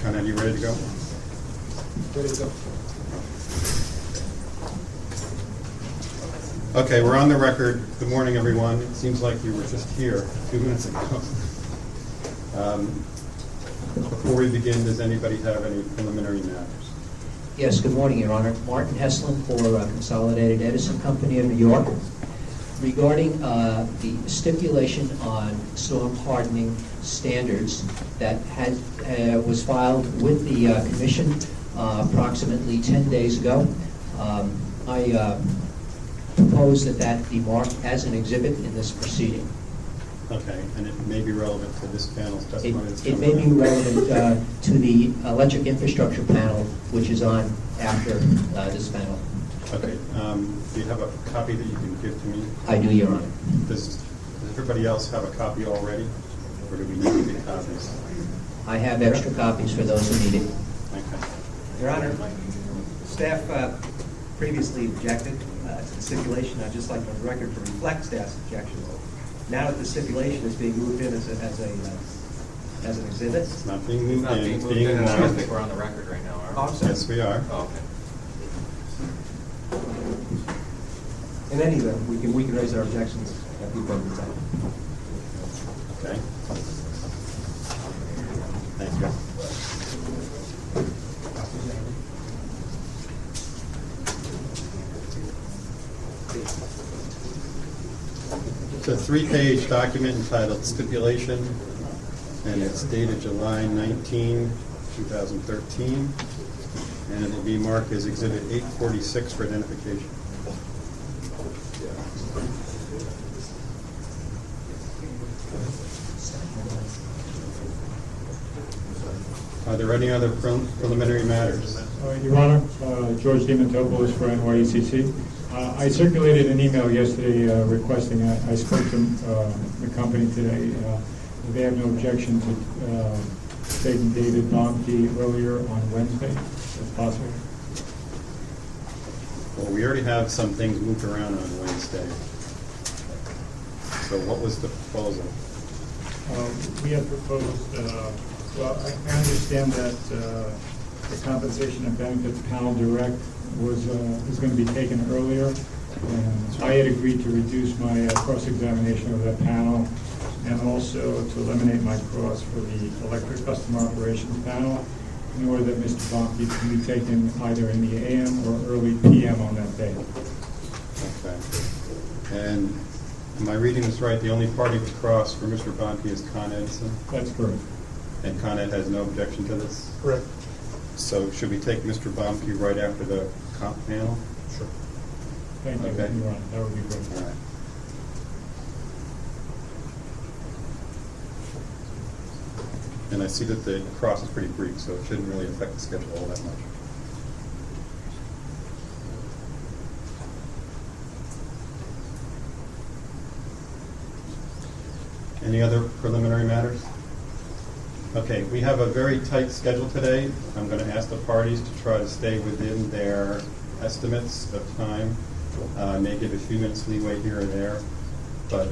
Con Ed, you ready to go? Ready to go. Okay, we're on the record. Good morning, everyone. It seems like you were just here a few minutes ago. Before we begin, does anybody have any preliminary matters? Yes, good morning, Your Honor. Martin Heslin for Consolidated Edison Company of New York. Regarding the stipulation on storm hardening standards that was filed with the Commission approximately 10 days ago, I propose that be marked as an exhibit in this proceeding. Okay, and it may be relevant to this panel's testimony. It may be relevant to the electric infrastructure panel, which is on after this panel. Okay, do you have a copy that you can give to me? I do, Your Honor. Does everybody else have a copy already, or do we need to get copies? I have extra copies for those who need it. Okay. Your Honor, staff previously objected to the stipulation. I'd just like on the record to reflect staff's objection. Now that the stipulation is being moved in as an exhibit. It's not being moved in, it's I being don't marked. think we're on the record right now, are we? Oh, I'm sorry. Yes, we are. Oh, okay. In any event, we can raise our objections at the appropriate time. Okay. Thank you. It's a three-page document entitled Stipulation, and it's dated July 19, 2013, and it'll be marked as Exhibit 846 for identification. Are there any other preliminary matters? Your Honor, George Demontopoulos for NYECC. I circulated an email yesterday requesting, I spoke to the company today. They have no objection to taking David Bonke earlier on Wednesday, if possible. Well, we already have some things moved around on Wednesday. So what was the proposal? We had proposed, well, I understand that the compensation and benefits panel direct was going to be taken earlier. And I had agreed to reduce my cross-examination of that panel and also to eliminate my cross for the electric customer operations panel in order that Mr. Bonke can be taken either in the AM or early PM on that day. Okay. And am I reading this right? The only party to cross for Mr. Bonke is Con Edison? That's correct. And Con Ed has no objection to this? Correct. So should we take Mr. Bonke right after the comp panel? Sure. Thank you, Okay. Your Honor. That would be All great. right. And I see that the cross is pretty brief, so it shouldn't really affect the schedule all that much. Any other preliminary matters? Okay, we have a very tight schedule today. I'm going to ask the parties to try to stay within their estimates of time. May give a few minutes leeway here or there, but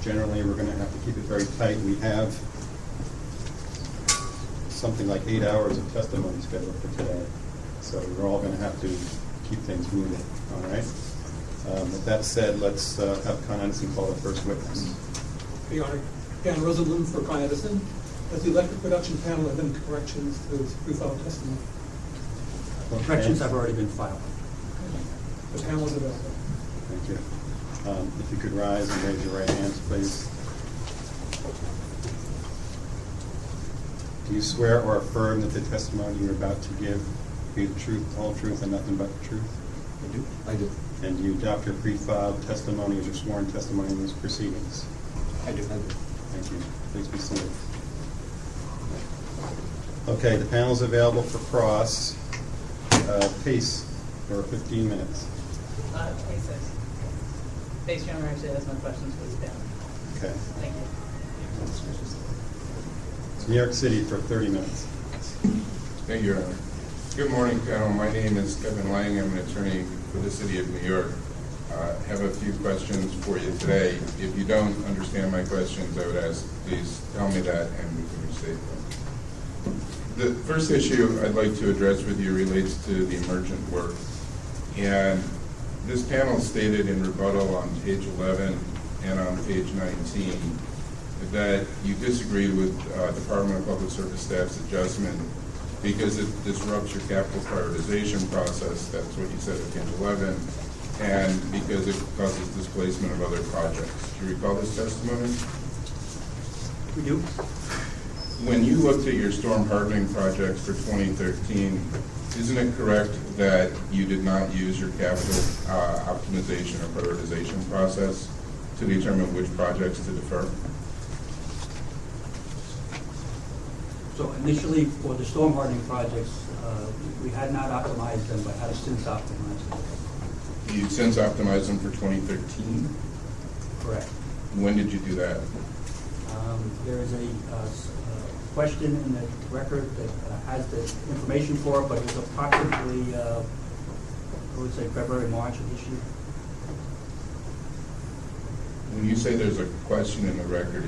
generally we're going to have to keep it very tight. We have something like 8 hours of testimony scheduled for today, so we're all going to have to keep things moving, all right? With that said, let's have Con Edison call the first witness. Your Honor, Dan Rosenblum for Con Edison. Does the electric production panel have any corrections to its pre-filed testimony? Okay. Corrections have already been filed. The panel is available. Thank you. If you could rise and raise your right hands, please. Do you swear or affirm that the testimony you're about to give be the truth, the whole truth, and nothing but the truth? I do. I do. And do you adopt your pre-filed testimony as your sworn testimony in these proceedings? I do. Thank you. Please be seated. Okay, the panel is available for cross. Pace for 15 minutes. Pace. Pace, Your Honor, actually has no questions for this panel. Okay. Thank you. It's New York City for 30 minutes. Thank you, Your Honor. Good morning, panel. My name is Kevin Lang. I'm an attorney for the City of New York. I have a few questions for you today. If you don't understand my questions, I would ask, please tell me that and we can restate them. The first issue I'd like to address with you relates to the emergent work. And this panel stated in rebuttal on page 11 and on page 19 that you disagree with Department of Public Service staff's adjustment because it disrupts your capital prioritization process. That's what you said at page 11. And because it causes displacement of other projects. Do you recall this testimony? We do. When you looked at your storm hardening projects for 2013, isn't it correct that you did not use your capital optimization or prioritization process to determine which projects to defer? So initially, for the storm hardening projects, we had not optimized them, but have since optimized them. You've since optimized them for 2013? Correct. When did you do that? There is a question in the record that has the information for it, but it was approximately, I would say February, March of this year. When you say there's a question in the record,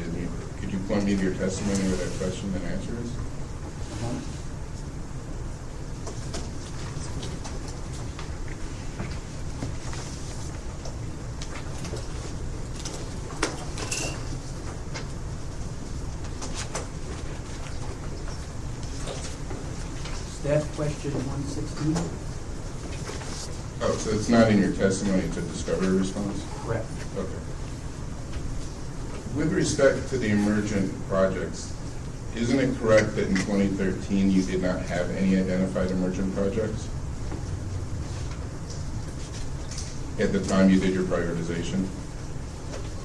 could you point me to your testimony where that question and answer is? Staff question 116. Oh, so it's not in your testimony, it's a discovery response? Correct. Okay. With respect to the emergent projects, isn't it correct that in 2013 you did not have any identified emergent projects? At the time you did your prioritization?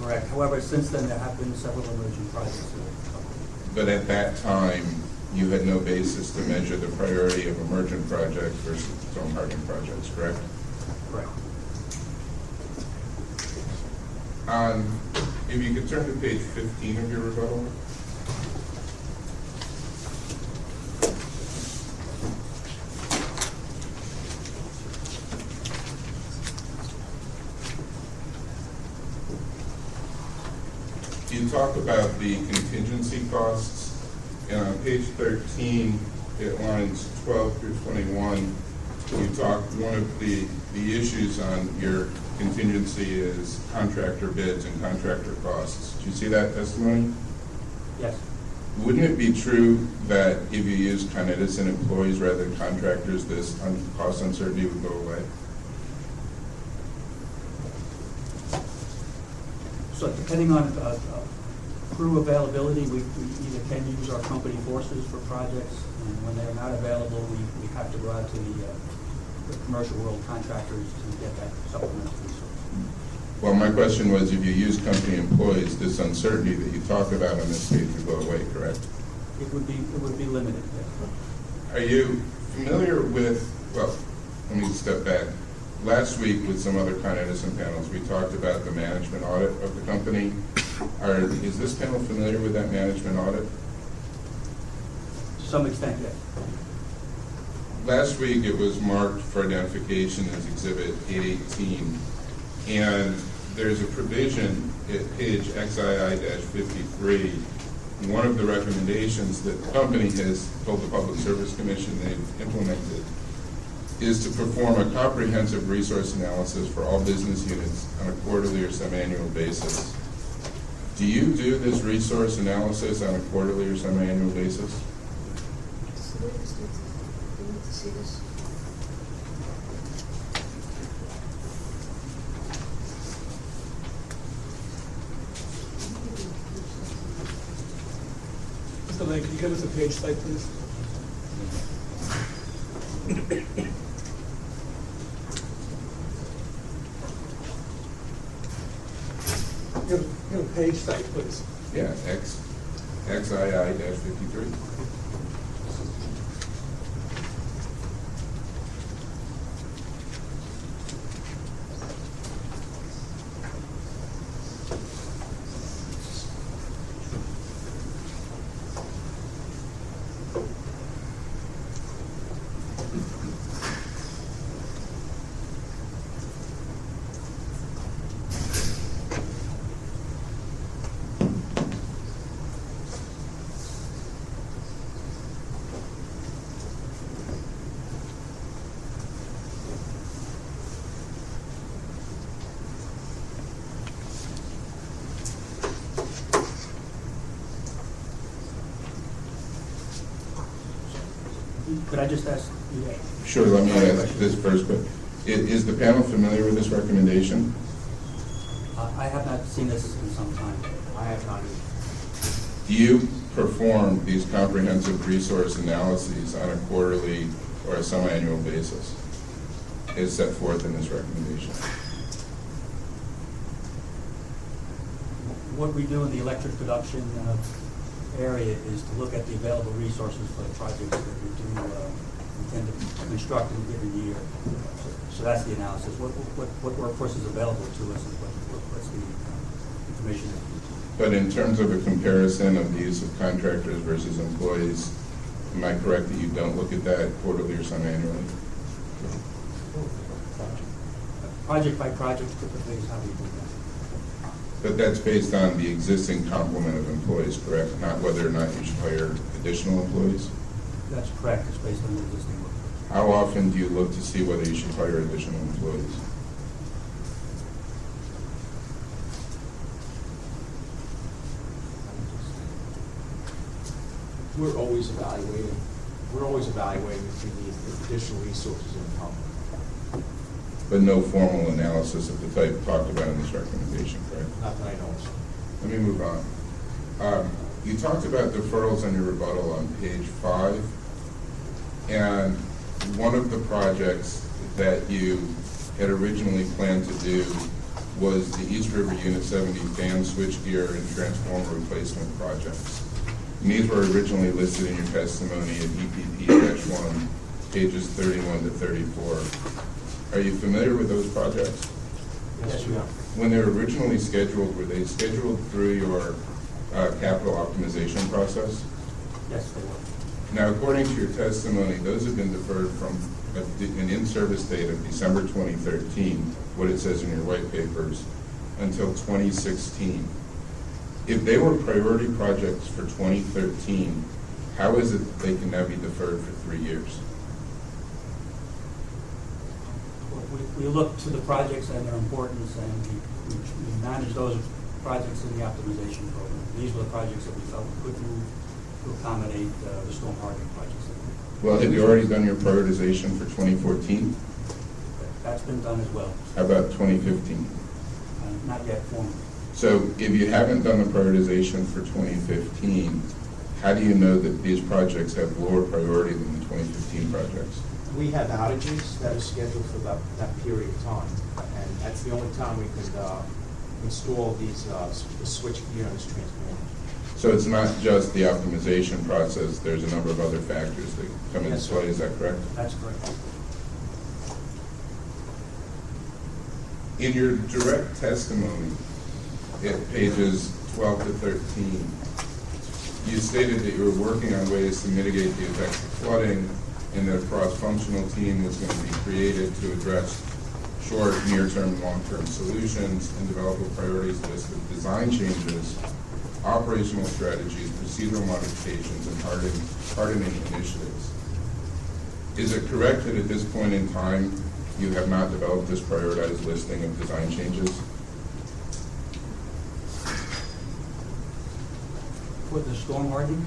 Correct. However, since then, there have been several emerging projects. But at that time, you had no basis to measure the priority of emergent projects versus storm hardening projects, correct? Correct. If you could turn to page 15 of your rebuttal. You talk about the contingency costs, and on page 13, at lines 12 through 21, you talk, one of the issues on your contingency is contractor bids and contractor costs. Do you see that testimony? Yes. Wouldn't it be true that if you use Con Edison employees rather than contractors, this cost uncertainty would go away? So depending on crew availability, we either can use our company forces for projects, and when they're not available, we have to go out to the commercial world contractors to get that supplemental resource. Well, my question was, if you use company employees, this uncertainty that you talk about on this page would go away, correct? It would be limited, yes. Are you familiar with, well, let me step back. Last week with some other Con Edison panels, we talked about the management audit of the company. Is this panel familiar with that management audit? To some extent, yes. Last week it was marked for identification as Exhibit 818, and there's a provision at page XII-53. One of the recommendations that the company has told the Public Service Commission they've implemented is to perform a comprehensive resource analysis for all business units on a quarterly or semi-annual basis. Do you do this resource analysis on a quarterly or semi-annual basis? Mr. Lane, can you give us a page site, please? Give a page site, please. Yeah, XII-53. Could I just ask you? Sure, let me ask this first, but is the panel familiar with this recommendation? I have not seen this in some time. I have not. Do you perform these comprehensive resource analyses on a quarterly or a semi-annual basis, as set forth in this recommendation? What we do in the electric production area is to look at the available resources for the projects that we do intend to construct in a given year. So that's the analysis. What workforce is available to us and what's the information that we need. But in terms of a comparison of the use of contractors versus employees, am I correct that you don't look at that quarterly or semi-annually? Project by project typically is how we do that. But that's based on the existing complement of employees, correct? Not whether or not you should hire additional employees? That's correct. It's based on the existing workforce. How often do you look to see whether you should hire additional employees? We're always evaluating if we need additional resources in the company. But no formal analysis of the type talked about in this recommendation, correct? Not that I know of. Let me move on. You talked about deferrals on your rebuttal on page 5. And one of the projects that you had originally planned to do was the East River Unit 70 fan switchgear and transformer replacement projects. And these were originally listed in your testimony at EPP-1, pages 31 to 34. Are you familiar with those projects? Yes, we are. When they were originally scheduled, were they scheduled through your capital optimization process? Yes, they were. Now, according to your testimony, those have been deferred from an in-service date of December 2013, what it says in your white papers, until 2016. If they were priority projects for 2013, how is it that they can now be deferred for 3 years? We look to the projects and their importance, and we manage those projects in the optimization program. These were the projects that we felt could move to accommodate the storm hardening projects. Well, have you already done your prioritization for 2014? That's been done as well. How about 2015? Not yet formally. So if you haven't done the prioritization for 2015, how do you know that these projects have lower priority than the 2015 projects? We have outages that are scheduled for that period of time, and that's the only time we could install these the switch gear and this transformer. So it's not just the optimization process, there's a number of other factors that come into Yes, play, sir. is that correct? That's correct. In your direct testimony at pages 12 to 13, you stated that you were working on ways to mitigate the effects of flooding and that a cross-functional team was going to be created to address short, near-term, and long-term solutions and develop a priorities list of design changes, operational strategies, procedural modifications, and hardening initiatives. Is it correct that at this point in time, you have not developed this prioritized listing of design changes? For the storm hardening,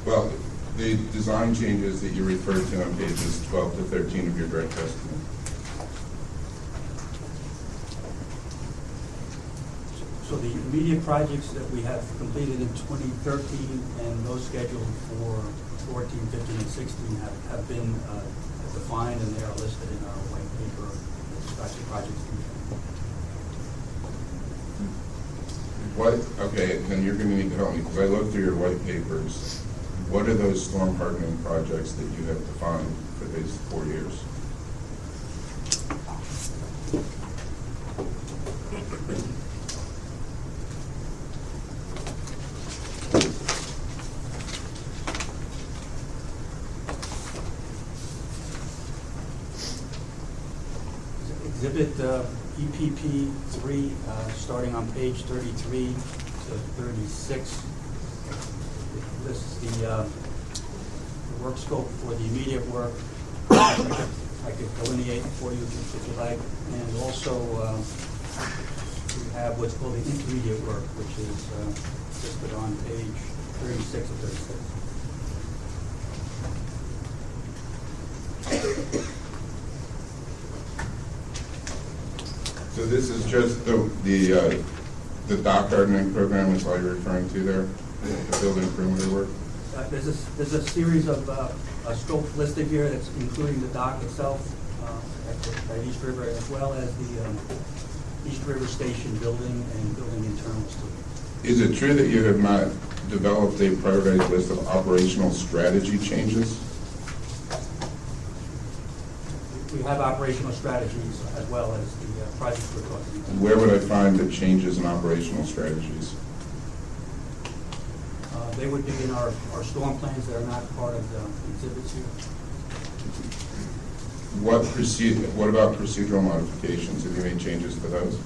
Well, the design changes that you referred to on pages 12 to 13 of your direct testimony. so the immediate projects that we have completed in 2013 and those scheduled for 14, 15, and 16 have been defined, and they are listed in our white paper, special projects. Okay, then you're going to need to help me, because I looked through your white papers. What are those storm hardening projects that you have defined for these 4 years? Exhibit EPP 3, starting on page 33 to 36. This is the work scope for the immediate work. I could delineate for you if you like. And also, we have what's called the intermediate work, which is listed on page 36 of 36. So this is just the dock hardening program is all you're referring to there, the building perimeter work? There's a series of scope listed here that's including the dock itself at East River, as well as the East River Station building and building internals to it. Is it true that you have not developed a prioritized list of operational strategy changes? We have operational strategies as well as the projects we're talking about. Where would I find the changes in operational strategies? They would be in our storm plans that are not part of the exhibits here. What about procedural modifications? Have you made changes to those?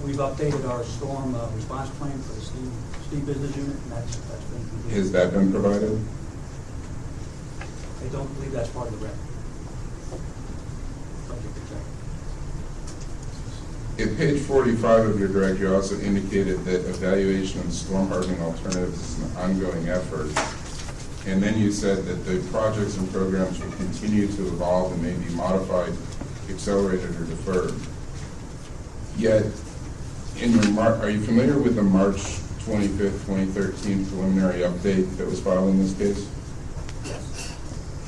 We've updated our storm response plan for the steam business unit, and that's been completed. Has that been provided? I don't believe that's part of the record. Subject to check. At page 45 of your direct, you also indicated that evaluation of storm hardening alternatives is an ongoing effort. And then you said that the projects and programs will continue to evolve and may be modified, accelerated, or deferred. Yet, are you familiar with the March 25th, 2013 preliminary update that was filed in this case? Yes.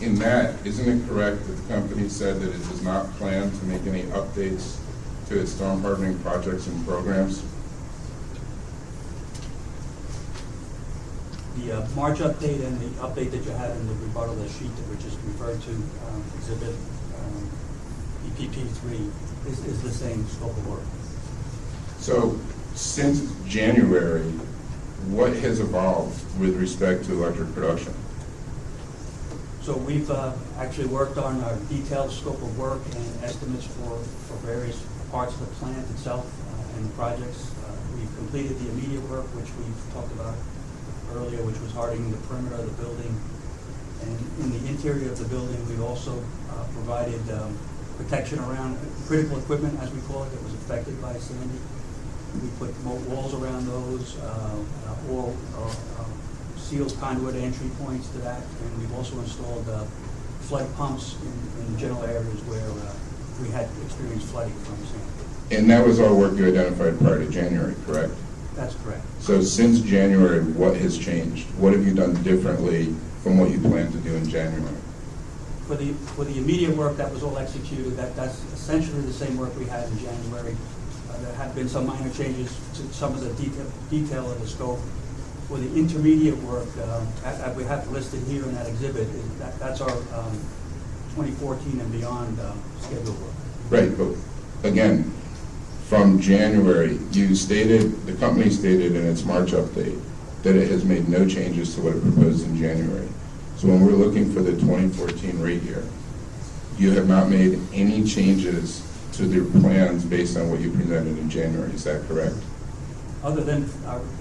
In that, isn't it correct that the company said that it does not plan to make any updates to its storm hardening projects and programs? The March update and the update that you had in the rebuttal, the sheet that we just referred to, exhibit EPP3, is the same scope of work. So, since January, what has evolved with respect to electric production? So we've actually worked on our detailed scope of work and estimates for various parts of the plant itself and the projects. We've completed the immediate work, which we've talked about earlier, which was hardening the perimeter of the building. And in the interior of the building, we've also provided protection around critical equipment, as we call it, that was affected by Sandy. We put walls around those, or sealed conduit entry points to that, and we've also installed flood pumps in general areas where we had experienced flooding from Sandy. And that was all work you identified prior to January, correct? That's correct. So since January, what has changed? What have you done differently from what you planned to do in January? For the immediate work that was all executed, that's essentially the same work we had in January. There have been some minor changes to some of the detail of the scope. For the intermediate work, that we have listed here in that exhibit, that's our 2014 and beyond schedule work. Right, but again, from January, the company stated in its March update that it has made no changes to what it proposed in January. So when we're looking for the 2014 rate year, you have not made any changes to their plans based on what you presented in January, is that correct? Other than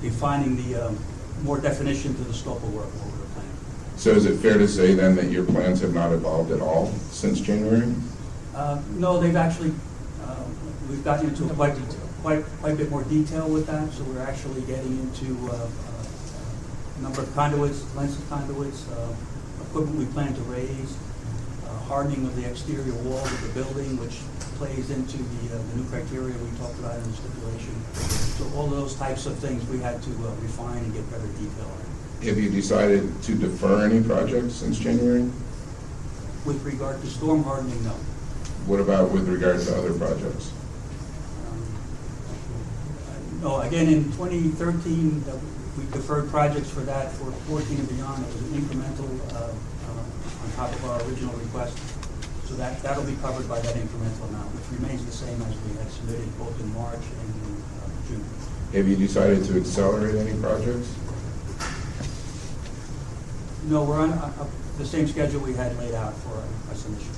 defining the more definition to the scope of work over the plan. So is it fair to say then that your plans have not evolved at all since January? No, they've actually, we've gotten into quite a bit more detail with that, so we're actually getting into a number of conduits, lengths of conduits, equipment we plan to raise, hardening of the exterior walls of the building, which plays into the new criteria we talked about in the stipulation. So all those types of things we had to refine and get better detail on. Have you decided to defer any projects since January? With regard to storm hardening, no. What about with regard to other projects? No, again, in 2013, we deferred projects for that. For 14 and beyond, it was an incremental on top of our original request. So that'll be covered by that incremental amount, which remains the same as we had submitted both in March and in June. Have you decided to accelerate any projects? No, we're on the same schedule we had laid out for our submission.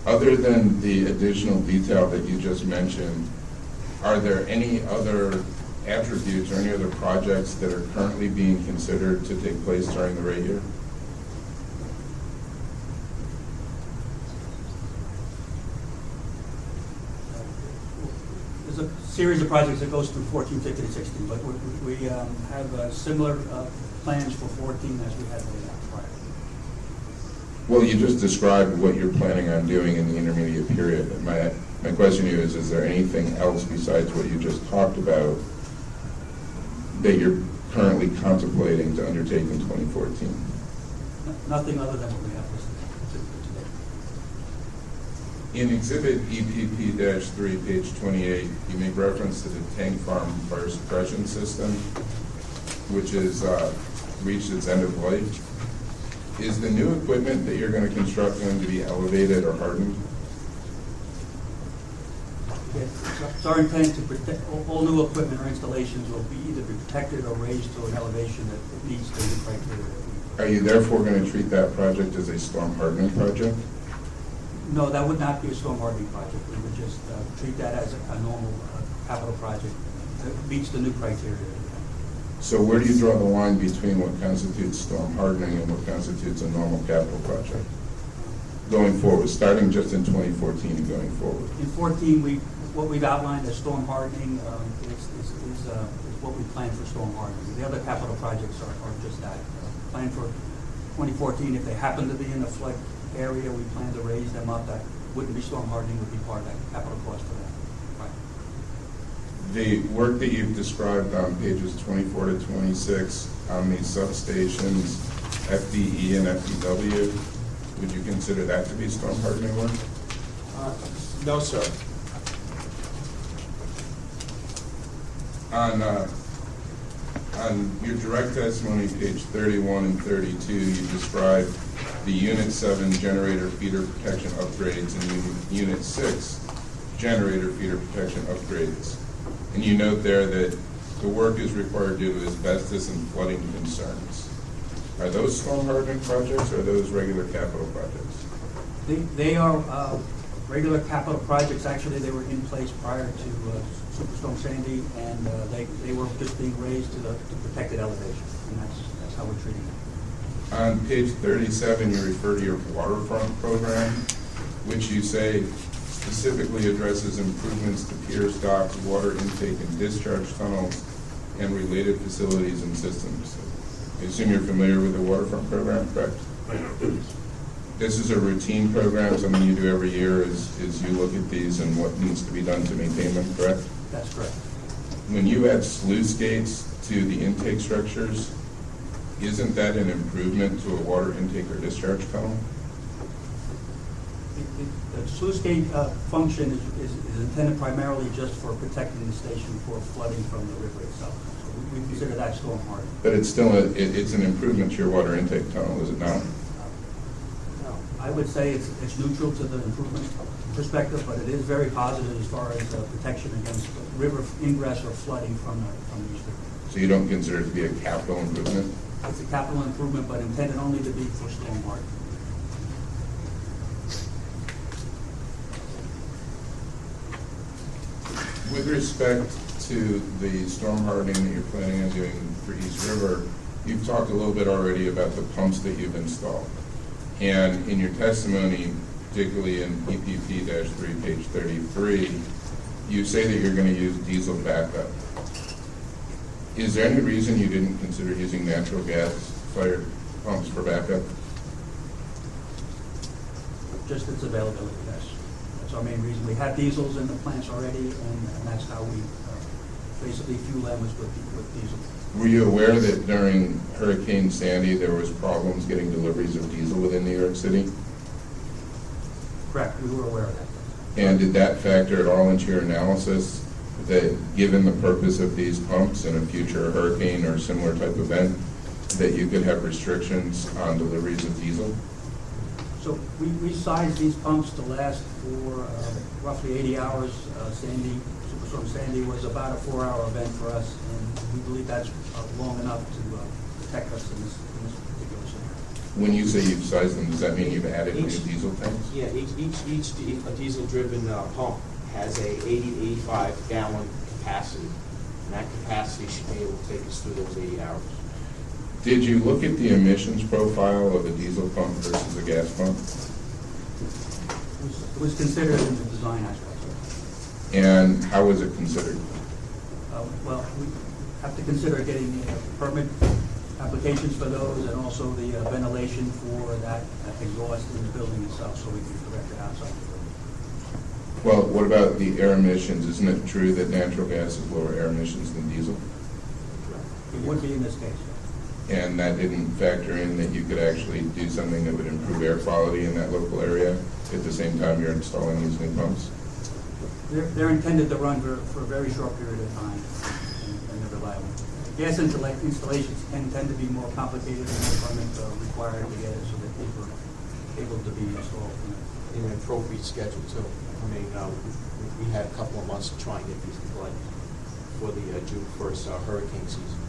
Other than the additional detail that you just mentioned, are there any other attributes or any other projects that are currently being considered to take place during the rate year? There's a series of projects that goes through 14, 15, and 16, but we have similar plans for 14 as we had laid out prior. Well, you just described what you're planning on doing in the intermediate period. And my question to you is there anything else besides what you just talked about that you're currently contemplating to undertake in 2014? Nothing other than what we have listed today. In Exhibit EPP-3, page 28, you make reference to the tank farm fire suppression system, which has reached its end of life. Is the new equipment that you're going to construct going to be elevated or hardened? It's our intent to protect, all new equipment or installations will be either be protected or raised to an elevation that meets the new criteria. Are you therefore going to treat that project as a storm hardening project? No, that would not be a storm hardening project. We would just treat that as a normal capital project that meets the new criteria. So where do you draw the line between what constitutes storm hardening and what constitutes a normal capital project? Going forward, starting just in 2014 and going forward. In 14, what we've outlined as storm hardening is what we plan for storm hardening. The other capital projects are just that. Planned for 2014, if they happen to be in a flood area, we plan to raise them up. That wouldn't be storm hardening, would be part of that capital cost for that. Right. The work that you've described on pages 24 to 26 on the substations, FDE and FDW, would you consider that to be storm hardening work? No, sir. On your direct testimony, page 31 and 32, you describe the Unit 7 generator feeder protection upgrades and Unit 6 generator feeder protection upgrades. And you note there that the work is required due to asbestos and flooding concerns. Are those storm hardening projects or are those regular capital projects? They are regular capital projects. Actually, they were in place prior to Superstorm Sandy, and they were just being raised to the protected elevation, and that's how we're treating it. On page 37, you refer to your waterfront program, which you say specifically addresses improvements to piers, docks, water intake and discharge tunnels, and related facilities and systems. I assume you're familiar with the waterfront program, correct? This is a routine program, something you do every year is you look at these and what needs to be done to maintain them, correct? That's correct. When you add sluice gates to the intake structures, isn't that an improvement to a water intake or discharge tunnel? The sluice gate function is intended primarily just for protecting the station for flooding from the river itself. So we consider that storm hardening. But it's still it's an improvement to your water intake tunnel, is it not? No, I would say it's neutral to the improvement perspective, but it is very positive as far as protection against river ingress or flooding from these rivers. So you don't consider it to be a capital improvement? It's a capital improvement, but intended only to be for storm hardening. With respect to the storm hardening that you're planning on doing for East River, you've talked a little bit already about the pumps that you've installed. And in your testimony, particularly in EPP-3, page 33, you say that you're going to use diesel backup. Is there any reason you didn't consider using natural gas-fired pumps for backup? Just its availability, yes. That's our main reason. We have diesels in the plants already, and that's how we basically fuel them is with diesel. Were you aware that during Hurricane Sandy there was problems getting deliveries of diesel within New York City? Correct, we were aware of that. And did that factor at all into your analysis that given the purpose of these pumps in a future hurricane or similar type event, that you could have restrictions on deliveries of diesel? So we sized these pumps to last for roughly 80 hours. Superstorm Sandy was about a 4-hour event for us, and we believe that's long enough to protect us in this particular scenario. When you say you've sized them, does that mean you've added new diesel tanks? Yeah, each diesel-driven pump has a 80 to 85 gallon capacity, and that capacity should be able to take us through those 80 hours. Did you look at the emissions profile of a diesel pump versus a gas pump? It was considered in the design aspect. And how was it considered? Well, we have to consider getting a permit applications for those, and also the ventilation for that exhaust in the building itself, so we can correct it outside the building. Well, what about the air emissions? Isn't it true that natural gas has lower air emissions than diesel? It would be in this case. And that didn't factor in that you could actually do something that would improve air quality in that local area at the same time you're installing these new pumps? They're intended to run for a very short period of time, and they're reliable. Gas installations tend to be more complicated and more permits are required to get it so that these are able to be installed. In an appropriate schedule too. I mean, we had a couple of months to try and get these deployed for the June 1st hurricane season.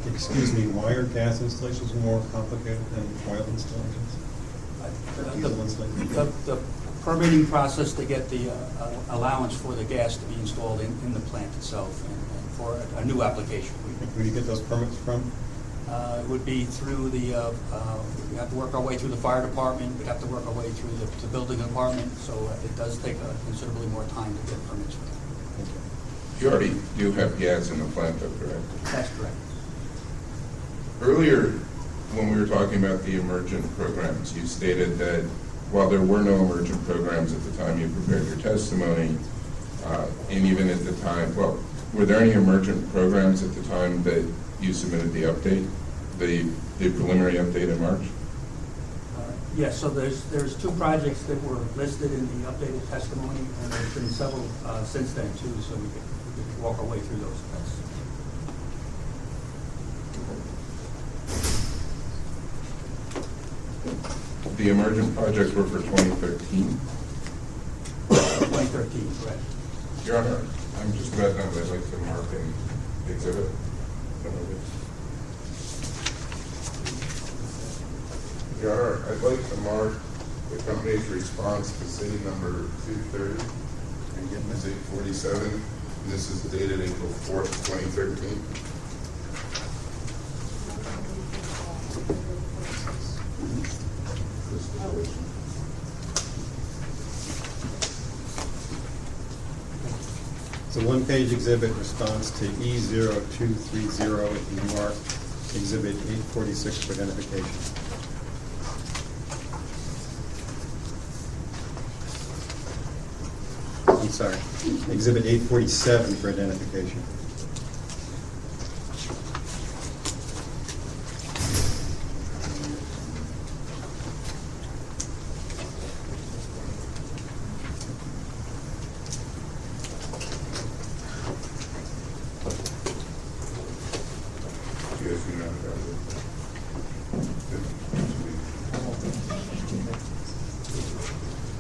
Excuse me, why are gas installations more complicated than oil installations? Diesel installations? The permitting process to get the allowance for the gas to be installed in the plant itself and for a new application. Where do you get those permits from? It would be through the, we have to work our way through the fire department, we'd have to work our way through the building department, so it does take considerably more time to get permits for that. You already do have gas in the plant though, correct? That's correct. Earlier, when we were talking about the emergent programs, you stated that while there were no emergent programs at the time you prepared your testimony, and even at the time, well, were there any emergent programs at the time that you submitted the update, the preliminary update in March? Yes, so there's two projects that were listed in the updated testimony, and there's been several since then too, so we could walk our way through those. The emergent projects were for 2013. 2013, correct. Your Honor, I'm just about done, but I'd like to mark an exhibit. Your Honor, I'd like to mark the company's response to city number 230, and give this 847. This is dated April 4th, 2013. It's a one-page exhibit response to E0230 in New York, exhibit 846 for identification. I'm sorry, exhibit 847 for identification.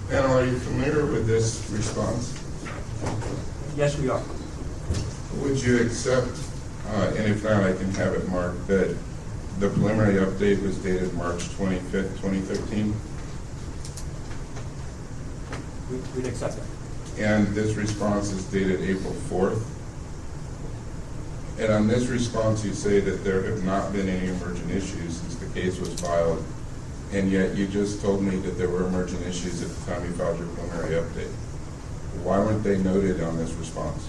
Panel, are you familiar with this response? Yes, we are. Would you accept, and if not, I can have it marked, that the preliminary update was dated March 25th, 2013? We'd accept it. And this response is dated April 4th? And on this response, you say that there have not been any emergent issues since the case was filed, and yet you just told me that there were emergent issues at the time you filed your preliminary update. Why weren't they noted on this response?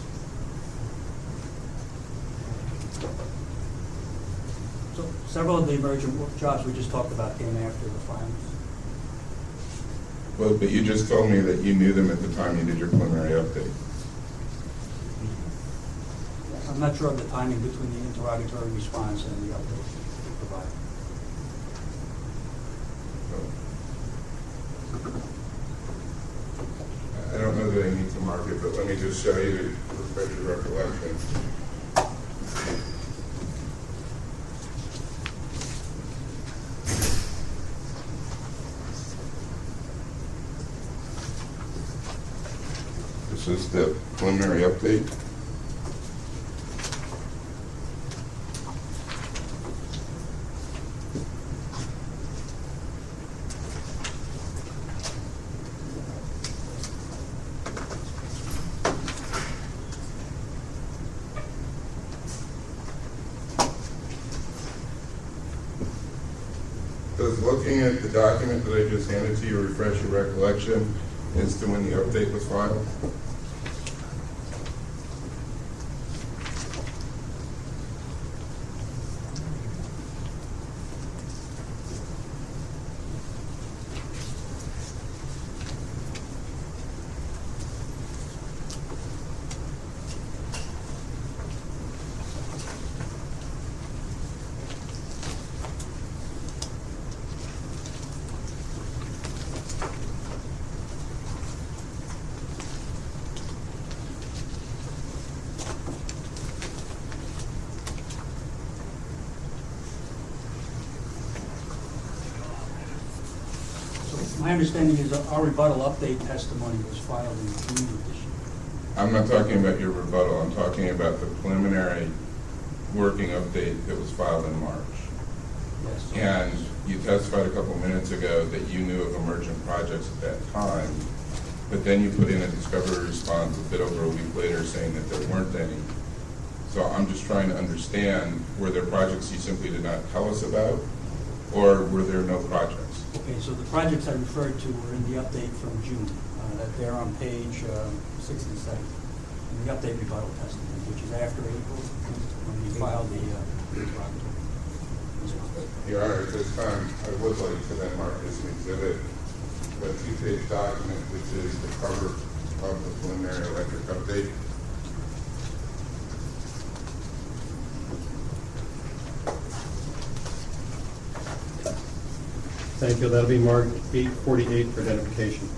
So several of the emergent work jobs we just talked about came after the filings. Well, but you just told me that you knew them at the time you did your preliminary update. I'm not sure of the timing between the interrogatory response and the update we provided. I don't know that I need to mark it, but let me just show you to refresh your recollection. This is the preliminary update. Does looking at the document that I just handed to you refresh your recollection as to when the update was filed? So my understanding is that our rebuttal update testimony was filed in June of this year. I'm not talking about your rebuttal, I'm talking about the preliminary working update that was filed in March. Yes. And you testified a couple minutes ago that you knew of emergent projects at that time, but then you put in a discovery response a bit over a week later saying that there weren't any. So I'm just trying to understand, were there projects you simply did not tell us about, or were there no projects? Okay, so the projects I referred to were in the update from June. They're on page 6 and 7, in the update rebuttal testimony, which is after April, when we filed the interrogatory. Your Honor, at this time, I would like to then mark as an exhibit the 2-page document, which is the cover of the preliminary electric update. Thank you. That'll be marked 848 for identification.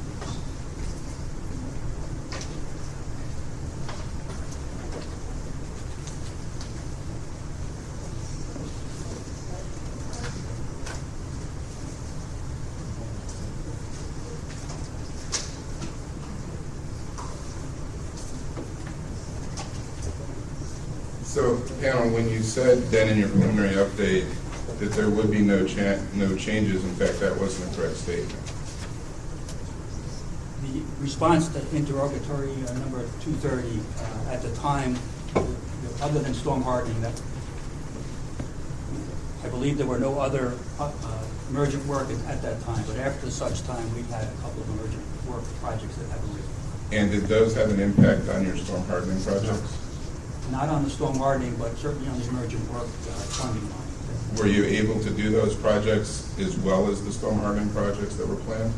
So, panel, when you said then in your preliminary update that there would be no changes, in fact, that wasn't a correct statement. The response to interrogatory number 230, at the time, other than storm hardening, that I believe there were no other emergent work at that time, but after such time, we've had a couple of emergent work projects that have arisen. And did those have an impact on your storm hardening projects? Not on the storm hardening, but certainly on the emergent work funding line. Were you able to do those projects as well as the storm hardening projects that were planned?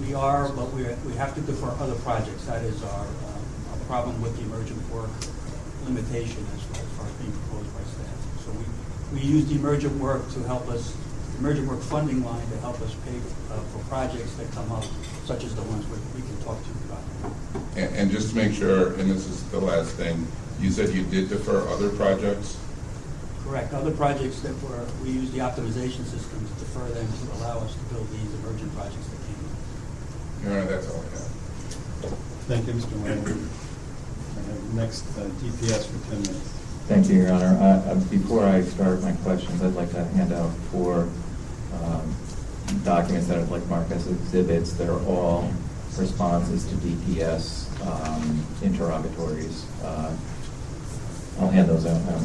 We are, but we have to defer other projects. That is our problem with the emergent work limitation as far as being proposed by staff. So we use the emergent work to help us, the emergent work funding line to help us pay for projects that come up, such as the ones we can talk to about. And just to make sure, and this is the last thing, you said you did defer other projects? Correct. Other projects that we use the optimization system to defer them to allow us to build these emergent projects that came up. Your Honor, that's all I have. Thank you, Mr. Lane. Next, DPS for 10 minutes. Thank you, Your Honor. Before I start my questions, I'd like to hand out 4 documents that I'd like marked as exhibits. They're all responses to DPS interrogatories. I'll hand those out now.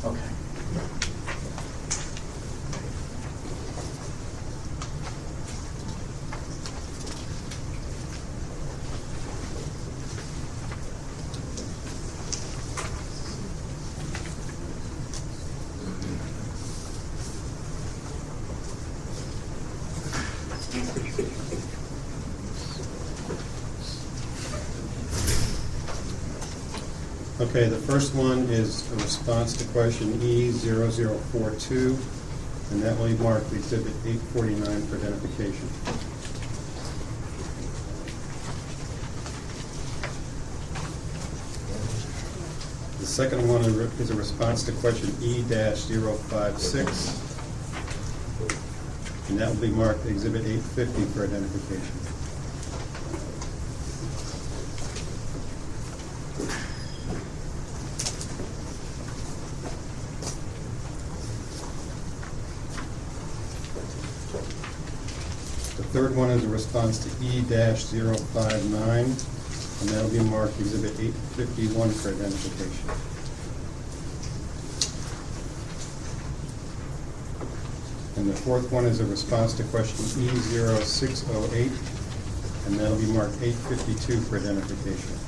Okay. Okay, the first one is a response to question E0042, and that will be marked Exhibit 849 for identification. The second one is a response to question E-056, and that will be marked Exhibit 850 for identification. The third one is a response to E-059, and that will be marked Exhibit 851 for identification. And the fourth one is a response to question E-0608, and that will be marked 852 for identification.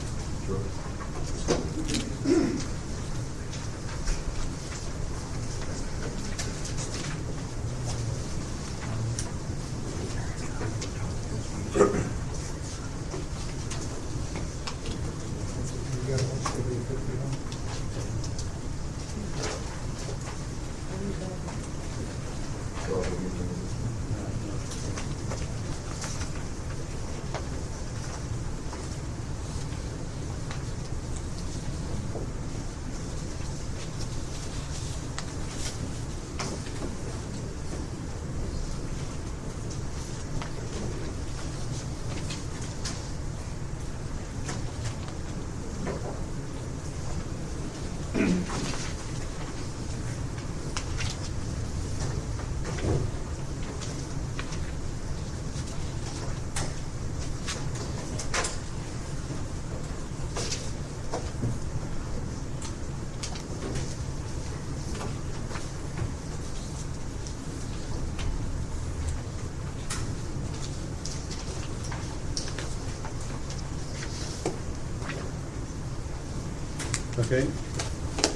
Okay,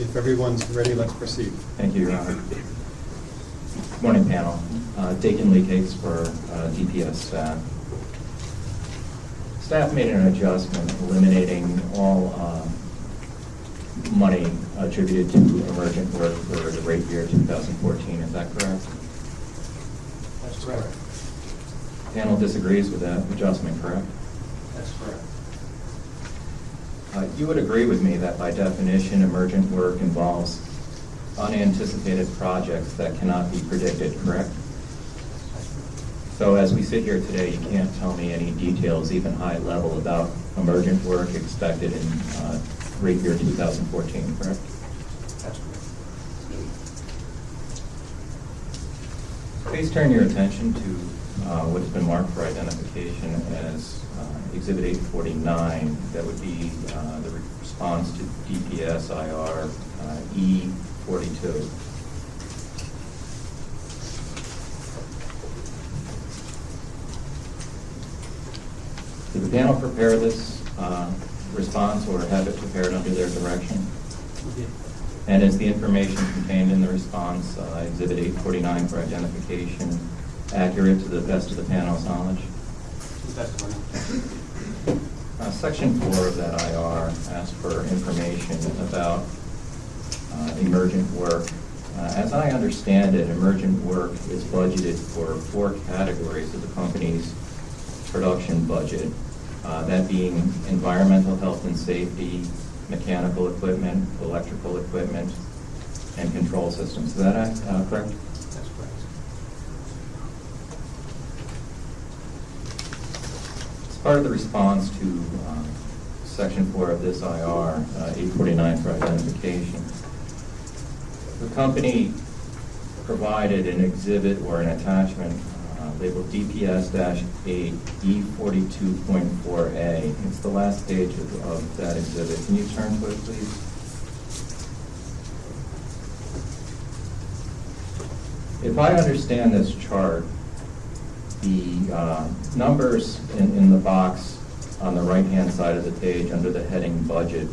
if everyone's ready, let's proceed. Thank you, Your Honor. Good morning, panel. Dakin Lee Cakes for DPS staff. Staff made an adjustment eliminating all money attributed to emergent work for the rate year 2014. Is that correct? That's correct. Panel disagrees with that adjustment, correct? That's correct. You would agree with me that by definition, emergent work involves unanticipated projects that cannot be predicted, correct? So as we sit here today, you can't tell me any details, even high level, about emergent work expected in rate year 2014, correct? That's correct. Please turn your attention to what has been marked for identification as Exhibit 849. That would be the response to DPS IR E42. Did the panel prepare this response or have it prepared under their direction? We did. And is the information contained in the response, Exhibit 849 for identification, accurate to the best of the panel's knowledge? To the best of our knowledge. Section 4 of that IR asks for information about emergent work. As I understand it, emergent work is budgeted for 4 categories of the company's production budget, that being environmental health and safety, mechanical equipment, electrical equipment, and control systems. Is that correct? That's correct. As part of the response to Section 4 of this IR, 849 for identification, the company provided an exhibit or an attachment labeled DPS-8 E42.4A. It's the last page of that exhibit. Can you turn to it, please? If I understand this chart, the numbers in the box on the right-hand side of the page under the heading budget,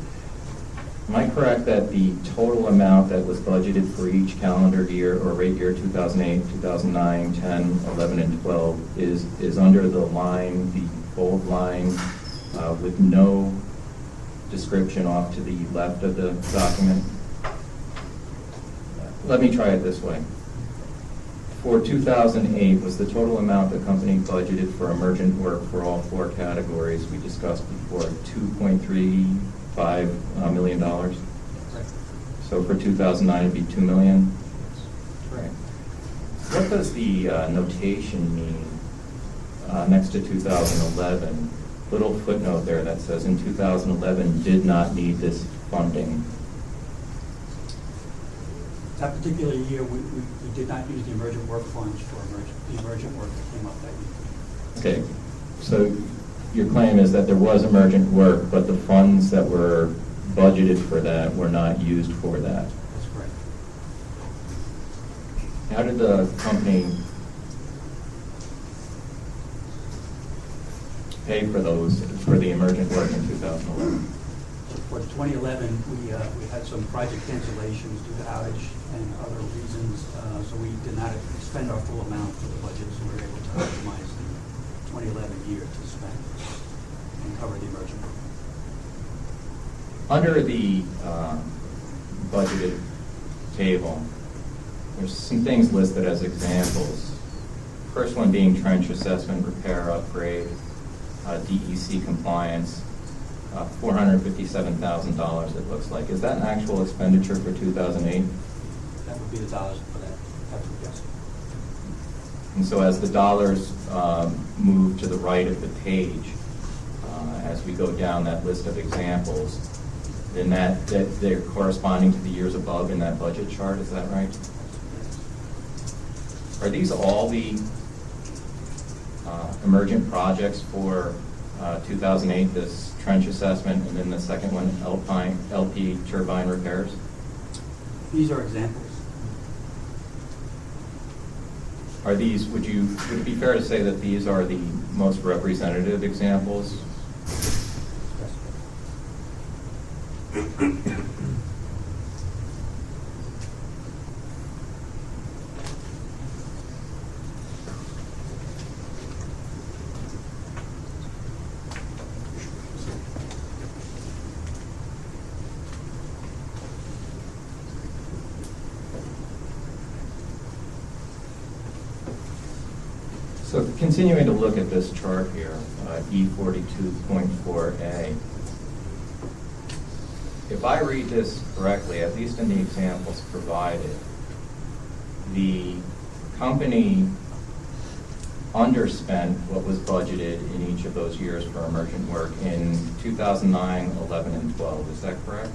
am I correct that the total amount that was budgeted for each calendar year or rate year 2008, 2009, 10, 11, and 12 is under the line, the bold line, with no description off to the left of the document? Let me try it this way. For 2008, was the total amount the company budgeted for emergent work for all 4 categories we discussed before $2.35 million? Correct. So for 2009, it'd be $2 million? Right. What does the notation mean next to 2011? Little footnote there that says in 2011 did not need this funding. That particular year, we did not use the emergent work funds for the emergent work that came up that year. Okay, so your claim is that there was emergent work, but the funds that were budgeted for that were not used for that. That's correct. How did the company pay for the emergent work in 2011? For 2011, we had some project cancellations due to outage and other reasons, so we did not expend our full amount for the budget, so we were able to optimize the 2011 year to spend and cover the emergent work. Under the budgeted table, there's some things listed as examples. First one being trench assessment, repair, upgrade, DEC compliance, $457,000 it looks like. Is that an actual expenditure for 2008? That would be the dollars for that. That's what, yes. And so as the dollars move to the right of the page, as we go down that list of examples, then that they're corresponding to the years above in that budget chart, is that right? Are these all the emergent projects for 2008, this trench assessment, and then the second one, LP turbine repairs? These are examples. Are these, would it be fair to say that these are the most representative examples? Yes. So continuing to look at this chart here, E42.4A, if I read this correctly, at least in the examples provided, the company underspent what was budgeted in each of those years for emergent work in 2009, 11, and 12. Is that correct?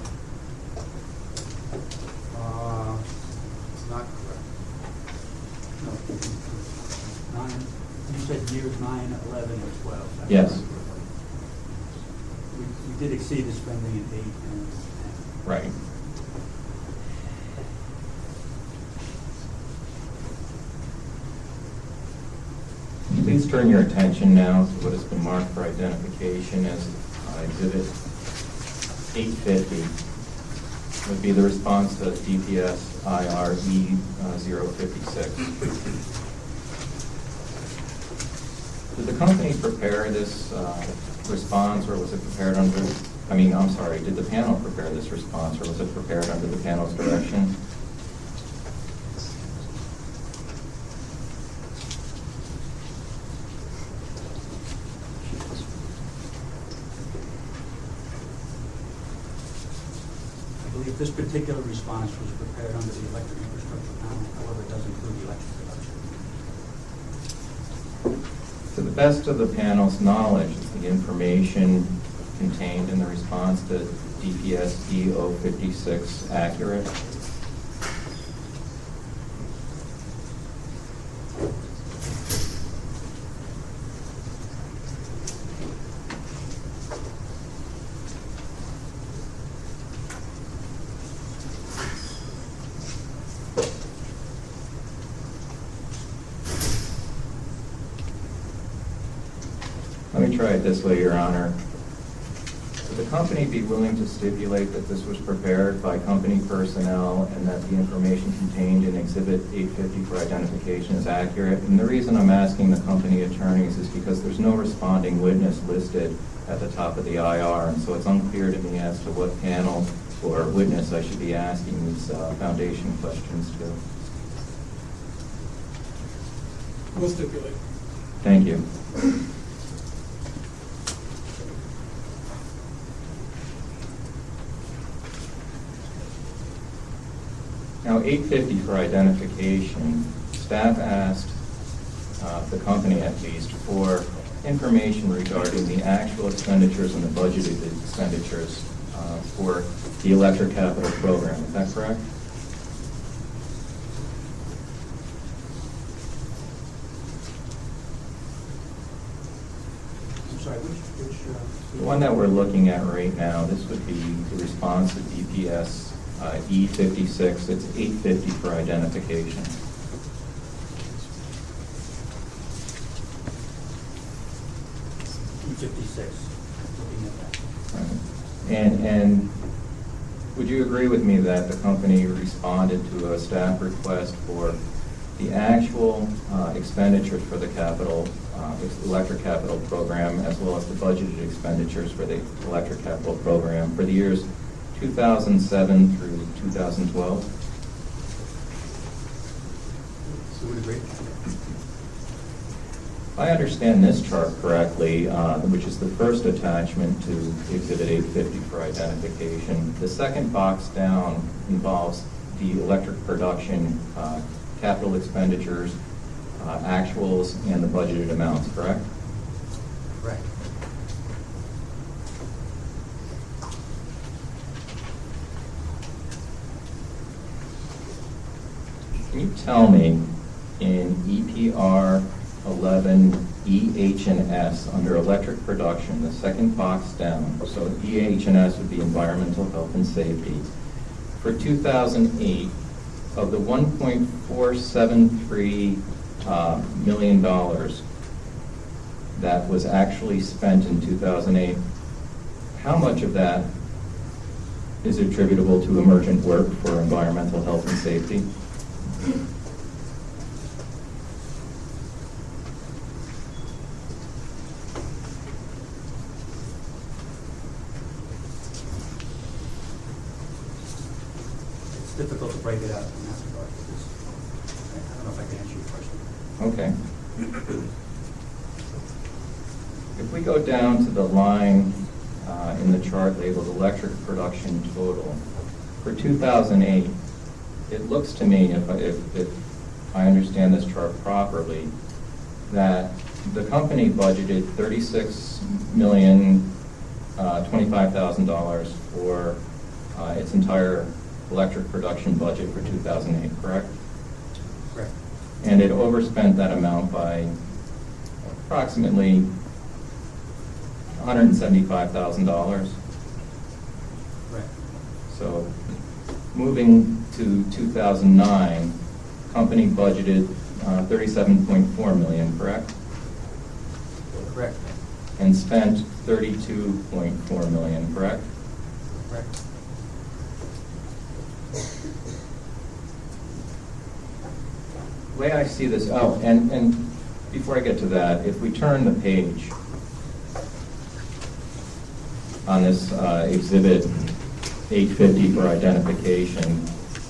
It's not correct. No, 9, you said years 9, 11, and 12. That's Yes. correct. We did exceed the spending in 8 and 10. Right. Please turn your attention now to what has been marked for identification as Exhibit 850. Would be the response to DPS IRE 056. Did the company prepare this response, or was it prepared under, did the panel prepare this response, or was it prepared under the panel's direction? I believe this particular response was prepared under the electric infrastructure panel, however, it does include the electric production. To the best of the panel's knowledge, is the information contained in the response to DPS E056 accurate? Let me try it this way, Your Honor. Would the company be willing to stipulate that this was prepared by company personnel and that the information contained in Exhibit 850 for identification is accurate? And the reason I'm asking the company attorneys is because there's no responding witness listed at the top of the IR, and so it's unclear to me as to what panel or witness I should be asking these foundation questions to. We'll stipulate. Thank you. Now, 850 for identification, staff asked the company at least for information regarding the actual expenditures and the budgeted expenditures for the electric capital program. Is that correct? I'm sorry, which The one that we're looking at right now, this would be the response to DPS E56. It's 850 for identification. E56, looking at that. And would you agree with me that the company responded to a staff request for the actual expenditures for the electric capital program, as well as the budgeted expenditures for the electric capital program for the years 2007 through 2012? So would agree. If I understand this chart correctly, which is the first attachment to Exhibit 850 for identification, the second box down involves the electric production capital expenditures, actuals, and the budgeted amounts, correct? Correct. Can you tell me in EPR 11 EH and S under electric production, the second box down, so EH and S would be environmental health and safety, for 2008, of the $1.473 million that was actually spent in 2008, how much of that is attributable to emergent work for environmental health and safety? It's difficult to break it out in that regard, because I don't know if I can answer your question. Okay. If we go down to the line in the chart labeled electric production total, for 2008, it looks to me, if I understand this chart properly, that the company budgeted $36,025,000 for its entire electric production budget for 2008, correct? Correct. And it overspent that amount by approximately $175,000. Correct. So moving to 2009, company budgeted $37.4 million, correct? Correct. And spent $32.4 million, correct? Correct. The way I see this, and before I get to that, if we turn the page on this exhibit 850 for identification,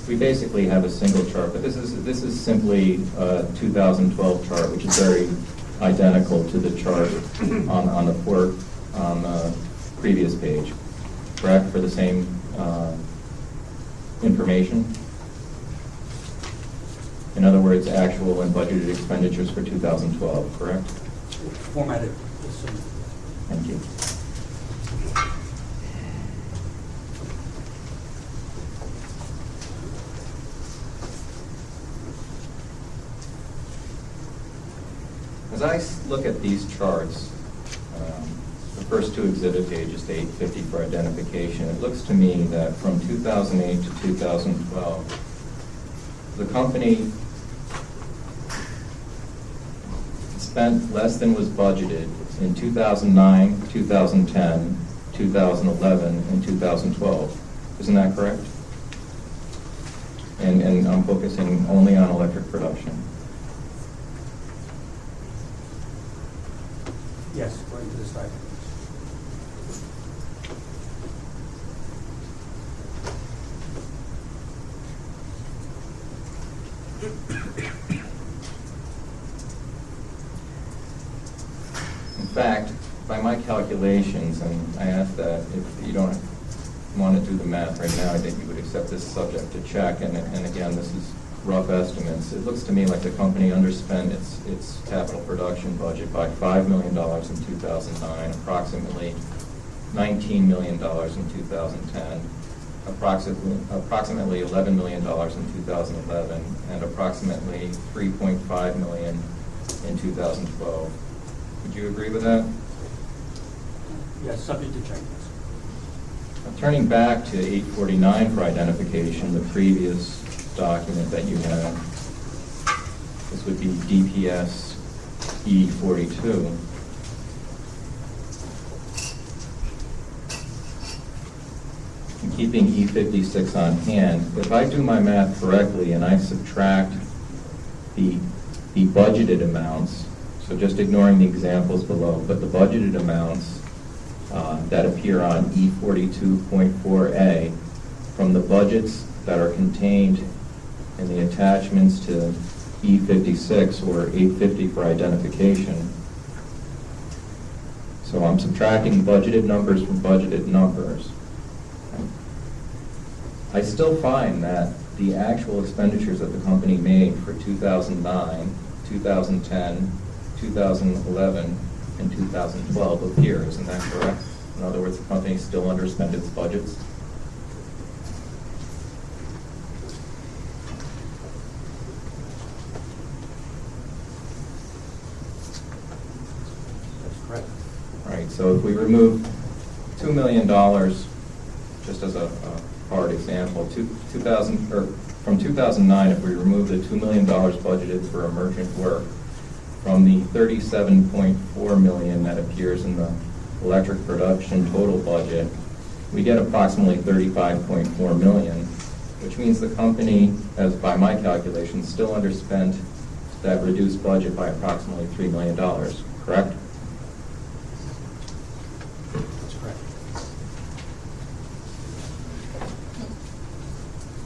we basically have a single chart, but this is simply a 2012 chart, which is very identical to the chart on the previous page, correct, for the same information? In other words, actual and budgeted expenditures for 2012, correct? Formatted the same. Thank you. As I look at these charts, the first two exhibit pages, 850 for identification, it looks to me that from 2008 to 2012, the company spent less than was budgeted in 2009, 2010, 2011, and 2012. Isn't that correct? And I'm focusing only on electric production. Yes, according to this document. In fact, by my calculations, and I ask that if you don't want to do the math right now, I think you would accept this subject to check, and again, this is rough estimates. It looks to me like the company underspent its capital production budget by $5 million in 2009, approximately $19 million in 2010, approximately $11 million in 2011, and approximately $3.5 million in 2012. Would you agree with that? Yes, subject to changes. Now, turning back to 849 for identification, the previous document that you have, this would be DPS E42. And keeping E56 on hand, if I do my math correctly and I subtract the budgeted amounts, so just ignoring the examples below, but the budgeted amounts that appear on E42.4A from the budgets that are contained in the attachments to E56 or 850 for identification. So I'm subtracting budgeted numbers from budgeted numbers. I still find that the actual expenditures that the company made for 2009, 2010, 2011, and 2012 appear. Isn't that correct? In other words, the company still underspent its budgets. That's correct. Right, so if we remove $2 million, just as a hard example, from 2009, if we remove the $2 million budgeted for emergent work from the $37.4 million that appears in the electric production total budget, we get approximately $35.4 million, which means the company, as by my calculations, still underspent that reduced budget by approximately $3 million, correct? That's correct.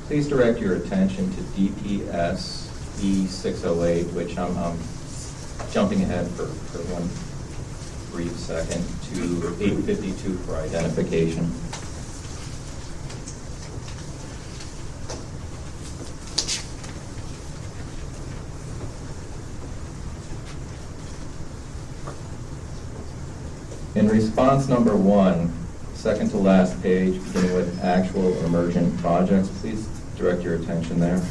Please direct your attention to DPS E608, which I'm jumping ahead for one brief second to 852 for identification. In response number 1, second to last page, beginning with actual emergent projects, please direct your attention there.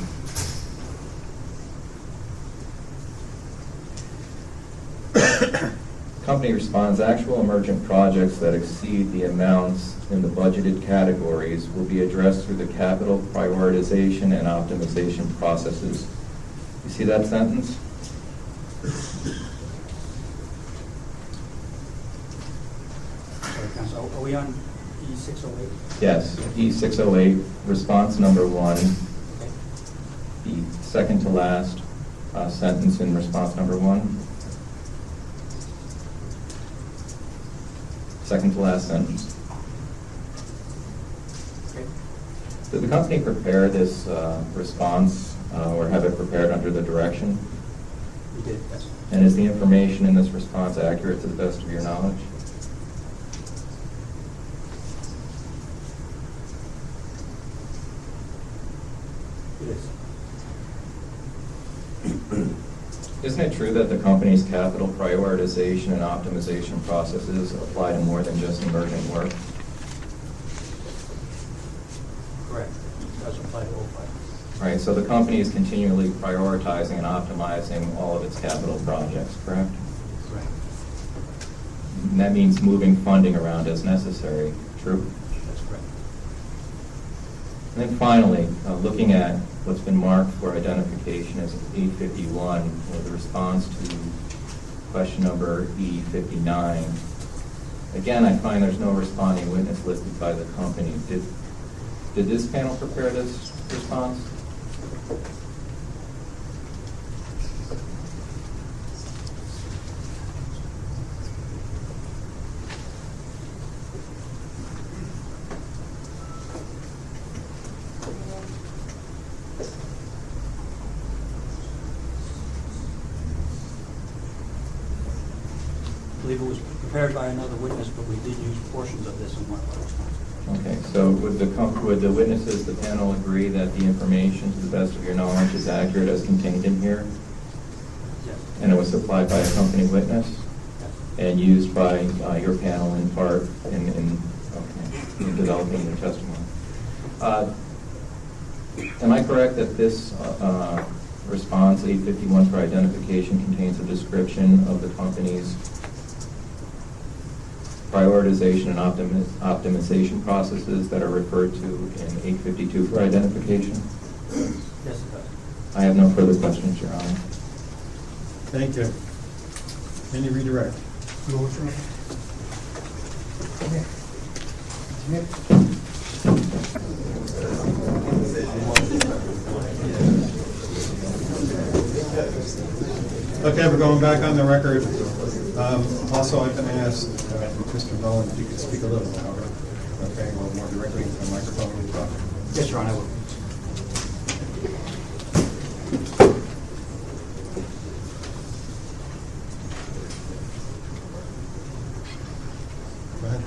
Company responds, actual emergent projects that exceed the amounts in the budgeted categories will be addressed through the capital prioritization and optimization processes. You see that sentence? Sorry, Council, are we on E608? Yes, E608, response number 1, Okay. the second to last sentence in response number 1. Second to last sentence. Okay. Did the company prepare this response or have it prepared under the direction? We did, yes. And is the information in this response accurate to the best of your knowledge? It is. Isn't it true that the company's capital prioritization and optimization processes apply to more than just emergent work? Correct. It does apply to all projects. Right, so the company is continually prioritizing and optimizing all of its capital projects, correct? Correct. And that means moving funding around as necessary, true? That's correct. And then finally, looking at what's been marked for identification as 851, with a response to question number E59. Again, I find there's no responding witness listed by the company. Did this panel prepare this response? I believe it was prepared by another witness, but we did use portions of this in one of our responses. Okay, so would the witnesses, the panel, agree that the information, to the best of your knowledge, is accurate as contained in here? Yes. And it was supplied by a company witness? Yes. And used by your panel in part in developing your testimony. Am I correct that this response, 851 for identification, contains a description of the company's prioritization and optimization processes that are referred to in 852 for identification? Yes, it does. I have no further questions, Your Honor. Thank you. Any redirect? Okay, we're going back on the record. Also, I've been asked, Mr. Bowen, if you could speak a little louder, okay, a little more directly into the microphone when you talk. Yes, Your Honor, I will. Go ahead.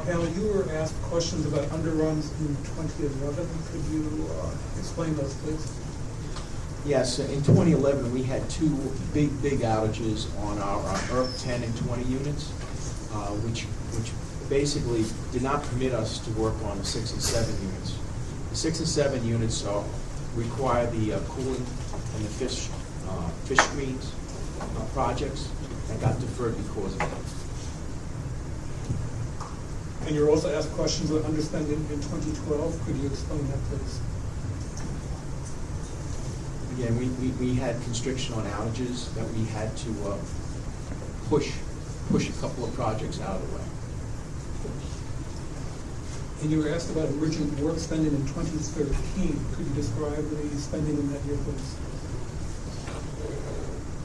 Panel, you were asked questions about underruns in 2011. Could you explain those, please? Yes, in 2011, we had two big outages on our ERP 10 and 20 units, which basically did not permit us to work on the 6 and 7 units. The 6 and 7 units require the cooling and the fish screens projects that got deferred because of that. And you were also asked questions about underspending in 2012. Could you explain that, please? Again, we had constriction on outages that we had to push a couple of projects out of the way. And you were asked about emergent work spending in 2013. Could you describe the spending in that year, please?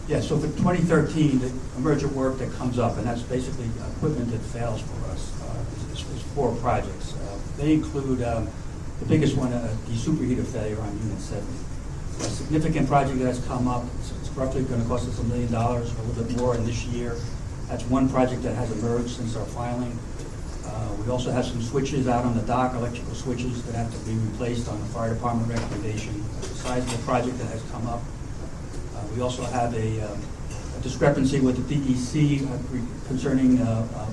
Yeah, so for 2013, the emergent work that comes up, and that's basically equipment that fails for us, is 4 projects. They include the biggest one, the superheater failure on Unit 70. A significant project that has come up. It's roughly going to cost us $1 million, or a little bit more in this year. That's one project that has emerged since our filing. We also have some switches out on the dock, electrical switches that have to be replaced on the fire department recommendation. It's a sizable project that has come up. We also have a discrepancy with the DEC concerning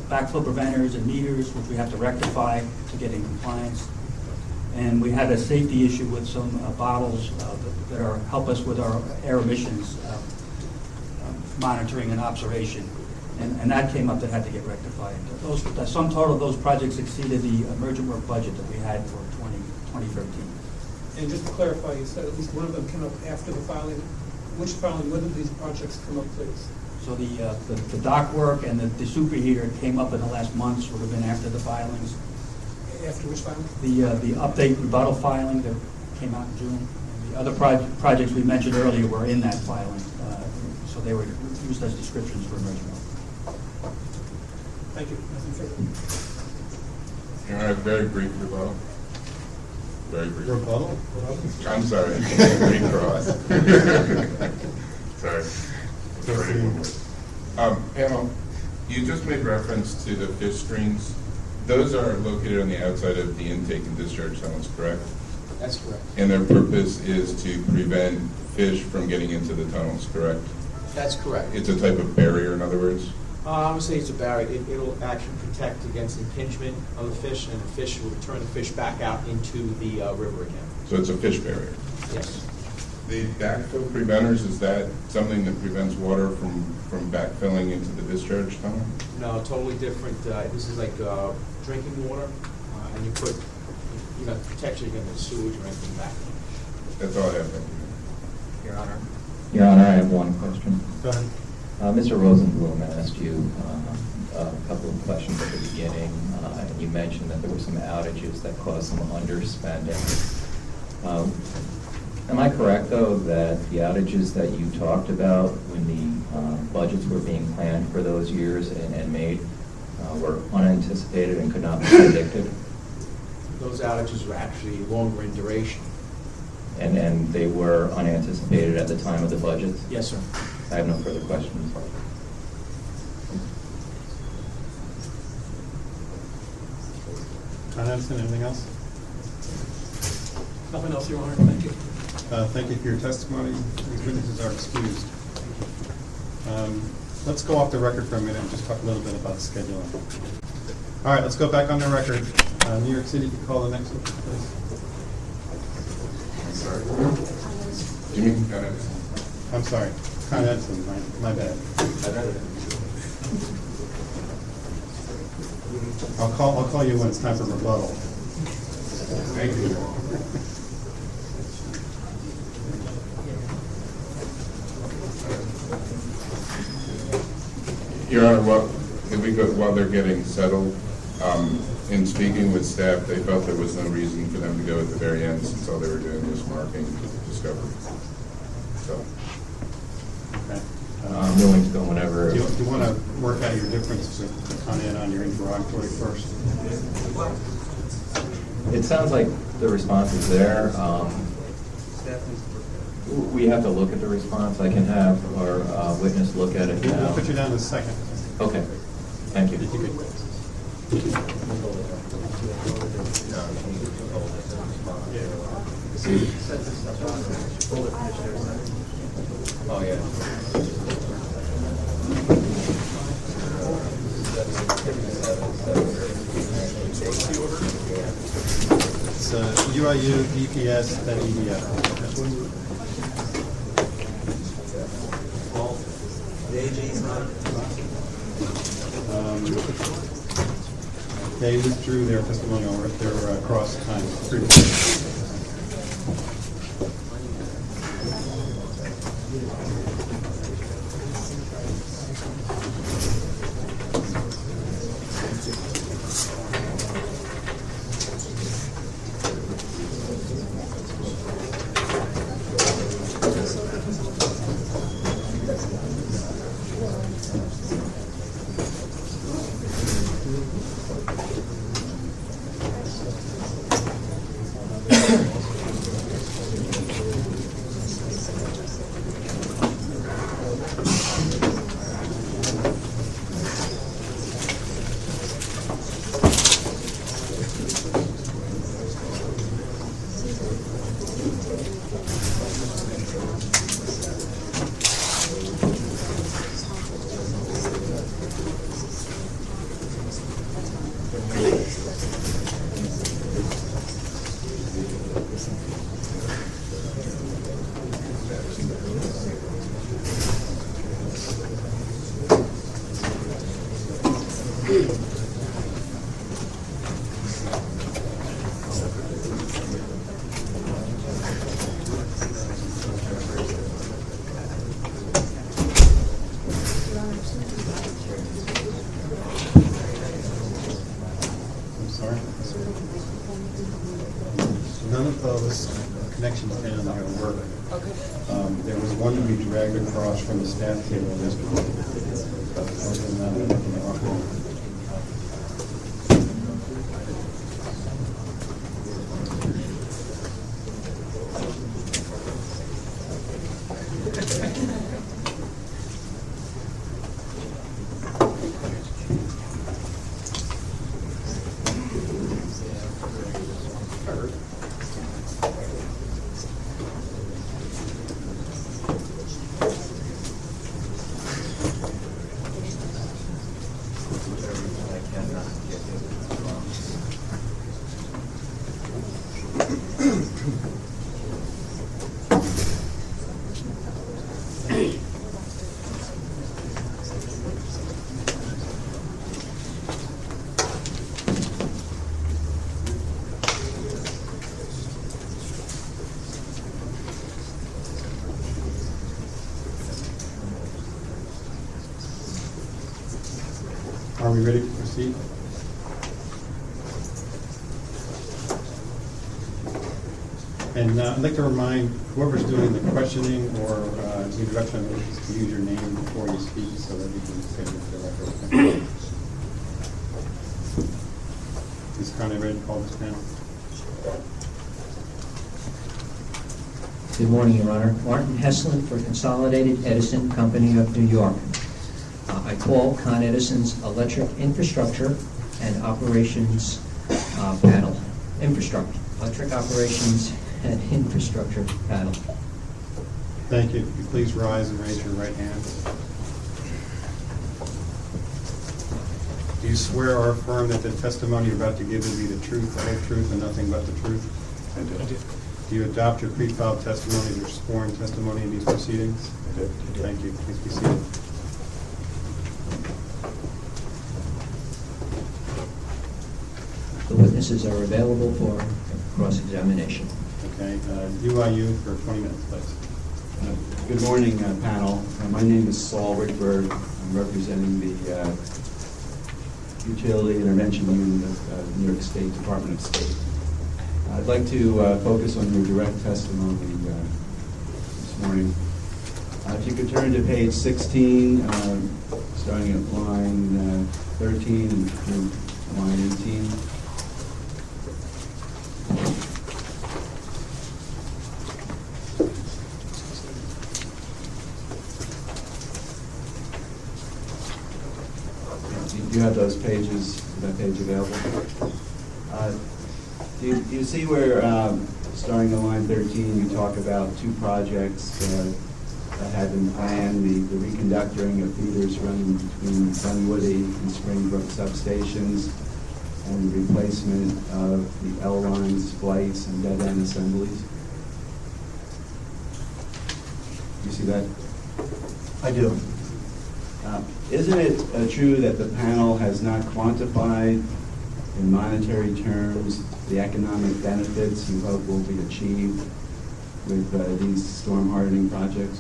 backflow preventers and meters, which we have to rectify to get in compliance. And we had a safety issue with some bottles that help us with our air emissions monitoring and observation. And that came up that had to get rectified. The sum total of those projects exceeded the emergent work budget that we had for 2013. And just to clarify, you said at least one of them came up after the filing. Which filing, when did these projects come up, please? So the dock work and the superheater came up in the last months, would have been after the filings. After which filing? The update rebuttal filing that came out in June. And the other projects we mentioned earlier were in that filing, so they were used as descriptions for emergent work. Thank you. Nothing further. Your Honor, very brief rebuttal. Very brief. Rebuttal? I'm sorry. Recross. Sorry. Panel, you just made reference to the fish screens. Those are located on the outside of the intake and discharge tunnels, correct? That's correct. And their purpose is to prevent fish from getting into the tunnels, correct? That's correct. It's a type of barrier, in other words? I would say it's a barrier. It'll actually protect against impingement of the fish, and the fish will return the fish back out into the river again. So it's a fish barrier. Yes. The backfill preventers, is that something that prevents water from backfilling into the discharge tunnel? No, totally different. This is like drinking water, and you put, protection against the sewage or anything back. That's all I have, thank you. Your Honor. Your Honor, I have one question. Go ahead. Mr. Rosenblum asked you a couple of questions at the beginning, and you mentioned that there were some outages that caused some underspending. Am I correct, though, that the outages that you talked about when the budgets were being planned for those years and made were unanticipated and could not be predicted? Those outages were actually longer in duration. And they were unanticipated at the time of the budgets? Yes, sir. I have no further questions. Con Edison, anything else? Nothing else, Your Honor. Thank you. Thank you for your testimony. These witnesses are excused. Let's go off the record for a minute and just talk a little bit about scheduling. All right, let's go back on the record. New York City, can call the next one, please. I'm sorry. Do you mean Con Edison? I'm sorry, Con Edison, my bad. I'll call you when it's time for rebuttal. Thank you. Your Honor, while they're getting settled, in speaking with staff, they felt there was no reason for them to go at the very end since all they were doing was marking discovery. So, Okay. I'm willing to go whenever. Do you want to work out your difference with Con Ed on your interrogatory first? It sounds like the response is there. We have to look at the response. I can have our witness look at it We'll now. put you down in a second. Okay, thank you. Oh, yeah. It's UIU, DPS, then EDF. They withdrew their testimony over their cross time previously. I'm sorry? None of those connections down there work. There was one that we dragged across from the staff table yesterday. But other than that, everything operated. Are we ready to proceed? And I'd like to remind whoever's doing the questioning or the introduction to use your name before you speak so that we can say it for the record. Ms. Conley, ready to call this panel? Good morning, Your Honor. Martin Heslin for Consolidated Edison Company of New York. I call Con Edison's Electric Infrastructure and Operations Panel. Electric Operations and Infrastructure Panel. Thank you. If you please rise and raise your right hand. Do you swear or affirm that the testimony you're about to give will be the truth, the whole truth, and nothing but the truth? I do. Do you adopt your pre-filed testimony as your sworn testimony in these proceedings? I do. Thank you. Please be seated. The witnesses are available for cross-examination. Okay, UIU for 20 minutes, please. Good morning, panel. My name is Saul Rickberg. I'm representing the Utility Intervention Unit of New York State Department of State. I'd like to focus on your direct testimony this morning. If you could turn to page 16, starting at line 13 and through line 18. Do you have those pages, that page available? Do you see where, starting on line 13, you talk about two projects that had been planned, the reconductoring of feeders running between Dunwoody and Springbrook substations, and the replacement of the L-line splice and dead-end assemblies? You see that? I do. Isn't it true that the panel has not quantified in monetary terms the economic benefits you hope will be achieved with these storm hardening projects?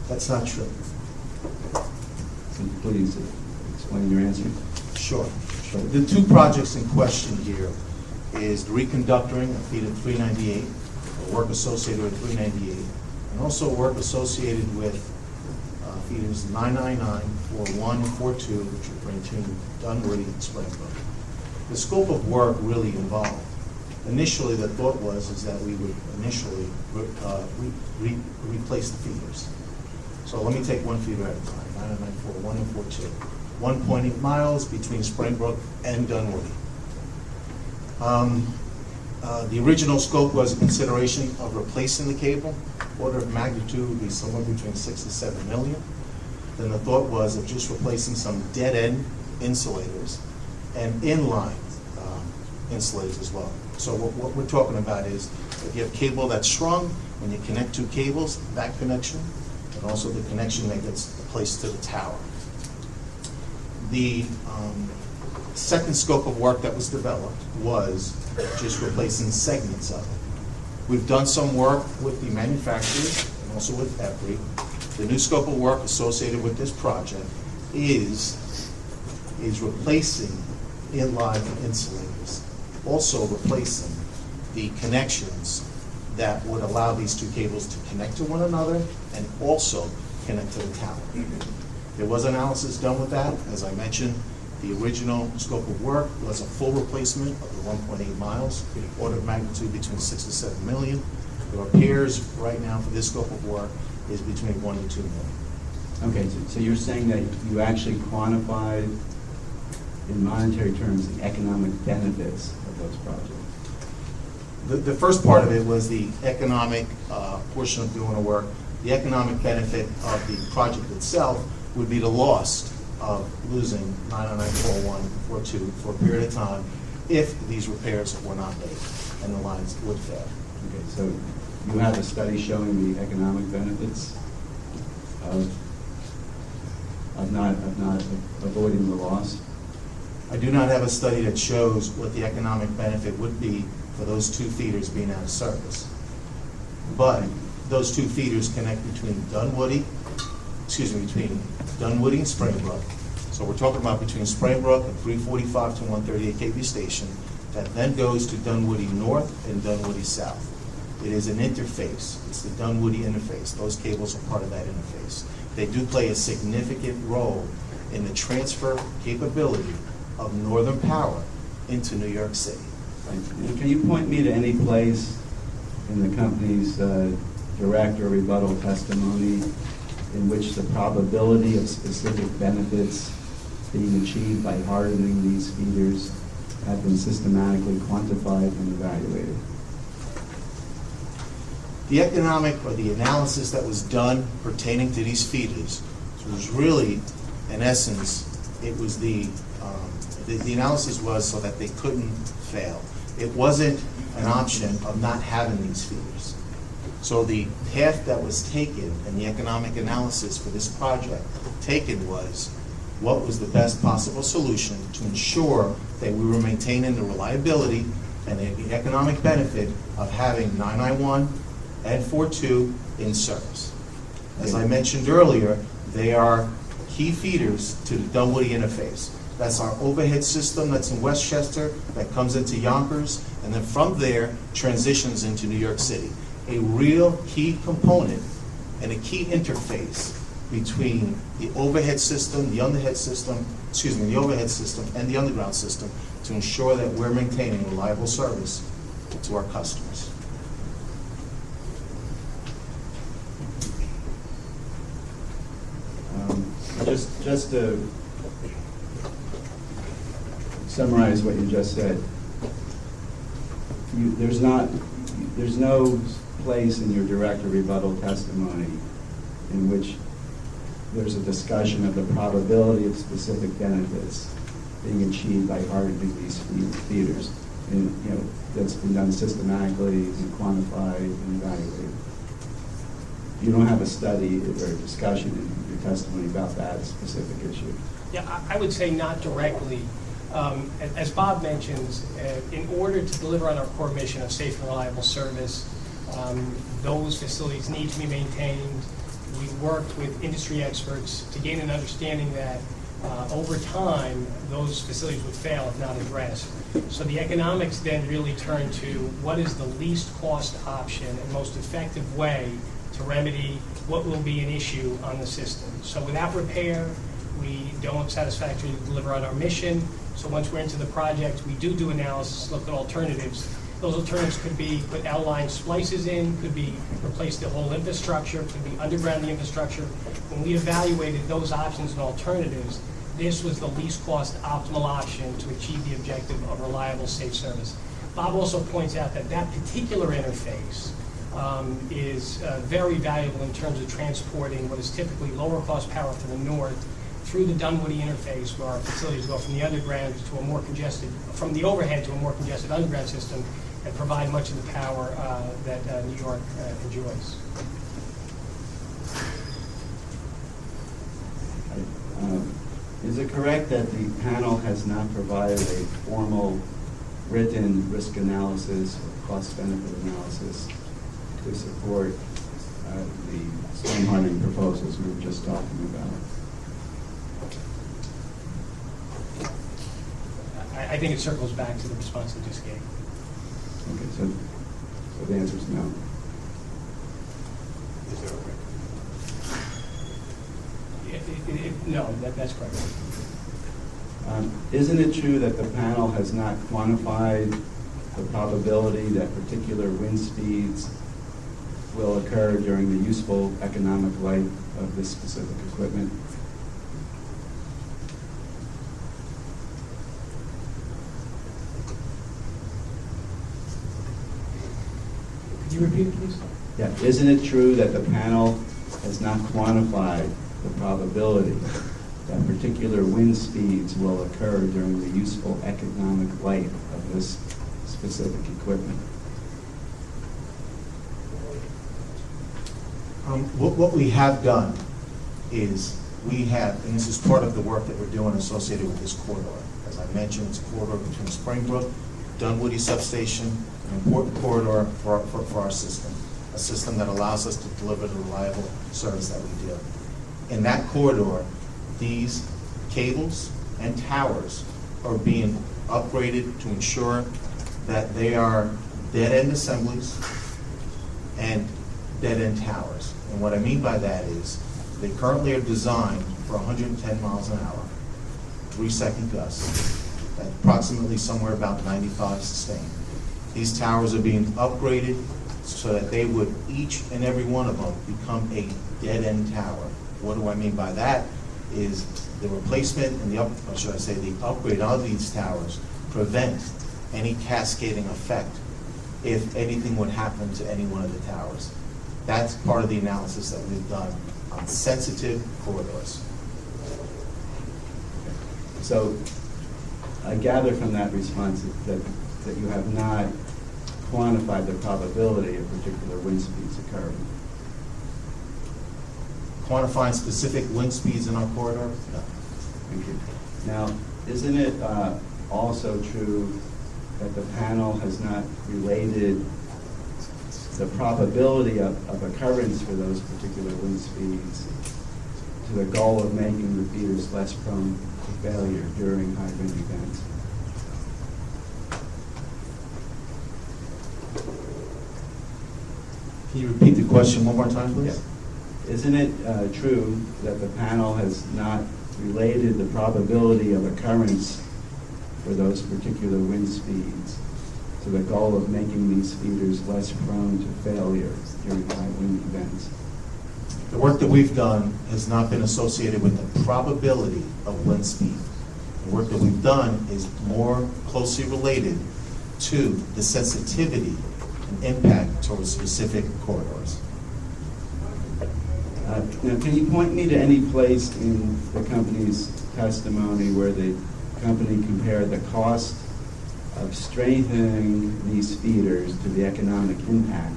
That's not true. Could you please explain your answer? Sure. The two projects in question here is the reconductoring of feeder 398, or work associated with 398, and also work associated with feeders 999, 41, and 42, which are between Dunwoody and Springbrook. The scope of work really involved. Initially, the thought is that we would initially replace the feeders. So let me take one feeder at a time, 999, 41, and 42. 1.8 miles between Springbrook and Dunwoody. The original scope was a consideration of replacing the cable. Order of magnitude would be somewhere between 6 to 7 million. Then the thought was of just replacing some dead-end insulators and inline insulators as well. So what we're talking about is if you have cable that's strung, when you connect two cables, that connection, and also the connection that gets placed to the tower. The second scope of work that was developed was just replacing segments of it. We've done some work with the manufacturers and also with EPRI. The new scope of work associated with this project is replacing inline insulators, also replacing the connections that would allow these two cables to connect to one another and also connect to the tower. There was analysis done with that. As I mentioned, the original scope of work was a full replacement of the 1.8 miles, order of magnitude between 6 to 7 million. The repairs right now for this scope of work is between 1 to 2 million. Okay, so you're saying that you actually quantified in monetary terms the economic benefits of those projects? The first part of it was the economic portion of doing the work. The economic benefit of the project itself would be the loss of losing 9094142 for a period of time if these repairs were not made and the lines would fail. Okay, so you have a study showing the economic benefits of not avoiding the loss? I do not have a study that shows what the economic benefit would be for those two feeders being out of service. But those two feeders connect between Dunwoody and Springbrook. So we're talking about between Springbrook and 345 to 138 kV station that then goes to Dunwoody North and Dunwoody South. It is an interface. It's the Dunwoody interface. Those cables are part of that interface. They do play a significant role in the transfer capability of Northern Power into New York City. And can you point me to any place in the company's direct or rebuttal testimony in which the probability of specific benefits being achieved by hardening these feeders have been systematically quantified and evaluated? The economic or the analysis that was done pertaining to these feeders was really, in essence, it was the analysis was so that they couldn't fail. It wasn't an option of not having these feeders. So the path that was taken and the economic analysis for this project taken was what was the best possible solution to ensure that we were maintaining the reliability and the economic benefit of having 991 and 42 in service. As I mentioned earlier, they are key feeders to the Dunwoody interface. That's our overhead system that's in Westchester that comes into Yonkers, and then from there transitions into New York City. A real key component and a key interface between the overhead system, the overhead system, and the underground system to ensure that we're maintaining reliable service to our customers. Just to summarize what you just said, there's no place in your direct or rebuttal testimony in which there's a discussion of the probability of specific benefits being achieved by hardening these feeders. And, that's been done systematically and quantified and evaluated. You don't have a study or a discussion in your testimony about that specific issue. Yeah, I would say not directly. As Bob mentions, in order to deliver on our core mission of safe and reliable service, those facilities need to be maintained. We worked with industry experts to gain an understanding that over time, those facilities would fail if not addressed. So the economics then really turn to what is the least cost option and most effective way to remedy what will be an issue on the system. So without repair, we don't satisfactorily deliver on our mission. So once we're into the project, we do analysis, look at alternatives. Those alternatives could be put L-line splices in, could be replace the whole infrastructure, could be underground the infrastructure. When we evaluated those options and alternatives, this was the least cost optimal option to achieve the objective of reliable, safe service. Bob also points out that that particular interface is very valuable in terms of transporting what is typically lower cost power from the north through the Dunwoody interface, where our facilities go from the underground to a more congested, from the overhead to a more congested underground system, and provide much of the power that New York enjoys. Is it correct that the panel has not provided a formal written risk analysis or cost-benefit analysis to support the storm hardening proposals we were just talking about? I think it circles back to the response I just gave. Okay, so the answer is no. Is there a record? No, that's correct. Isn't it true that the panel has not quantified the probability that particular wind speeds will occur during the useful economic life of this specific equipment? Could you repeat it, please? Yeah. Isn't it true that the panel has not quantified the probability that particular wind speeds will occur during the useful economic life of this specific equipment? What we have done is we have, and this is part of the work that we're doing associated with this corridor. As I mentioned, it's a corridor between Springbrook, Dunwoody Substation, an important corridor for our system, a system that allows us to deliver the reliable service that we do. In that corridor, these cables and towers are being upgraded to ensure that they are dead-end assemblies and dead-end towers. And what I mean by that is they currently are designed for 110 miles an hour, 3-second gusts, at approximately somewhere about 95 sustained. These towers are being upgraded so that they would, each and every one of them, become a dead-end tower. What do I mean by that? Is the replacement and the upgrade of these towers prevent any cascading effect if anything would happen to any one of the towers. That's part of the analysis that we've done on sensitive corridors. So I gather from that response that you have not quantified the probability of particular wind speeds occurring. Quantifying specific wind speeds in our corridor? No. Thank you. Now, isn't it also true that the panel has not related the probability of occurrence for those particular wind speeds to the goal of making the feeders less prone to failure during high wind events? Can you repeat the question one more time, please? Yeah. Isn't it true that the panel has not related the probability of occurrence for those particular wind speeds to the goal of making these feeders less prone to failure during high wind events? The work that we've done has not been associated with the probability of wind speed. The work that we've done is more closely related to the sensitivity and impact towards specific corridors. Now, can you point me to any place in the company's testimony where the company compared the cost of strengthening these feeders to the economic impact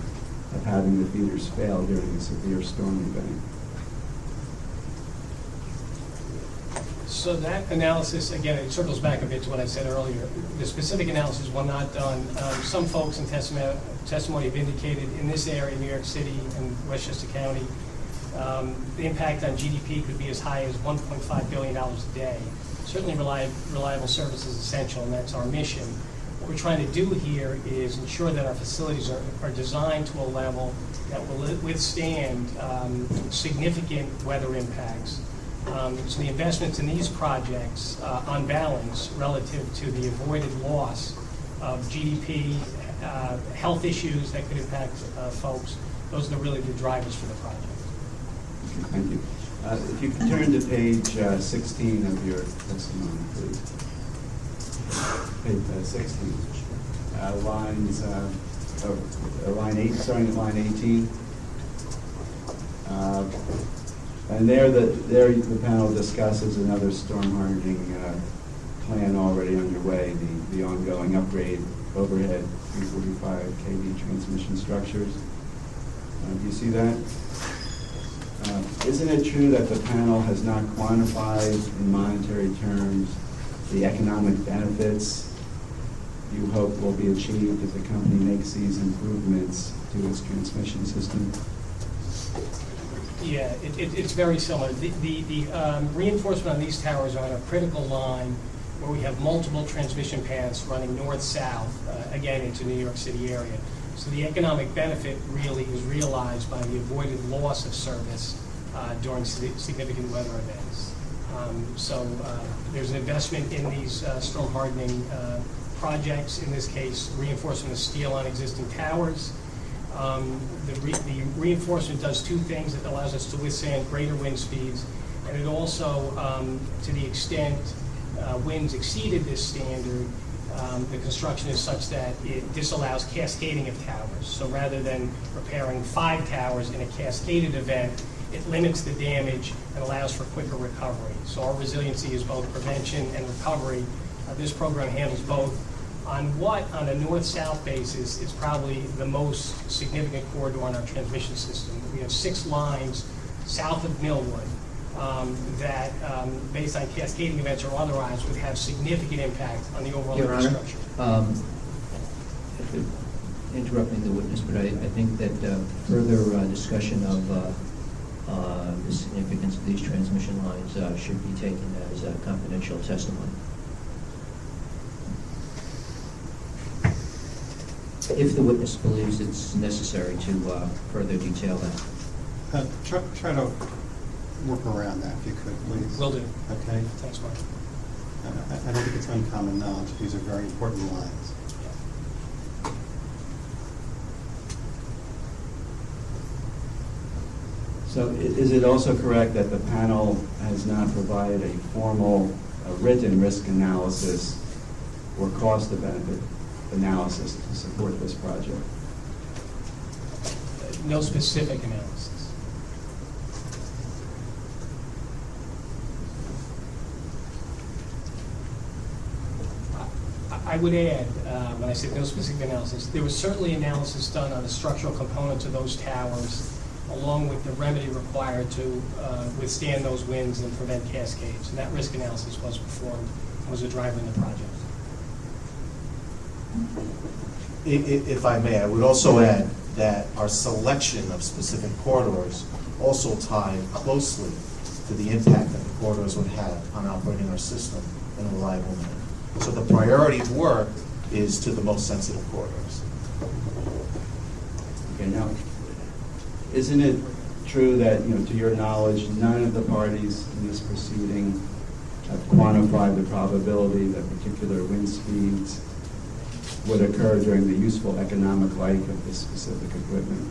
of having the feeders fail during a severe storm event? So that analysis, again, it circles back a bit to what I said earlier. The specific analysis, while not done, some folks in testimony have indicated in this area, New York City and Westchester County, the impact on GDP could be as high as $1.5 billion a day. Certainly reliable service is essential, and that's our mission. What we're trying to do here is ensure that our facilities are designed to a level that will withstand significant weather impacts. So the investments in these projects, on balance, relative to the avoided loss of GDP, health issues that could impact folks, those are really the drivers for the project. Okay, thank you. If you can turn to page 16 of your testimony, please. Page 16. lines, line 8, starting at line 18. And there the panel discusses another storm hardening plan already underway, the ongoing upgrade overhead 345 kV transmission structures. Do you see that? Isn't it true that the panel has not quantified in monetary terms the economic benefits you hope will be achieved if the company makes these improvements to its transmission system? Yeah, it's very similar. The reinforcement on these towers are on a critical line where we have multiple transmission paths running north-south, again, into New York City area. So the economic benefit really is realized by the avoided loss of service during significant weather events. So there's an investment in these storm hardening projects, in this case, reinforcement of steel on existing towers. The reinforcement does two things. It allows us to withstand greater wind speeds, and it also, to the extent winds exceeded this standard, the construction is such that it disallows cascading of towers. So rather than repairing 5 towers in a cascaded event, it limits the damage and allows for quicker recovery. So our resiliency is both prevention and recovery. This program handles both. On a north-south basis, is probably the most significant corridor on our transmission system. We have 6 lines south of Millwood that, based on cascading events or otherwise, would have significant impact on the overall Your Honor, infrastructure. interrupting the witness, but I think that further discussion of the significance of these transmission lines should be taken as confidential testimony. If the witness believes it's necessary to further detail that. Try to work around that, if you could, please. Will do. Okay? Thanks, Mark. I don't think it's uncommon knowledge. These are very important lines. So is it also correct that the panel has not provided a formal written risk analysis or cost of benefit analysis to support this project? No specific analysis. I would add, when I said no specific analysis, there was certainly analysis done on the structural components of those towers, along with the remedy required to withstand those winds and prevent cascades. And that risk analysis was performed, was a driver in the project. If I may, I would also add that our selection of specific corridors also tied closely to the impact that the corridors would have on operating our system in a reliable manner. So the priority of work is to the most sensitive corridors. Okay, now, isn't it true that, to your knowledge, none of the parties in this proceeding have quantified the probability that particular wind speeds would occur during the useful economic life of this specific equipment?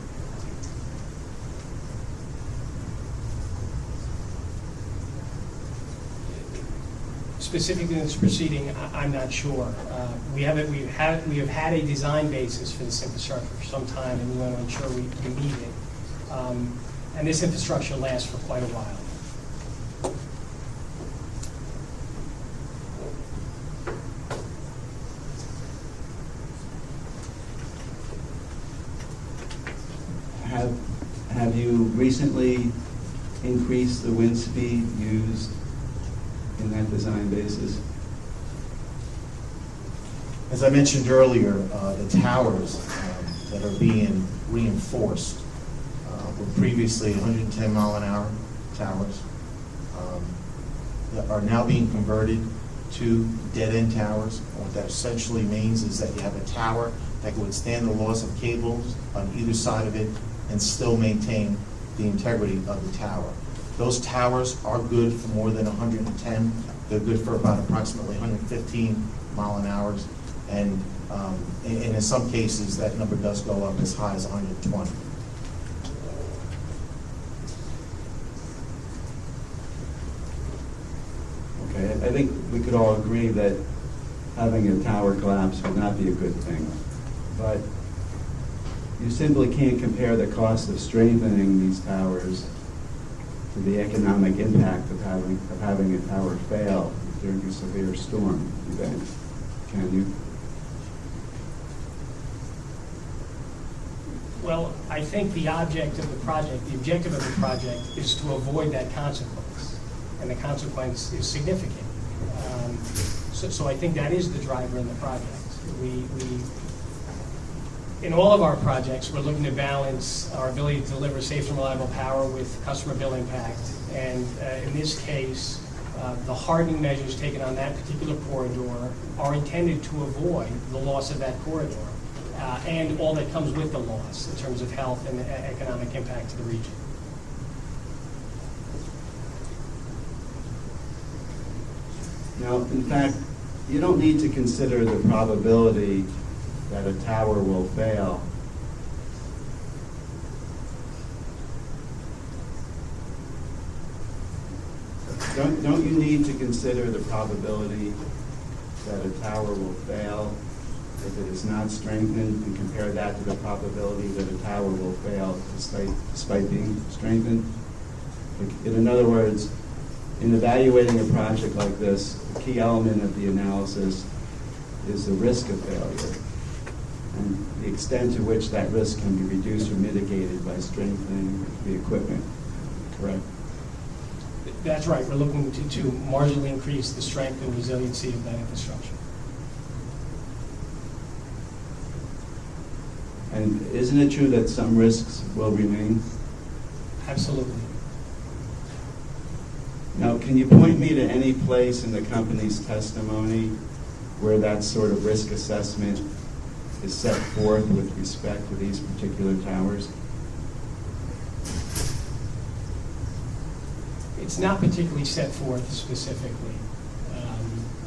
Specifically in this proceeding, I'm not sure. We have had a design basis for this infrastructure for some time, and we want to ensure we can meet it. And this infrastructure lasts for quite a while. Have you recently increased the wind speed used in that design basis? As I mentioned earlier, the towers that are being reinforced were previously 110 mile an hour towers that are now being converted to dead-end towers. And what that essentially means is that you have a tower that can withstand the loss of cables on either side of it and still maintain the integrity of the tower. Those towers are good for more than 110. They're good for about approximately 115 mile an hour. And in some cases, that number does go up as high as 120. Okay, I think we could all agree that having a tower collapse would not be a good thing. But you simply can't compare the cost of strengthening these towers to the economic impact of having a tower fail during a severe storm event, can you? Well, I think the objective of the project is to avoid that consequence, and the consequence is significant. So I think that is the driver in the project. In all of our projects, we're looking to balance our ability to deliver safe and reliable power with customer bill impact. And in this case, the hardening measures taken on that particular corridor are intended to avoid the loss of that corridor and all that comes with the loss in terms of health and economic impact to the region. Now, in fact, you don't need to consider the probability that a tower will fail. Don't you need to consider the probability that a tower will fail if it is not strengthened, and compare that to the probability that a tower will fail despite being strengthened? In other words, in evaluating a project like this, the key element of the analysis is the risk of failure and the extent to which that risk can be reduced or mitigated by strengthening the equipment, correct? That's right. We're looking to marginally increase the strength and resiliency of that infrastructure. And isn't it true that some risks will remain? Absolutely. Now, can you point me to any place in the company's testimony where that sort of risk assessment is set forth with respect to these particular towers? It's not particularly set forth specifically.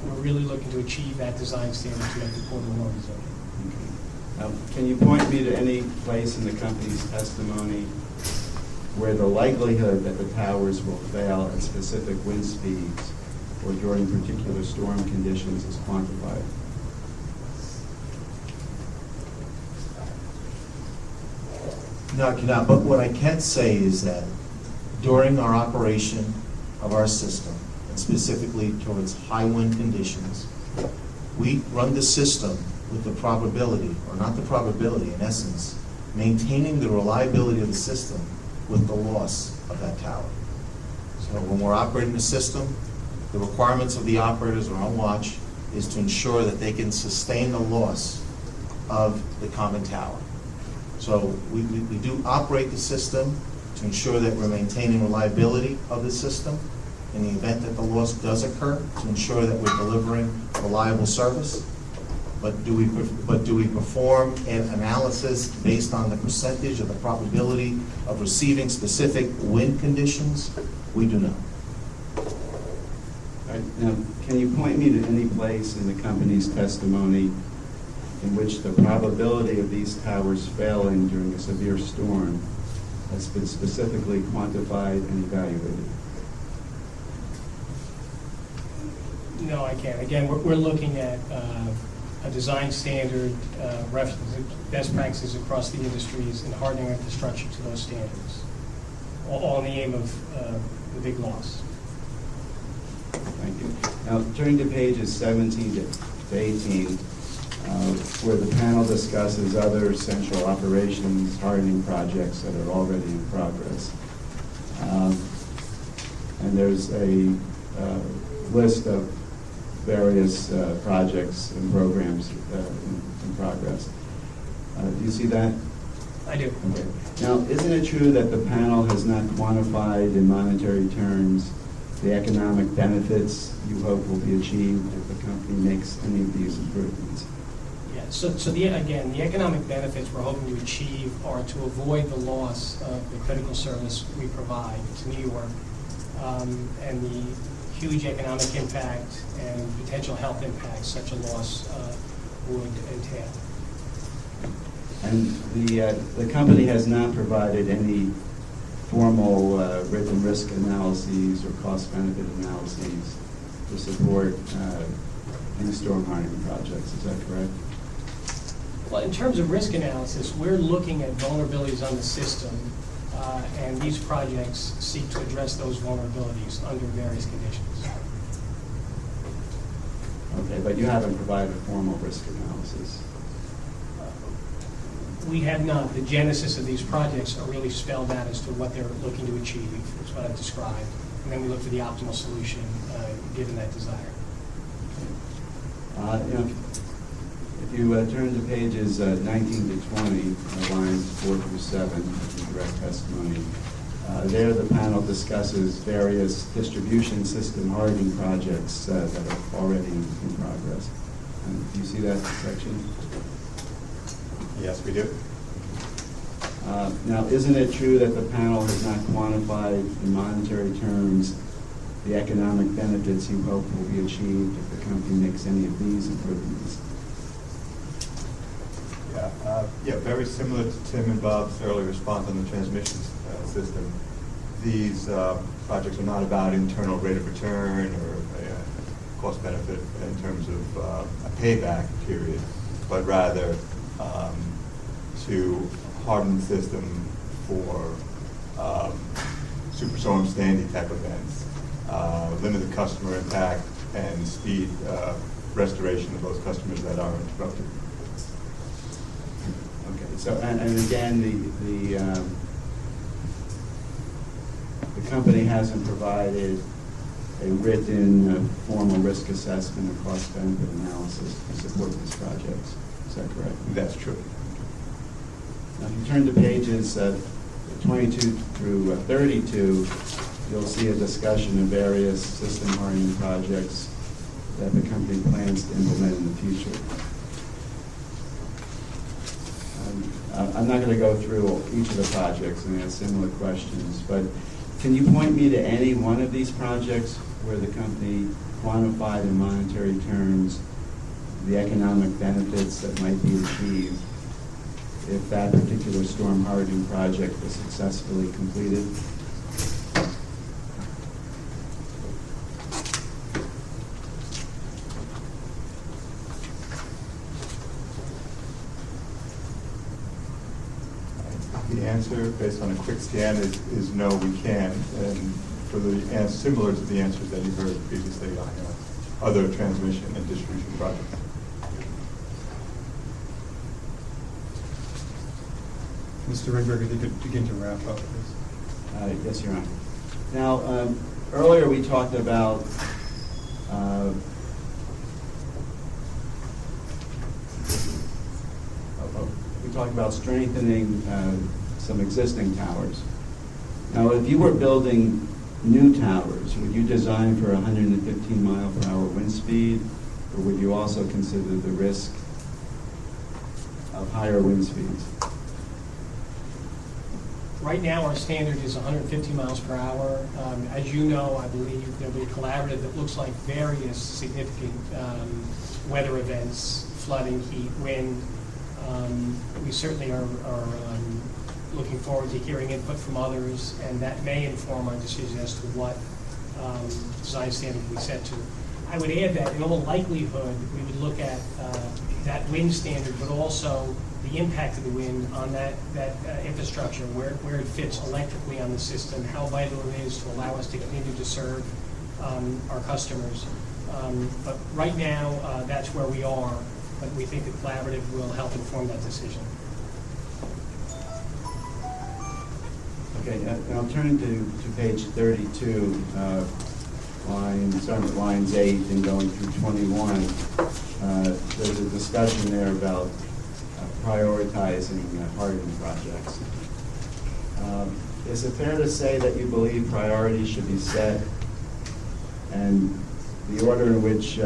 We're really looking to achieve that design standard to make the corridor more resilient. Now, can you point me to any place in the company's testimony where the likelihood that the towers will fail at specific wind speeds or during particular storm conditions is quantified? No, I cannot. But what I can say is that during our operation of our system, and specifically towards high wind conditions, we run the system with the probability, or not the probability, in essence, maintaining the reliability of the system with the loss of that tower. So when we're operating the system, the requirements of the operators are on watch is to ensure that they can sustain the loss of the common tower. So we do operate the system to ensure that we're maintaining reliability of the system in the event that the loss does occur, to ensure that we're delivering reliable service. But do we perform an analysis based on the percentage of the probability of receiving specific wind conditions? We do not. Right. Now, can you point me to any place in the company's testimony in which the probability of these towers failing during a severe storm has been specifically quantified and evaluated? No, I can't. Again, we're looking at a design standard, best practices across the industries, and hardening our infrastructure to those standards, all in the aim of the big loss. Thank you. Now, turning to pages 17 to 18, where the panel discusses other central operations hardening projects that are already in progress. And there's a list of various projects and programs in progress. Do you see that? I do. Okay. Now, isn't it true that the panel has not quantified in monetary terms the economic benefits you hope will be achieved if the company makes any of these improvements? Yeah, so the economic benefits we're hoping to achieve are to avoid the loss of the critical service we provide to New York and the huge economic impact and potential health impacts such a loss would entail. And the company has not provided any formal written risk analyses or cost-benefit analyses to support these storm hardening projects, is that correct? Well, in terms of risk analysis, we're looking at vulnerabilities on the system, and these projects seek to address those vulnerabilities under various conditions. Okay, but you haven't provided a formal risk analysis. We have not. The genesis of these projects are really spelled out as to what they're looking to achieve. That's what I've described. And then we look for the optimal solution given that desire. If you turn to pages 19 to 20, lines 4 through 7 of the direct testimony, there the panel discusses various distribution system hardening projects that are already in progress. Do you see that section? Yes, we do. Now, isn't it true that the panel has not quantified in monetary terms the economic benefits you hope will be achieved if the company makes any of these improvements? Yeah, very similar to Tim and Bob's earlier response on the transmission system. These projects are not about internal rate of return or cost benefit in terms of a payback period, but rather to harden the system for superstorm Sandy type events, limit the customer impact, and speed restoration of those customers that are interrupted. Okay, so, and again, the company hasn't provided a written formal risk assessment or cost benefit analysis to support these projects. Is that correct? That's true. Now, if you turn to pages 22 through 32, you'll see a discussion of various system hardening projects that the company plans to implement in the future. I'm not going to go through each of the projects and ask similar questions, but can you point me to any one of these projects where the company quantified in monetary terms the economic benefits that might be achieved if that particular storm hardening project was successfully completed? The answer, based on a quick scan, is no, we can't. And for the similar to the answers that you heard previously on other transmission and distribution projects. Mr. Ridberg, if you could begin to wrap up, please. Yes, Your Honor. Now, earlier we talked about strengthening some existing towers. Now, if you were building new towers, would you design for 115 mile per hour wind speed, or would you also consider the risk of higher wind speeds? Right now, our standard is 150 miles per hour. As you know, I believe there'll be a collaborative that looks like various significant weather events, flooding, heat, wind. We certainly are looking forward to hearing input from others, and that may inform our decision as to what design standard we set to. I would add that in all likelihood, we would look at that wind standard, but also the impact of the wind on that infrastructure, where it fits electrically on the system, how vital it is to allow us to continue to serve our customers. But right now, that's where we are, but we think the collaborative will help inform that decision. Okay, now turning to page 32, starting with lines 8 and going through 21, there's a discussion there about prioritizing hardening projects. Is it fair to say that you believe priorities should be set and the order in which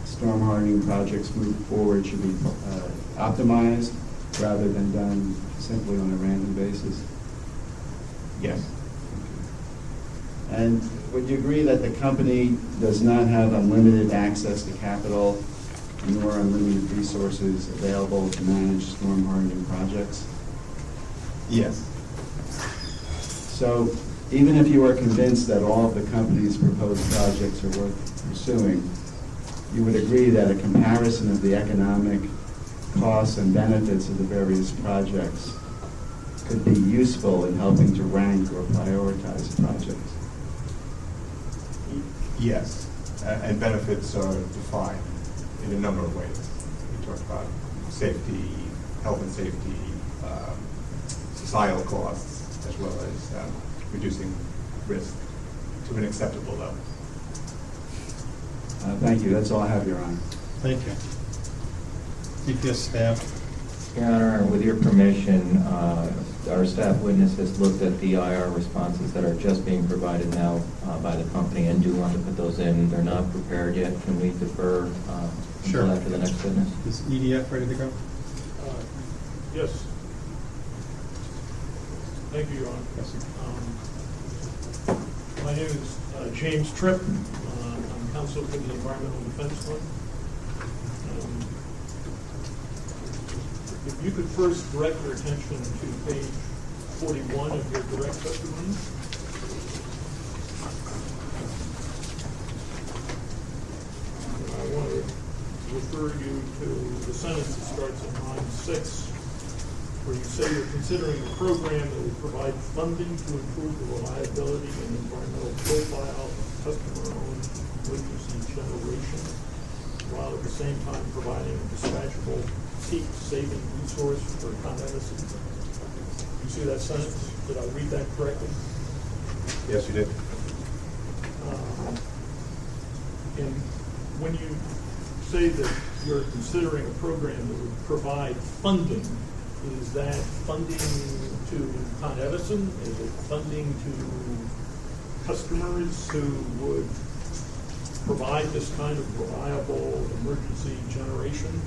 storm hardening projects move forward should be optimized rather than done simply on a random basis? Yes. And would you agree that the company does not have unlimited access to capital nor unlimited resources available to manage storm hardening projects? Yes. So even if you are convinced that all of the company's proposed projects are worth pursuing, you would agree that a comparison of the economic costs and benefits of the various projects could be useful in helping to rank or prioritize projects. Yes, and benefits are defined in a number of ways. We talked about safety, health and safety, societal costs, as well as reducing risk to an acceptable level. Thank you. That's all I have, Your Honor. Thank you. EPS staff. Your Honor, with your permission, our staff witness has looked at the IR responses that are just being provided now by the company and do want to put those in. They're not prepared yet. Can we defer Sure. until after the next witness? Is EDF ready to go? Yes. Thank you, Your Honor. Yes, sir. My name is James Tripp. I'm counsel for the Environmental Defense Fund. If you could first direct your attention to page 41 of your direct testimony. I want to refer you to the sentence that starts on line 6, where you say you're considering a program that would provide funding to improve the reliability and environmental profile of customer-owned emergency generation, while at the same time providing a dispatchable peak-saving resource for Con Edison. You see that sentence? Did I read that correctly? Yes, you did. And when you say that you're considering a program that would provide funding, is that funding to Con Edison? Is it funding to customers who would provide this kind of reliable emergency generation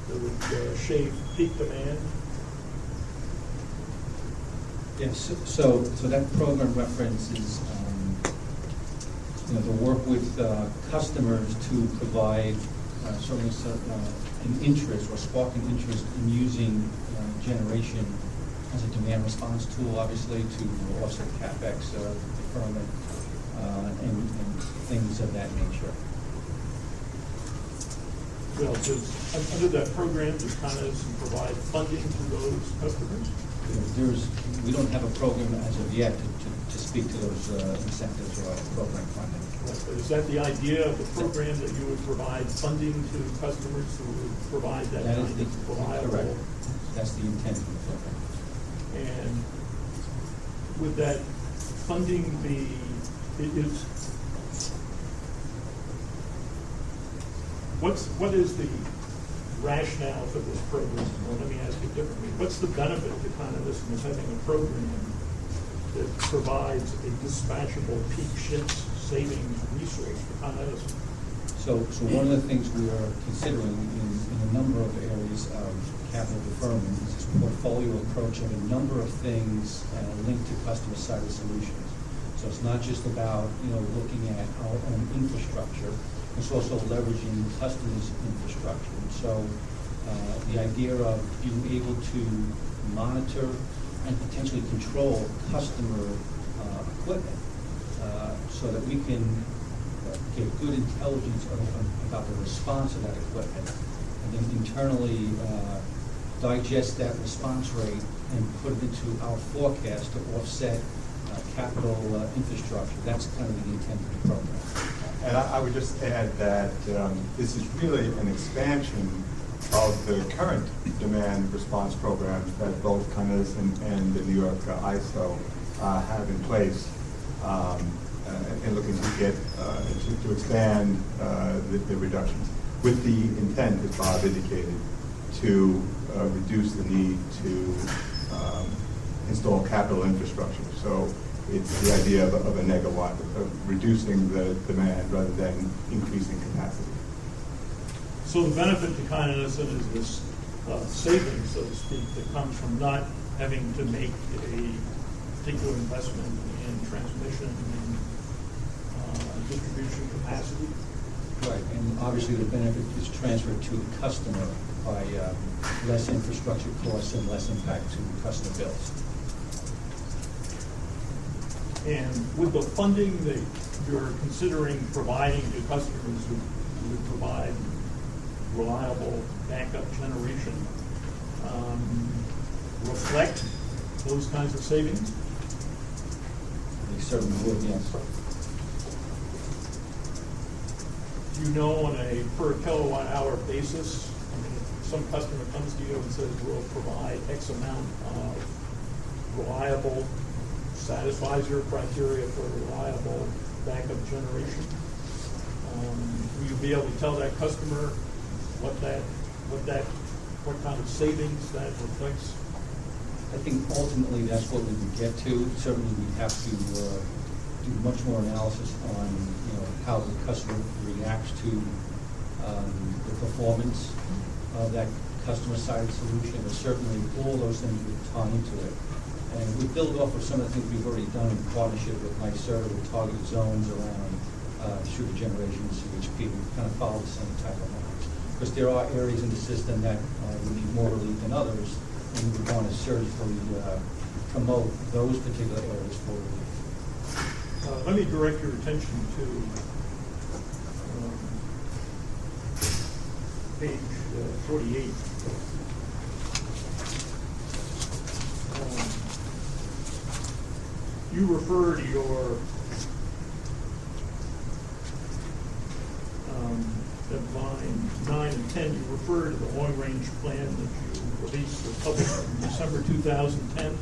that would shave peak demand? Yes, so that program references, the work with customers to provide certainly an interest or spark an interest in using generation as a demand response tool, obviously, to offset CapEx deferment and things of that nature. Well, under that program, does Con Edison provide funding to those customers? We don't have a program as of yet to speak to those incentives or program funding. But is that the idea of the program, that you would provide funding to customers who would provide that kind of reliable? Correct. That's the intent of the program. And would that funding be, what is the rationale for this program? Well, let me ask it differently. What's the benefit to Con Edison of having a program that provides a dispatchable peak shifts savings resource for Con Edison? So one of the things we are considering in a number of areas of capital deferment is this portfolio approach of a number of things linked to customer-sided solutions. So it's not just about looking at our own infrastructure. It's also leveraging customers' infrastructure. And so the idea of being able to monitor and potentially control customer equipment so that we can get good intelligence about the response of that equipment, and then internally digest that response rate and put it into our forecast to offset capital infrastructure. That's kind of the intent of the program. And I would just add that this is really an expansion of the current demand response programs that both Con Edison and the New York ISO have in place, and looking to get to expand the reductions, with the intent, as Bob indicated, to reduce the need to install capital infrastructure. So it's the idea of a negawatt, of reducing the demand rather than increasing capacity. So the benefit to Con Edison is this savings, so to speak, that comes from not having to make a particular investment in transmission and distribution capacity. Right, and obviously the benefit is transferred to the customer by less infrastructure costs and less impact to customer bills. And with the funding that you're considering providing to customers who would provide reliable backup generation, reflect those kinds of savings? They certainly would, yes. Do you know on a per kilowatt hour basis, I mean, if some customer comes to you and says, we'll provide X amount of reliable, satisfies your criteria for reliable backup generation, will you be able to tell that customer what kind of savings that reflects? I think ultimately that's what we would get to. Certainly we'd have to do much more analysis on, how the customer reacts to the performance of that customer-sided solution. And certainly all those things would tie into it. And we build off of some of the things we've already done in partnership with NYSERDA with targeted zones around shooter generation and CHP. We kind of follow the same type of lines. Because there are areas in the system that we need more relief than others, and we want to surgically promote those particular areas for relief. Let me direct your attention to page 48. You refer to your at line 9 and 10, you refer to the long-range plan that you released or published in December 2010.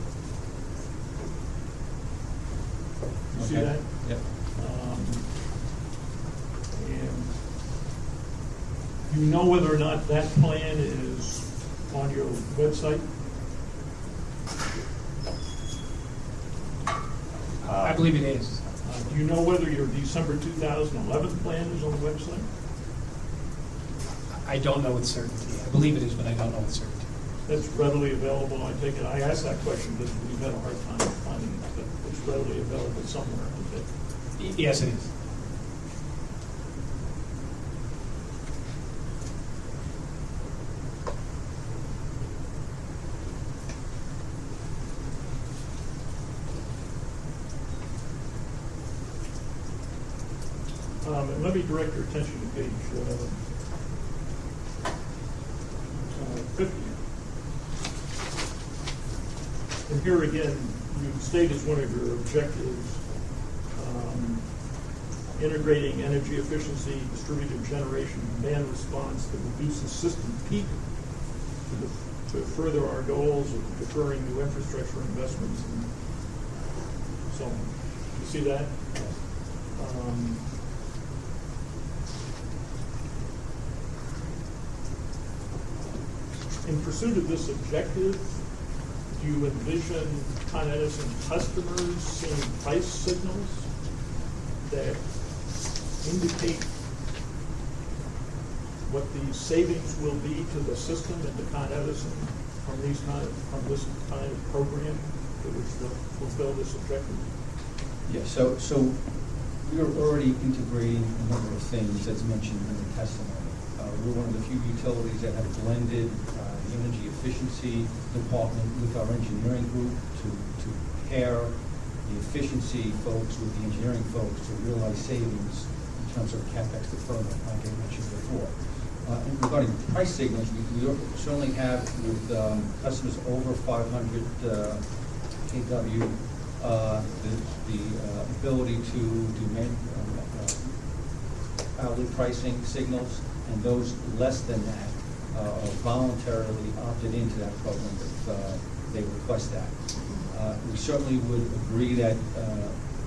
You see that? Yep. And you know whether or not that plan is on your website? I believe it is. Do you know whether your December 2011 plan is on the website? I don't know with certainty. I believe it is, but I don't know with certainty. That's readily available, I take it. I asked that question because we've had a hard time finding it, but it's readily available somewhere, I think. Yes, it is. And let me direct your attention to page 50. And here again, you state as one of your objectives, integrating energy efficiency, distributed generation, demand response that reduces system peak to further our goals of deferring new infrastructure investments and so on. You see that? In pursuit of this objective, do you envision Con Edison customers seeing price signals that indicate what the savings will be to the system and to Con Edison from this kind of program that would fulfill this objective? Yeah, so we are already integrating a number of things as mentioned in the testimony. We're one of the few utilities that have blended the energy efficiency department with our engineering group to pair the efficiency folks with the engineering folks to realize savings in terms of CapEx deferment, like I mentioned before. And regarding price signals, we certainly have with customers over 500 kW the ability to do hourly pricing signals, and those less than that are voluntarily opted into that program if they request that. We certainly would agree that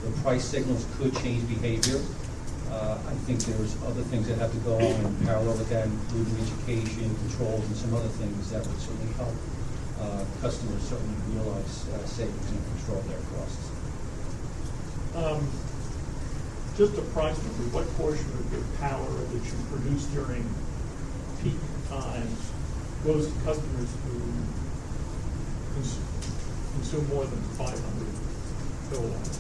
the price signals could change behavior. I think there's other things that have to go on in parallel with that, including education, controls, and some other things that would certainly help customers certainly realize savings and control their costs. Just approximately, what portion of your power that you produce during peak times goes to customers who consume more than 500 kilowatts?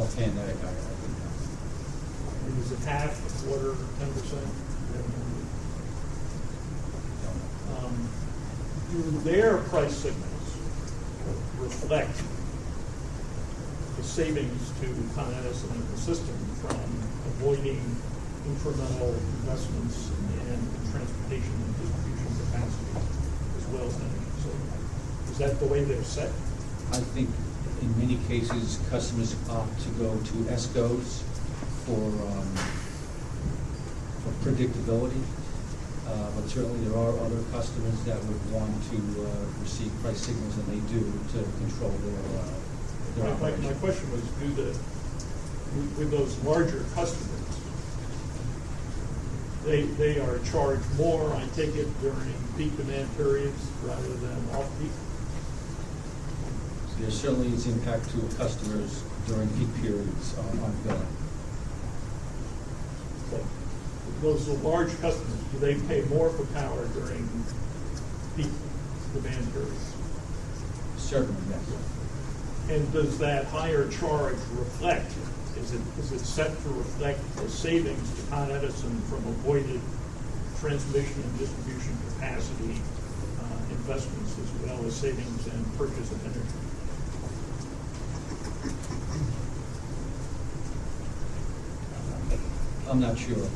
Offhand, I think not. Is it half, a quarter, 10%? Do their price signals reflect the savings to Con Edison and the system from avoiding incremental investments in transportation and distribution capacity as well as energy savings? Is that the way they're set? I think in many cases, customers opt to go to ESCOs for predictability. But certainly there are other customers that would want to receive price signals, and they do, to control their operation. My question was, with those larger customers, they are charged more, I take it, during peak demand periods rather than off-peak? There certainly is impact to customers during peak periods on billing. So, those large customers, do they pay more for power during peak demand periods? Certainly, yes. And does that higher charge reflect, is it set to reflect the savings to Con Edison from avoided transmission and distribution capacity investments, as well as savings and purchase of energy? I'm not sure.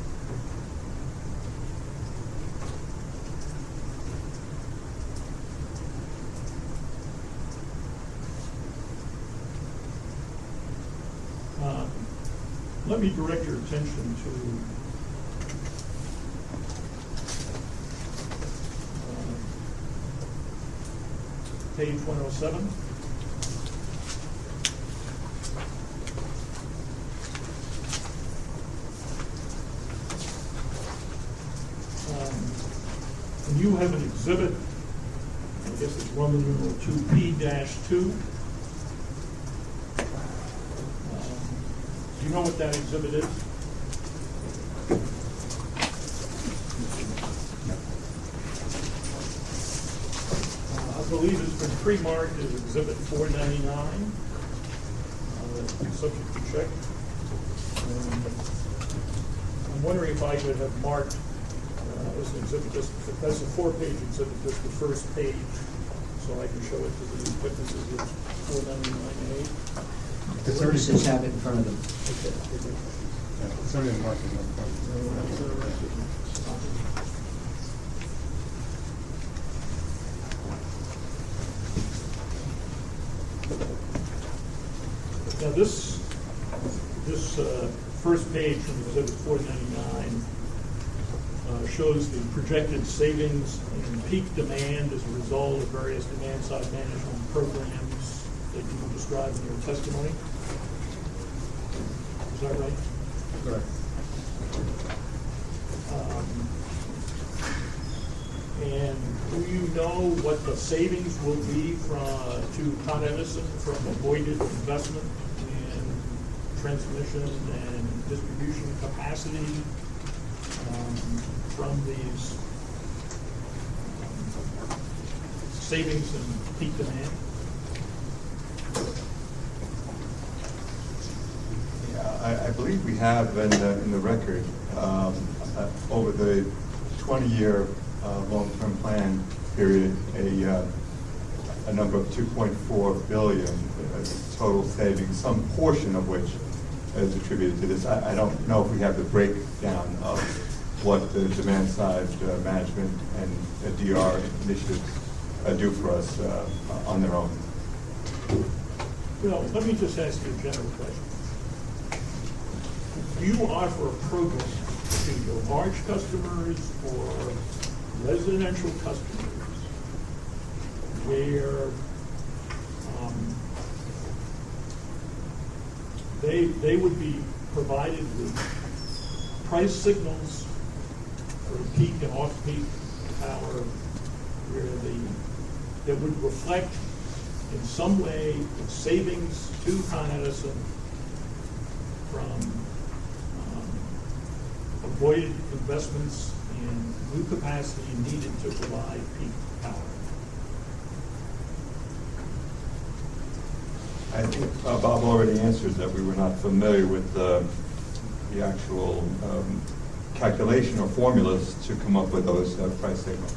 Let me direct your attention to page 107. And you have an exhibit, I guess it's Roman numeral 2P-2. Do you know what that exhibit is? I believe it's been pre-marked as exhibit 499. Subject to check. I'm wondering if I could have marked this exhibit, that's a 4-page exhibit, just the first page, so I can show it to the witnesses as 499A. The witnesses have it in front of them. It's already marked in the front. Now this first page from exhibit 499 shows the projected savings in peak demand as a result of various demand-side management programs that you described in your testimony. Is that right? Correct. And do you know what the savings will be to Con Edison from avoided investment in transmission and distribution capacity from these savings in peak demand? Yeah, I believe we have in the record over the 20-year long-term plan period a number of $2.4 billion total savings, some portion of which is attributed to this. I don't know if we have the breakdown of what the demand-side management and DR initiatives do for us on their own. Well, let me just ask you a general question. Do you offer a program to your large customers or residential customers where they would be provided with price signals for peak and off-peak power that would reflect in some way the savings to Con Edison from avoided investments in new capacity needed to provide peak power? I think Bob already answered that we were not familiar with the actual calculation or formulas to come up with those price signals.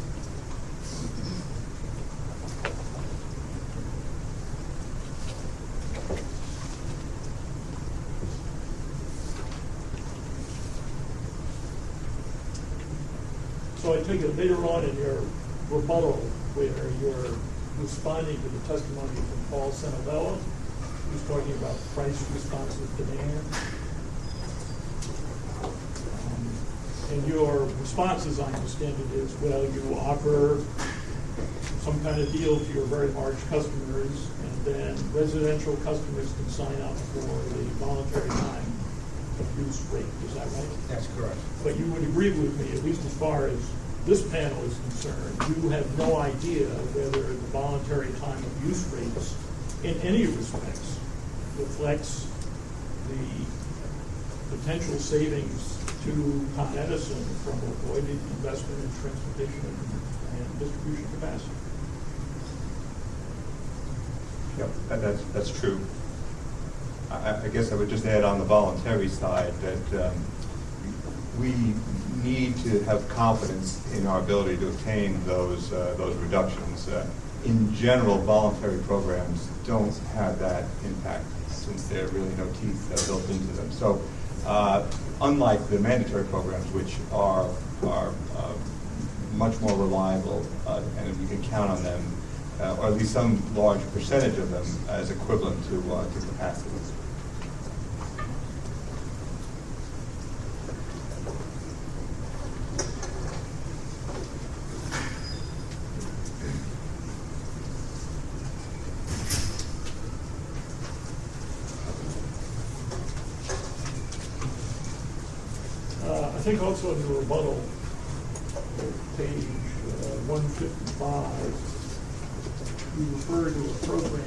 figure later on in your rebuttal, where you're responding to the testimony from Paul Sanabella, who's talking about price responsive demand. And your response, as I understand it, is, well, you offer some kind of deal to your very large customers, and then residential customers can sign up for the voluntary time of use rate. Is that right? That's correct. But you would agree with me, at least as far as this panel is concerned, you have no idea whether the voluntary time of use rates in any respects reflects the potential savings to Con Edison from avoided investment in transportation and distribution capacity. Yep, that's true. I guess I would just add on the voluntary side that we need to have confidence in our ability to obtain those reductions. In general, voluntary programs don't have that impact since there are really no teeth built into them. So, unlike the mandatory programs, which are much more reliable, and you can count on them, or at least some large percentage of them, as equivalent to capacity. I think also in the rebuttal, page 155, you refer to a program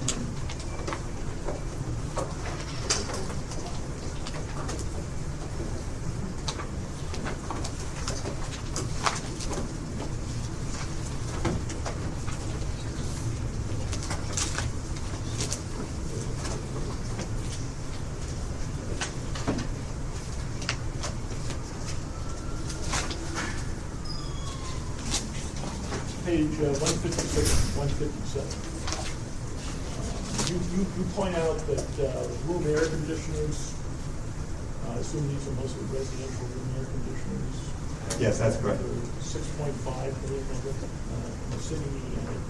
page 156 and 157. You point out that room air conditioners, I assume these are mostly residential room air conditioners. Yes, that's correct. 6.5 million of them in the city, and at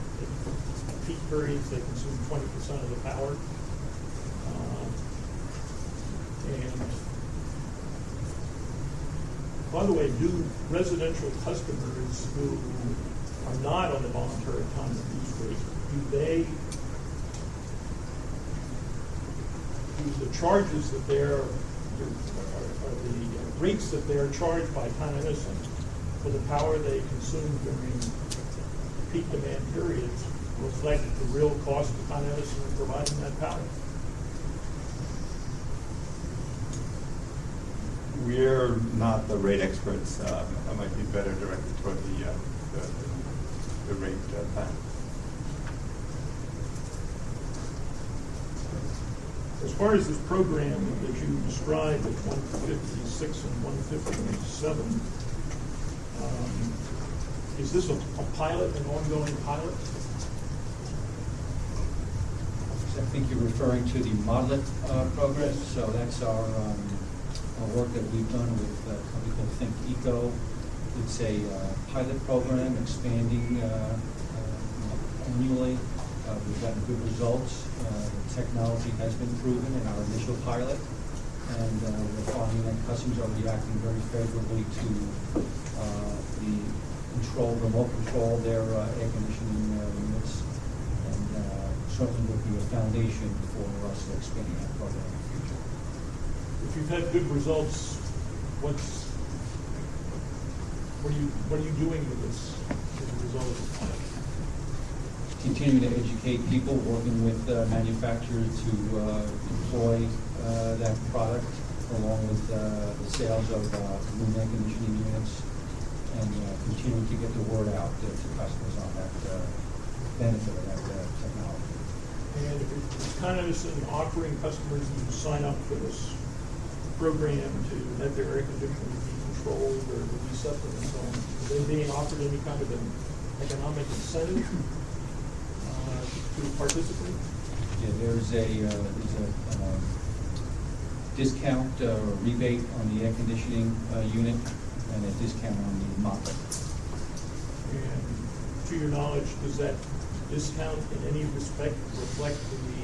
peak periods they consume 20% of the power. And by the way, do residential customers who are not on the voluntary time of use rate, do the charges that they're, or the rates that they're charged by Con Edison for the power they consume during peak demand periods reflect the real cost of Con Edison in providing that power? We're not the rate experts. I might be better directed toward the rate plan. As far as this program that you described at 156 and 157, is this a pilot, an ongoing pilot? I think you're referring to the Modelet program. So that's our work that we've done with a company called Think Eco. It's a pilot program expanding annually. We've gotten good results. The technology has been proven in our initial pilot, and we're finding that customers are reacting very favorably to the remote control of their air conditioning units, and certainly will be a foundation for us expanding that program in the future. If you've had good results, what are you doing with this as a result of the pilot? Continuing to educate people, working with manufacturers to employ that product, along with the sales of room air conditioning units, and continuing to get the word out to customers on that benefit of that technology. And if it's Con Edison offering customers who sign up for this program to have their air conditioning be controlled or to be separate and so on, are they being offered any kind of an economic incentive to participate? Yeah, there's a discount or rebate on the air conditioning unit, and a discount on the mop-up. to your knowledge, does that discount in any respect reflect the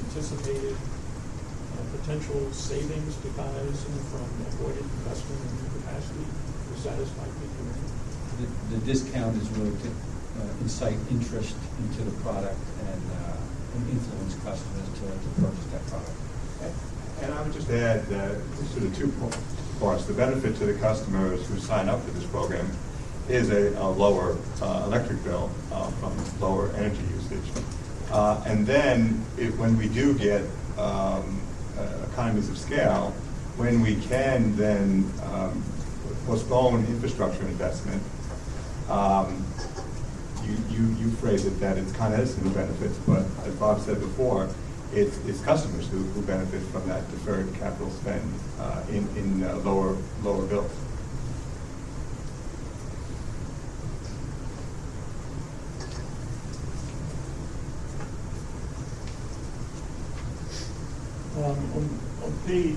anticipated potential savings to Con Edison from avoided investment in new capacity to satisfy peak demand? The discount is really to incite interest into the product and influence customers to purchase that product. And I would just add sort of two parts. The benefit to the customers who sign up for this program is a lower electric bill from lower energy usage. And then when we do get economies of scale, when we can then postpone infrastructure investment, you phrase it that it's Con Edison who benefits, but as Bob said before, it's customers who benefit from that deferred capital spend in lower bills. On page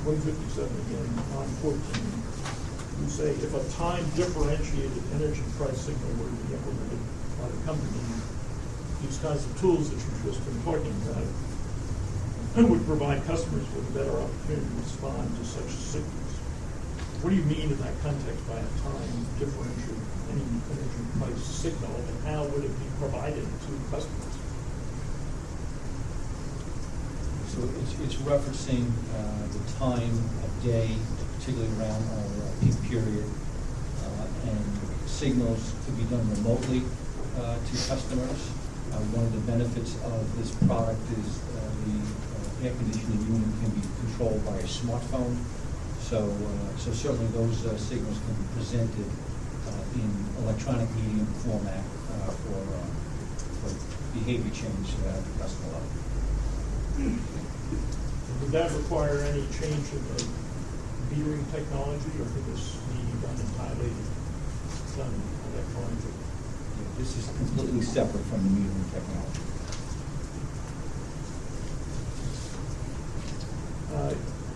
157 again, line 14, you say if a time differentiated energy price signal were to be implemented by the company, these kinds of tools that you've just been talking about would provide customers with a better opportunity to respond to such signals. What do you mean in that context by a time differentiated energy price signal, and how would it be provided to customers? So it's referencing the time of day, particularly around our peak period, and signals could be done remotely to customers. One of the benefits of this product is the air conditioning unit can be controlled by a smartphone. So certainly those signals can be presented in electronic medium format for behavior change at the customer level. Would that require any change in the metering technology, or could this be done entirely electronically? This is completely separate from the metering technology.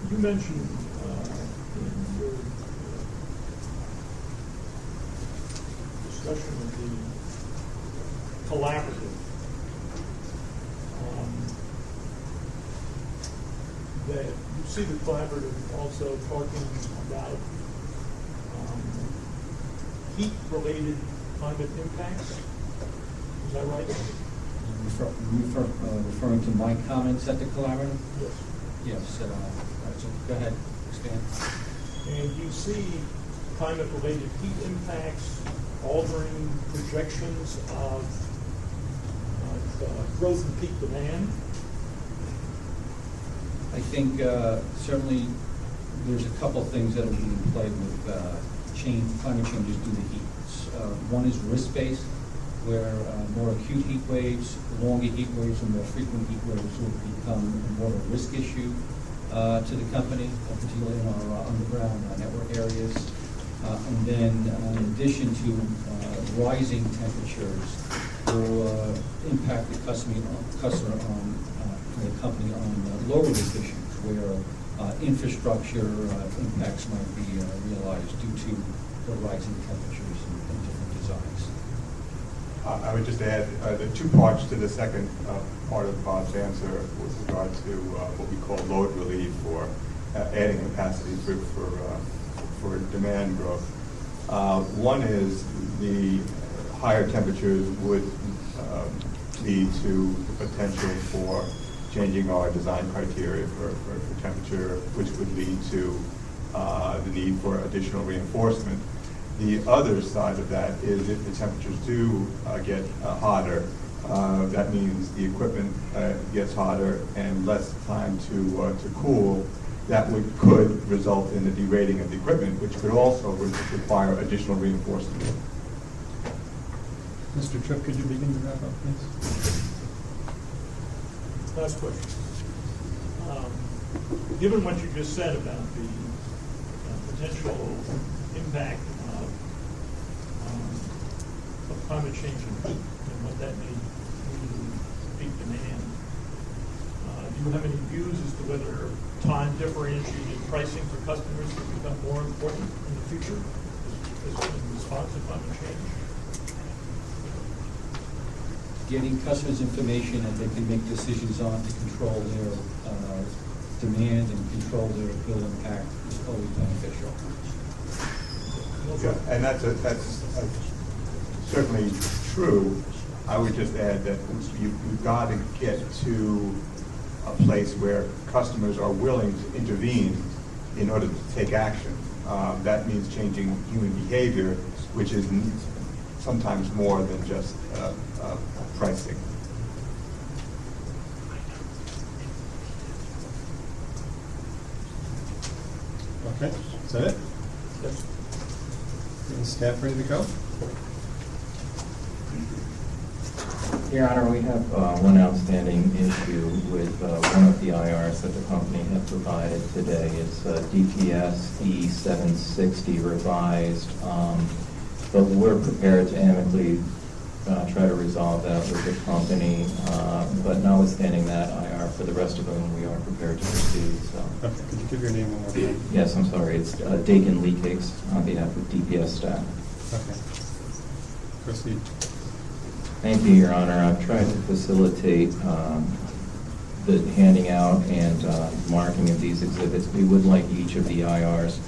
You mentioned in your discussion of the collaborative that you see the collaborative also talking about heat-related climate impacts. Is that right? Referring to my comments at the collaborative? Yes. Yes. So go ahead, expand. And you see climate-related heat impacts altering projections of growth in peak demand? I think certainly there's a couple things that will be in play with climate changes due to heat. One is risk-based, where more acute heat waves, longer heat waves, and more frequent heat waves will become more of a risk issue to the company, particularly in our underground network areas. And then in addition to rising temperatures will impact the company on lower risk issues, where infrastructure impacts might be realized due to the rising temperatures and different designs. I would just add the two parts to the second part of Bob's answer with regard to what we call load relief, or adding capacity for demand growth. One is the higher temperatures would lead to the potential for changing our design criteria for temperature, which would lead to the need for additional reinforcement. The other side of that is if the temperatures do get hotter, that means the equipment gets hotter and less time to cool. That could result in the derating of the equipment, which could also require additional reinforcement. Mr. Tripp, could you begin to wrap up, please? Last question. Given what you just said about the potential impact of climate change and heat and what that may mean to peak demand, do you have any views as to whether time differentiated pricing for customers will become more important in the future as in response to climate change? getting customers information that they can make decisions on to control their demand and control their bill impact is always beneficial. Yeah, and that's certainly true. I would just add that you've got to get to a place where customers are willing to intervene in order to take action. That means changing human behavior, which is sometimes more than just pricing. Okay, is that it? Is staff ready to go? Your Honor, we have one outstanding issue with one of the IRs that the company had provided today. It's DPS E760 revised, but we're prepared to amicably try to resolve that with the company. But notwithstanding that IR, for the rest of them, we are prepared to proceed. So. Okay, could you give your name one more time? Yes, I'm sorry. It's Dakin Lee Cakes on behalf of DPS staff. Okay. Proceed. Thank you, Your Honor. I've tried to facilitate the handing out and marking of these exhibits. We would like each of the IRs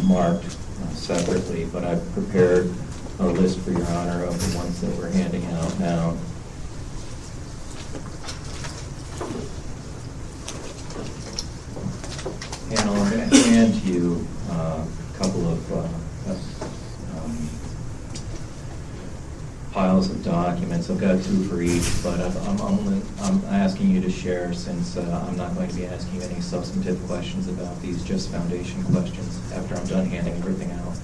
marked separately, but I've prepared a list for Your Honor of the ones that we're handing out now. And I'm going to hand you a couple of piles of documents. I've got two for each, but I'm asking you to share, since I'm not going to be asking any substantive questions about these, just foundation questions after I'm done handing everything out.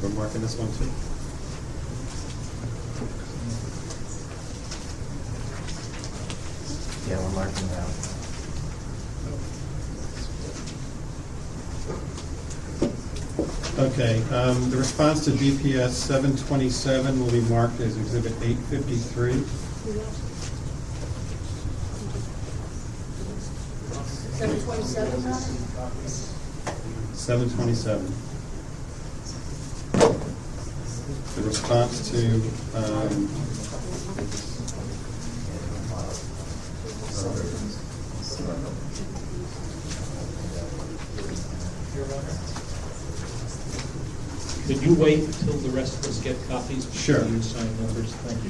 We're marking this one too. Yeah, we're marking it out. Okay, the response to DPS 727 will be marked as Exhibit 853. 727, Ron? 727. The response to Could you wait until the rest of us get copies? Sure. You sign numbers. Thank you.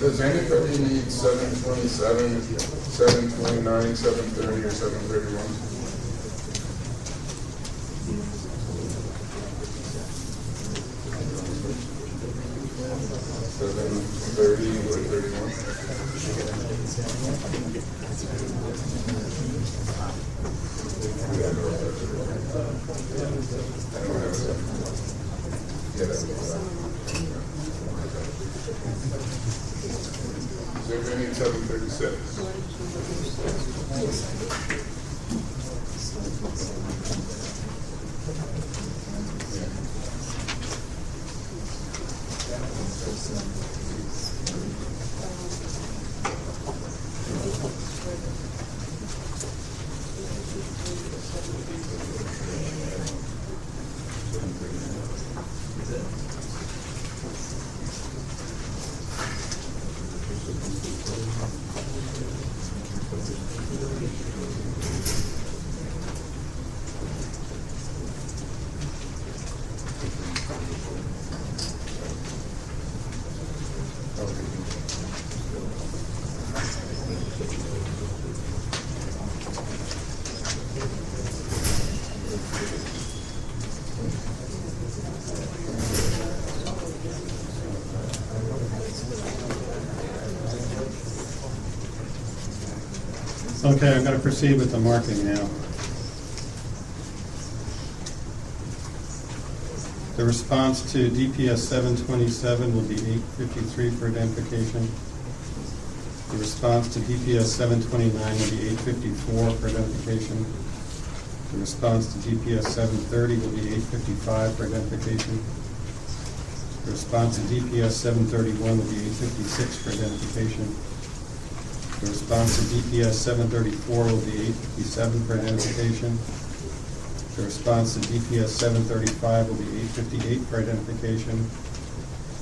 Does anybody need 727, 729, 730, or 731? or 31? Is there any 736? Okay, I'm going to proceed with the marking now. The response to DPS 727 will be 853 for identification. The response to DPS 729 will be 854 for identification. The response to DPS 730 will be 855 for identification. The response to DPS 731 will be 856 for identification. The response to DPS 734 will be 857 for identification. The response to DPS 735 will be 858 for identification.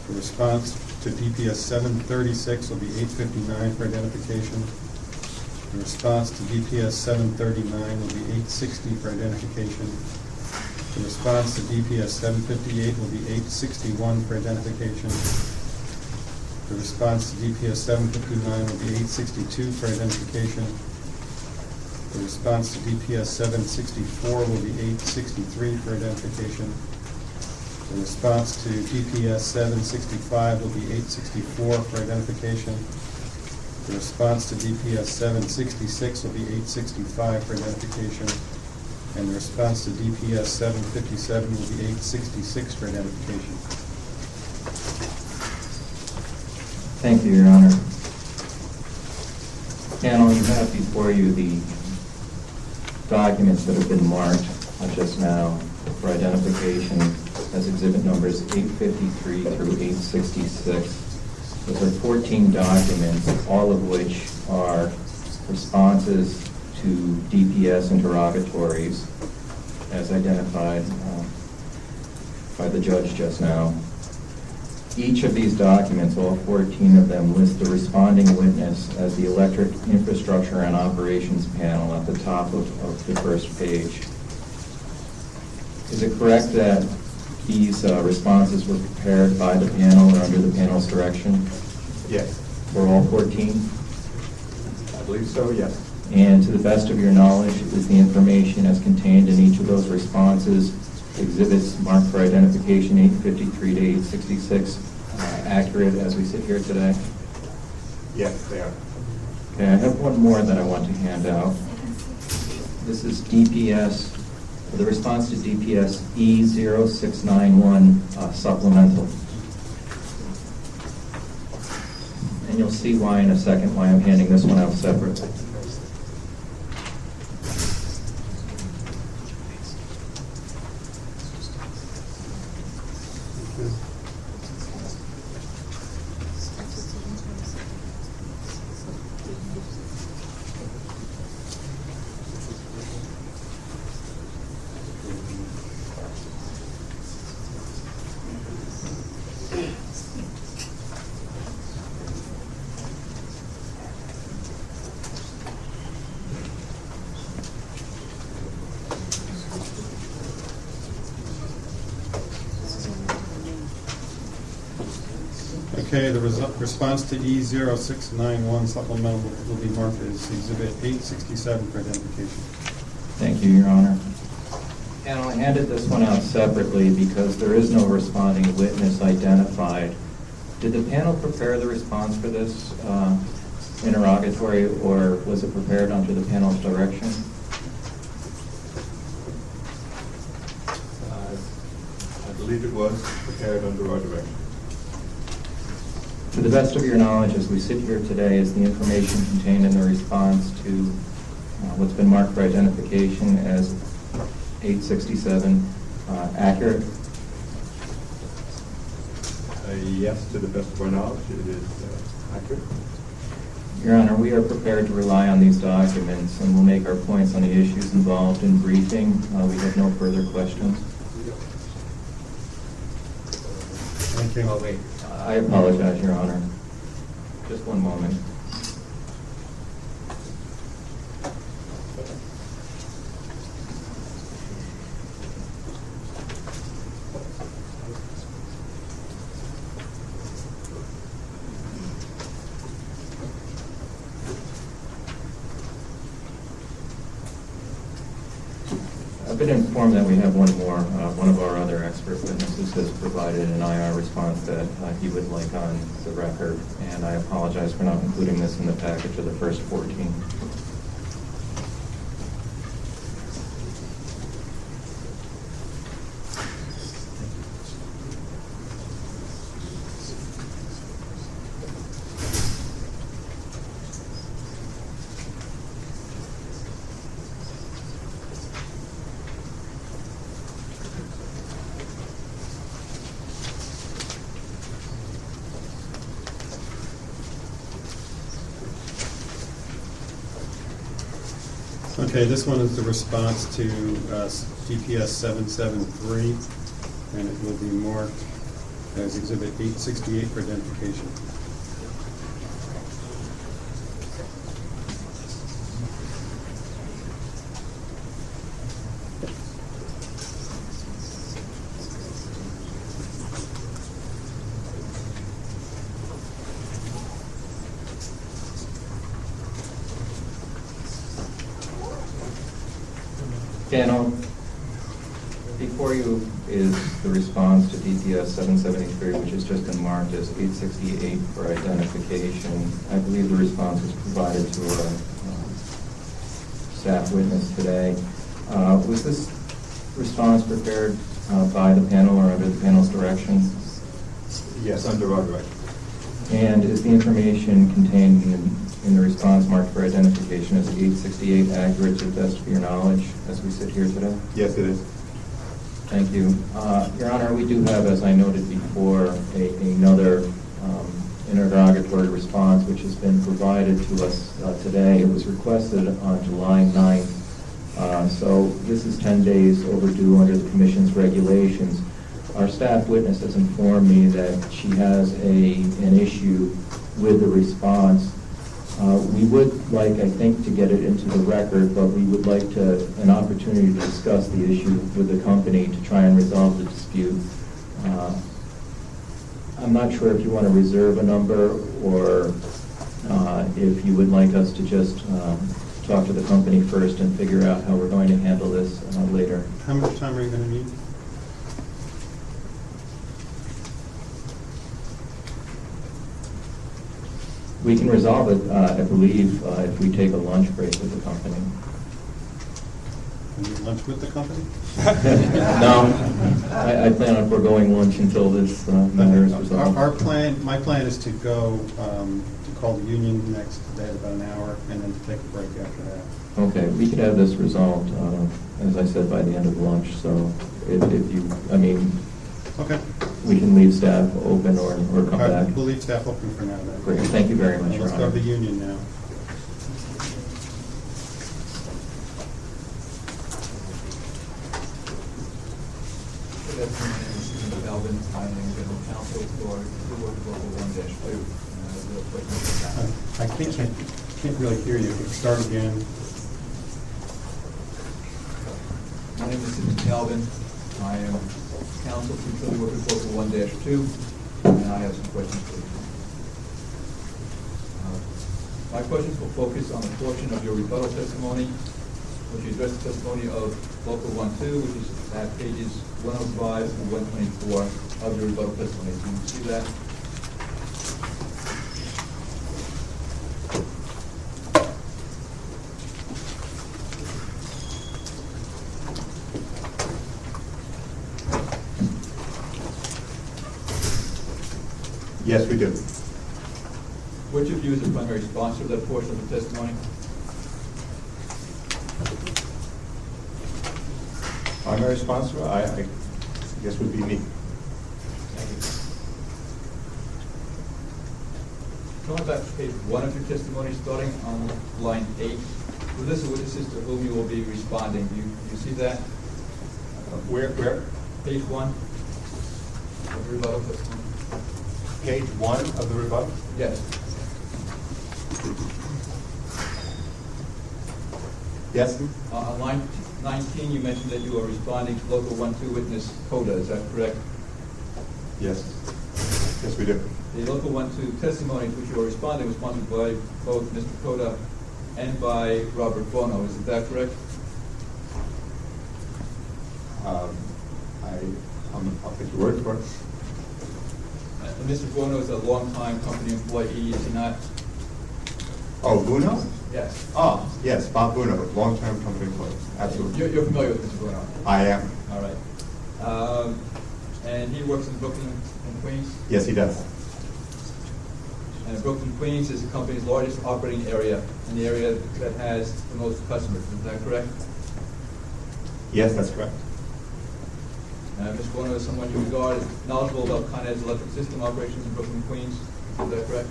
The response to DPS 736 will be 859 for identification. The response to DPS 739 will be 860 for identification. The response to DPS 758 will be 861 for identification. The response to DPS 759 will be 862 for identification. The response to DPS 764 will be 863 for identification. The response to DPS 765 will be 864 for identification. The response to DPS 766 will be 865 for identification. And the response to DPS 757 will be 866 for identification. Thank you, Your Honor. Panel, you have before you the documents that have been marked just now for identification as exhibit numbers 853 through 866. Those are 14 documents, all of which are responses to DPS interrogatories as identified by the judge just now. Each of these documents, all 14 of them, list the responding witness as the Electric Infrastructure and Operations panel at the top of the first page. Is it correct that these responses were prepared by the panel or under the panel's direction? Yes. For all 14? I believe so, yes. And to the best of your knowledge, is the information as contained in each of those responses, exhibits marked for identification 853 to 866, accurate as we sit here today? Yes, they are. Okay, I have one more that I want to hand out. This is DPS, the response to DPS E0691 supplemental. And you'll see why in a second, why I'm handing this one out separately. Okay, the response to E0691 supplemental will be marked as Exhibit 867 for identification. Thank you, Your Honor. And I handed this one out separately because there is no responding witness identified. Did the panel prepare the response for this interrogatory, or was it prepared under the panel's direction? I believe it was prepared under our direction. To the best of your knowledge, as we sit here today, is the information contained in the response to what's been marked for identification as 867 accurate? Yes, to the best of our knowledge, it is accurate. Your Honor, we are prepared to rely on these documents, and we'll make our points on the issues involved in briefing. We have no further questions. Thank you. Oh, wait. I apologize, Your Honor. Just one moment. I've been informed that we have one more. One of our other expert witnesses has provided an IR response that he would like on the record, and I apologize for not including this in the package of the first 14. Okay, this one is the response to DPS 773, and it will be marked as Exhibit 868 for identification. Panel, before you is the response to DPS 773, which has just been marked as 868 for identification. I believe the response was provided to a staff witness today. Was this response prepared by the panel or under the panel's direction? Yes, under our direction. And is the information contained in in the response marked for identification as 868 accurate to the best of your knowledge as we sit here today? Yes, it is. Thank you. Your Honor, we do have, as I noted before, another interrogatory response which has been provided to us today. It was requested on July 9th. So this is 10 days overdue under the Commission's regulations. Our staff witness has informed me that she has an issue with the response. We would like, I think, to get it into the record, but we would like an opportunity to discuss the issue with the company to try and resolve the dispute. I'm not sure if you want to reserve a number or if you would like us to just talk to the company first and figure out how we're going to handle this later. How much time are you going to need? We can resolve it, I believe, if we take a lunch break with the company. Can you lunch with the company? No, I plan on foregoing lunch until this matter is resolved. My plan is to go to call the union next day at about an hour, and then to take a break after that. Okay, we could have this resolved, as I said, by the end of lunch. So if you, I mean, okay, we can leave staff open or come back. We'll leave staff open for now then. Great, thank you very much, Your Let's go Honor. to the union now. Good afternoon, my name is Stephen Calvin. I am general counsel for the work of Local 1-2. I can't really hear you. Start again. My name is Stephen Calvin. I am counsel for utility workers Local 1-2, and I have some questions for you. My questions will focus on the portion of your rebuttal testimony, which you addressed the testimony of Local 1-2, which is at pages 105 and 124 of your rebuttal testimony. Do you see that? Yes, we do. Which of you is the primary sponsor of that portion of the testimony? Primary sponsor, I guess would be me. Going back to page 1 of your testimony, starting on line 8, the list of witnesses to whom you will be responding. Do you see that? Where? Page 1 of your rebuttal testimony. Page 1 of the rebuttal? Yes. Yes. On line 19, you mentioned that you are responding to Local 1-2 witness Coda. Is that correct? Yes. Yes, we do. The Local 1-2 testimony to which you are responding was sponsored by both Mr. Coda and by Robert Bono. Is that correct? I'll take your word for it. Mr. Bono is a longtime company employee, is he not? Oh, Buno? Yes. Oh, yes, Bob Buno, long-term company employee. Absolutely. You're familiar with Mr. Bono? I am. All right. And he works in Brooklyn and Queens? Yes, he does. And Brooklyn, Queens is the company's largest operating area and the area that has the most customers. Is that correct? Yes, that's correct. Mr. Bono is someone you regard as knowledgeable about Con Ed's electric system operations in Brooklyn, Queens. Is that correct?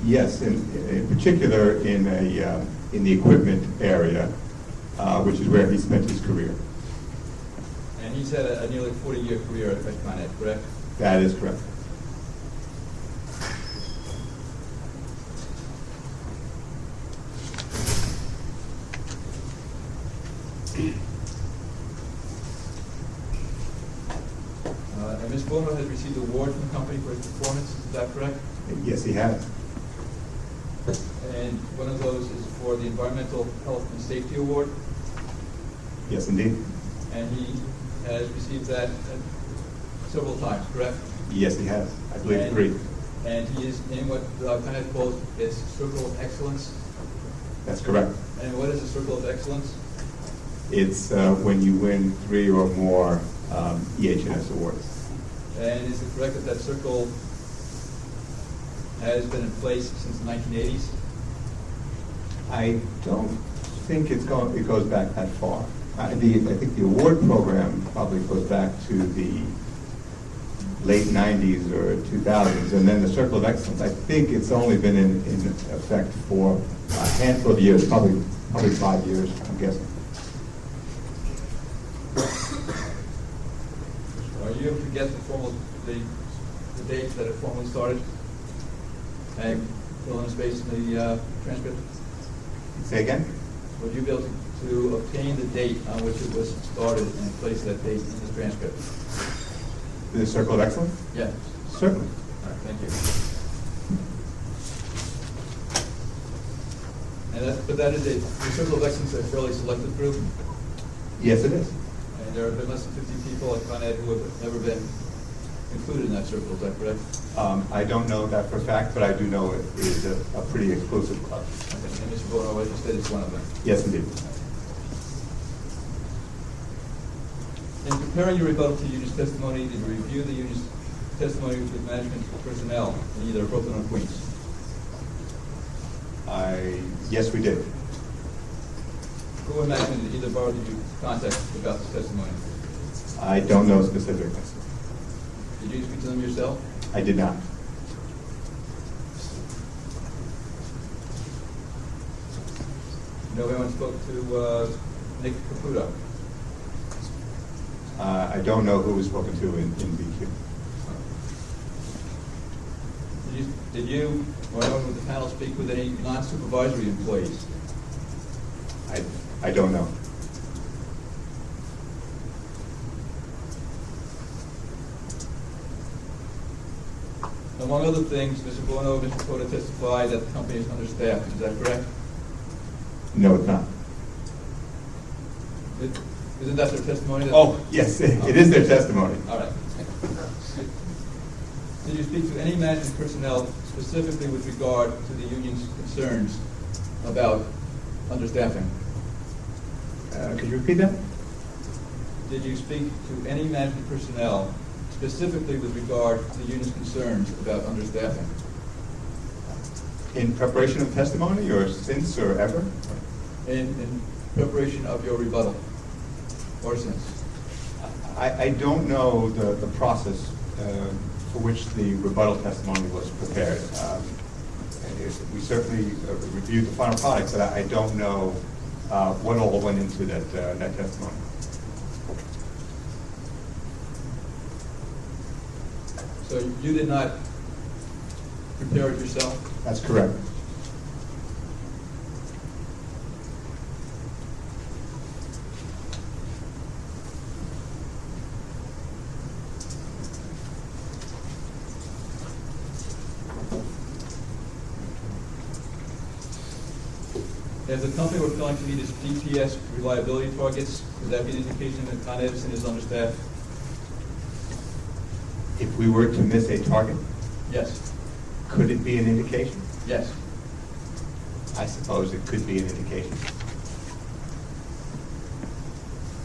Yes, in particular in the equipment area, which is where he spent his career. And he's had a nearly 40-year career at Con Ed, correct? That is correct. And Mr. Bono has received an award from the company for his performance. Is that correct? Yes, he has. And one of those is for the Environmental Health and Safety Award. Yes, indeed. And he has received that several times, correct? Yes, he has. I believe 3. And he is in what Con Ed calls its Circle of Excellence. That's correct. And what is a Circle of Excellence? It's when you win 3 or more EH&S awards. And is it correct that that circle has been in place since the 1980s? I don't think it goes back that far. I think the award program probably goes back to the late 90s or 2000s, and then the Circle of Excellence, I think it's only been in effect for a handful of years, probably 5 years, I'm guessing. Are you able to get the dates that it formally started? And fill in the space in the transcript? Say again? Would you be able to obtain the date on which it was started and place that date in the transcript? The Circle of Excellence? Yeah. Certainly. All right, thank you. But that is the Circle of Excellence is a fairly selective group, Yes, it is. and there have been less than 50 people at Con Ed who have never been included in that circle, is that correct? I don't know that for a fact, but I do know it is a pretty exclusive club. Okay, and Mr. Bono, as you said, it's one of them. Yes, indeed. In preparing your rebuttal to union's testimony, did you review the union's testimony with management personnel in either Brooklyn or Queens? Yes, we did. Who in management in either borough did you contact about this testimony? I don't know specifically. Did you speak to them yourself? I did not. No, anyone spoke to Nick Caputo? I don't know who was spoken to in BQ. Did you or anyone with the panel speak with any non-supervisory employees? I don't know. Among other things, Mr. Bono and Mr. Cota testified that the company is understaffed. Is that correct? No, it's not. Isn't that their testimony? Oh, yes, it is their testimony. All right. Did you speak to any management personnel specifically with regard to the union's concerns about understaffing? Could you repeat that? Did you speak to any management personnel specifically with regard to the union's concerns about understaffing? In preparation of testimony, or since, or ever? In preparation of your rebuttal, or since? I don't know the process for which the rebuttal testimony was prepared. We certainly reviewed the final product, but I don't know what all went into that testimony. So you did not prepare it yourself? That's correct. If the company were failing to meet its DPS reliability targets, would that be an indication that Con Edison is understaffed? If we were to miss a target, Yes. could it be an indication? Yes. I suppose it could be an indication.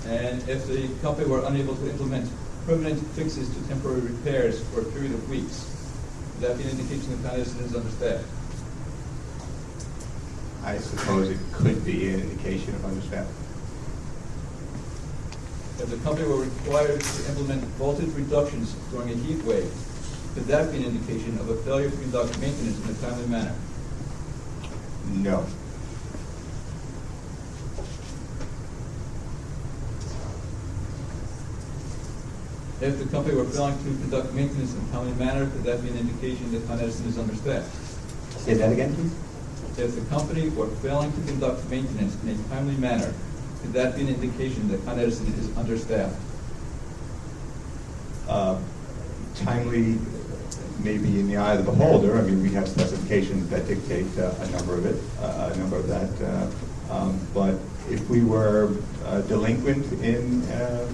And if the company were unable to implement permanent fixes to temporary repairs for a period of weeks, would that be an indication that Con Edison is understaffed? I suppose it could be an indication of understaffing. If the company were required to implement voltage reductions during a heat wave, could that be an indication of a failure to conduct maintenance in a timely manner? No. If the company were failing to conduct maintenance in a timely manner, could that be an indication that Con Edison is understaffed? Say that again, please. If the company were failing to conduct maintenance in a timely manner, could that be an indication that Con Edison is understaffed? Timely, maybe in the eye of the beholder. I mean, we have specifications that dictate a number of that. But if we were delinquent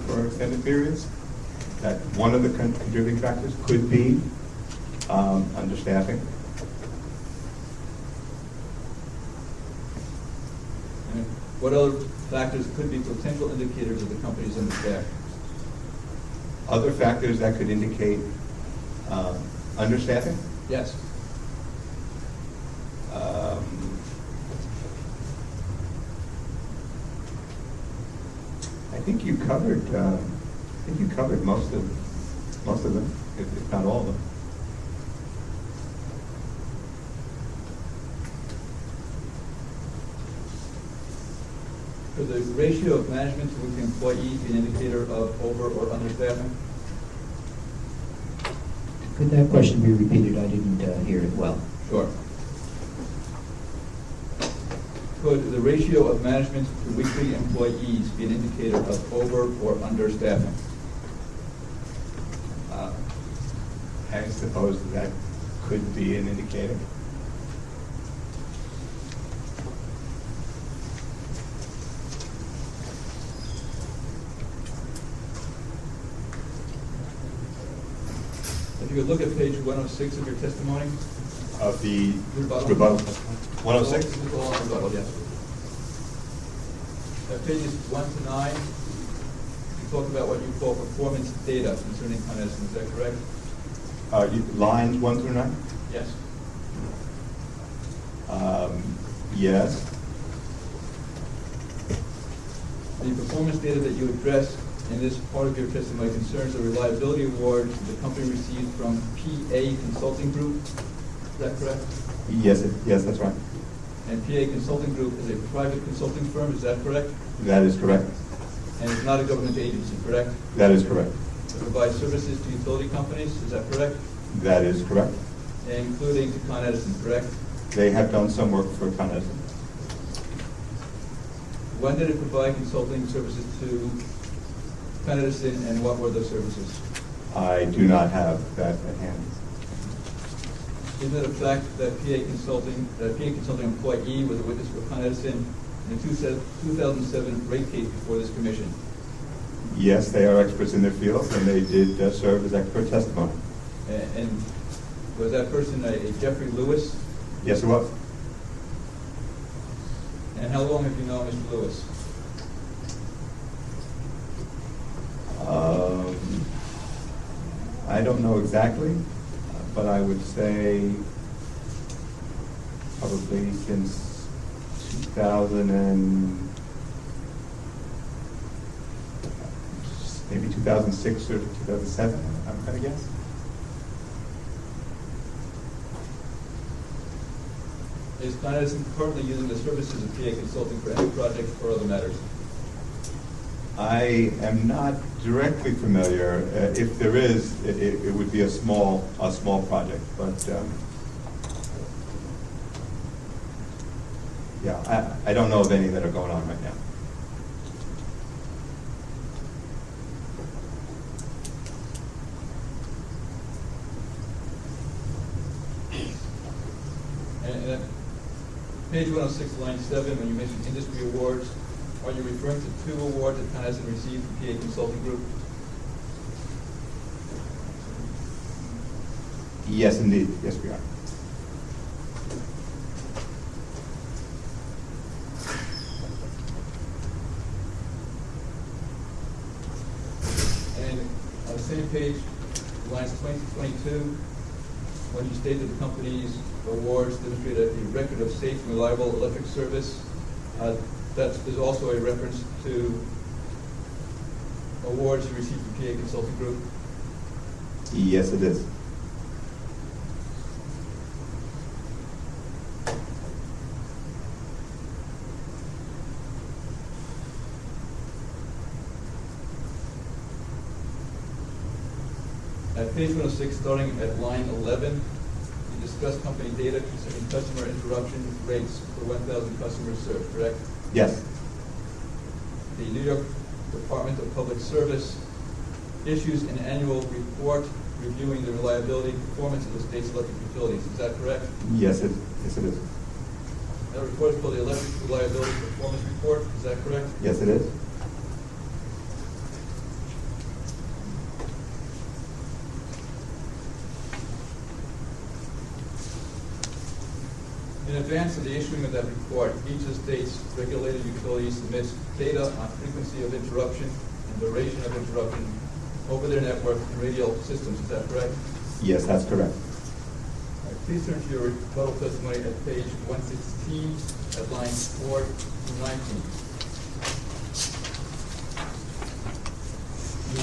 for extended periods, that one of the contributing factors could be understaffing. And what other factors could be potential indicators of the company's understaffed? Other factors that could indicate understaffing? Yes. think you covered, most of them, if not all of them. Could the ratio of management to weekly employees be an indicator of over or understaffing? Could that question be repeated? I didn't hear it well. Sure. Could the ratio of management to weekly employees be an indicator of over or understaffing? I suppose that could be an indicator. If you could look at page 106 of your testimony. Of the Rebuttal. 106? This is all on rebuttal, yes. At pages 1 to 9, you talk about what you call performance data concerning Con Edison. Is that correct? Lines 1 through 9? Yes. Yes. The performance data that you address in this part of your testimony concerns the reliability award the company received from PA Consulting Group. Is that correct? Yes, that's right. And PA Consulting Group is a private consulting firm, is that correct? That is correct. And it's not a government agency, correct? That is correct. It provides services to utility companies, is that correct? That is correct. Including to Con Edison, correct? They have done some work for Con Edison. When did it provide consulting services to Con Edison, and what were those services? I do not have that at hand. Isn't it a fact that PA Consulting employee was a witness for Con Edison in the 2007 rate case before this commission? Yes, they are experts in their field, and they did serve as expert testimony. And was that person a Jeffrey Lewis? Yes, it was. And how long have you known Mr. Lewis? I don't know exactly, but I would say probably since 2006 or 2007, I'm going to guess. Is Con Edison currently using the services of PA Consulting for any projects or other matters? I am not directly familiar. If there is, it would be a small project, but yeah, I don't know of any that are going on right now. And page 106, line 7, when you mentioned industry awards, are you referring to 2 awards that Con Edison received from PA Consulting Group? Yes, indeed. Yes, we are. And on the same page, lines 20 to 22, when you state that the company's awards demonstrate a record of safe and reliable electric service, that is also a reference to awards you received from PA Consulting Group? Yes, it is. At page 106, starting at line 11, you discuss company data concerning customer interruption rates for 1,000 customers served, correct? Yes. The New York Department of Public Service issues an annual report reviewing the reliability and performance of the state's electric utilities. Is that correct? Yes, it is. That report is called the Electric Reliability Performance Report. Is that correct? Yes, it is. In advance of the issuing of that report, each of the state's regulated utilities submits data on frequency of interruption and duration of interruption over their network and radial systems. Is that correct? Yes, that's correct. All right, please turn to your rebuttal testimony at page 116 at lines 4 to 19.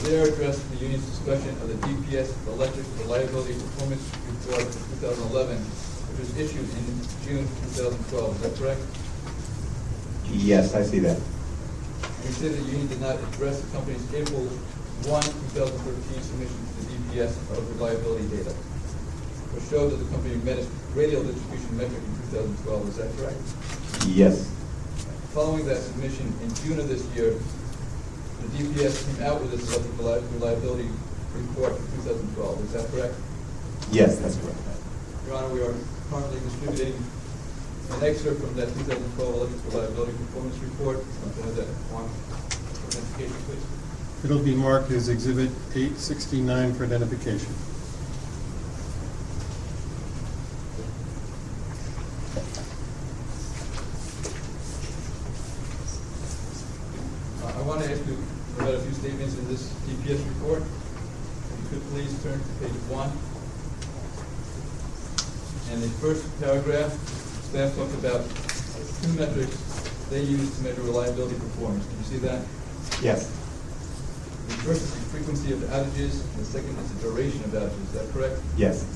there addressed the union's discussion of the DPS Electric Reliability Performance Report for 2011, which was issued in June 2012. Is that correct? Yes, I see that. You said the union did not address the company's April 1, 2013 submission to the DPS of reliability data, which showed that the company met its radial distribution metric in 2012. Is that correct? Yes. Following that submission in June of this year, the DPS came out with its electric reliability report for 2012. Is that correct? Yes, that's correct. Your Honor, we are currently distributing an excerpt from that 2012 electric reliability performance report. I'm going to have that on identification, please. It'll be marked as Exhibit 869 for identification. I want to ask you about a few statements in this DPS report. If you could please turn to page 1. In the first paragraph, staff talked about two metrics they use to measure reliability performance. Can you see that? Yes. The first is the frequency of outages, and the second is the duration of outages. Is that correct? Yes.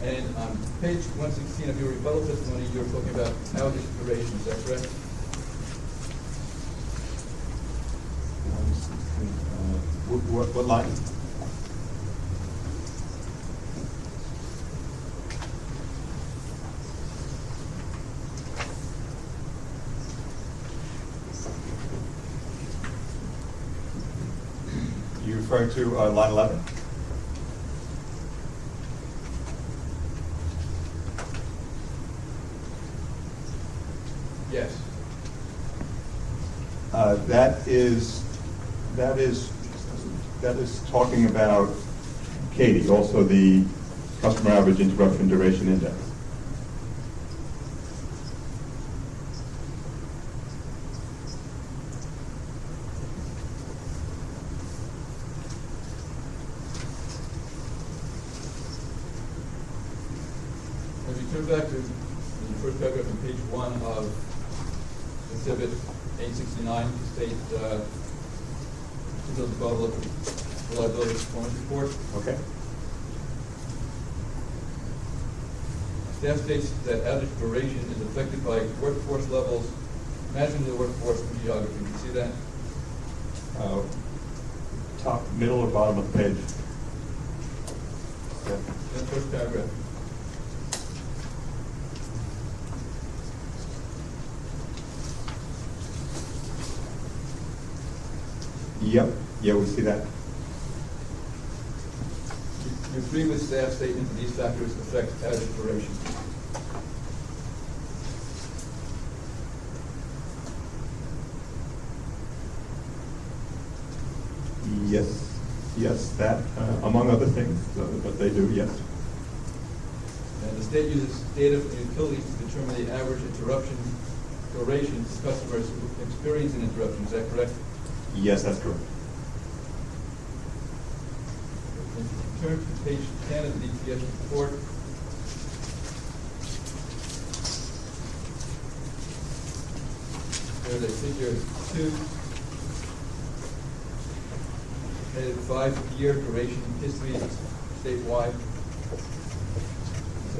And on page 116 of your rebuttal testimony, you're talking about outage duration. Is that correct? What line? You referring to line 11? Yes. That is talking about Katie, also the customer average interruption duration index. If you turn back to the first paragraph on page 1 of Exhibit 869, state 2012 reliability performance report. Okay. Staff states that outage duration is affected by workforce levels, management of the workforce, and geography. Can you see that? Top, middle, or bottom of the page? In the first paragraph. Yep. Yeah, we see that. You agree with staff statement that these factors affect outage duration? Yes, that, among other things, but they do, yes. And the state uses data from the utilities to determine the average interruption duration for customers who experience an interruption. Is that correct? Yes, that's correct. If you turn to page 10 of the DPS report, there's a figure 2, a 5-year duration history statewide.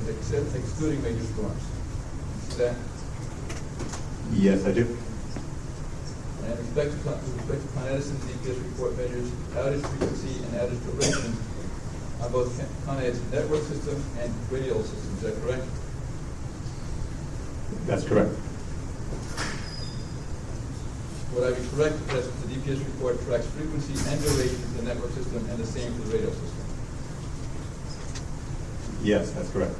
It says excluding major storms. See that? Yes, I do. And with respect to Con Edison's DPS report measures outage frequency and outage duration on both Con Ed's network system and radial system. Is that correct? That's correct. Would I be correct that the DPS report tracks frequency and duration for the network system and the same for the radial system? Yes, that's correct.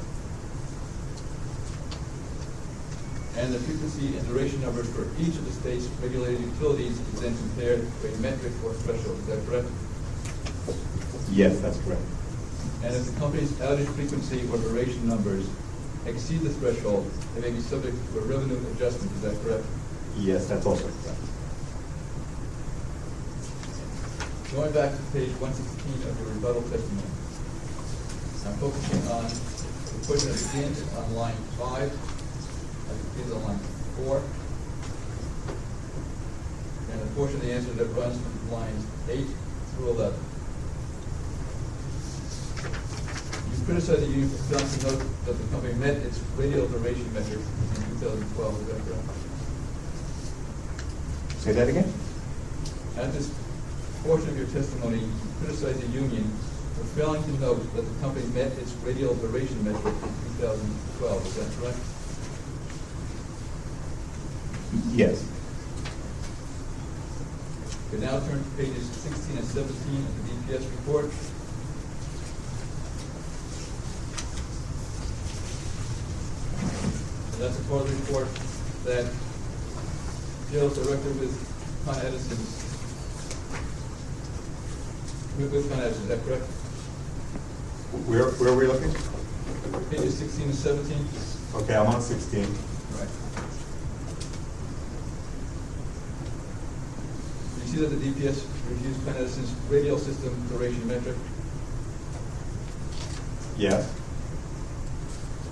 And the frequency and duration numbers for each of the state's regulated utilities is then compared to a metric or threshold. Is that correct? Yes, that's correct. And if the company's outage frequency or duration numbers exceed the threshold, they may be subject to a revenue adjustment. Is that correct? Yes, that's also correct. Going back to page 116 of your rebuttal testimony, I'm focusing on the question that begins on line 5. Begins on line 4, and a portion of the answer that runs from lines 8 through 11. You criticize the union for failing to note that the company met its radial duration metric in 2012, is that correct? Say that again? At this portion of your testimony, you criticize the union for failing to note that the company met its radial duration metric in 2012, is that correct? Yes. We now turn to pages 16 and 17 of the DPS report. And that's a part of the report that deals directly with Con Edison's, with Con Edison, is that correct? Where are we looking? Pages 16 and 17. Okay, I'm on 16. Right. You see that the DPS reviews Con Edison's radial system duration metric. Yes.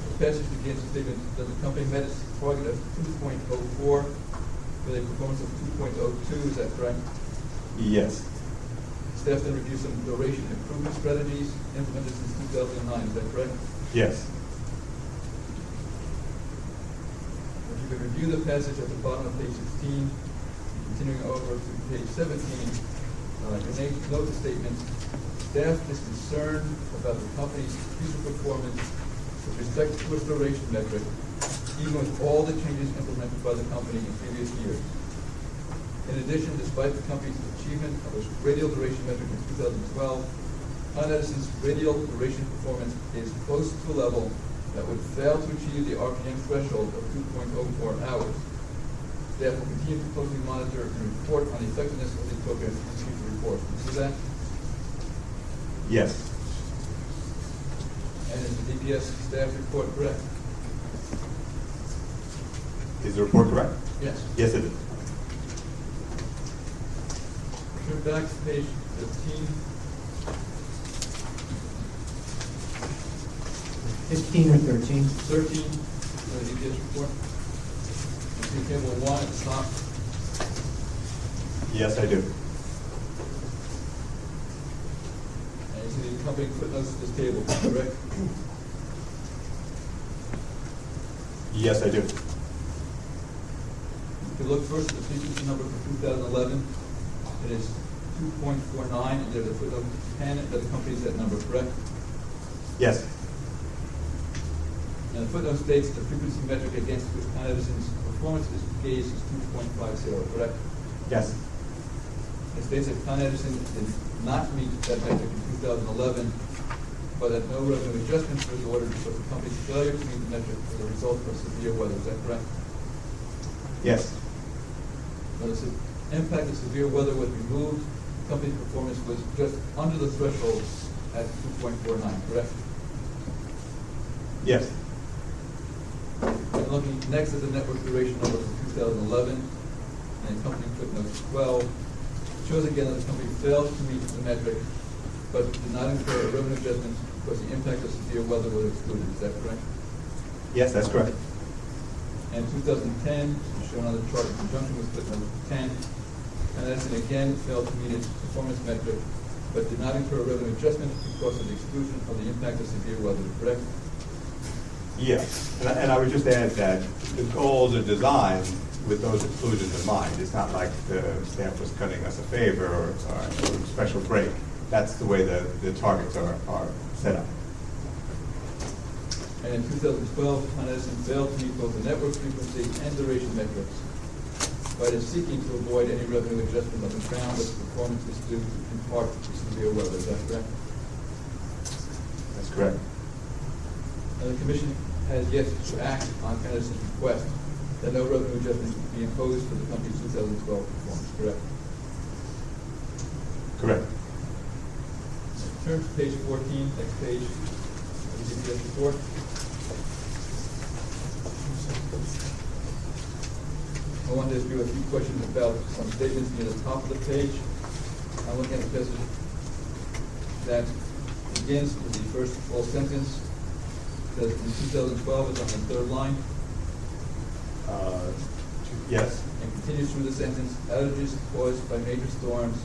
The passage begins with a statement that the company met its target of 2.04 with a performance of 2.02, is that correct? Yes. Staff then reviews some duration improvement strategies implemented since 2009, is that correct? Yes. If you could review the passage at the bottom of page 16, continuing over to page 17, you may note the statement, staff is concerned about the company's future performance with respect to its duration metric, even with all the changes implemented by the company in previous years. In addition, despite the company's achievement of its radial duration metric in 2012, Con Edison's radial duration performance is close to a level that would fail to achieve the RPM threshold of 2.04 hours. Staff will continue to closely monitor and report on the effectiveness of the program in future reports. You see that? Yes. And is the DPS staff report correct? Is the report correct? Yes. Yes, it is. Turn back to page 15. 15 or 13? 13, the DPS report. You see table 1 at the top. Yes, I do. And you see the accompanying footnotes to this table, correct? Yes, I do. If you look first at the frequency number for 2011, it is 2.49, and there's a footnote 10 that accompanies that number, correct? Yes. And the footnote states the frequency metric against which Con Edison's performance is gauged is 2.50, correct? Yes. It states that Con Edison did not meet that metric in 2011, but that no revenue adjustments was ordered because the company's failure to meet the metric was a result of severe weather. Is that correct? Yes. Notice the impact of severe weather was removed. The company's performance was just under the threshold at 2.49, correct? Yes. And looking next at the network duration number for 2011, and accompanying footnote 12, shows again that the company failed to meet the metric, but did not incur a revenue adjustment because the impact of severe weather was excluded. Is that correct? Yes, that's correct. And 2010, shown on the chart in conjunction with footnote 10, and Edison again failed to meet its performance metric, but did not incur a revenue adjustment because of the exclusion of the impact of severe weather. Correct? Yes. And I would just add that the goals are designed with those exclusions in mind. It's not like the staff was cutting us a favor or a special break. That's the way the targets are set up. And in 2012, Con Edison failed to meet both the network frequency and duration metrics, but is seeking to avoid any revenue adjustment on the ground that the performance is due in part to severe weather. Is that correct? That's correct. And the Commission has yet to act on Con Edison's request that no revenue adjustment be imposed for the company's 2012 performance. Correct? Correct. Turn to page 14, next page of the DPS report. I want to ask you a few questions about some statements near the top of the page. I'm looking at the passage that begins with the first full sentence. It says in 2012 is on the third line. Yes. And continues through the sentence, outages caused by major storms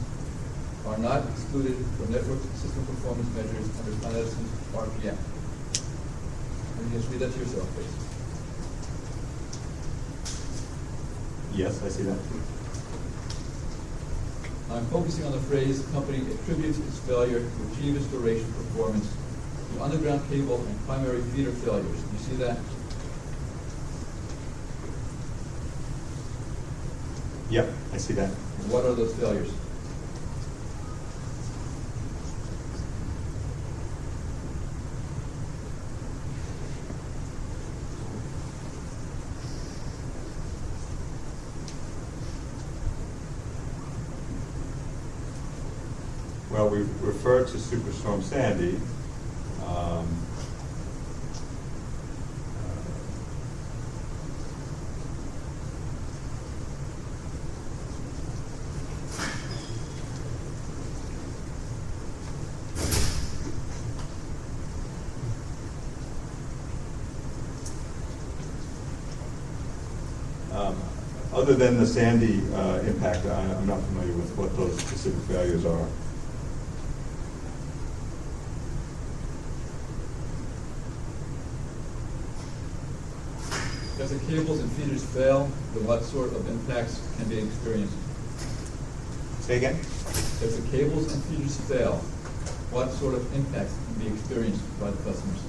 are not excluded from network system performance measures under Con Edison's RPM. Can you just read that to yourself, please? Yes, I see that. I'm focusing on the phrase, the company attributes its failure to achieve its duration performance to underground cable and primary feeder failures. Do you see that? Yep, I see that. What are those failures? Well, we referred to Superstorm Sandy. Other than the Sandy impact, I'm not familiar with what those specific failures are. If the cables and feeders fail, then what sort of impacts can be experienced? Say again? If the cables and feeders fail, what sort of impacts can be experienced by the customers?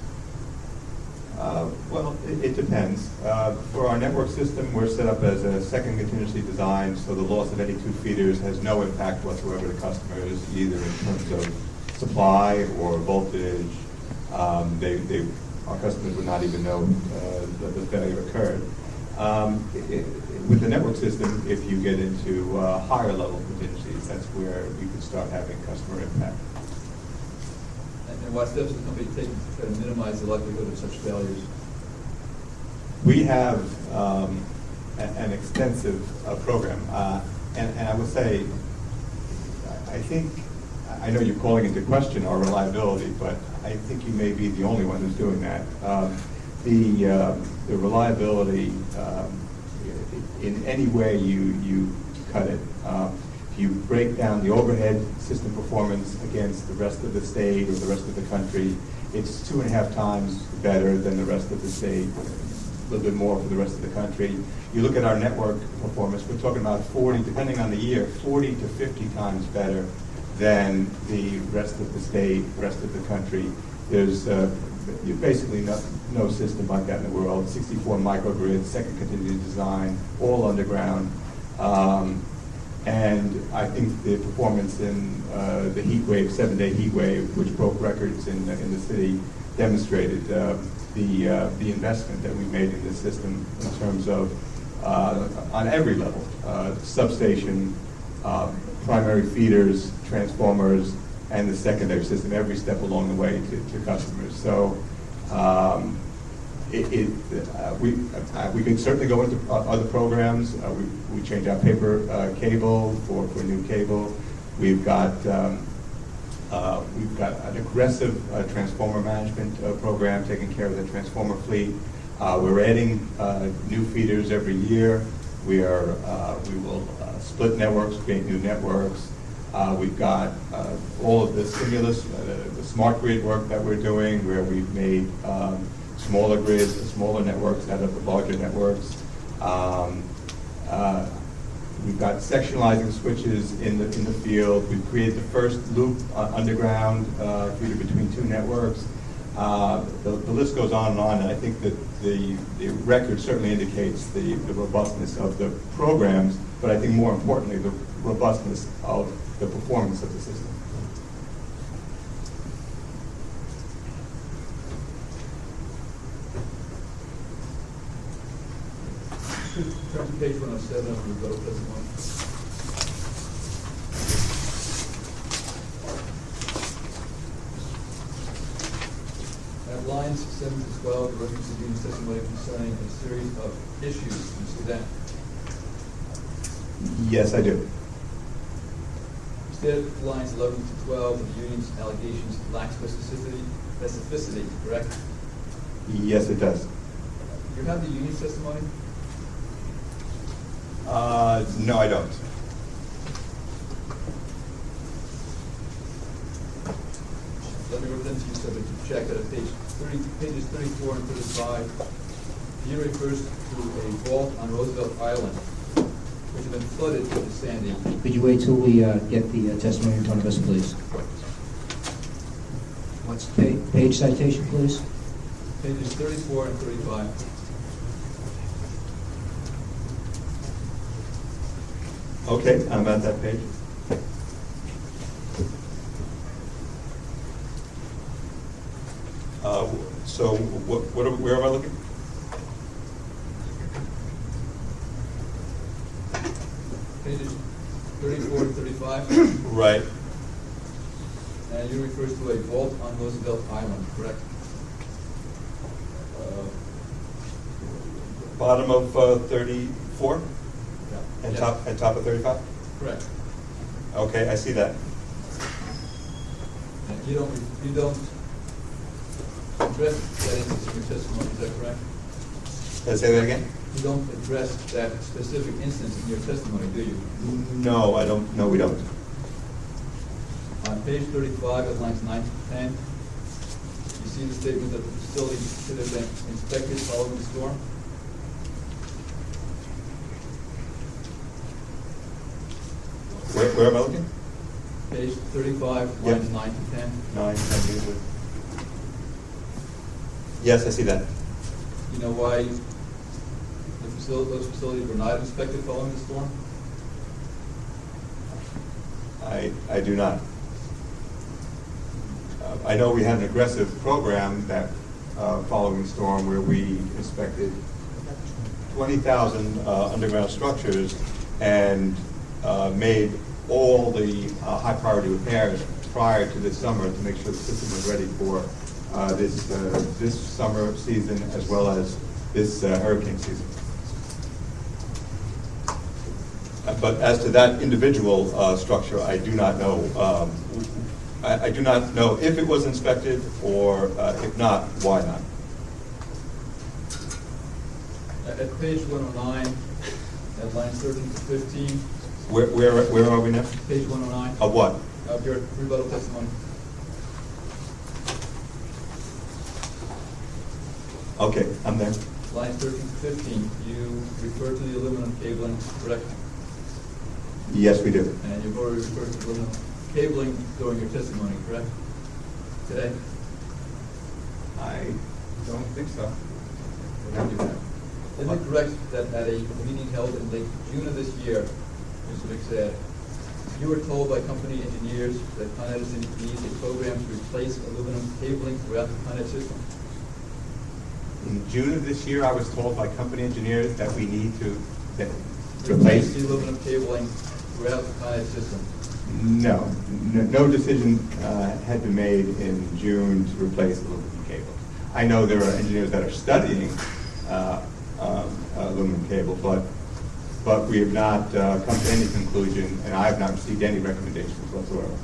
Well, it depends. For our network system, we're set up as a second contingency design, so the loss of any two feeders has no impact whatsoever to customers, either in terms of supply or voltage. Our customers would not even know that the failure occurred. With the network system, if you get into higher level contingencies, that's where we could start having customer impact. And what steps is the company taking to try to minimize the likelihood of such failures? We have an extensive program, and I would say, I know you're calling into question our reliability, but I think you may be the only one who's doing that. The reliability, in any way you cut it, if you break down the overhead system performance against the rest of the state or the rest of the country, it's 2.5 times better than the rest of the state, a little bit more for the rest of the country. You look at our network performance, we're talking about 40, depending on the year, 40 to 50 times better than the rest of the state, rest of the country. There's basically no system like that in the world. 64 microgrids, second contingency design, all underground. And I think the performance in the heat wave, 7-day heat wave, which broke records in the city, demonstrated the investment that we made in this system in terms of, on every level, substation, primary feeders, transformers, and the secondary system, every step along the way to customers. So we could certainly go into other programs. We change out paper cable for new cable. We've got an aggressive transformer management program taking care of the transformer fleet. We're adding new feeders every year. We will split networks, create new networks. We've got all of the stimulus, the smart grid work that we're doing, where we've made smaller grids, smaller networks out of the larger networks. We've got sectionalizing switches in the field. We've created the first loop underground feeder between two networks. The list goes on and on, and I think that the record certainly indicates the robustness of the programs, but I think more importantly, the robustness of the performance of the system. Turn to page 107 of the rebuttal testimony. At lines 7 to 12, the reference to Dean's testimony concerning a series of issues. Do you see that? Yes, I do. Instead, lines 11 to 12, the union's allegations lack specificity, correct? Yes, it does. You have the union's testimony? No, I don't. let me represent to you subject to check that at pages 34 and 35, he refers to a vault on Roosevelt Island, which had been flooded with the Sandy. Could you wait till we get the testimony in front of us, please? What's the page citation, please? Pages 34 and 35. Okay, I'm at that page. So where am I looking? Pages 34 and 35. Right. And you refers to a vault on Roosevelt Island, correct? Bottom of 34? Yeah. And Yes. top of 35? Correct. Okay, I see that. And you don't address that instance in your testimony, is that correct? Can I say that again? You don't address that specific instance in your testimony, do you? No, I don't. No, we don't. On page 35 at lines 9 to 10, you see the statement that the facility should have been inspected following the storm? Where am I looking? Page 35, Yep. lines 9 to 10. 9, 10, usually. Yes, I see that. You know why those facilities were not inspected following the storm? I do not. I know we had an aggressive program that following the storm where we inspected 20,000 underground structures and made all the high priority repairs prior to this summer to make sure the system was ready for this summer season as well as this hurricane season. But as to that individual structure, I do not know. I do not know if it was inspected or if not, why not. At page 109, at lines 13 to 15. Where are we now? Page 109. Of what? Of your rebuttal testimony. Okay, I'm there. Lines 13 to 15, you refer to the aluminum cabling, correct? Yes, we do. And you've already referred to aluminum cabling during your testimony, correct? Today? I don't think so. Is it correct that at a meeting held in late June of this year, Mr. McSad, you were told by company engineers that Con Edison needs a program to replace aluminum cabling throughout the Con Ed system? In June of this year, I was told by company engineers that we need to Replace replace. the aluminum cabling throughout the Con Ed system? No decision had been made in June to replace aluminum cable. I know there are engineers that are studying aluminum cable, but we have not come to any conclusion, and I have not received any recommendations whatsoever.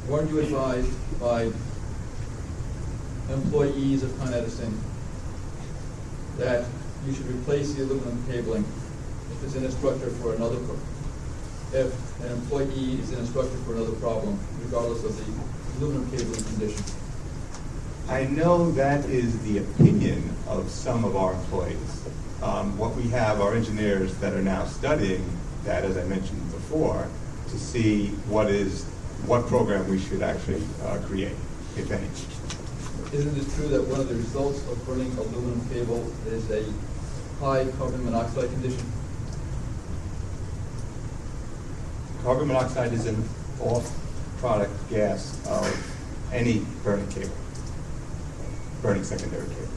Weren't you advised by employees of Con Edison that you should replace the aluminum cabling if it's in a structure for another, if an employee is in a structure for another problem, regardless of the aluminum cabling condition? I know that is the opinion of some of our employees. What we have are engineers that are now studying that, as I mentioned before, to see what program we should actually create, if any. Isn't it true that one of the results of burning aluminum cable is a high carbon monoxide condition? Carbon monoxide is an off-product gas of any burning cable, burning secondary cable.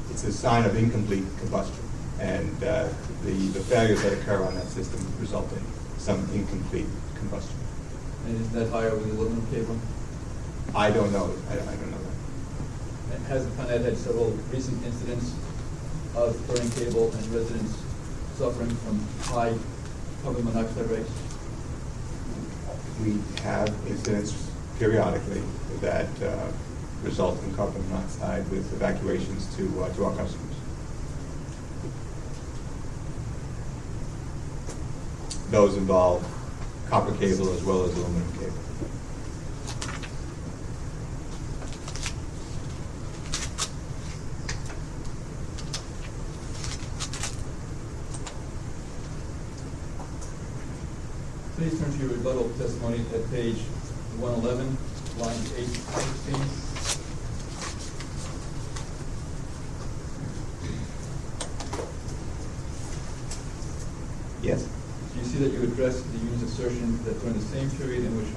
It's a sign of incomplete combustion, and the failures that occur on that system result in some incomplete combustion. And isn't that higher with aluminum cable? I don't know. I don't know that. And has the Con Ed had several recent incidents of burning cable and residents suffering from high carbon monoxide rates? We have incidents periodically that result in carbon monoxide with evacuations to our customers. Those involve copper cable as well as aluminum cable. Please turn to your rebuttal testimony at page 111, lines 8 to 16. Yes. Do you see that you addressed the union's assertion that during the same period in which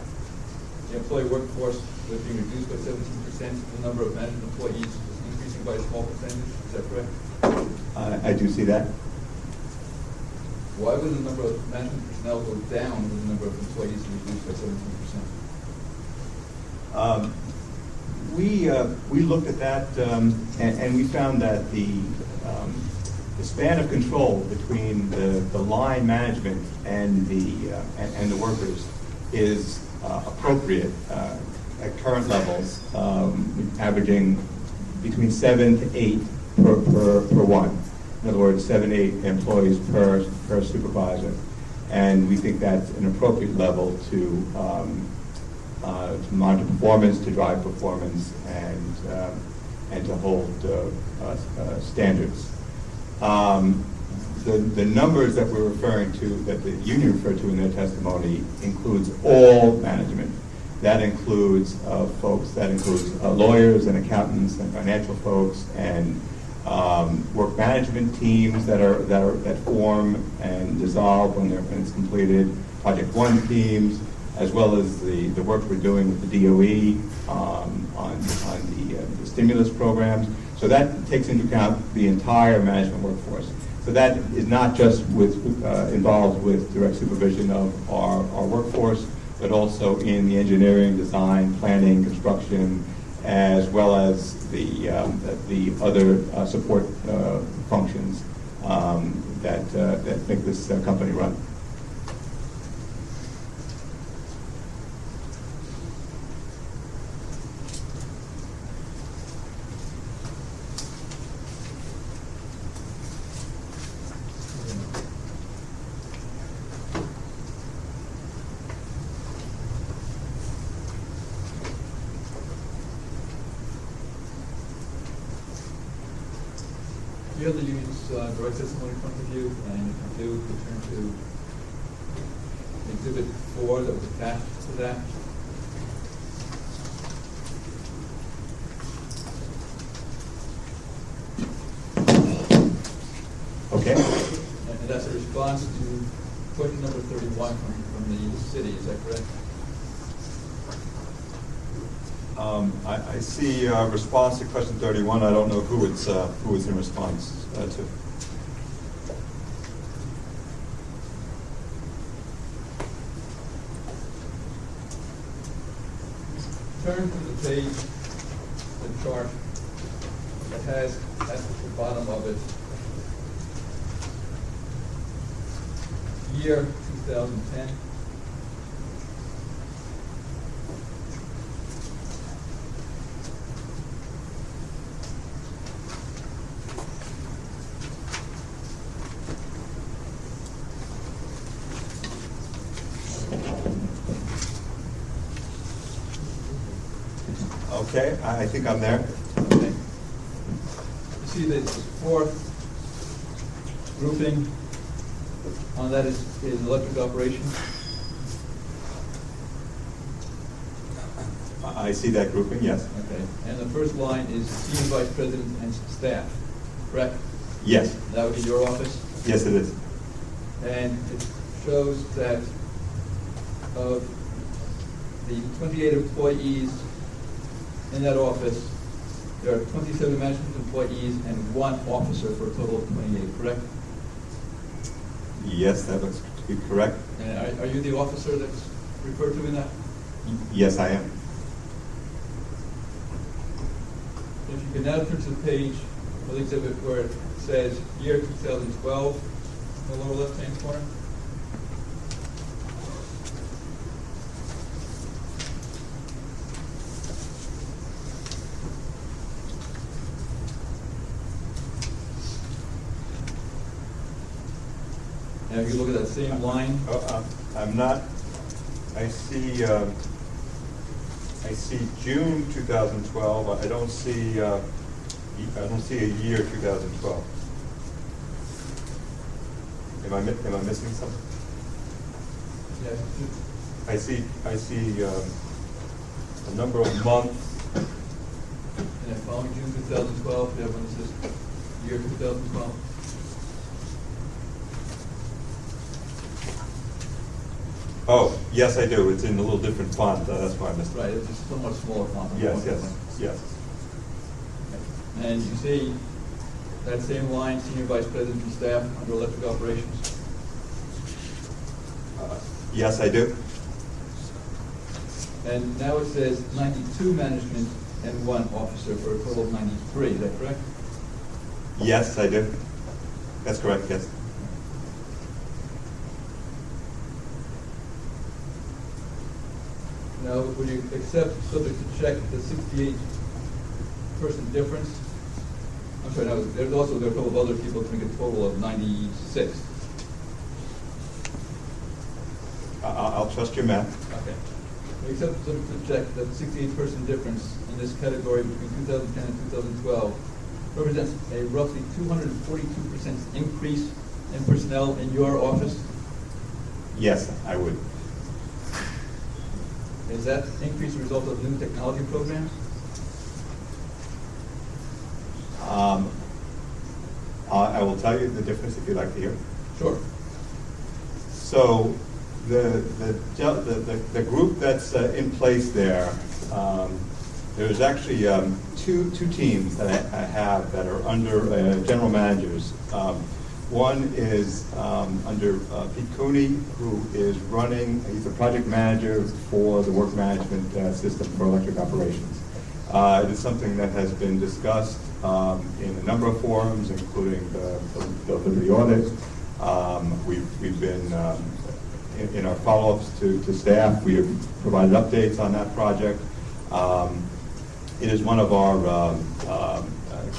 the employee workforce was being reduced by 17%, the number of management employees was increasing by a small percentage? Is that correct? I do see that. Why would the number of management personnel go down when the number of employees is reduced by 17%? We looked at that and we found that the span of control between the line management and the workers is appropriate at current levels, averaging between 7 to 8 per one. In other words, 7 to 8 employees per supervisor, and we think that's an appropriate level to monitor performance, to drive performance, and to hold standards. The numbers that we're referring to, that the union referred to in their testimony, includes all management. That includes folks, that includes lawyers and accountants and financial folks and work management teams that form and dissolve when it's completed, Project One teams, as well as the work we're doing with the DOE on the stimulus programs. So that takes into account the entire management workforce. So that is not just involved with direct supervision of our workforce, but also in the engineering, design, planning, construction, as well as the other support functions that make this company run. Do you have the union's direct testimony in front of you? And if you do, return to Exhibit 4 that was attached to that. Okay. And that's a response to question number 31 from the city, is that correct? I see a response to question 31. I don't know who it's in response to. Turn to the page, the chart that has at the bottom of it year 2010. Okay, I think I'm there. Okay. You see the fourth grouping on that is electric operation. I see that grouping, yes. Okay. And the first line is senior vice president and staff, correct? Yes. That would be your office? Yes, it is. And it shows that of the 28 employees in that office, there are 27 management employees and 1 officer for a total of 28, correct? Yes, that looks to be correct. And are you the officer that's referred to in that? Yes, I am. If you can now turn to the page of the exhibit where it says year 2012, in the lower left-hand corner. And if you look at that same line, I'm not, I see June 2012, I don't see a year 2012. Am I missing something? yes, I see a number of months. and then following June 2012, you have one that says year 2012. Oh, yes, I do. It's in a little different font. That's why I missed it. Right, it's just somewhat smaller font. Yes, yes. And you see that same line, Senior Vice President and Staff under Electric Operations. Yes, I do. And now it says 92 Management and 1 Officer for a total of 93, is that correct? Yes, I do. That's correct, yes. Now, would you accept, subject to check, the 68-person difference? I'm sorry, no, there's a couple of other people to make a total of 96. I'll trust your math. Okay. Except subject to check that 68-person difference in this category between 2010 and 2012 represents a roughly 242% increase in personnel in your office. Yes, I would. Is that increase a result of new technology programs? I will tell you the difference if you'd like to hear. Sure. So the group that's in place there, there's actually two teams that I have that are under general managers. One is under Pete Cooney, who is he's a project manager for the work management system for electric operations. It is something that has been discussed in a number of forums, including the Liberty audit. We've been, in our follow-ups to staff, we have provided updates on that project. It is one of our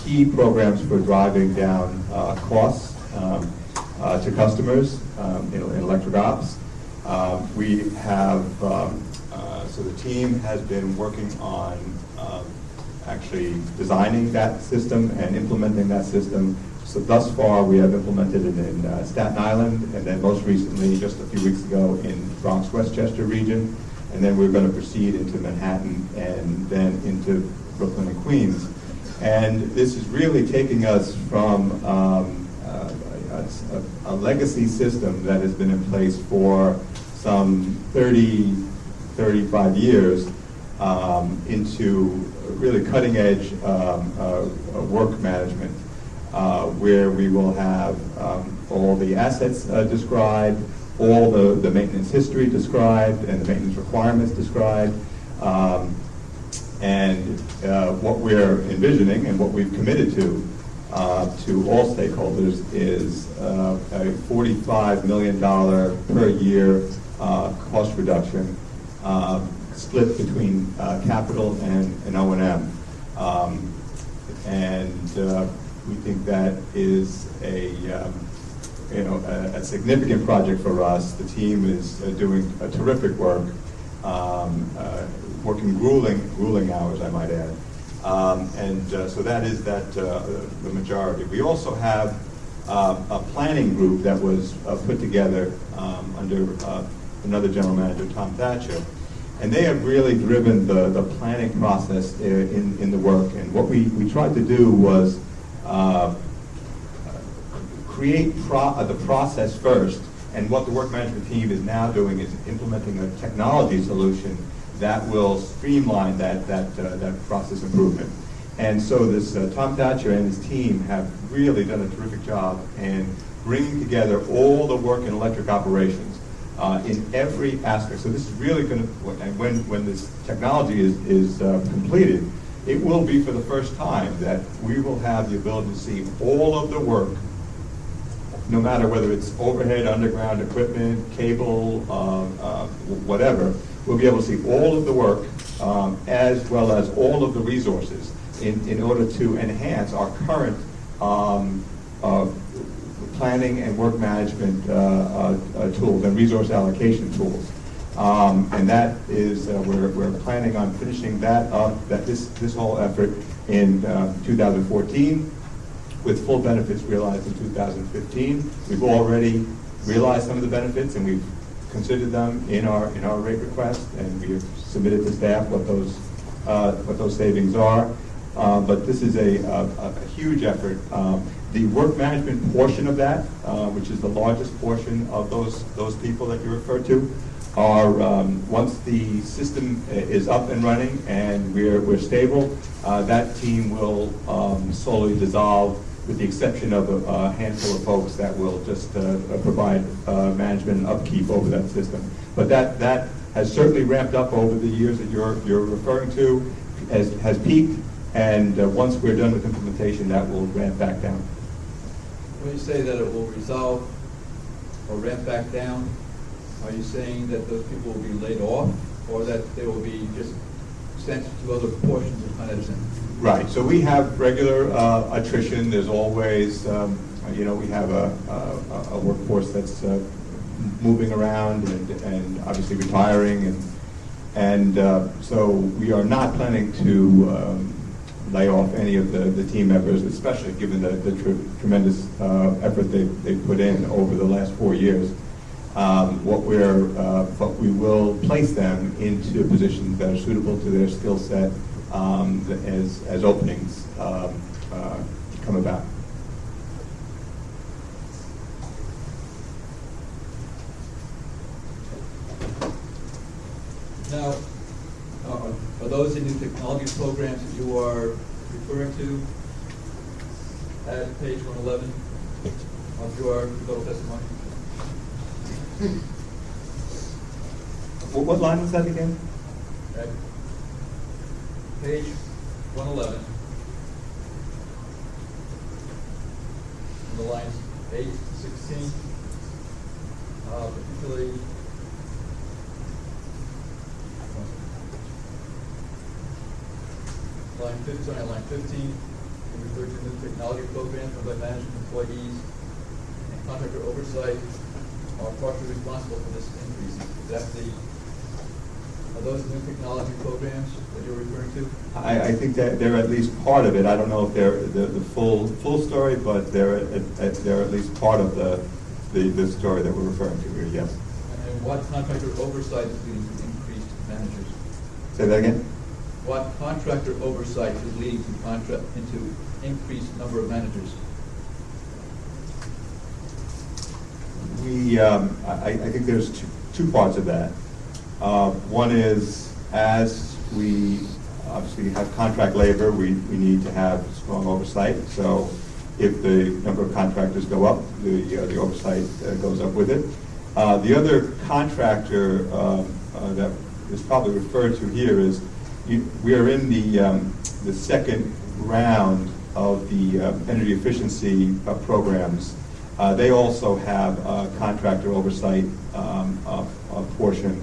key programs for driving down costs to customers in electric ops. We have, so the team has been working on actually designing that system and implementing that system. So thus far, we have implemented it in Staten Island, and then most recently, just a few weeks ago, in Bronx-Westchester region. And then we're going to proceed into Manhattan and then into Brooklyn and Queens. And this is really taking us from a legacy system that has been in place for some 35 years into really cutting-edge work management, where we will have all the assets described, all the maintenance history described, and the maintenance requirements described. And what we're envisioning and what we've committed to all stakeholders is a $45 million per year cost reduction split between capital and O&M. And we think that is a significant project for us. The team is doing a terrific work, working grueling hours, I might add. So that is the majority. We also have a planning group that was put together under another general manager, Tom Thatcher. And they have really driven the planning process in the work. And what we tried to do was create the process first. And what the work management team is now doing is implementing a technology solution that will streamline that process improvement. And so this Tom Thatcher and his team have really done a terrific job in bringing together all the work in electric operations in every aspect. So this is really going to, and when this technology is completed, it will be for the first time that we will have the ability to see all of the work, no matter whether it's overhead, underground equipment, cable, whatever. We'll be able to see all of the work as well as all of the resources in order to enhance our current planning and work management tools and resource allocation tools. And that is, we're planning on finishing that up, this whole effort in 2014, with full benefits realized in 2015. We've already realized some of the benefits, and we've considered them in our rate request, and we have submitted to staff what those savings are. But this is a huge effort. The work management portion of that, which is the largest portion of those people that you referred to, are once the system is up and running and we're stable, that team will slowly dissolve, with the exception of a handful of folks that will just provide management and upkeep over that system. But that has certainly ramped up over the years that you're referring to, has peaked, and once we're done with implementation, that will ramp back down. When you say that it will resolve or ramp back down, are you saying that those people will be laid off, or that they will be just sent to other portions of Con Edison? Right. So we have regular attrition. There's always, we have a workforce that's moving around and obviously retiring, and so we are not planning to lay off any of the team members, especially given the tremendous effort they've put in over the last 4 years. But we will place them into positions that are suitable to their skill set as openings come about. Now, are those the new technology programs that you are referring to at page 111 of your rebuttal testimony? What line was that again? At page 111, the lines 8 to 16, particularly line 15, we refer to new technology programs run by management employees and contractor oversight are partially responsible for this increase. Are those new technology programs that you're referring to? I think that they're at least part of it. I don't know if they're the full story, but they're at least part of the story that we're referring to here. Yes. And what contractor oversight is leading to increased managers? Say that again. What contractor oversight is leading to increased number of managers? I think there's two parts of that. One is, as we obviously have contract labor, we need to have strong oversight. So if the number of contractors go up, the oversight goes up with it. The other contractor that is probably referred to here is we are in the second round of the energy efficiency programs. They also have a contractor oversight portion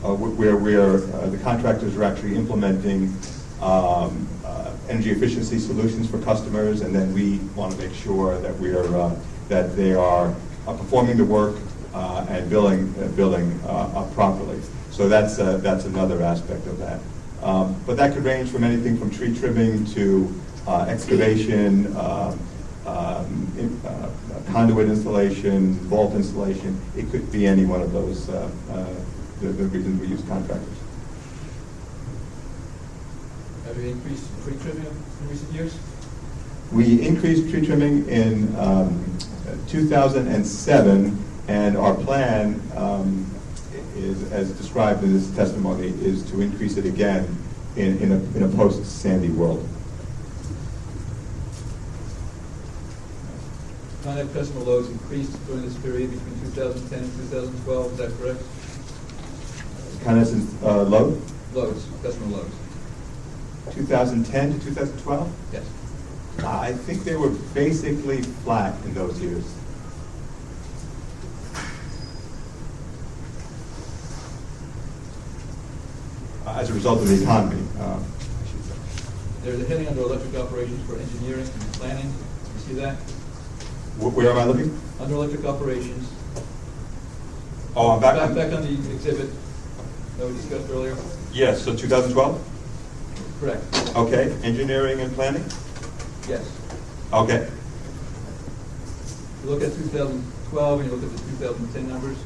where the contractors are actually implementing energy efficiency solutions for customers, and then we want to make sure that that they are performing the work and billing properly. So that's another aspect of that. But that could range from anything from tree trimming to excavation, conduit installation, vault installation. It could be any one of those, the reasons we use contractors. Have you increased tree trimming in recent years? We increased tree trimming in 2007, and our plan is, as described in this testimony, is to increase it again in a post-Sandy world. Con Ed customer loads increased during this period between 2010 and 2012, is that correct? Con Edison's load? Loads, customer loads. 2010 to 2012? Yes. I think they were basically flat in those years. As a result of the economy, I should say. There's a heading under electric operations for engineering and planning. You see that? Where am I looking? Under electric operations. Oh, I'm back. Back on the exhibit that we discussed earlier. Yes, so 2012? Correct. Okay, engineering and planning? Yes. Okay. If you look at 2012 and you look at the 2010 numbers,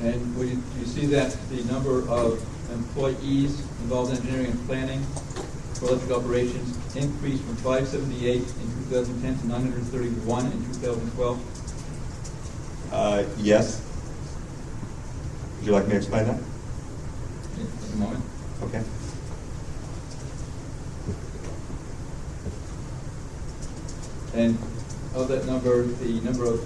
and you see that the number of employees involved in engineering and planning for electric operations increased from 578 in 2010 to 931 in 2012. Yes. Would you like me to explain that? In a moment. Okay. And of that number, the number of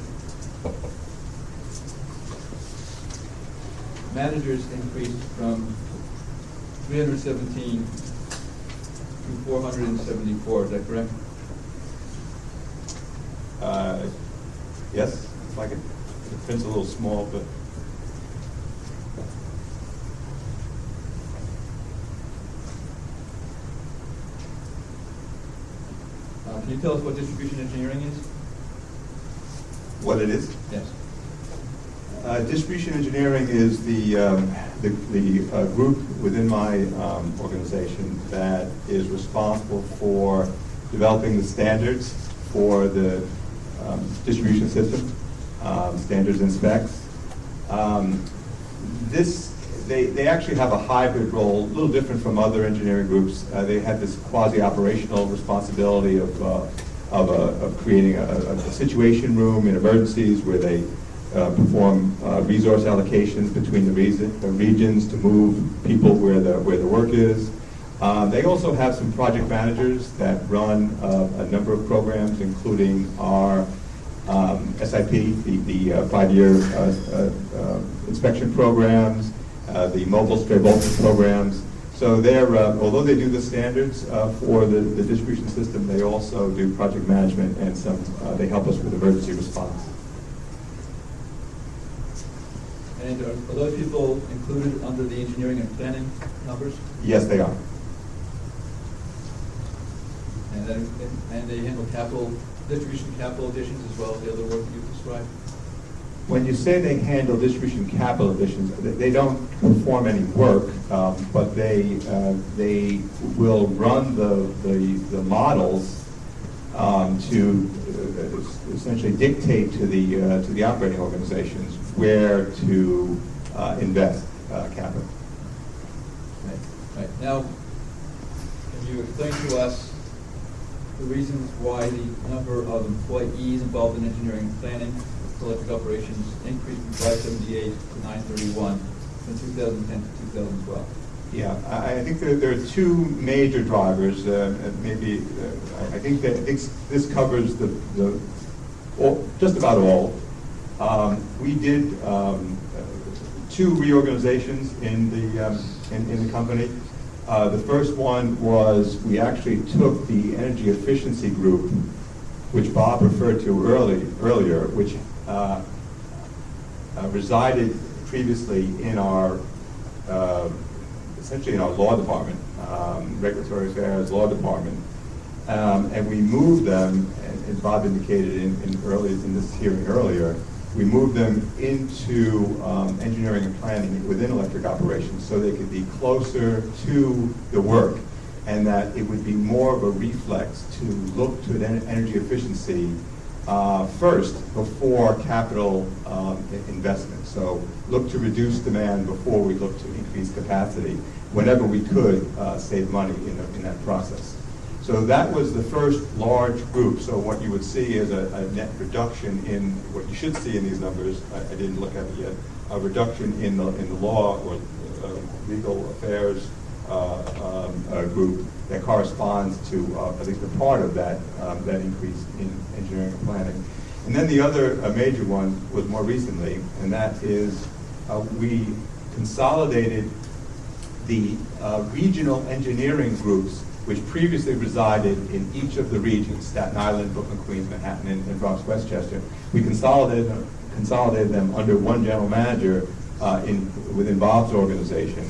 managers increased from 317 to 474. Is that correct? Yes. It's like the print's a little small, but. Can you tell us what distribution engineering is? What it is? Yes. Distribution engineering is the group within my organization that is responsible for developing the standards for the distribution system, standards and specs. They actually have a hybrid role, a little different from other engineering groups. They have this quasi-operational responsibility of creating a situation room in emergencies where they perform resource allocations between the regions to move people where the work is. They also have some project managers that run a number of programs, including our SIP, the 5-year inspection programs, the mobile stray voltage programs. So they're, although they do the standards for the distribution system, they also do project management and they help us with emergency response. And are those people included under the engineering and planning numbers? Yes, they are. And they handle distribution capital additions as well as the other work that you've described? When you say they handle distribution capital additions, they don't perform any work, but they will run the models to essentially dictate to the operating organizations where to invest capital. Right. Now, can you explain to us the reasons why the number of employees involved in engineering and planning for electric operations increased from 578 to 931 from 2010 to 2012? Yeah, I think there are two major drivers. Maybe I think that this covers just about all. We did two reorganizations in the company. The first one was we actually took the energy efficiency group, which Bob referred to earlier, which resided previously in our essentially in our law department, regulatory affairs law department, and we moved them, as Bob indicated in this hearing earlier, we moved them into engineering and planning within electric operations so they could be closer to the work, and that it would be more of a reflex to look to energy efficiency first before capital investment. So look to reduce demand before we look to increase capacity, whenever we could save money in that process. So that was the first large group. So what you would see is a net reduction in what you should see in these numbers. I didn't look at it yet. A reduction in the law or legal affairs group that corresponds to at least a part of that increase in engineering and planning. And then the other major one was more recently, and that is we consolidated the regional engineering groups which previously resided in each of the regions, Staten Island, Brooklyn, Queens, Manhattan, and Bronx, Westchester. We consolidated them under one general manager within Bob's organization.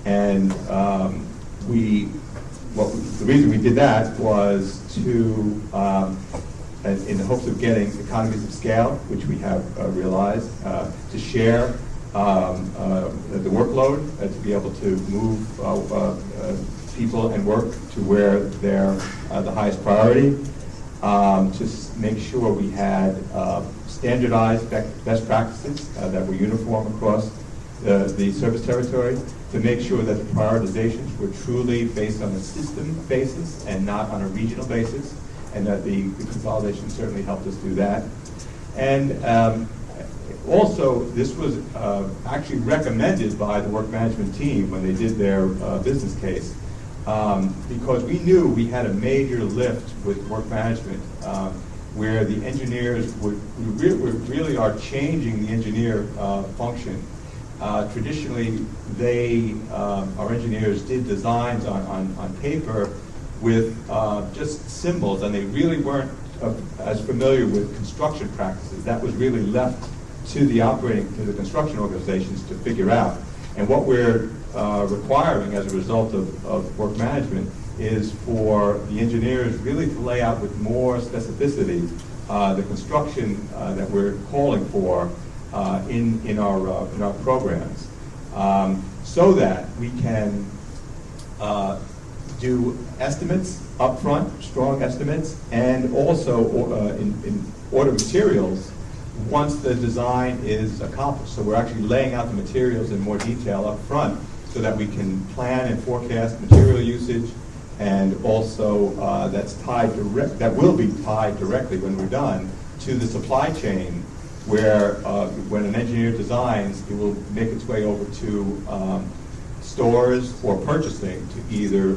And the reason we did that was to, in the hopes of getting economies of scale, which we have realized, to share the workload, to be able to move people and work to where they're the highest priority, to make sure we had standardized best practices that were uniform across the service territory, to make sure that the prioritizations were truly based on a system basis and not on a regional basis, and that the consolidation certainly helped us do that. And also, this was actually recommended by the work management team when they did their business case, because we knew we had a major lift with work management, where the engineers we really are changing the engineer function. Traditionally, our engineers did designs on paper with just symbols, and they really weren't as familiar with construction practices. That was really left to the construction organizations to figure out. And what we're requiring as a result of work management is for the engineers really to lay out with more specificity the construction that we're calling for in our programs, so that we can do estimates up front, strong estimates, and also in order materials once the design is accomplished. So we're actually laying out the materials in more detail up front so that we can plan and forecast material usage, and also that will be tied directly when we're done to the supply chain, where when an engineer designs, it will make its way over to stores or purchasing to either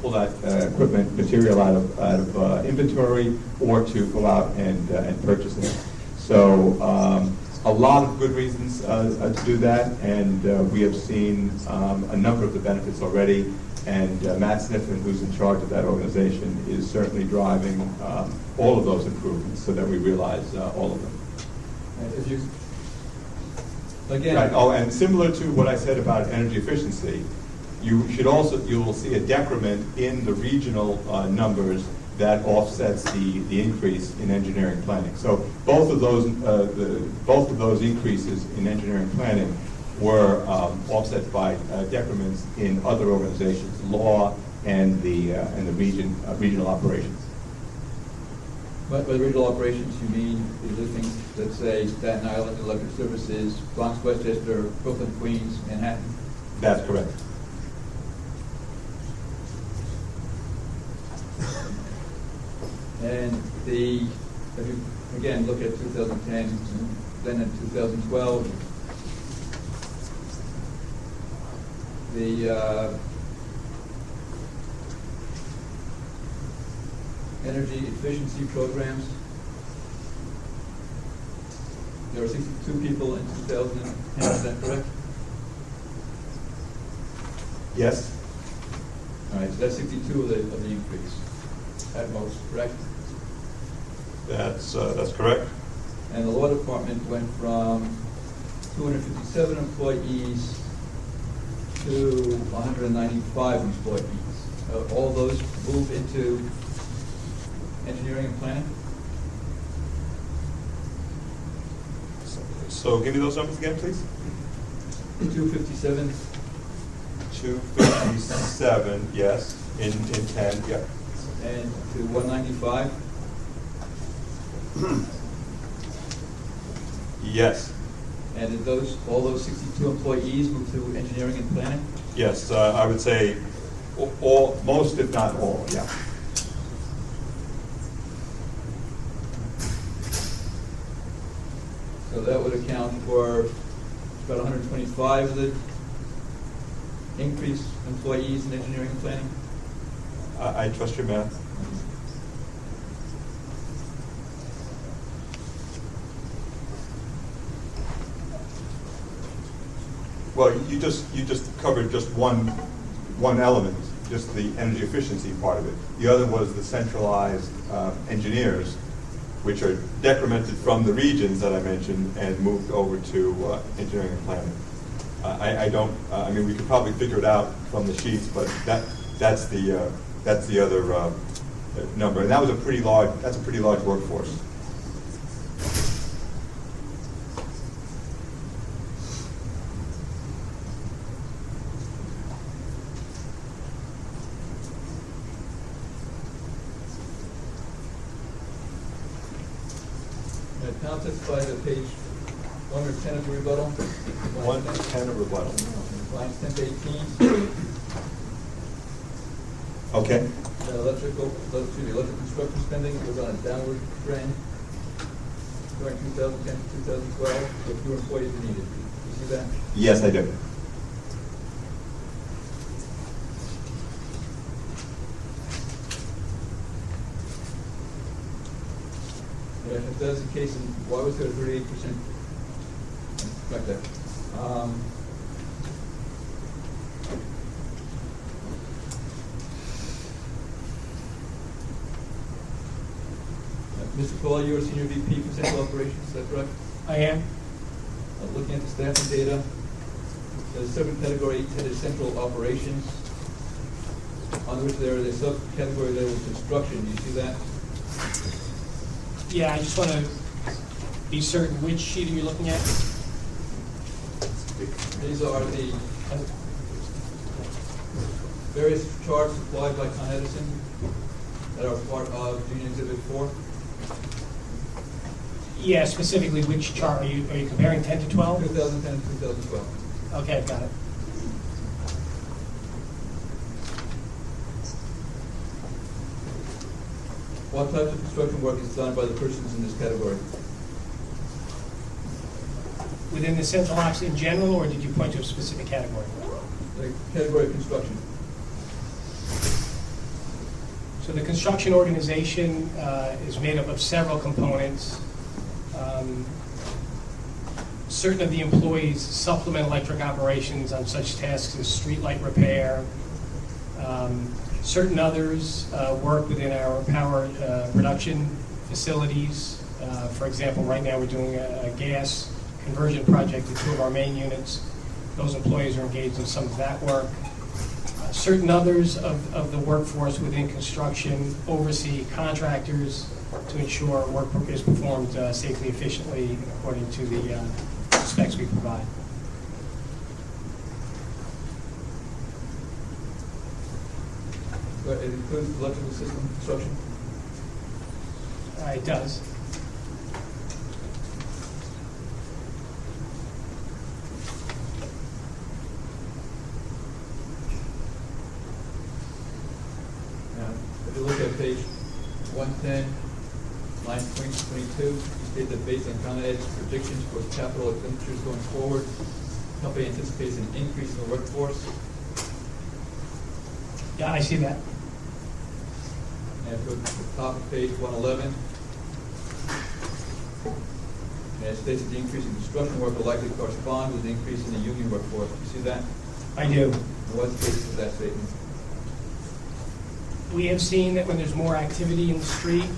pull that equipment material out of inventory, or to go out and purchase it. So a lot of good reasons to do that, and we have seen a number of the benefits already. And Matt Sniffen, who's in charge of that organization, is certainly driving all of those improvements so that we realize all of them. If you, again, right. Oh, and similar to what I said about energy efficiency, you will see a decrement in the regional numbers that offsets the increase in engineering planning. So both of those increases in engineering planning were offset by decrements in other organizations, law and the regional operations. But by regional operations, you mean the listings that say Staten Island Electric Services, Bronx, Westchester, Brooklyn, Queens, Manhattan? That's correct. And if you again look at 2010, then in 2012, the energy efficiency programs, there were 62 people in 2010, is that correct? Yes. All right, so that's 62 of the increase at most, correct? That's correct. And the law department went from 257 employees to 195 employees. All those move into engineering and planning? So give me those numbers again, please. 257. 257, yes, in 10, yeah. And to 195? Yes. And did all those 62 employees move to engineering and planning? Yes, I would say most, if not all, yeah. So that would account for about 125 of the increased employees in engineering and planning? I trust your math. Well, you just covered just one element, just the energy efficiency part of it. The other was the centralized engineers, which are decremented from the regions that I mentioned and moved over to engineering and planning. I don't, I mean, we could probably figure it out from the sheets, but that's the other number. And that was that's a pretty large workforce. Now testified at page 110 of the rebuttal. 110 of rebuttal. Lines 10 to 18. Okay. Electric construction spending was on a downward trend during 2010 to 2012, with fewer employees than needed. You see that? Yes, I do. If that's the case, then why was there a 38% like that? Mr. Paul, you're a senior VP for Central Operations, is that correct? I am. Looking at the staffing data, there's a subcategory headed Central Operations, on which there is a subcategory labeled Construction. Do you see that? Yeah, I just want to be certain, which sheet are you looking at? These are the various charts supplied by Con Edison that are part of Junior Exhibit 4. Yeah, specifically which chart? Are you comparing 10 to 12? 2010 to 2012. Okay, got it. What types of construction work is done by the persons in this category? Within the central ops in general, or did you point to a specific category? The category of construction. So the construction organization is made up of several components. Certain of the employees supplement electric operations on such tasks as streetlight repair. Certain others work within our power production facilities. For example, right now we're doing a gas conversion project at 2 of our main units. Those employees are engaged in some of that work. Certain others of the workforce within construction oversee contractors to ensure work is performed safely, efficiently, according to the specs we provide. It includes electrical system construction? It does. If you look at page 110, line 22, you state that based on Con Ed's predictions for capital expenditures going forward, the company anticipates an increase in the workforce. Yeah, I see that. And go to the top of page 111. And it states that the increase in construction work will likely correspond with the increase in the union workforce. Do you see that? I do. And what's the basis of that statement? We have seen that when there's more activity in the street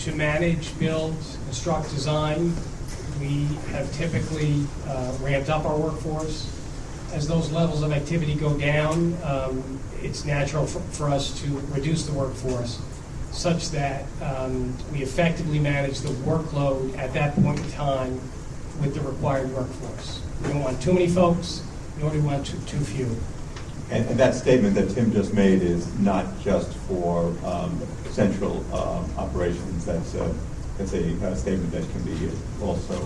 to manage, build, construct, design, we have typically ramped up our workforce. As those levels of activity go down, it's natural for us to reduce the workforce such that we effectively manage the workload at that point in time with the required workforce. We don't want too many folks, nor do we want too few. And that statement that Tim just made is not just for central operations. That's a statement that can be also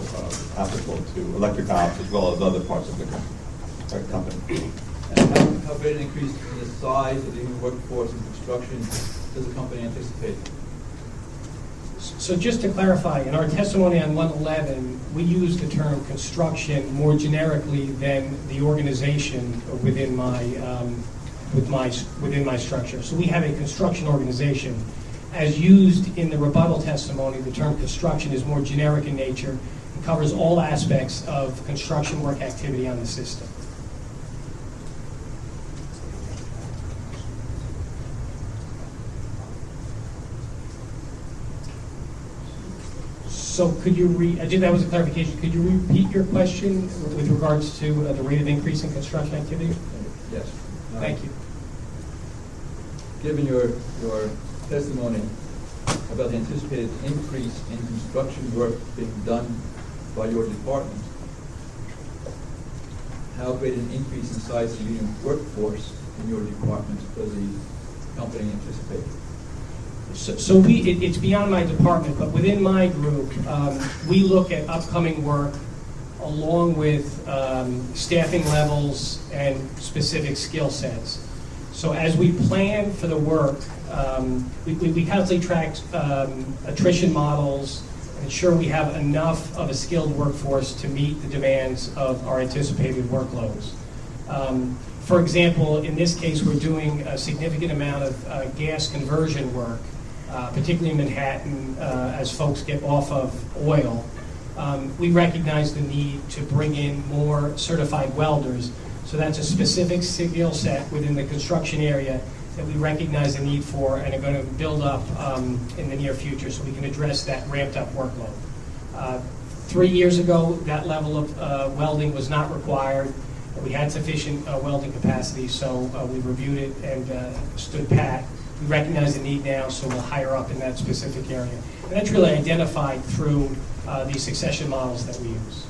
applicable to electric ops as well as other parts of the company. And how great an increase in the size of the human workforce in construction does the company anticipate? So just to clarify, in our testimony on 111, we use the term construction more generically than the organization within my structure. So we have a construction organization. As used in the rebuttal testimony, the term construction is more generic in nature and covers all aspects of construction work activity on the system. So could you that was a clarification. Could you repeat your question with regards to the rate of increase in construction activity? Yes. Thank you. Given your testimony about the anticipated increase in construction work being done by your department, how great an increase in size of the union workforce in your department does the company anticipate? So it's beyond my department, but within my group, we look at upcoming work along with staffing levels and specific skill sets. So as we plan for the work, we constantly track attrition models and ensure we have enough of a skilled workforce to meet the demands of our anticipated workloads. For example, in this case, we're doing a significant amount of gas conversion work, particularly in Manhattan, as folks get off of oil. We recognize the need to bring in more certified welders. So that's a specific skill set within the construction area that we recognize the need for and are going to build up in the near future so we can address that ramped up workload. 3 years ago, that level of welding was not required. We had sufficient welding capacity, so we reviewed it and stood pat. We recognize the need now, so we'll hire up in that specific area. And that's really identified through these succession models that we use.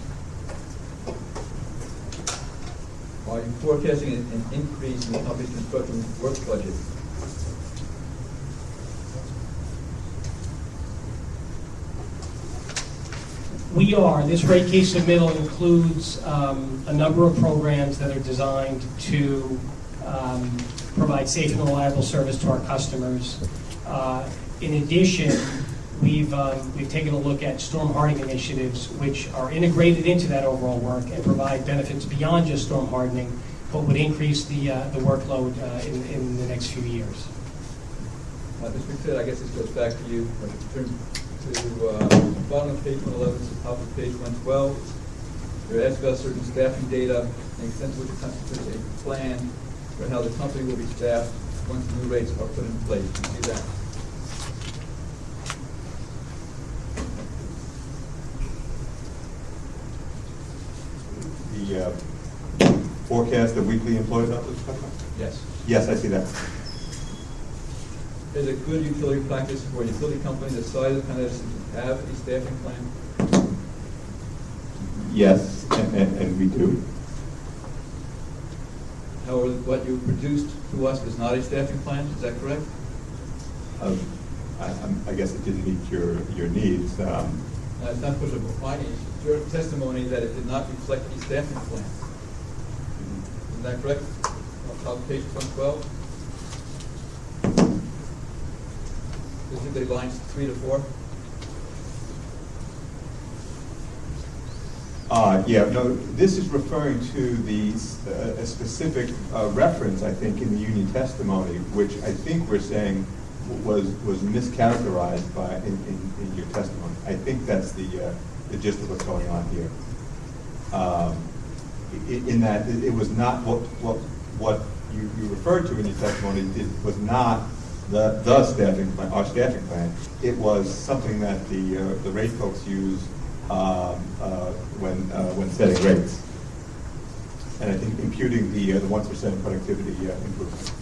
Are you forecasting an increase in the company's construction work budget? We are. This rate case submittal includes a number of programs that are designed to provide safe and reliable service to our customers. In addition, we've taken a look at storm hardening initiatives, which are integrated into that overall work and provide benefits beyond just storm hardening, but would increase the workload in the next few years. This being said, I guess this goes back to you. Turn to the bottom of page 111 to the top of page 112. You're asked about certain staffing data and the extent to which it constitutes a plan for how the company will be staffed once the new rates are put in place. You see that? The forecast of weekly employee levels? Yes. Yes, I see that. Is it good utility practice for a utility company the size of Edison to have a staffing plan? Yes, and we do. However, what you produced to us was not a staffing plan, is that correct? I guess it didn't meet your needs. It's not pushable. It's your testimony that it did not reflect a staffing plan. Isn't that correct? On top of page 112? Isn't they lines 3 to 4? Yeah, no, this is referring to a specific reference, I think, in the union testimony, which I think we're saying was mischaracterized in your testimony. I think that's the gist of what's going on here. In that it was not what you referred to in your testimony was not the staffing plan, our staffing plan. It was something that the rate folks use when setting rates, and I think imputing the 1% productivity improvement.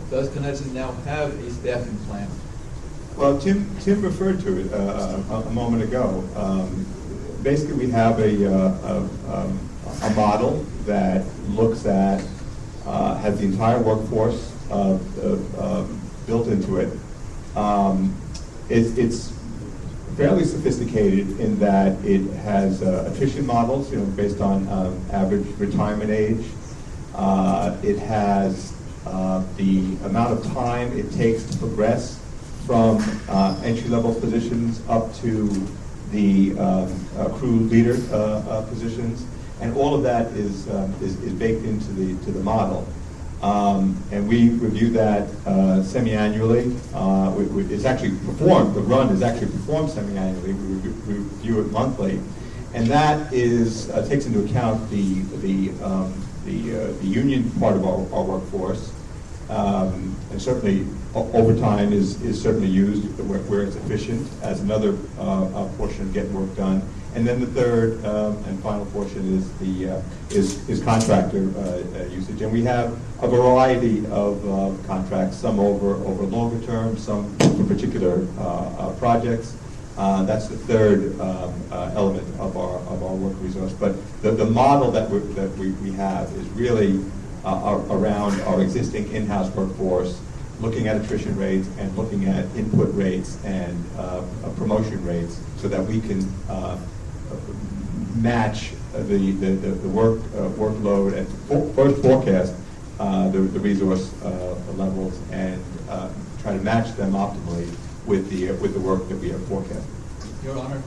Does Edison now have a staffing plan? Well, Tim referred to it a moment ago. Basically, we have a model that looks at has the entire workforce built into it. It's fairly sophisticated in that it has attrition models, based on average retirement age. It has the amount of time it takes to progress from entry-level positions up to the crew leader positions, and all of that is baked into the model. And we review that semi-annually. It's actually performed. The run is actually performed semi-annually. We review it monthly, and that takes into account the union part of our workforce, And certainly, overtime is certainly used where it's efficient as another portion of getting work done. And then the third and final portion is contractor usage. And we have a variety of contracts, some over longer term, some for particular projects. That's the third element of our work resource. But the model that we have is really around our existing in-house workforce, looking at attrition rates and looking at input rates and promotion rates, so that we can match the workload and first forecast the resource levels and try to match them optimally with the work that we have forecasted. Your Honor,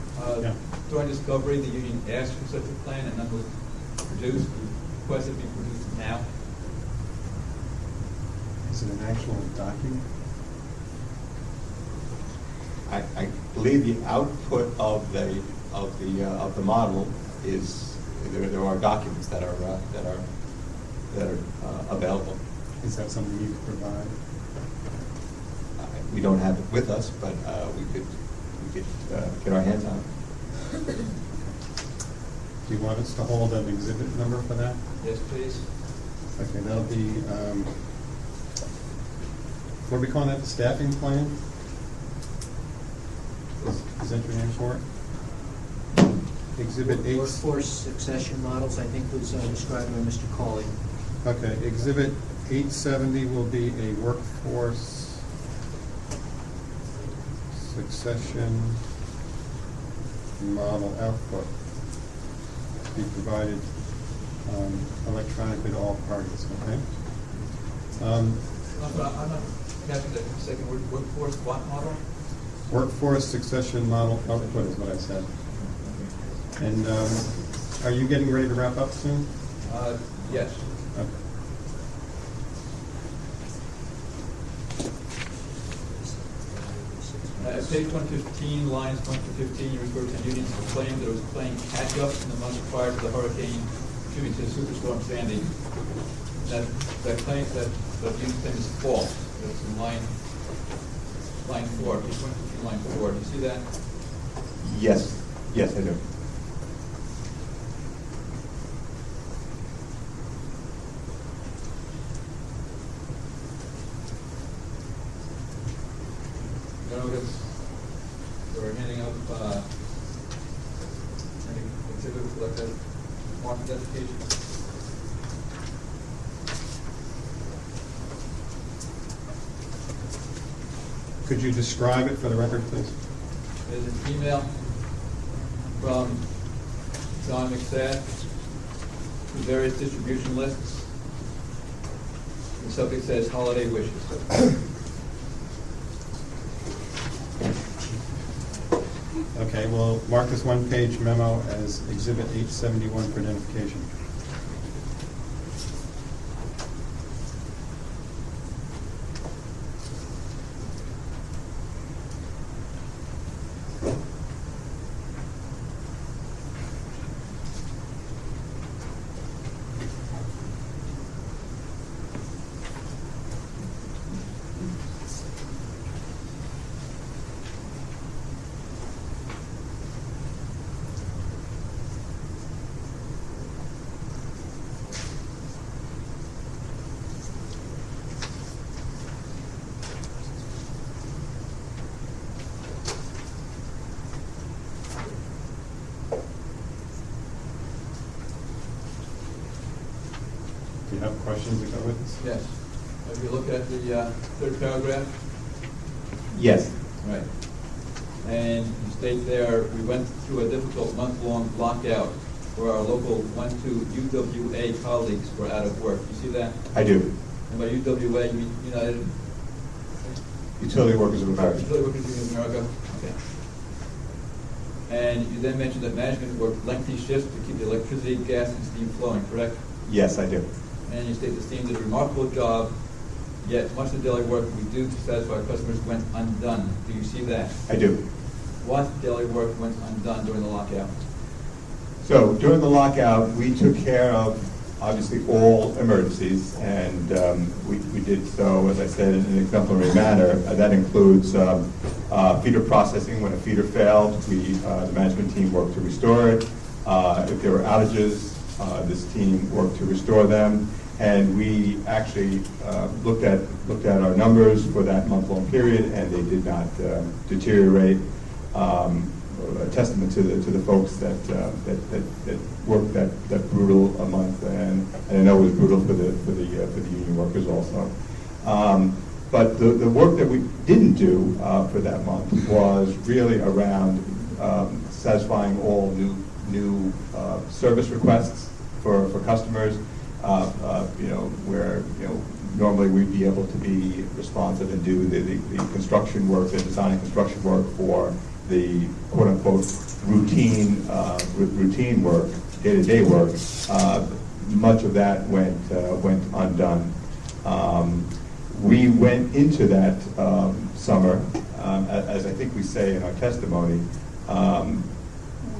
during discovery, the union asked for such a plan and none was produced. We request it be produced now. Is it an actual document? I believe the output of the model is there are documents that are available. Is that something you could provide? We don't have it with us, but we could get our hands on it. Do you want us to hold an exhibit number for that? Yes, please. Okay, that'll be, what are we calling that, the staffing plan? Is that your name for it? Exhibit 8. Workforce succession models, I think was described by Mr. Cawley. Okay, Exhibit 870 will be a workforce succession model output to be provided electronically to all parties, okay? I'm not catching the second word, workforce what model? Workforce succession model output is what I said. And are you getting ready to wrap up soon? Yes. Okay. At page 115, lines 1 to 15, you refer to unions claim that it was playing catch-up in the months prior to the hurricane, to Superstorm Sandy. That claim, that union claim is false. It's in line 4, page 115, line 4. Do you see that? Yes, I do. Notice we're handing up any exhibits like that mark identification. Could you describe it for the record, please? There's an email from John McSad with various distribution lists. The subject says holiday wishes. Okay, we'll mark this one-page memo as Exhibit 871 for identification. Do you have questions that go with this? Yes. If you look at the third paragraph. Yes. Right. And you state there, we went through a difficult month-long lockout where our local 1-2 UWA colleagues were out of work. You see that? I do. And by UWA, you mean United Utility Workers of America. Utility Workers Union of America. Okay. And you then mentioned that management worked lengthy shifts to keep the electricity, gas, and steam flowing, correct? Yes, I do. And you state the steam did a remarkable job, yet much of the daily work we do to satisfy our customers went undone. Do you see that? I do. What daily work went undone during the lockout? So during the lockout, we took care of obviously all emergencies, and we did so, as I said, in an exemplary manner. That includes feeder processing. When a feeder failed, the management team worked to restore it. If there were outages, this team worked to restore them. And we actually looked at our numbers for that month-long period, and they did not deteriorate. A testament to the folks that worked that brutal a month, and I know it was brutal for the union workers also. But the work that we didn't do for that month was really around satisfying all new service requests for customers. Where normally we'd be able to be responsive and do the construction work, the design and construction work for the quote-unquote routine work, day-to-day work. Much of that went undone. We went into that summer, as I think we say in our testimony,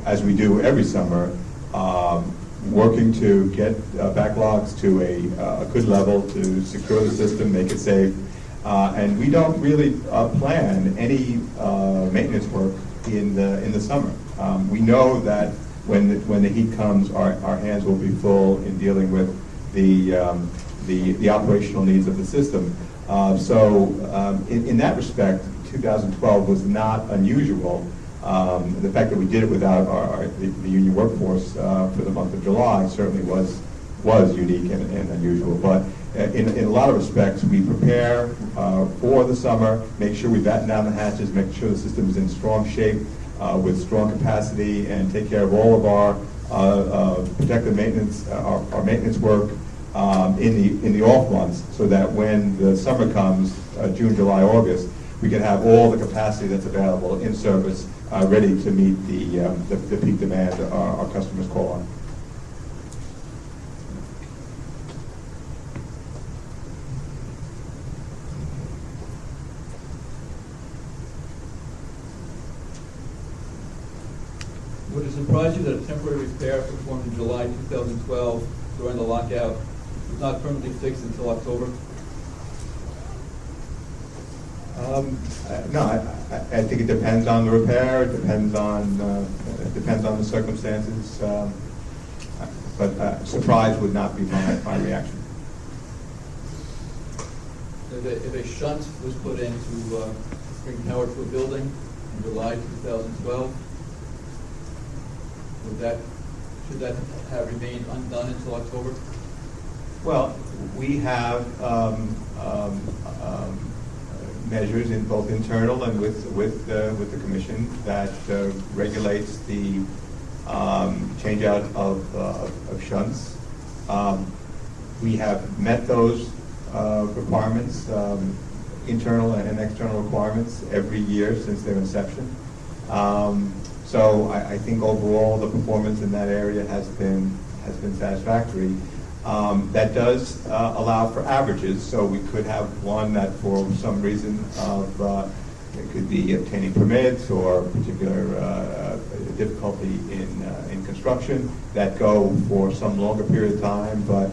as we do every summer, working to get backlogs to a good level to secure the system, make it safe. And we don't really plan any maintenance work in the summer. We know that when the heat comes, our hands will be full in dealing with the operational needs of the system. So in that respect, 2012 was not unusual. The fact that we did it without the union workforce for the month of July certainly was unique and unusual. But in a lot of respects, we prepare for the summer, make sure we batten down the hatches, make sure the system is in strong shape with strong capacity, and take care of all of our protective maintenance, our maintenance work in the off months, so that when the summer comes, June, July, August, we can have all the capacity that's available in service, ready to meet the peak demand our customers call on. Would it surprise you that a temporary repair performed in July 2012 during the lockout was not permanently fixed until October? No, I think it depends on the repair. It depends on the circumstances. But surprise would not be my reaction. If a shunt was put in to bring power to a building in July 2012, should that have remained undone until October? Well, we have measures in both internal and with the commission that regulates the change out of shunts. We have met those requirements, internal and external requirements, every year since their inception. So I think overall the performance in that area has been satisfactory. That does allow for averages, so we could have one that for some reason it could be obtaining permits or particular difficulty in construction that go for some longer period of time. But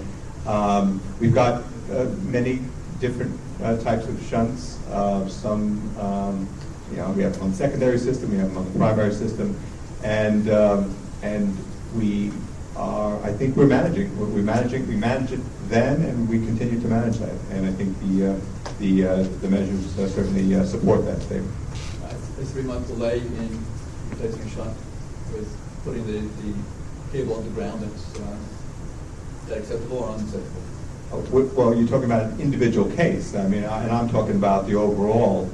we've got many different types of shunts. We have them on the secondary system, we have them on the primary system, and we are. I think we're managing. We manage it then, and we continue to manage that. And I think the measures certainly support that statement. A 3-month delay in replacing a shunt with putting the cable underground. Is that acceptable or unacceptable? Well, you're talking about an individual case. I mean, and I'm talking about the overall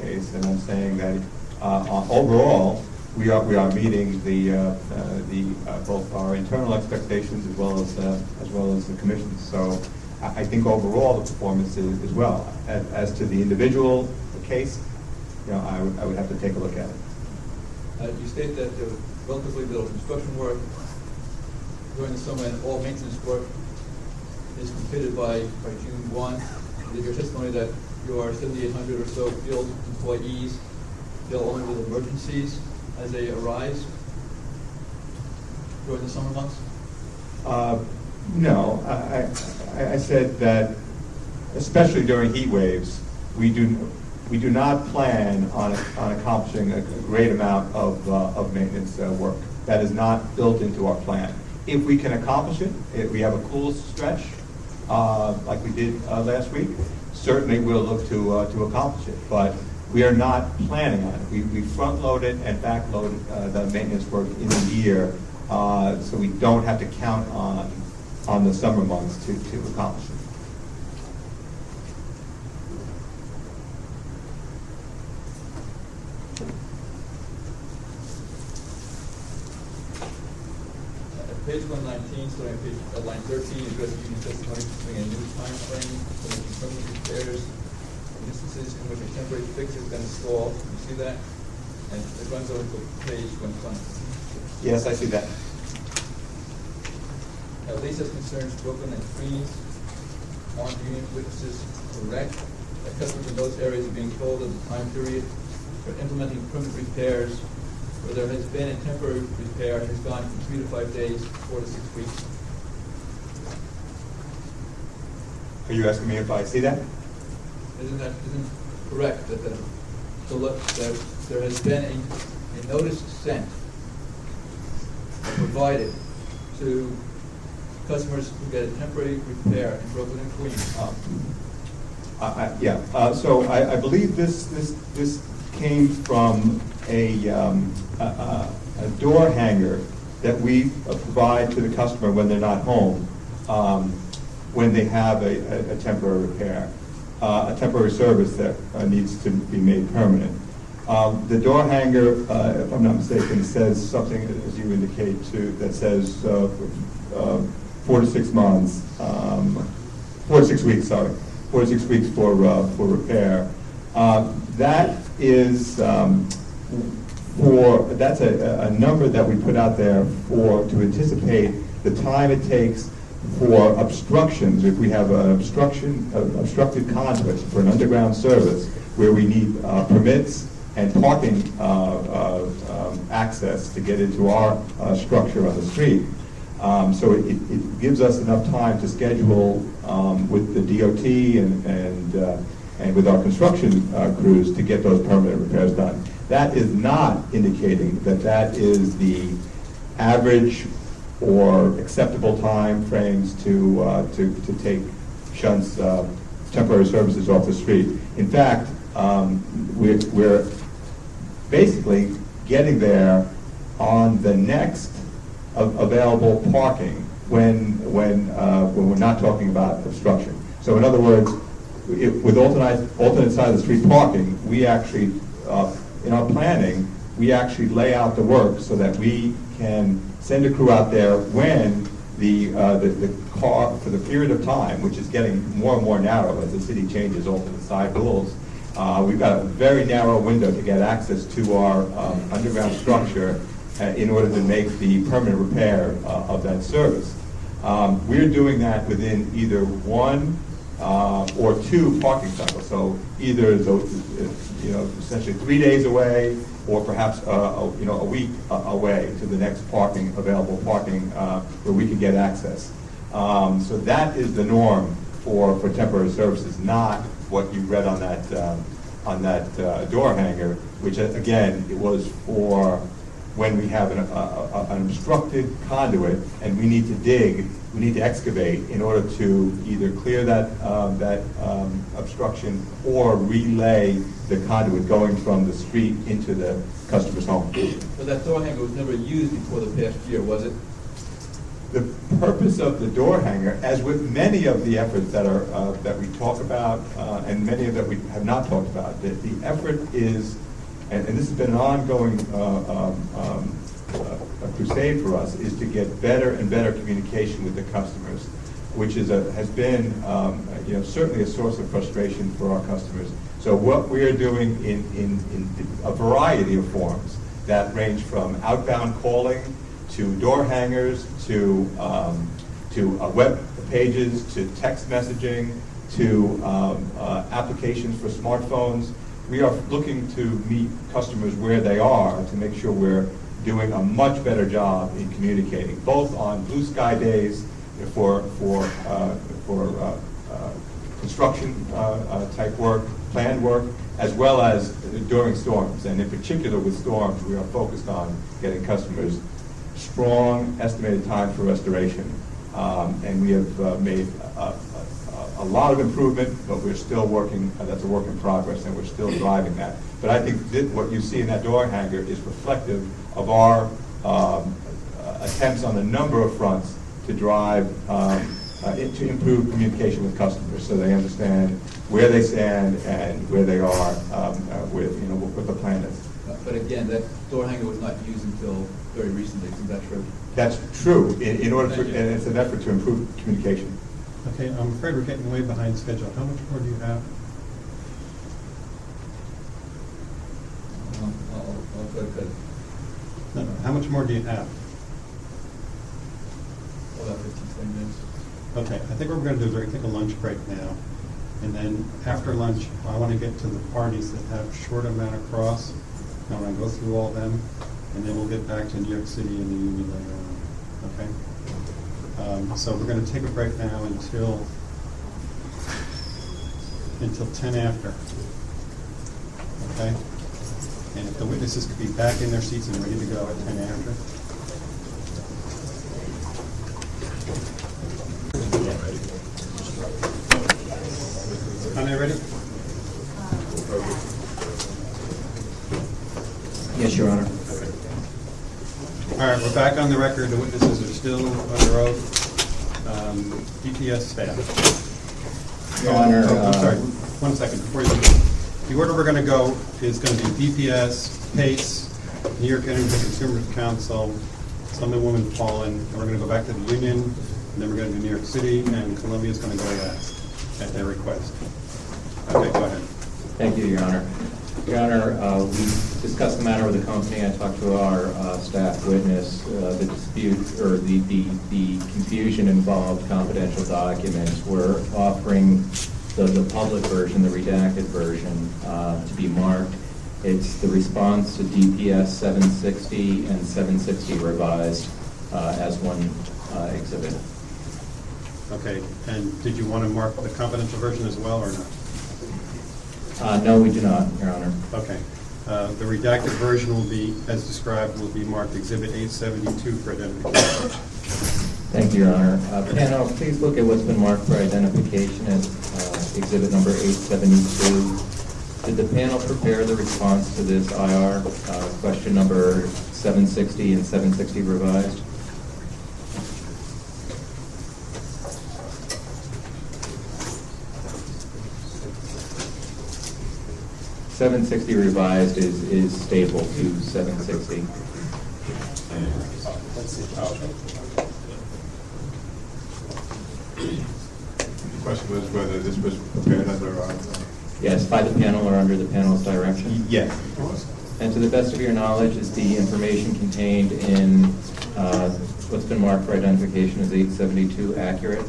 case, and I'm saying that overall we are meeting both our internal expectations as well as the commission's. So I think overall the performance is well. As to the individual case, I would have to take a look at it. You state that there was relatively little construction work during the summer, and all maintenance work is completed by June 1. Did your testimony that your 7,800 or so field employees deal only with emergencies as they arise during the summer months? No, I said that, especially during heat waves, we do not plan on accomplishing a great amount of maintenance work. That is not built into our plan. If we can accomplish it, if we have a cool stretch, like we did last week, certainly we'll look to accomplish it. But we are not planning on it. We front load it and back load the maintenance work in the year, so we don't have to count on the summer months to accomplish it. Page 119, starting on page line 13, address union testimony concerning a new time frame for making permanent repairs in instances in which a temporary fix has been installed. You see that? And it runs over to page 120. Yes, I see that. At least as concerns Brooklyn and Queens, aren't union witnesses correct that customers in those areas are being told that the time period for implementing permanent repairs where there has been a temporary repair has gone from 3 to 5 days, 4 to 6 weeks? Are you asking me if I see that? Isn't correct that there has been a notice sent or provided to customers who get a temporary repair in Brooklyn and Queens? So I believe this came from a door hanger that we provide to the customer when they're not home, when they have a temporary repair, a temporary service that needs to be made permanent. The door hanger, if I'm not mistaken, says something, as you indicate, that says 4 to 6 months, 4 to 6 weeks, sorry, 4 to 6 weeks for repair. That is that's a number that we put out there to anticipate the time it takes for obstructions. If we have an obstructed conduit for an underground service where we need permits and parking access to get into our structure on the street. So it gives us enough time to schedule with the DOT and with our construction crews to get those permanent repairs done. That is not indicating that is the average or acceptable time frames to take shunts, temporary services off the street. In fact, we're basically getting there on the next available parking when we're not talking about obstruction. So in other words, with alternate side of the street parking, we actually, in our planning, we actually lay out the work so that we can send a crew out there when the car, for the period of time, which is getting more and more narrow as the city changes alternate side rules. We've got a very narrow window to get access to our underground structure in order to make the permanent repair of that service. We're doing that within either 1 or 2 parking cycles. So either essentially 3 days away, or perhaps a week away to the next available parking where we can get access. So that is the norm for temporary services, not what you read on that door hanger, which again it was for when we have an obstructed conduit and we need to excavate in order to either clear that obstruction or relay the conduit going from the street into the customer's home. But that door hanger was never used before the past year, was it? The purpose of the door hanger, as with many of the efforts that we talk about and many of that we have not talked about, the effort is, and this has been an ongoing a crusade for us, is to get better and better communication with the customers, which has been certainly a source of frustration for our customers. So what we are doing in a variety of forms that range from outbound calling to door hangers to web pages to text messaging to applications for smartphones. We are looking to meet customers where they are to make sure we're doing a much better job in communicating, both on blue sky days construction type work, planned work, as well as during storms. And in particular with storms, we are focused on getting customers strong estimated time for restoration. And we have made a lot of improvement, but we're still working, that's a work in progress, and we're still driving that. But I think what you see in that door hanger is reflective of our attempts on a number of fronts to drive, to improve communication with customers so they understand where they stand and where they are with the plan is. But again, that door hanger was not used until very recently, is that true? That's true, in order to, and it's an effort to improve communication. Okay, I'm afraid we're getting way behind schedule. How much more do you have? I'll go to No, how much more do you have? about 15, 20 minutes. Okay, I think what we're going to do is we're going to take a lunch break now. And then after lunch, I want to get to the parties that have short amount across. I want to go through all of them, and then we'll get back to New York City and the Union later on. Okay? So we're going to take a break now until 10 after. Okay? And if the witnesses could be back in their seats and ready to go at 10 after. Are they ready? Yes, Your Honor. All right, we're back on the record. The witnesses are still under oath. DPS staff. Your Honor, I'm sorry, 1 second before you begin. The order we're going to go is going to be DPS, PACE, New York Energy Consumers Council, Some Woman Fallen, and we're going to go back to the Union, and then we're going to do New York City, and Columbia is going to go last at their request. Okay, go ahead. Thank you, Your Honor. Your Honor, we discussed the matter with the company. I talked to our staff witness. The dispute or the confusion involved confidential documents. We're offering the public version, the redacted version, to be marked. It's the response to DPS 760 and 760 revised as one exhibit. Okay, and did you want to mark the confidential version as well, or not? No, we do not, Your Honor. Okay. The redacted version will be, as described, will be marked Exhibit 872 for identification. Thank you, Your Honor. Panel, please look at what's been marked for identification as Exhibit number 872. Did the panel prepare the response to this IR, question number 760 and 760 revised? $760 revised is stable to 760. The question was whether this was prepared under our... Yes, by the panel or under the panel's direction? Yes, it was. And to the best of your knowledge, is the information contained in what's been marked for identification as 872 accurate?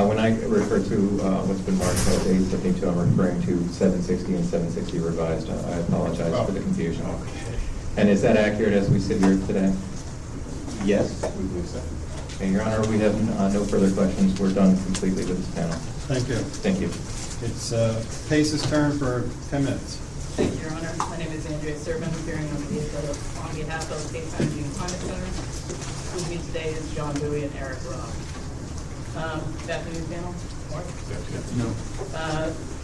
When I refer to what's been marked as 872, I'm referring to 760 and 760 revised. I apologize for the confusion. And is that accurate as we sit here today? Yes, we believe so. Okay, Your Honor, we have no further questions. We're done completely with this panel. Thank you. Thank you. It's Pace's turn for 10 minutes. Thank you, Your Honor. My name is Andrea Serban, appearing on behalf of Pace Energy and Climate Center. With me today is John Bowie and Eric Robb. Good afternoon, panel. Mark? No.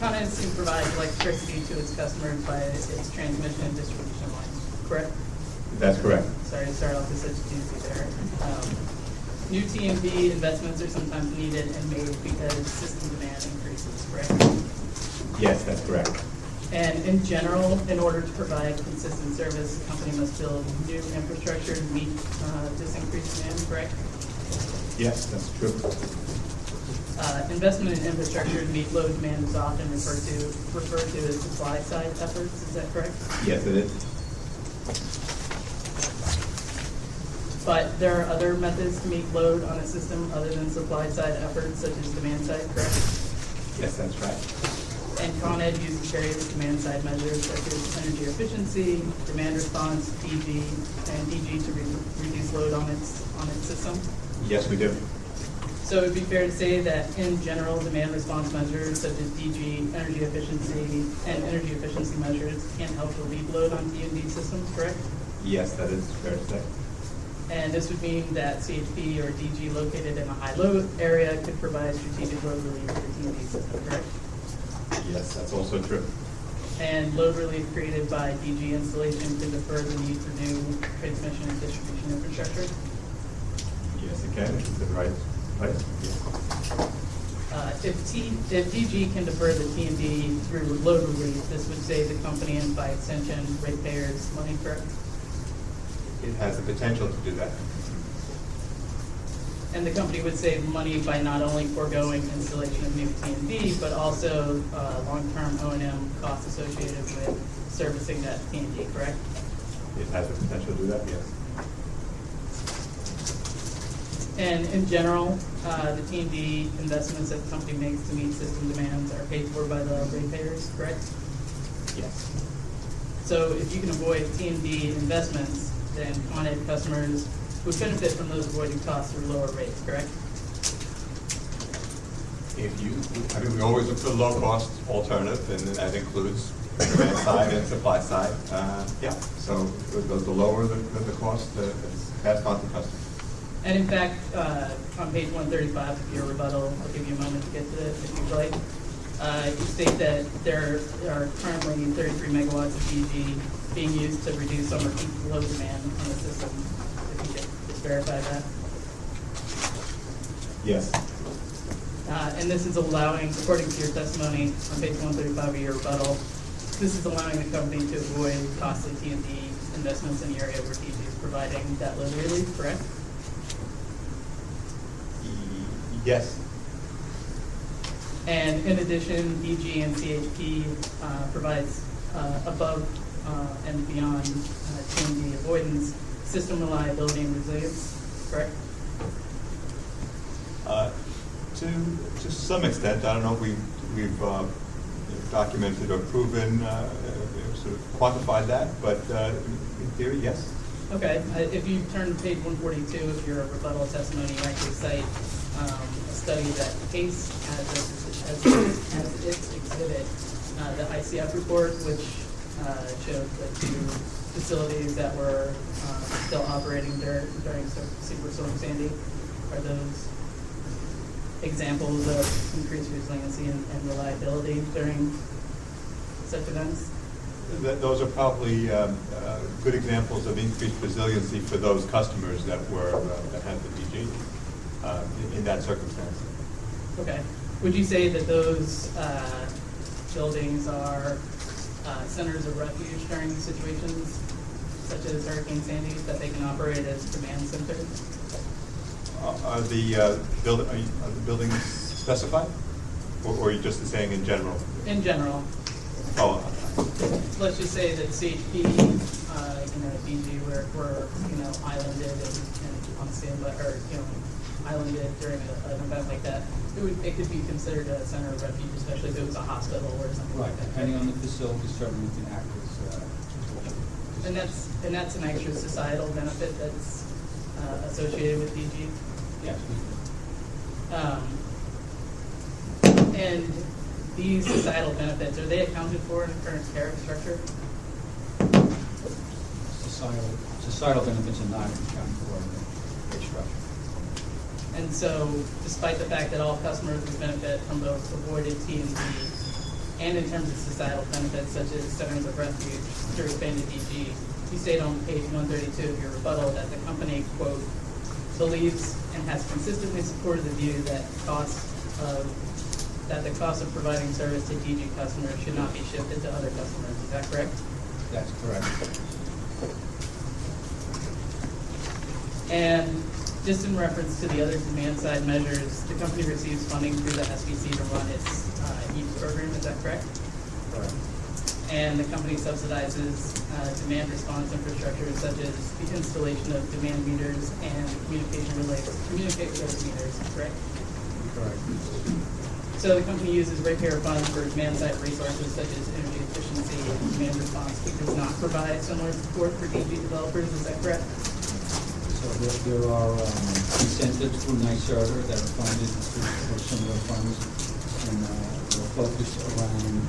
Con Edison provides electricity to its customers by its transmission and distribution lines, correct? That's correct. Sorry to start off with such a doozy there. New TMV investments are sometimes needed and made because system demand increases, correct? Yes, that's correct. And in general, in order to provide consistent service, the company must build new infrastructure to meet this increased demand, correct? Yes, that's true. Investment in infrastructure to meet load demand is often referred to as supply side efforts. Is that correct? Yes, it is. But there are other methods to meet load on a system other than supply side efforts, such as demand side, correct? Yes, that's right. And Con Ed uses various demand side measures such as energy efficiency, demand response, DG, and DG to reduce load on its system. Yes, we do. So it would be fair to say that in general, demand response measures such as DG, energy efficiency, and energy efficiency measures can help relieve load on T&D systems, correct? Yes, that is fair to say. And this would mean that CHP or DG located in a high load area could provide strategic load relief for the T&D system, correct? Yes, that's also true. And load relief created by DG installation can defer the need for new transmission and distribution infrastructure. Yes, it can, if it's in the right place. If DG can defer the T&D through load relief, this would save the company and by extension ratepayers money, correct? It has the potential to do that. And the company would save money by not only foregoing installation of new T&D, but also long-term O&M costs associated with servicing that T&D, correct? It has the potential to do that, yes. And in general, the T&D investments that the company makes to meet system demands are paid for by the ratepayers, correct? Yes. So if you can avoid T&D investments, then Con Ed customers would benefit from those avoided costs through lower rates, correct? We always look for the low-cost alternative, and that includes demand side and supply side. Yeah, so the lower the cost, it's passed on to customers. And in fact, on page 135 of your rebuttal, I'll give you a moment to get to it if you'd like. You state that there are currently 33 megawatts of DG being used to reduce summer peak load demand on the system. If you could just verify that. Yes. And this is allowing, according to your testimony on page 135 of your rebuttal, this is allowing the company to avoid costly T&D investments in the area where DG is providing that load relief, correct? Yes. And in addition, DG and CHP provides above and beyond T&D avoidance, system reliability and resilience, correct? To some extent, I don't know if we've documented or proven, sort of quantified that, but in theory, yes. Okay, if you turn to page 142 of your rebuttal testimony, you actually cite a study that CASE as its exhibit, the ICF report, which showed the two facilities that were still operating during Superstorm Sandy. Are those examples of increased resiliency and reliability during such events? Those are probably good examples of increased resiliency for those customers that had the DG in that circumstance. Okay. Would you say that those buildings are centers of refuge during situations such as Hurricane Sandy, that they can operate as command centers? Are the buildings specified, or are you just saying in general? In general. Oh. Let's just say that CHP, DG were islanded and on standby, or islanded during an event like that. It could be considered a center of refuge, especially if it was a hospital or something like that. Depending on the facility, certainly we can act as. And that's an extra societal benefit that's associated with DG. Yes. And these societal benefits, are they accounted for in the current tariff structure? Societal benefits are not accounted for in the rate structure. And so, despite the fact that all customers would benefit from both avoided T&D and in terms of societal benefits such as centers of refuge through expanded DG, you state on page 132 of your rebuttal that the company, quote, believes and has consistently supported the view that the cost of providing service to DG customers should not be shifted to other customers. Is that correct? That's correct. And Just in reference to the other demand-side measures, the company receives funding through the SBC to run its EAP program, is that correct? Correct. And the company subsidizes demand response infrastructure such as the installation of demand meters and communication-related meters, correct? Correct. So the company uses ratepayer funds for demand-side resources such as energy efficiency and demand response, but does not provide similar support for DG developers, is that correct? So there are incentives through NYSERDA that are funded through similar funds, and they're focused around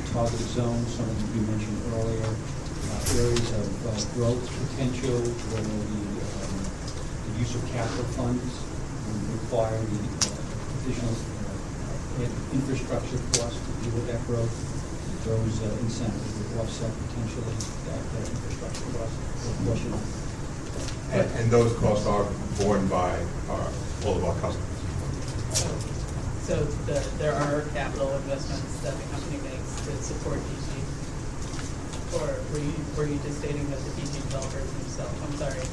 targeted zones, some of them you mentioned earlier, areas of growth potential where the use of capital funds would require the additional infrastructure costs to deal with that growth. Those incentives would offset potentially that infrastructure cost or portion of it. And those costs are borne by all of our customers. So there are capital investments that the company makes to support DG? Or were you just stating that the DG developers themselves? I'm sorry.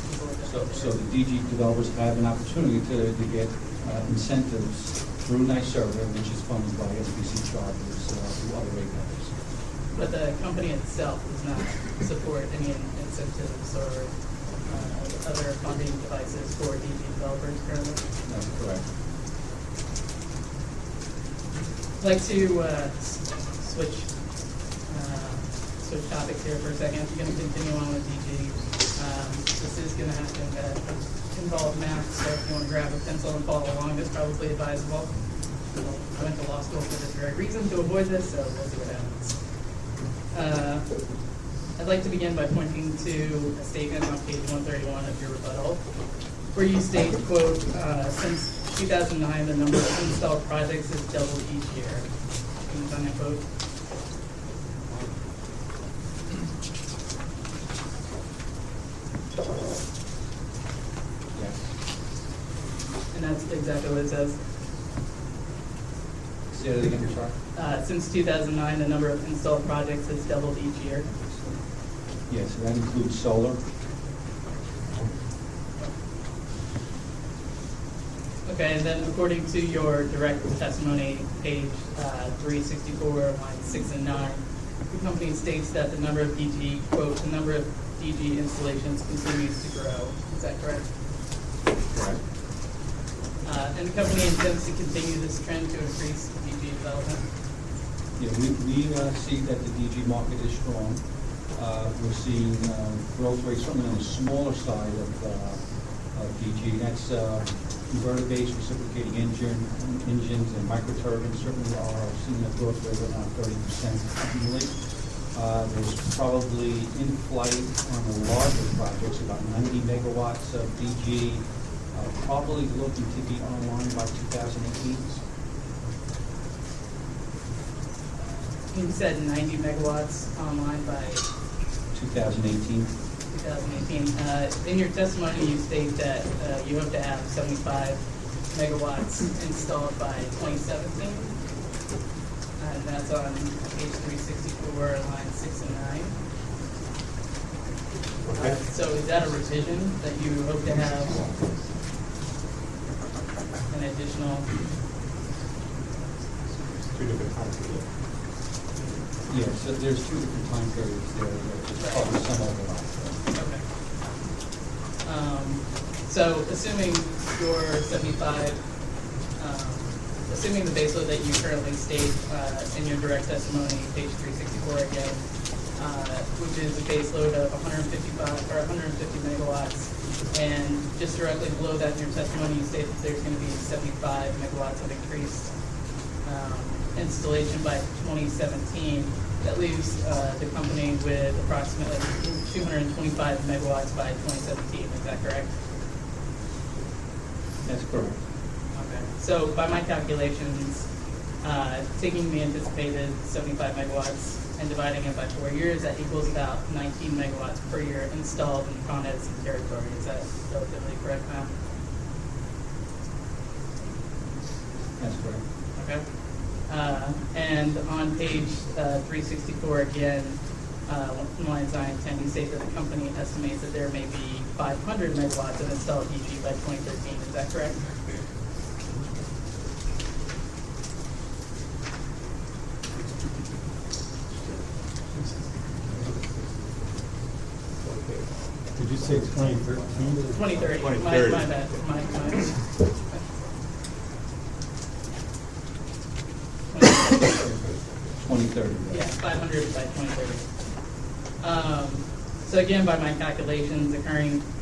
So the DG developers have an opportunity to get incentives through NYSERDA, which is funded by SBC charters through other regulators. But the company itself does not support any incentives or other funding devices for DG developers currently? That's correct. I'd like to switch topics here for a second. If you're going to continue on with DG, this is going to have to involve math, so if you want to grab a pencil and follow along, that's probably advisable. I went to law school for this very reason, to avoid this, so we'll see what happens. I'd like to begin by pointing to a statement on page 131 of your rebuttal, where you state, quote, since 2009, the number of installed projects has doubled each year. Can you find that quote? And that's exactly what it says. Say that again, sorry. Since 2009, the number of installed projects has doubled each year. Yes, so that includes solar. Okay, and then according to your direct testimony, page 364, lines 6 and 9, the company states that the number of DG, quote, the number of DG installations continues to grow. Is that correct? Correct. And the company intends to continue this trend to increase DG development? Yeah, we see that the DG market is strong. We're seeing growth rates certainly on the smaller side of DG. That's inverter-based reciprocating engines and microturbines certainly are seeing a growth rate of around 30% annually. There's probably in flight on the larger projects about 90 megawatts of DG, probably looking to be online by 2018. You said 90 megawatts online by 2018. 2018. In your testimony, you state that you hope to have 75 megawatts installed by 2017. And that's on page 364, lines 6 and 9. Okay. So is that a revision that you hope to have an additional? Two different times. Yes, so there's two different time periods there. There's probably some overlap. Okay. So assuming your 75, assuming the baseload that you currently state in your direct testimony, page 364 again, which is a baseload of 150 megawatts, and just directly below that in your testimony, you state that there's going to be 75 megawatts of increased installation by 2017. That leaves the company with approximately 225 megawatts by 2017. Is that correct? That's correct. Okay. So by my calculations, taking the anticipated 75 megawatts and dividing it by 4 years, that equals about 19 megawatts per year installed in Con Edison territory. Is that relatively correct, ma'am? That's correct. Okay. And on page 364 again, lines 9 and 10, you state that the company estimates that there may be 500 megawatts of installed DG by 2013. Is that correct? Did you say 2013? 2030. 2030. My bad. My 2030. Yeah, 500 by 2030. So again, by my calculations,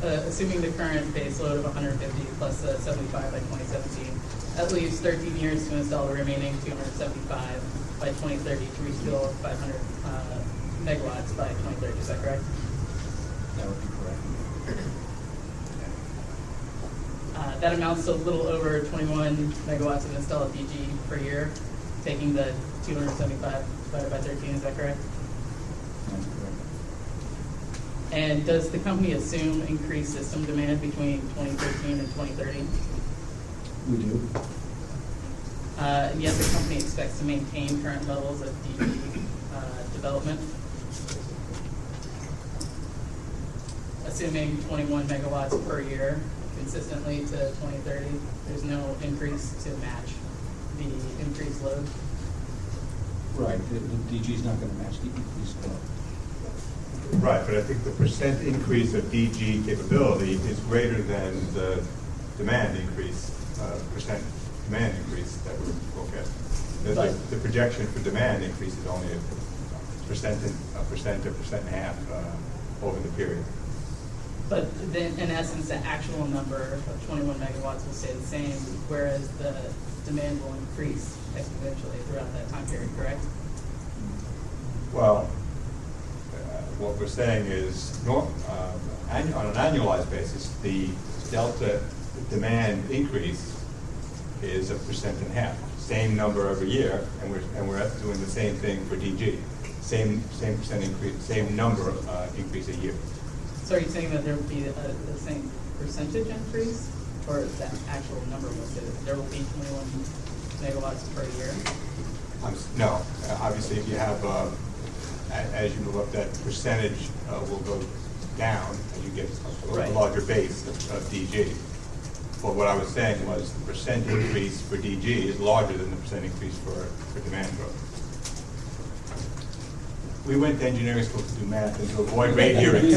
assuming the current base load of 150 plus 75 by 2017, that leaves 13 years to install the remaining 275 by 2030 to reach bill of 500 megawatts by 2030. Is that correct? That would be correct. That amounts to a little over 21 megawatts of installed DG per year, taking the 275 divided by 13. Is that correct? That's correct. And does the company assume increased system demand between 2013 and 2030? We do. And yet the company expects to maintain current levels of DG development, assuming 21 megawatts per year consistently to 2030. There's no increase to match the increased load. Right, the DG is not going to match the increased load. Right, but I think the percent increase of DG capability is greater than the demand increase, percent demand increase that we look at. The projection for demand increase is only a percent to a percent and a half over the period. But then, in essence, the actual number of 21 megawatts will stay the same, whereas the demand will increase exponentially throughout that time period, correct? Well, what we're saying is, on an annualized basis, the delta demand increase is a percent and a half. Same number every year, and we're doing the same thing for DG. Same percent increase, same number increase a year. So are you saying that there will be the same percentage increase, or is that actual number listed? There will be 21 megawatts per year? No, obviously if you have, as you move up, that percentage will go down as you get a larger base of DG. But what I was saying was the percent increase for DG is larger than the percent increase for demand growth. We went to engineering school to do math and to avoid rate hearings.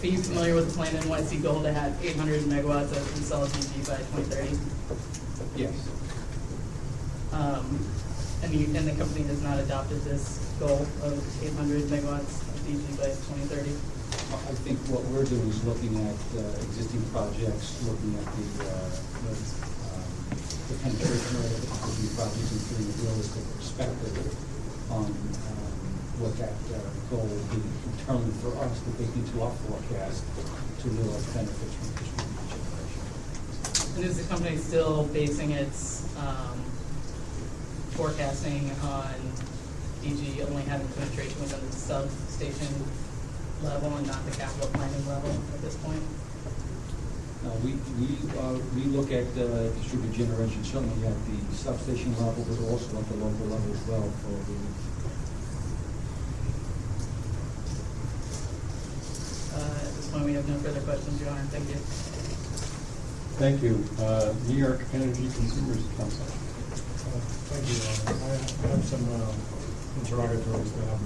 Are you familiar with the plan in NYC goal to have 800 megawatts of installed DG by 2030? Yes. And the company has not adopted this goal of 800 megawatts of DG by 2030? I think what we're doing is looking at existing projects, looking at the penetration rate of existing projects and doing a realistic perspective on what that goal will be internally for us to take into our forecast to realize benefits from distributed generation. And is the company still basing its forecasting on DG only having penetration within the substation level and not the capital planning level at this point? We look at distributed generation certainly at the substation level, but also at the local level as well for the. At this point, we have no further questions, Your Honor. Thank you. Thank you. New York Energy Consumers Council. Thank you, Your Honor. I have some interrogatories that I'm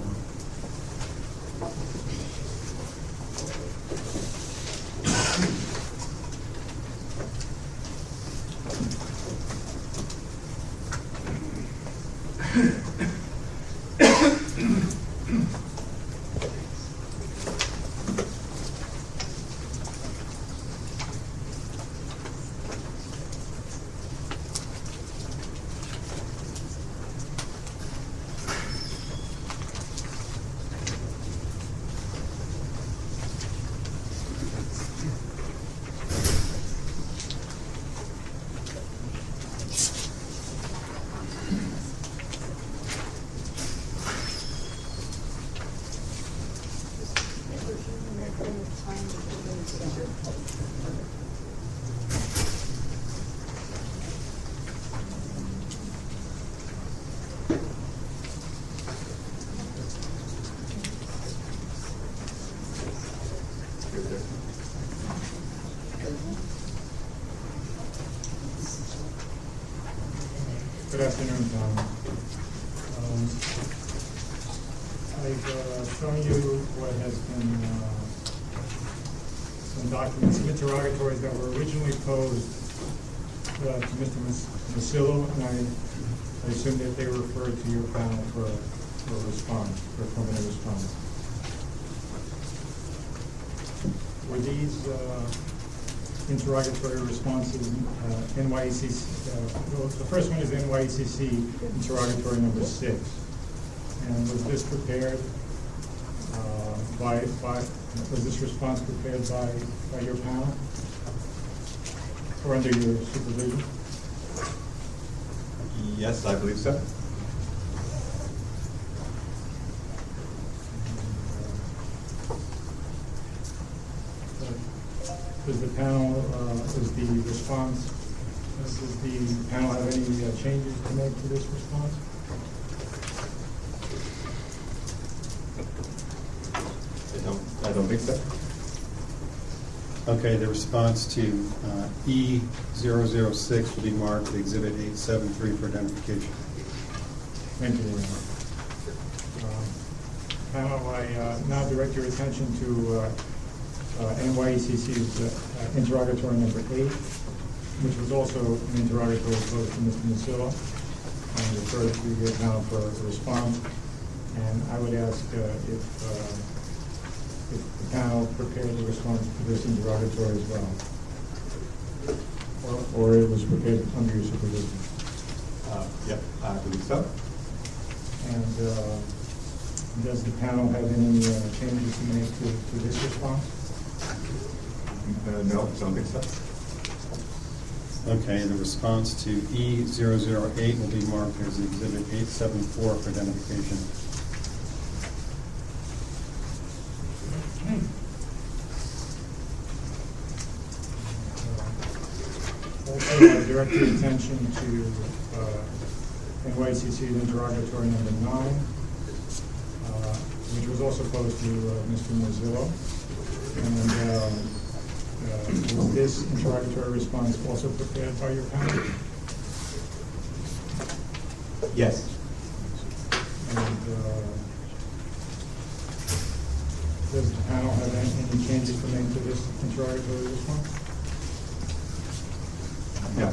Good afternoon, Tom. I've shown you what has been some documents, some interrogatories that were originally posed to Mr. Masillo, and I assume that they were referred to your panel for a response, for a permanent response. Were these interrogatory responses NYCC? The first one is NYCC interrogatory number 6. And was this prepared was this response prepared by your panel or under your supervision? Yes, I believe so. Does the panel, does the panel have any changes to make to this response? I don't think so. Okay, the response to E006 will be marked Exhibit 873 for identification. Thank you, Your Honor. Panel, I now direct your attention to NYCC's interrogatory number 8, which was also an interrogatory posed to Mr. Masillo, and referred to your panel for a response. And I would ask if the panel prepared the response to this interrogatory as well, or it was prepared under your supervision. Yep, I believe so. And does the panel have any changes to make to this response? No, I don't think so. Okay, the response to E008 will be marked as Exhibit 874 for identification. Also, I direct your attention to NYCC's interrogatory number 9, which was also posed to Mr. Masillo. And was this interrogatory response also prepared by your panel? Yes. And does the panel have any changes to make to this interrogatory response? No.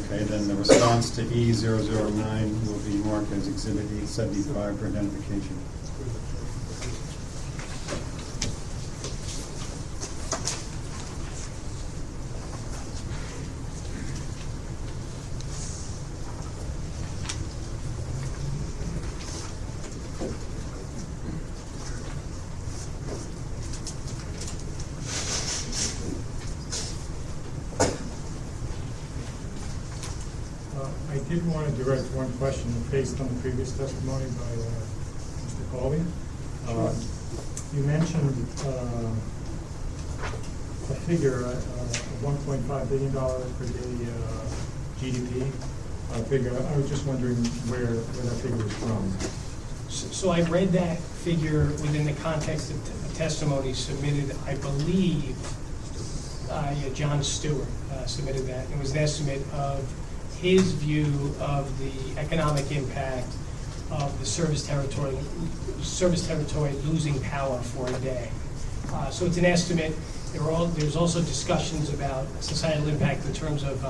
Okay, then the response to E009 will be marked as Exhibit 875 for identification. I did want to direct one question based on the previous testimony by Mr. Colby. You mentioned a figure, a $1.5 billion per day GDP figure. I was just wondering where that figure was from. So I read that figure within the context of the testimony submitted, I believe, John Stewart submitted that. It was an estimate of his view of the economic impact of the service territory losing power for a day. So it's an estimate. There's also discussions about societal impact in terms of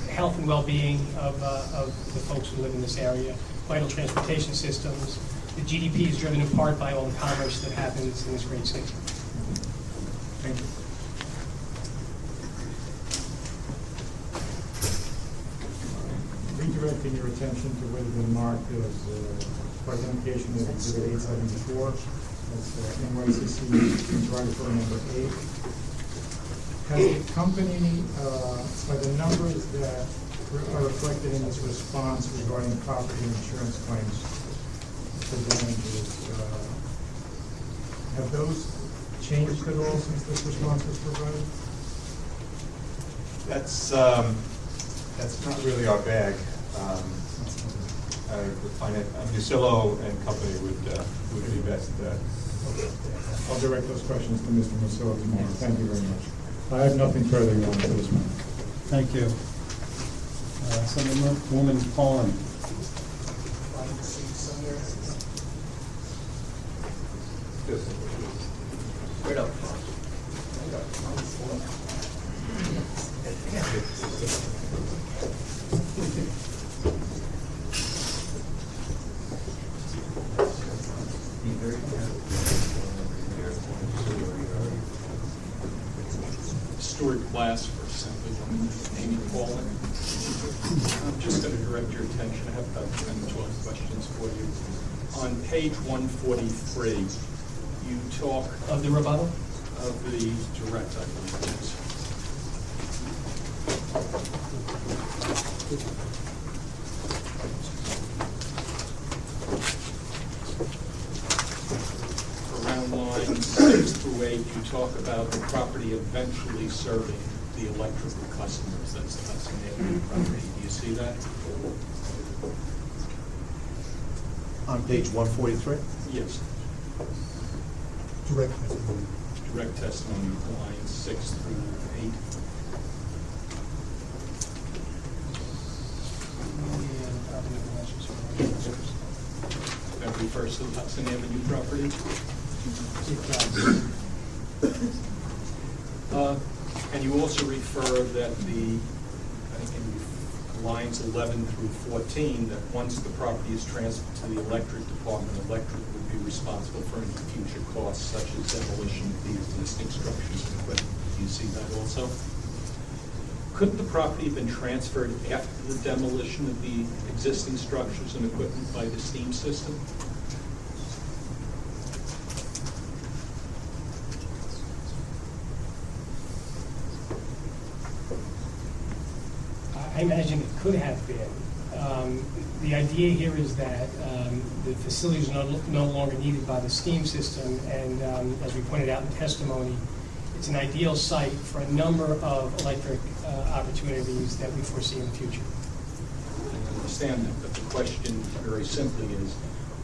health and well-being of the folks who live in this area, vital transportation systems. The GDP is driven in part by all the commerce that happens in this great city. Thank you. Redirecting your attention to what has been marked as identification of Exhibit 874, that's NYCC interrogatory number 8. Has the company, by the numbers that are reflected in this response regarding property and insurance claims for damages, have those changed at all since this response was provided? That's not really our bag. Masillo and company would be best. I'll direct those questions to Mr. Masillo tomorrow. Thank you very much. I have nothing further on for this one. Thank you. Councilwoman Paulin. Right up Stuart Glass for Assemblywoman Amy Paulin. I'm just going to direct your attention. I have about 10 to 12 questions for you. On page 143, you talk Of the rebuttal? of the direct, I believe it is. Around lines 6 through 8, you talk about the property eventually serving the electrical customers. That's an Avenue property. Do you see that? On page 143? Yes. Direct testimony. Direct testimony, lines 6 through 8. That refers to the Hudson Avenue property. And you also refer that I think in lines 11 through 14, that once the property is transferred to the electric department, electric would be responsible for any future costs such as demolition of the existing structures and equipment. Do you see that also? Couldn't the property have been transferred after the demolition of the existing structures and equipment by the steam system? I imagine it could have been. The idea here is that the facilities are no longer needed by the steam system, and as we pointed out in testimony, it's an ideal site for a number of electric opportunities that we foresee in the future. I understand that, but the question very simply is,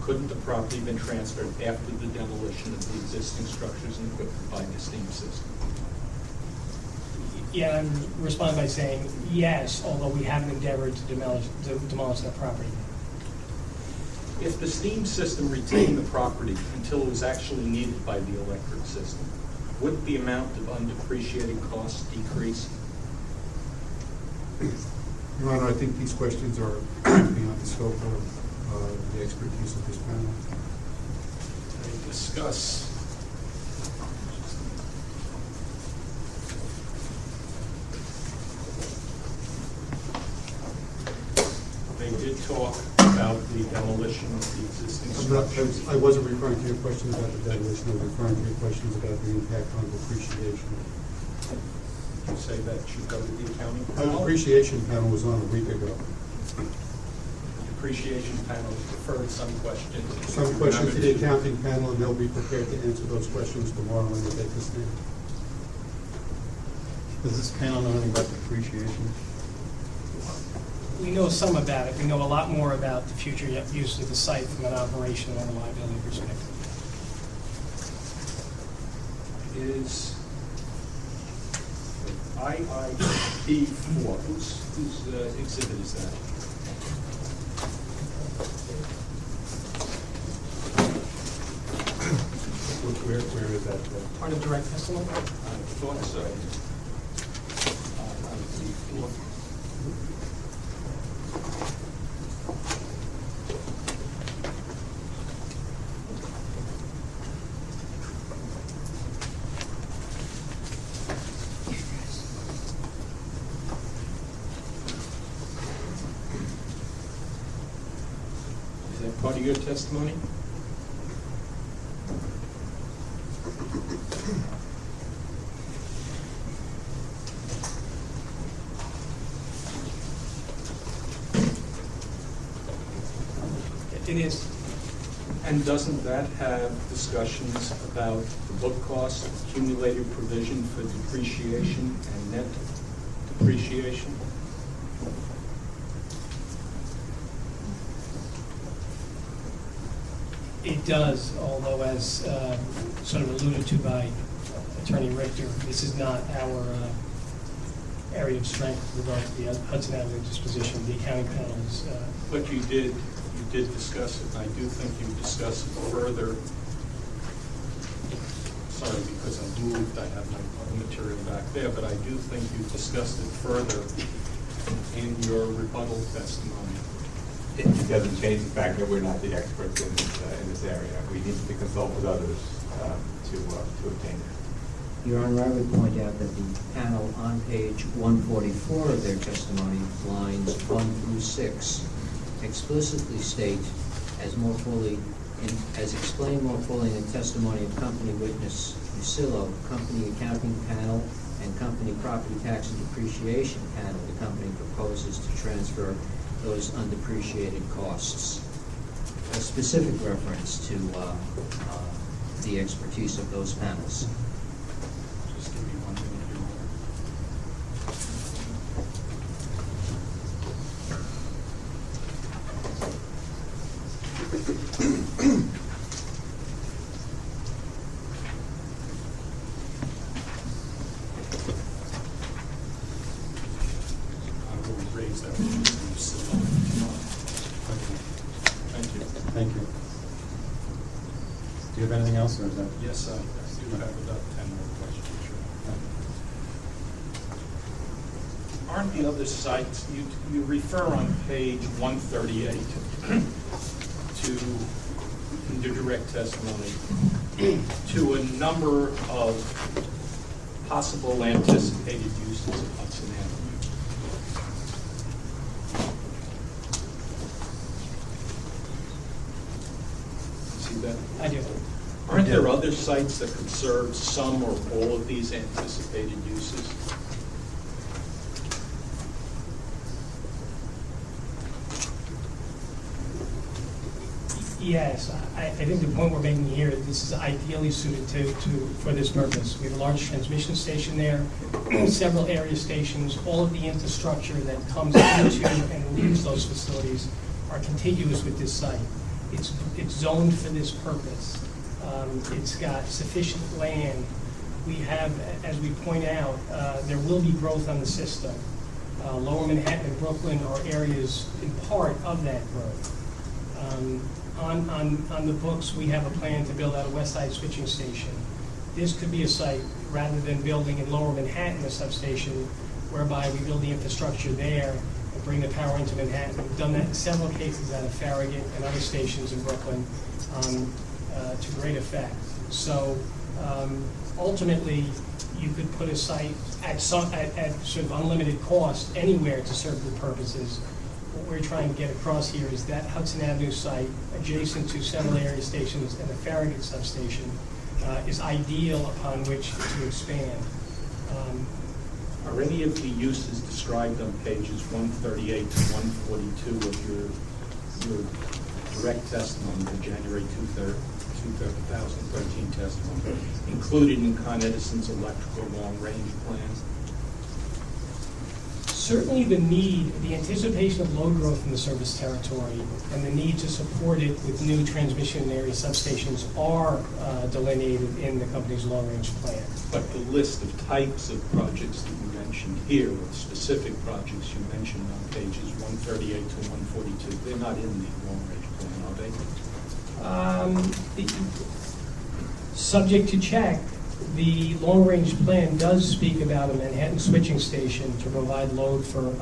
couldn't the property have been transferred after the demolition of the existing structures and equipment by the steam system? Yeah, I'm responding by saying yes, although we haven't endeavored to demolish that property. If the steam system retained the property until it was actually needed by the electric system, would the amount of undepreciated costs decrease? Your Honor, I think these questions are beyond the scope of the expertise of this panel. They discuss they did talk about the demolition of the existing structures. I wasn't referring to your question about the demolition, I was referring to your questions about the impact on depreciation. You say that should go to the accounting The panel? depreciation panel was on a week ago. The depreciation panel deferred some questions. Some questions to the accounting panel, and they'll be prepared to answer those questions tomorrow when they take the stand. Does this panel know anything about depreciation? We know some about it. We know a lot more about the future use of the site from an operational and reliability perspective. Is IIP4, whose exhibit is that? Where is that? Part of direct testimony? I thought so. IIP4. Is that part of your testimony? It is. And doesn't that have discussions about the book cost, accumulated provision for depreciation and net depreciation? It does, although as sort of alluded to by Attorney Richter, this is not our area of strength with regard to the Hudson Avenue disposition. The accounting panel is. But you did discuss it, and I do think you discussed it further. Sorry, because I moved, I have my material back there, but I do think you discussed it further in your rebuttal testimony. It doesn't change the fact that we're not the experts in this area. We need to consult with others to obtain it. Your Honor, I would point out that the panel on page 144 of their testimony, lines 1 through 6, explicitly state, as explained more fully in testimony of company witness Musillo, company accounting panel, and company property tax and depreciation panel, the company proposes to transfer those undepreciated costs. A specific reference to the expertise of those panels. Just give me one minute, Your Honor. I will raise that with Mr. Musillo tomorrow. Thank you. Thank you. Do you have anything else, or is that? Yes, I do have about 10 more questions. Aren't the other sites, you refer on page 138 to, in your direct testimony, to a number of possible anticipated uses of Hudson Avenue. See that? I do. Aren't there other sites that could serve some or all of these anticipated uses? Yes, I think the point we're making here, this is ideally suited for this purpose. We have a large transmission station there, several area stations, all of the infrastructure that comes into and leaves those facilities are contiguous with this site. It's zoned for this purpose. It's got sufficient land. We have, as we point out, there will be growth on the system. Lower Manhattan and Brooklyn are areas in part of that growth. On the books, we have a plan to build out a west side switching station. This could be a site, rather than building in Lower Manhattan a substation, whereby we build the infrastructure there and bring the power into Manhattan. We've done that in several cases out of Farragut and other stations in Brooklyn to great effect. So ultimately, you could put a site at sort of unlimited cost anywhere to serve the purposes. What we're trying to get across here is that Hudson Avenue site, adjacent to several area stations and the Farragut substation, is ideal upon which to expand. Are any of the uses described on pages 138 to 142 of your direct testimony, the January 2013 testimony, included in Con Edison's electrical long-range plan? Certainly the anticipation of load growth in the service territory and the need to support it with new transmission area substations are delineated in the company's long-range plan. But the list of types of projects that you mentioned here, or specific projects you mentioned on pages 138 to 142, they're not in the long-range plan, are they? Subject to check, the long-range plan does speak about a Manhattan switching station to provide load for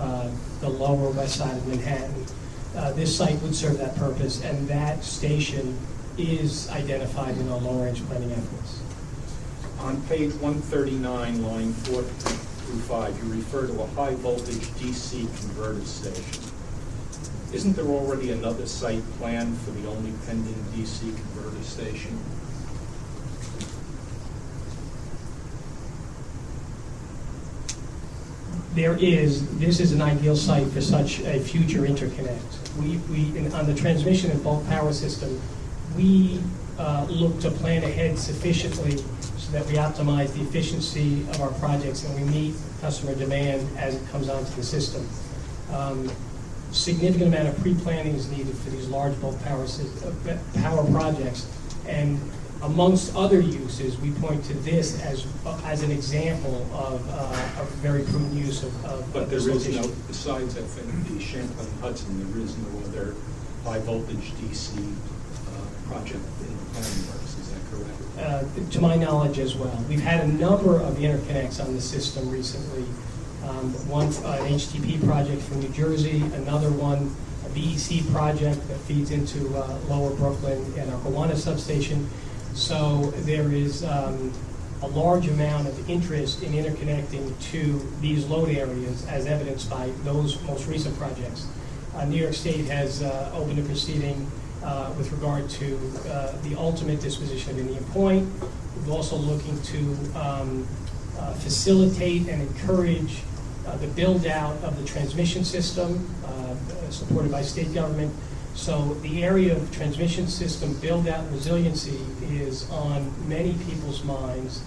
the lower west side of Manhattan. This site would serve that purpose, and that station is identified in our long-range planning efforts. On page 139, line 4 through 5, you refer to a high-voltage DC converter station. Isn't there already another site planned for the only pending DC converter station? This is an ideal site for such a future interconnect. On the transmission and bulk power system, we look to plan ahead sufficiently so that we optimize the efficiency of our projects and we meet customer demand as it comes onto the system. Significant amount of pre-planning is needed for these large bulk power projects, and Amongst other uses, we point to this as an example of a very prudent use of But there this is no, location. besides, I think, the Champlain Hudson, there is no other high-voltage DC project in the planning works, is that correct? To my knowledge as well. We've had a number of interconnects on the system recently. One, an HTP project from New Jersey, another one, a VEC project that feeds into Lower Brooklyn and our Gowanus substation. So there is a large amount of interest in interconnecting to these load areas, as evidenced by those most recent projects. New York State has opened a proceeding with regard to the ultimate disposition of Indian Point. We're also looking to facilitate and encourage the build-out of the transmission system supported by state government. So the area of transmission system build-out and resiliency is on many people's minds.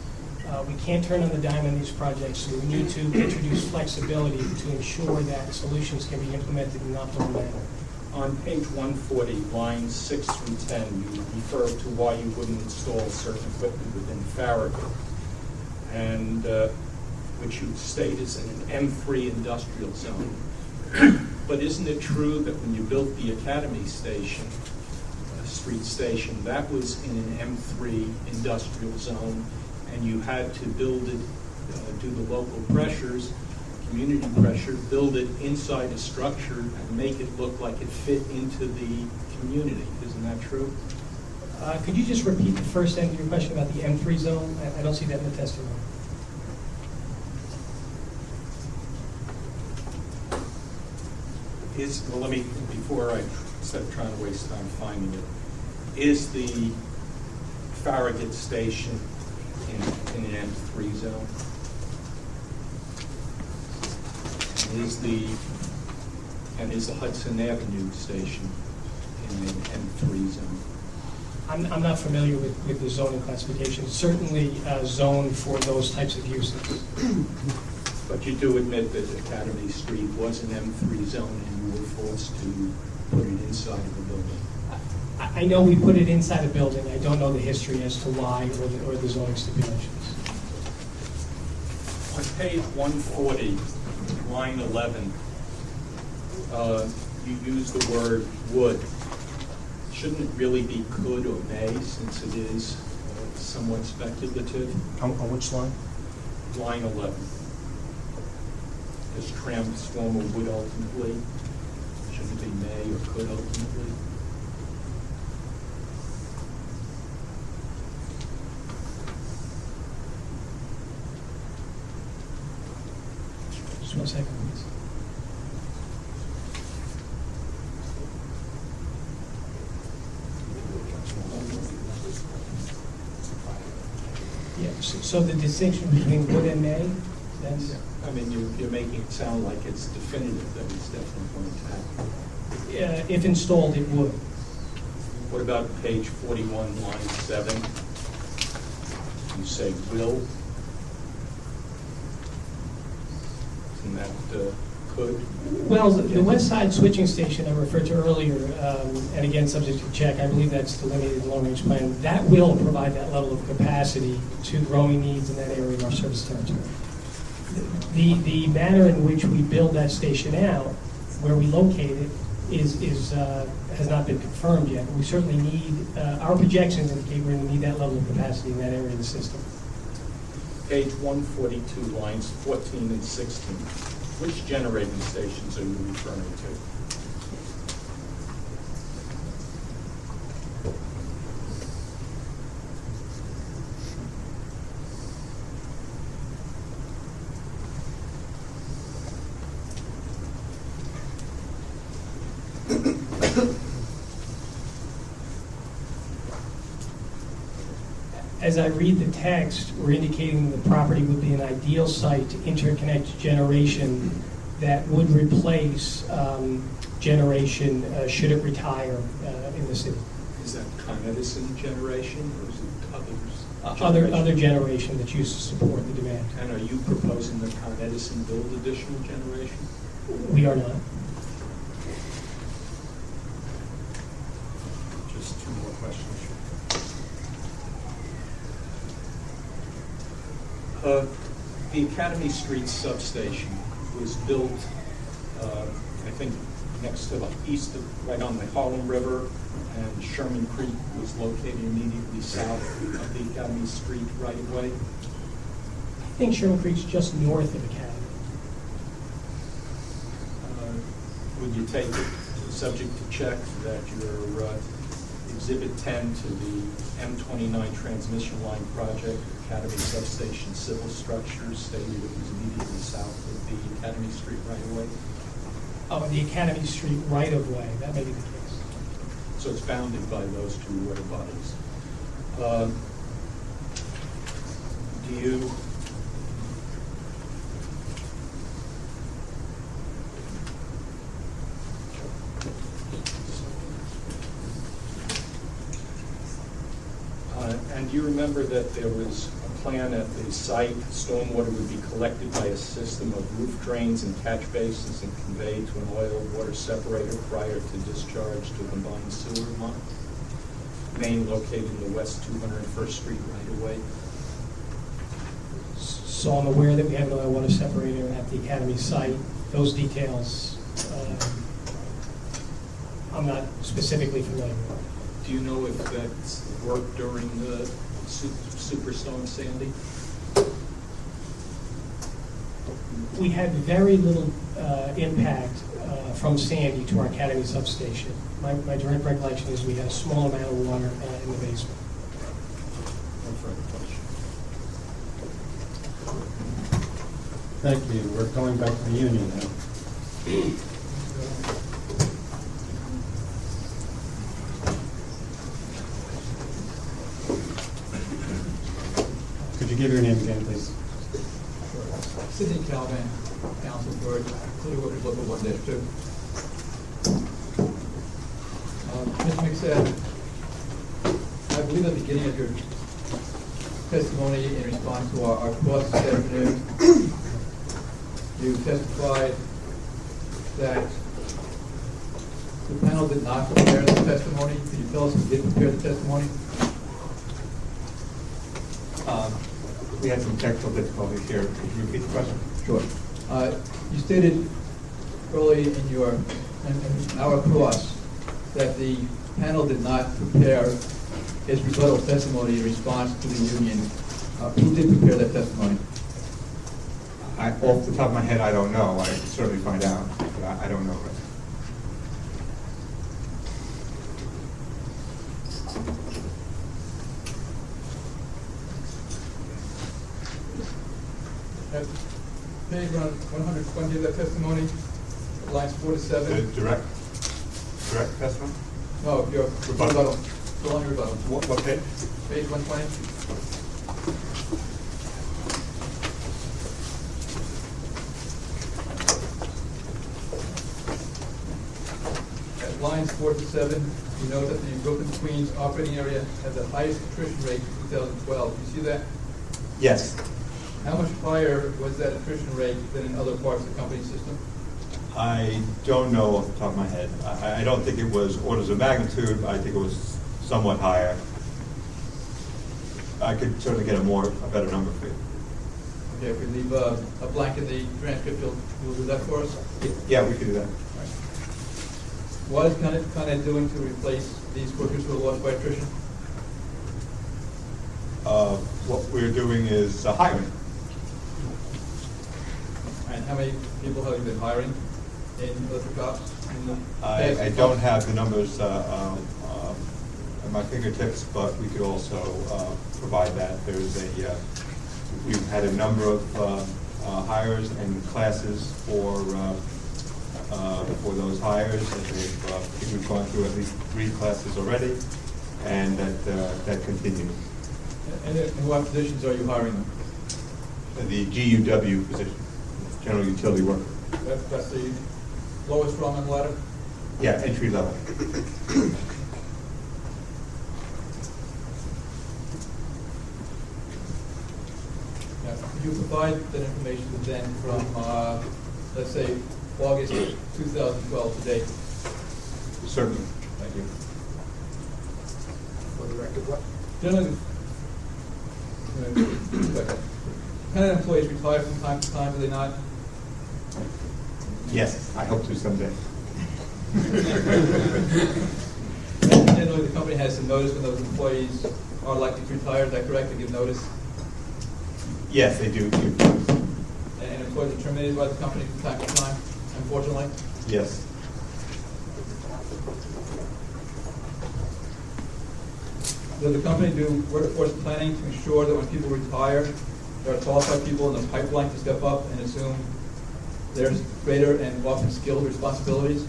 We can't turn on the dime on these projects, so we need to introduce flexibility to ensure that solutions can be implemented in an optimal manner. On page 140, lines 6 through 10, you refer to why you wouldn't install certain equipment within Farragut, and which you state is in an M3 industrial zone. But isn't it true that when you built the Academy Station, Street Station, that was in an M3 industrial zone, and you had to build it due to local pressures, community pressure, build it inside a structure and make it look like it fit into the community. Isn't that true? Could you just repeat the first end of your question about the M3 zone? I don't see that in the testimony. Well, let me, before I instead of trying to waste time finding it, is the Farragut Station in an M3 zone? And is the Hudson Avenue Station in an M3 zone? I'm not familiar with the zoning classification. Certainly zoned for those types of uses. But you do admit that Academy Street was an M3 zone and you were forced to put it inside of the building. I know we put it inside a building. I don't know the history as to why or the zoning stipulations. On page 140, line 11, you use the word would. Shouldn't it really be could or may, since it is somewhat speculative? On which line? Line 11. Does transformer would ultimately? Shouldn't it be may or could ultimately? Just 1 second, please. Yeah, so the distinction between would and may, that's... I mean, you're making it sound like it's definitive that it's definitely going to happen. If installed, it would. What about page 41, line 7? You say will. Isn't that could? Well, the west side switching station I referred to earlier, and again, subject to check, I believe that's delineated in the long-range plan. That will provide that level of capacity to growing needs in that area of our service territory. The manner in which we build that station out, where we locate it, has not been confirmed yet. But we certainly need, our projections indicate we're going to need that level of capacity in that area of the system. Page 142, lines 14 and 16. Which generating stations are you referring to? As I read the text, we're indicating the property would be an ideal site to interconnect generation that would replace generation should it retire in the city. Is that Edison generation or is it others? Other generation that's used to support the demand. And are you proposing that Con Edison build additional generation? We are not. Just two more questions. The Academy Street substation was built, I think, next to the east of, right on the Harlem River, and Sherman Creek was located immediately south of the Academy Street right-of-way. I think Sherman Creek's just north of Academy. Would you take it, subject to check, that your Exhibit 10 to the M29 transmission line project, Academy Substation civil structures, stated it was immediately south of the Academy Street right-of-way? Oh, the Academy Street right-of-way, that may be the case. So it's bounded by those two water bodies. Do you and do you remember that there was a plan at the site, stormwater would be collected by a system of roof drains and catch basins and conveyed to an oil water separator prior to discharge to a combined sewer main located in the west 201st Street right-of-way? So I'm aware that we have an oil water separator at the Academy site. Those details, I'm not specifically familiar with. Do you know if that's worked during the Superstorm Sandy? We had very little impact from Sandy to our Academy substation. My direct recollection is we had a small amount of water in the basement. No further question. Thank you. We're going back to the union now. Could you give your name again, please? Sidney Calvin, Council for City Workers Local 1-2. Mr. McSad, I believe at the beginning of your testimony in response to our course this afternoon, you testified that the panel did not prepare the testimony. Could you tell us who did prepare the testimony? We had some technical difficulties here. Could you repeat the question? Sure. You stated early in our cross that the panel did not prepare its rebuttal testimony in response to the union. Who did prepare that testimony? Off the top of my head, I don't know. I can certainly find out, but I don't know. At page 120 of that testimony, lines 4 to 7. Direct testimony? No, your rebuttal. Go on your rebuttal. What page? Page 120. At lines 4 to 7, you know that the Brooklyn Queens operating area had the highest attrition rate in 2012. You see that? Yes. How much higher was that attrition rate than in other parts of the company system? I don't know off the top of my head. I don't think it was orders of magnitude. I think it was somewhat higher. I could certainly get a better number for you. Okay, if we leave a blank in the transcript, you'll do that for us? Yeah, we could do that. What is Con Ed doing to replace these workers who are lost by attrition? What we're doing is hiring. And how many people have you been hiring in electric ops? I don't have the numbers at my fingertips, but we could also provide that. We've had a number of hires and classes for those hires, and we've gone through at least 3 classes already, and that continues. And in what positions are you hiring them? The GUW position, general utility worker. That's the lowest rung on the ladder? Yeah, entry level. Yeah. Could you provide that information then from, let's say, August 2012 to date? Certainly. Thank you. For the record, what? Generally, Tenant employees retire from time to time, do they not? Yes, I hope to someday. Generally, the company has to notice when those employees are likely to retire, is that correct, to give notice? Yes, they do. And employees are terminated by the company from time to time, unfortunately? Yes. Does the company do workforce planning to ensure that when people retire, there are qualified people in the pipeline to step up and assume there's greater and often skilled responsibilities?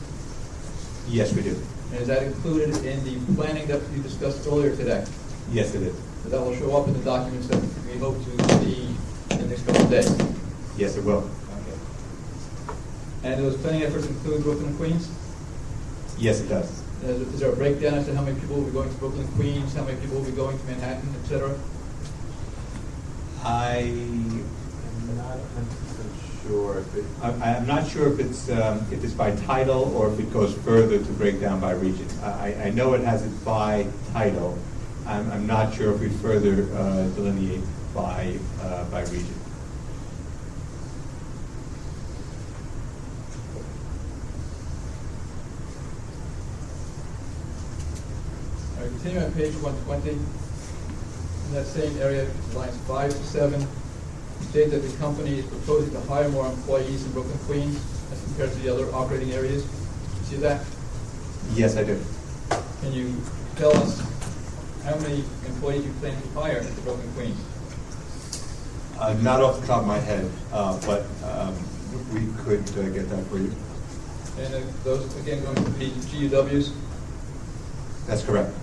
Yes, we do. And is that included in the planning that you discussed earlier today? Yes, it is. So that will show up in the documents that we hope to see in the next couple of days? Yes, it will. Okay. And do those planning efforts include Brooklyn and Queens? Yes, it does. Is there a breakdown as to how many people will be going to Brooklyn, Queens, how many people will be going to Manhattan, et cetera? I am not 100% sure if it, I'm not sure if it's by title or if it goes further to break down by region. I know it has it by title. I'm not sure if we further delineate by region. All right, continue on page 120. In that same area, lines 5 to 7, you state that the company is proposing to hire more employees in Brooklyn, Queens, as compared to the other operating areas. You see that? Yes, I do. Can you tell us how many employees you plan to hire at the Brooklyn, Queens? Not off the top of my head, but we could get that for you. And those, again, going to be GUWs? That's correct.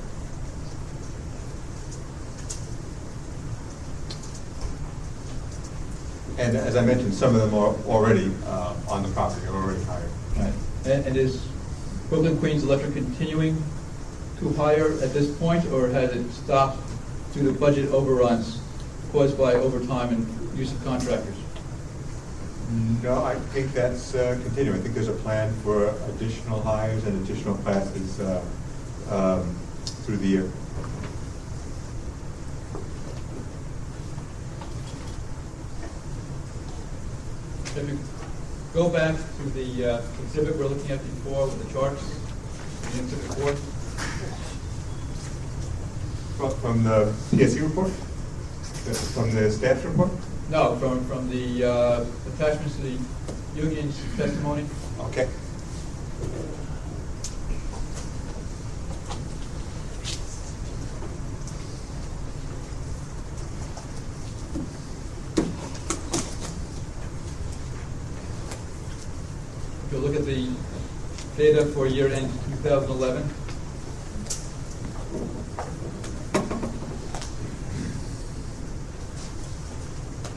And as I mentioned, some of them are already on the property, are already hired. Right. And is Brooklyn, Queens Electric continuing to hire at this point, or has it stopped due to budget overruns caused by overtime and use of contractors? No, I think that's continuing. I think there's a plan for additional hires and additional classes through the year. If you go back to the exhibit we're looking at before with the charts, the exhibit 4. From the PSC report? From the staff report? No, from the attachments to the union's testimony. Okay. If you look at the data for year end 2011,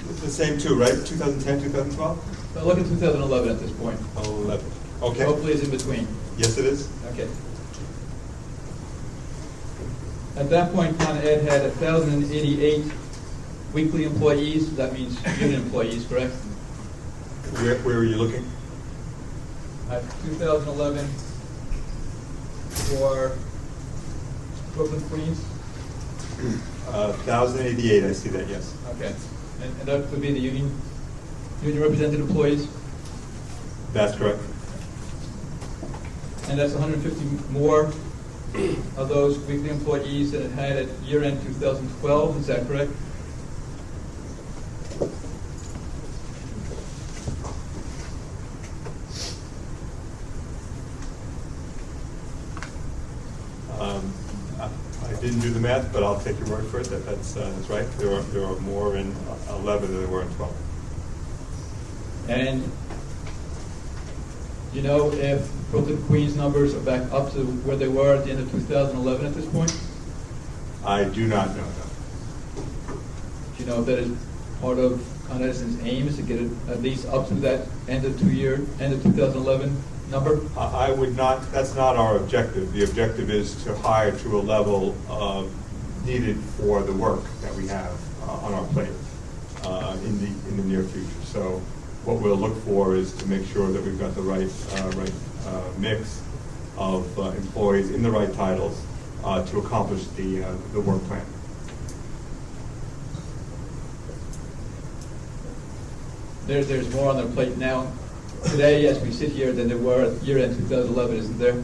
It's the same two, right? 2010, 2012? now look at 2011 at this point. 11. Okay. Hopefully it's in between. Yes, it is. Okay. At that point, Con Ed had 1,088 weekly employees. That means union employees, correct? Where are you looking? At 2011 for Brooklyn, Queens. 1,088, I see that, yes. Okay. And that would be the union represented employees? That's correct. And that's 150 more of those weekly employees that it had at year-end 2012, is that correct? I didn't do the math, but I'll take your word for it. That's right. There are more in 11 than there were in 12. And do you know if Brooklyn, Queens numbers are back up to where they were at the end of 2011 at this point? I do not know that. Do you know if that is part of Con Edison's aim is to get it at least up to that end of 2011 number? I would not, that's not our objective. The objective is to hire to a level needed for the work that we have on our plate in the near future. So what we'll look for is to make sure that we've got the right mix of employees in the right titles to accomplish the work plan. There's more on their plate now, today, as we sit here, than there were at year-end 2011, isn't there?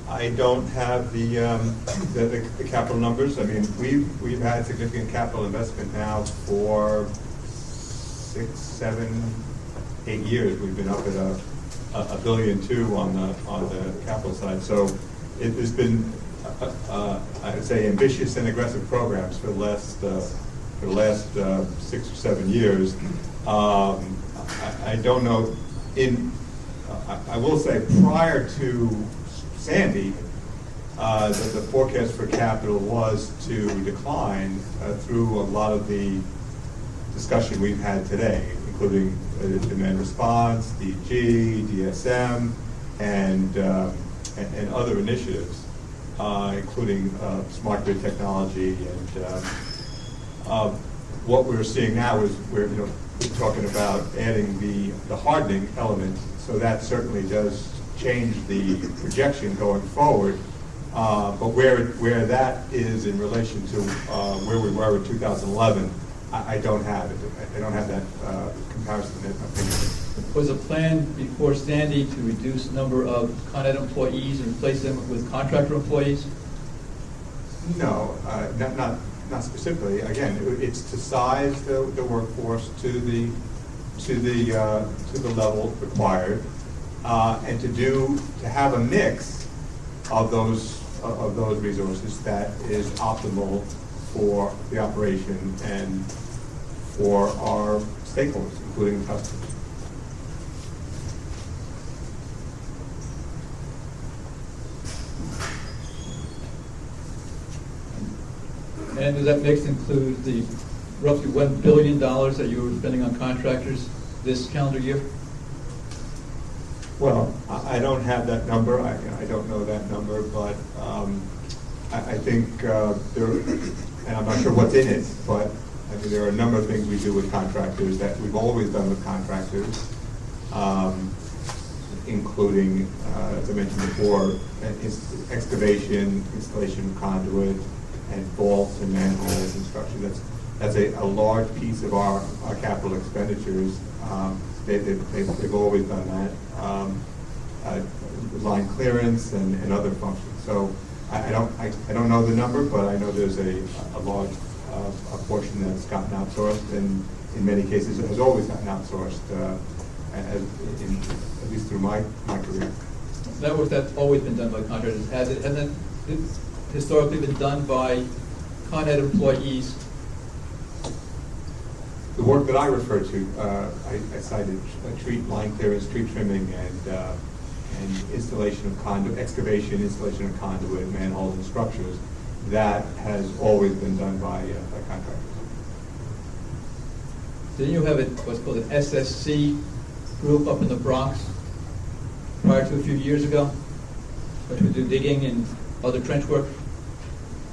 I don't have the capital numbers. I mean, we've had significant capital investment now for 6, 7, 8 years. We've been up at $1.2 billion on the capital side. So there's been I would say ambitious and aggressive programs for the last 6 or 7 years. I don't know. I will say prior to Sandy, the forecast for capital was to decline through a lot of the discussion we've had today, including demand response, DG, DSM, and other initiatives, including smart grid technology. And what we're seeing now is we're talking about adding the hardening element. So that certainly does change the projection going forward. But where that is in relation to where we were in 2011, I don't have it. I don't have that comparison at my fingertips. Was a plan before Sandy to reduce the number of Con Ed employees and replace them with contractor employees? No, not specifically. Again, it's to size the workforce to the level required, and to have a mix of those resources that is optimal for the operation and for our stakeholders, including customers. And does that mix include the roughly $1 billion that you were spending on contractors this calendar year? Well, I don't have that number. I don't know that number, but I think there, and I'm not sure what's in it, but I mean, there are a number of things we do with contractors that we've always done with contractors, including, as I mentioned before, excavation, installation of conduit, and vaults and manholes and structures. That's a large piece of our capital expenditures. They've always done that. Line clearance and other functions. So I don't know the number, but I know there's a large a portion that's gotten outsourced, and in many cases it has always gotten outsourced, at least through my career. That's always been done by contractors. Hasn't it historically been done by Con Ed employees? The work that I referred to, I cited line clearance, tree trimming, and installation of conduit, excavation, installation of conduit, manholes, and structures. That has always been done by contractors. Didn't you have what's called an SSC group up in the Bronx prior to a few years ago, which would do digging and other trench work?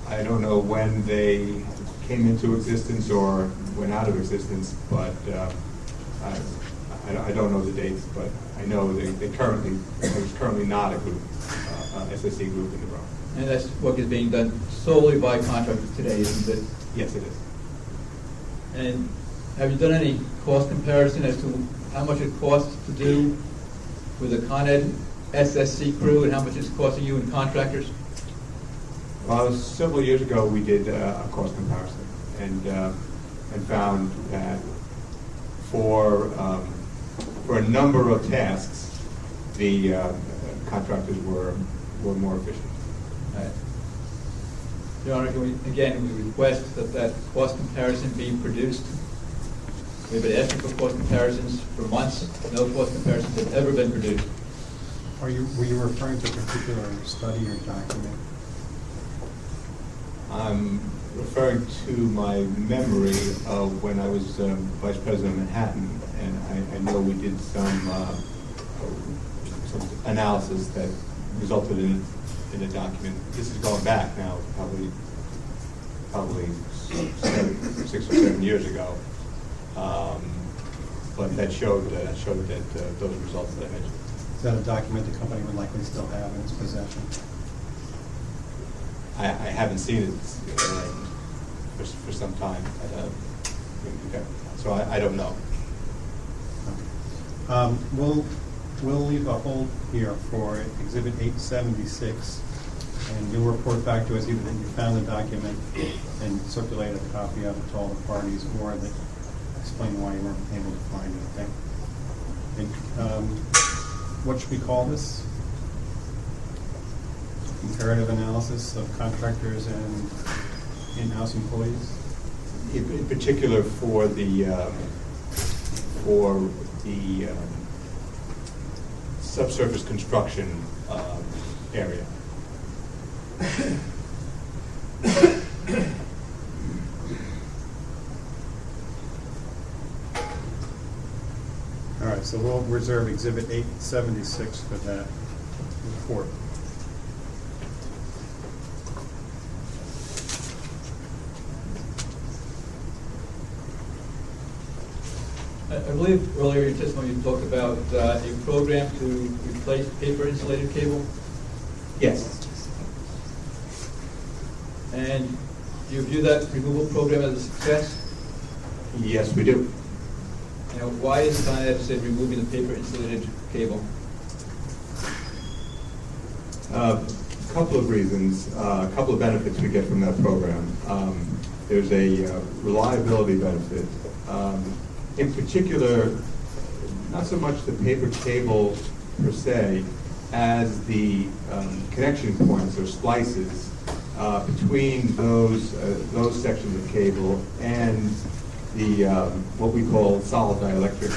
I don't know when they came into existence or went out of existence, but I don't know the dates, but I know there's currently not a group, SSC group in the Bronx. And that's work is being done solely by contractors today, isn't it? Yes, it is. And have you done any cost comparison as to how much it costs to do with a Con Ed SSC crew and how much it's costing you in contractors? Several years ago, we did a cost comparison and found that for a number of tasks, the contractors were more efficient. Right. Your Honor, we request that cost comparison be produced. We've been asking for cost comparisons for months. No cost comparisons have ever been produced. Were you referring to a particular study or document? I'm referring to my memory of when I was Vice President of Manhattan, and I know we did some analysis that resulted in a document. This is going back now, probably 6 or 7 years ago, but that showed that those results that I mentioned. Is that a document the company would likely still have in its possession? I haven't seen it for some time. Okay. So I don't know. We'll leave a hold here for Exhibit 876, and you'll report back to us either that you found the document and circulate a copy of it to all the parties, or that explain why you weren't able to find it, okay? And, what should we call this? Comparative analysis of contractors and in-house employees? In particular for the subsurface construction area. All right, so we'll reserve Exhibit 876 for that report. I believe earlier in your testimony you talked about a program to replace paper insulated cable. Yes. And do you view that removal program as a success? Yes, we do. Now, why is Con Ed said removing the paper insulated cable? A couple of reasons, a couple of benefits we get from that program. There's a reliability benefit. In particular, not so much the paper cable per se, as the connection points or splices between those sections of cable and the what we call solid dielectric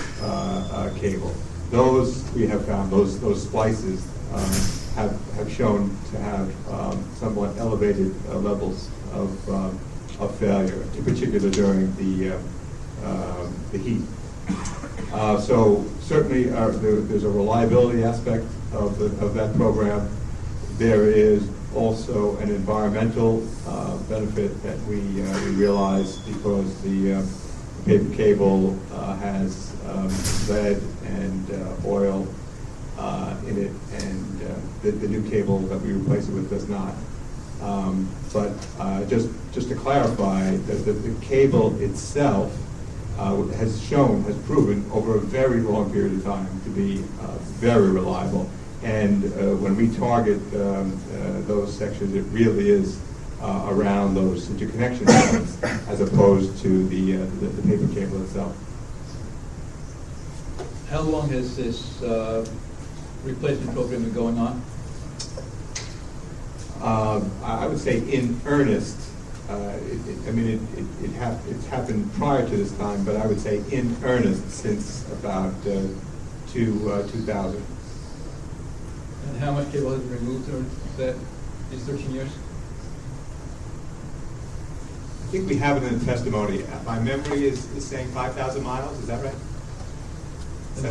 cable. Those we have found those splices have shown to have somewhat elevated levels of failure, in particular during the heat. So certainly there's a reliability aspect of that program. There is also an environmental benefit that we realize because the paper cable has lead and oil in it, and the new cable that we replace it with does not. But just to clarify, the cable itself has proven over a very long period of time to be very reliable. And when we target those sections, it really is around those interconnection points as opposed to the paper cable itself. How long has this replacement program been going on? I would say in earnest, it's happened prior to this time, but I would say in earnest since about 2000. And how much cable has been removed during these 13 years? I think we have it in the testimony. My memory is saying 5,000 miles. Is that right? And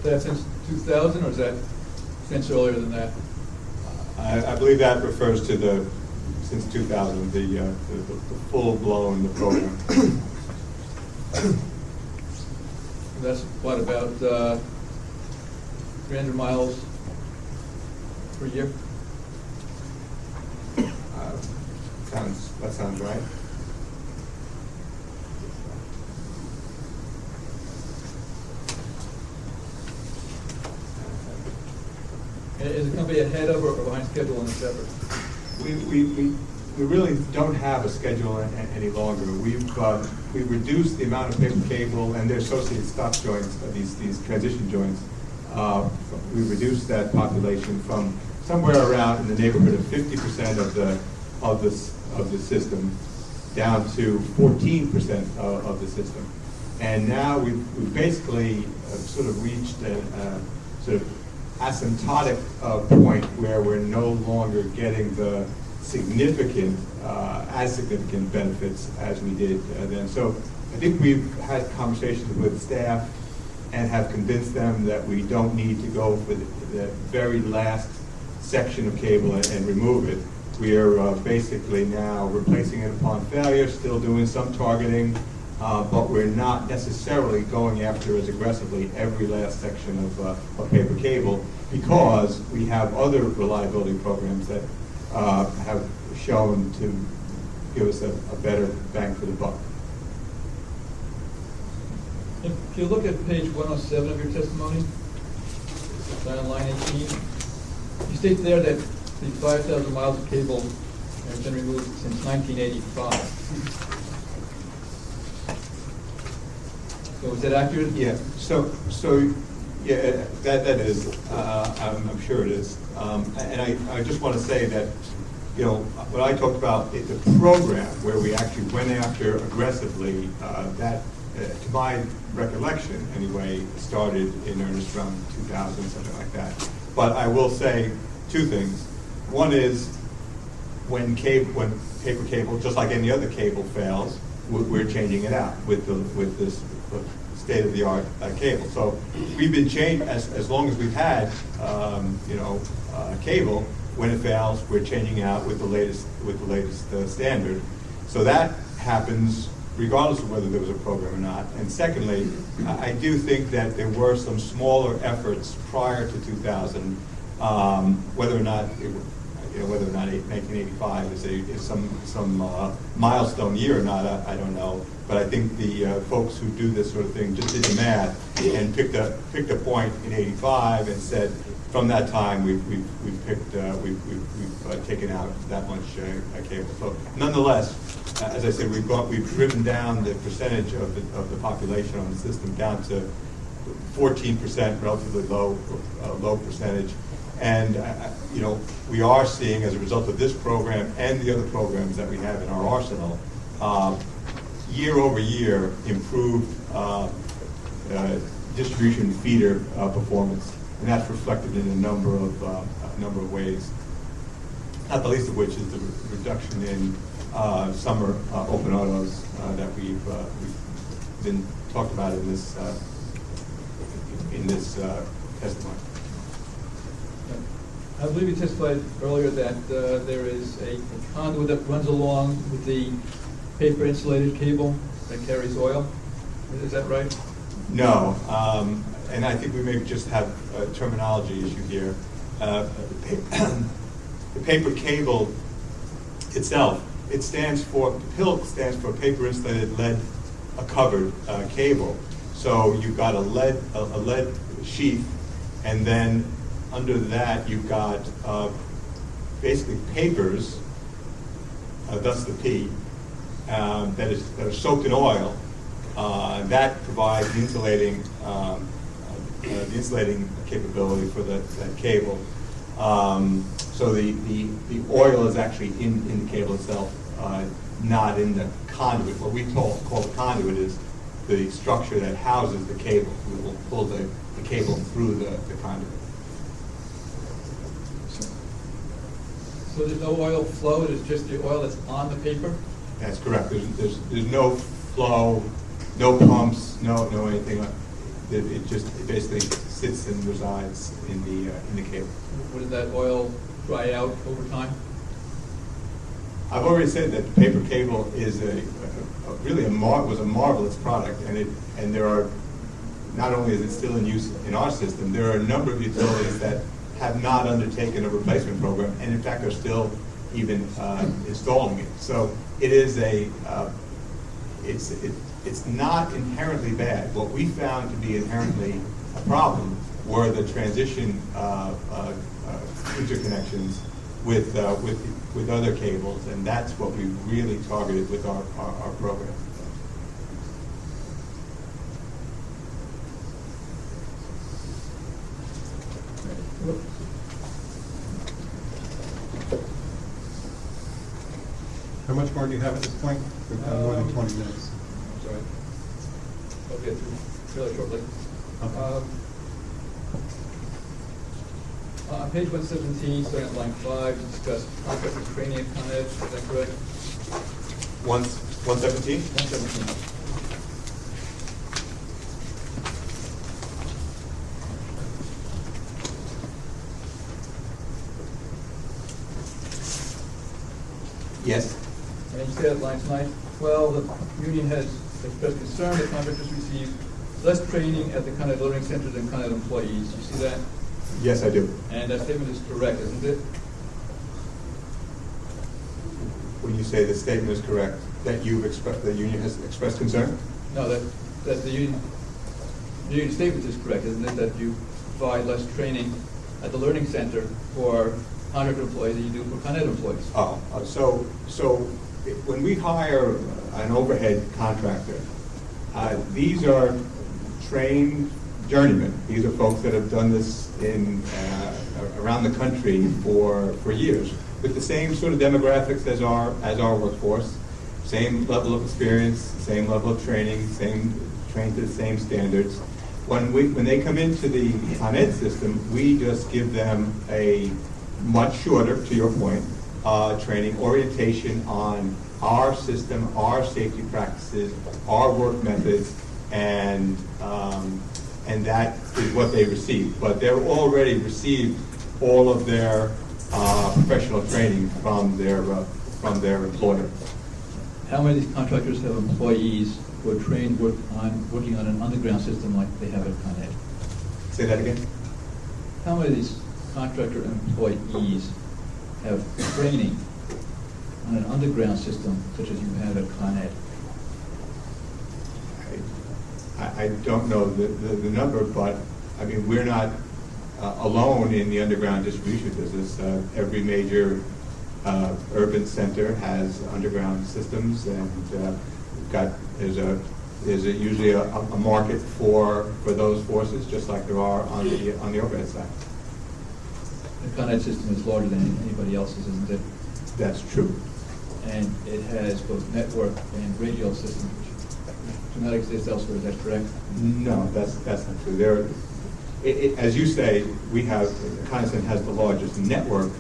that since 2000, or is that since earlier than that? I believe that refers to since 2000, the full-blown program. That's what, about 300 miles per year? That sounds right. Is the company ahead of or behind schedule in this effort? We really don't have a schedule any longer. We've reduced the amount of paper cable and their associated stop joints, these transition joints. We've reduced that population from somewhere around in the neighborhood of 50% of the system down to 14% of the system. And now we've basically sort of reached a sort of asymptotic point where we're no longer getting the significant benefits as we did then. So I think we've had conversations with staff and have convinced them that we don't need to go for the very last section of cable and remove it. We are basically now replacing it upon failure, still doing some targeting, but we're not necessarily going after as aggressively every last section of paper cable because we have other reliability programs that have shown to give us a better bang for the buck. If you look at page 107 of your testimony, down on line 18, you state there that the 5,000 miles of cable has been removed since 1985. So is that accurate? Yeah, yeah, that is, I'm sure it is. And I just want to say that, you know, when I talked about the program where we actually went after aggressively, that, to my recollection anyway, started in earnest around 2000, something like that. But I will say two things. One is when paper cable, just like any other cable, fails, we're changing it out with this state-of-the-art cable. So we've been changing as long as we've had cable. When it fails, we're changing out with the latest standard. So that happens regardless of whether there was a program or not. And secondly, I do think that there were some smaller efforts prior to 2000, whether or not 1985 is some milestone year or not, I don't know. But I think the folks who do this sort of thing just did the math and picked a point in '85 and said, from that time we've taken out that much cable. So nonetheless, as I said, we've driven down the percentage of the population on the system down to 14%, relatively low percentage. And we are seeing, as a result of this program and the other programs that we have in our arsenal, year over year improved distribution feeder performance, and that's reflected in a number of ways. Not the least of which is the reduction in summer open autos that we've been talked about in this testimony. I believe you testified earlier that there is a conduit that runs along with the paper insulated cable that carries oil. Is that right? No, and I think we may just have a terminology issue here. The paper cable itself, PILC stands for paper insulated lead covered cable. So you've got a lead sheath, and then under that you've got basically papers, thus the P, that are soaked in oil. That provides the insulating capability for that cable. So the oil is actually in the cable itself, not in the conduit. What we call the conduit is the structure that houses the cable. We will pull the cable through the conduit. So there's no oil flow, it's just the oil that's on the paper? That's correct. There's no flow, no pumps, no anything. It basically sits and resides in the cable. Would that oil dry out over time? I've already said that the paper cable is was a marvelous product, and there are, not only is it still in use in our system, there are a number of utilities that have not undertaken a replacement program, and in fact are still even installing it. So it is it's not inherently bad. What we found to be inherently a problem were the transition interconnections with other cables, and that's what we really targeted with our program. How much more do you have at this point? We've got more than 20 minutes. I'm sorry. I'll get through fairly shortly. Okay. On page 117, starting at line 5, you discuss contract with training at Con Ed. Is that correct? 117? 117. Yes. And you say at line 12, the union has expressed concern that contractors receive less training at the Con Ed learning centers than Con Ed employees. You see that? Yes, I do. And that statement is correct, isn't it? When you say the statement is correct, that the union has expressed concern? No, that the union Your statement is correct, isn't it, that you provide less training at the Learning Center for contract employees than you do for Con Ed employees? So when we hire an overhead contractor, these are trained journeymen. These are folks that have done this around the country for years, with the same sort of demographics as our workforce, same level of experience, same level of training, trained to the same standards. When they come into the Con Ed system, we just give them a much shorter, to your point, training orientation on our system, our safety practices, our work methods, and that is what they receive. But they've already received all of their professional training from their employer. How many of these contractors have employees who are trained working on an underground system like they have at Con Ed? Say that again? How many of these contractor employees have training on an underground system such as you have at Con Ed? I don't know the number, but I mean, we're not alone in the underground distribution business. Every major urban center has underground systems, and there's usually a market for those forces, just like there are on the overhead side. The Con Ed system is larger than anybody else's, isn't it? That's true. And it has both network and radio systems, which do not exist elsewhere. Is that correct? No, that's not true. As you say, Consolidated has the largest network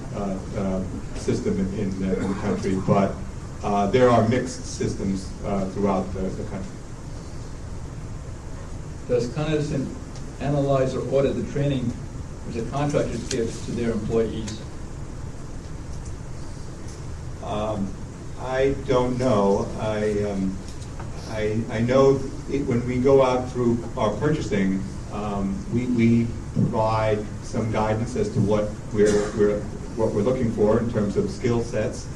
system in the country, but there are mixed systems throughout the country. Does Consolidated analyze or audit the training which the contractors give to their employees? I don't know. I know when we go out through our purchasing, we provide some guidance as to what we're looking for in terms of skill sets.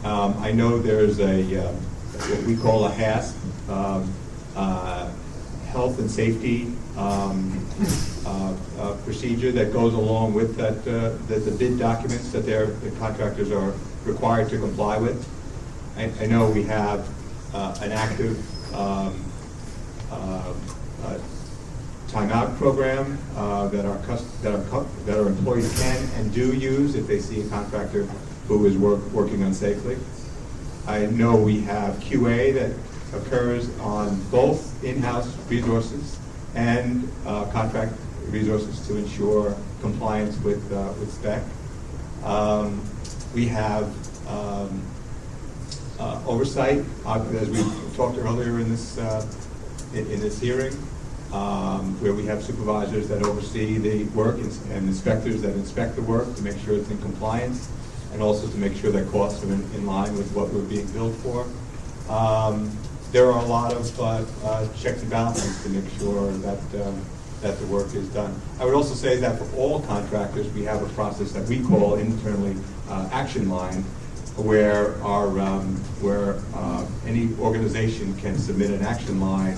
I know there's what we call a HASP, health and safety procedure that goes along with the bid documents that the contractors are required to comply with. I know we have an active timeout program that our employees can and do use if they see a contractor who is working unsafely. I know we have QA that occurs on both in-house resources and contract resources to ensure compliance with spec. We have oversight, as we talked earlier in this hearing, where we have supervisors that oversee the work and inspectors that inspect the work to make sure it's in compliance, and also to make sure that costs are in line with what we're being billed for. There are a lot of checks and balances to make sure that the work is done. I would also say that for all contractors, we have a process that we call internally action line, where any organization can submit an action line,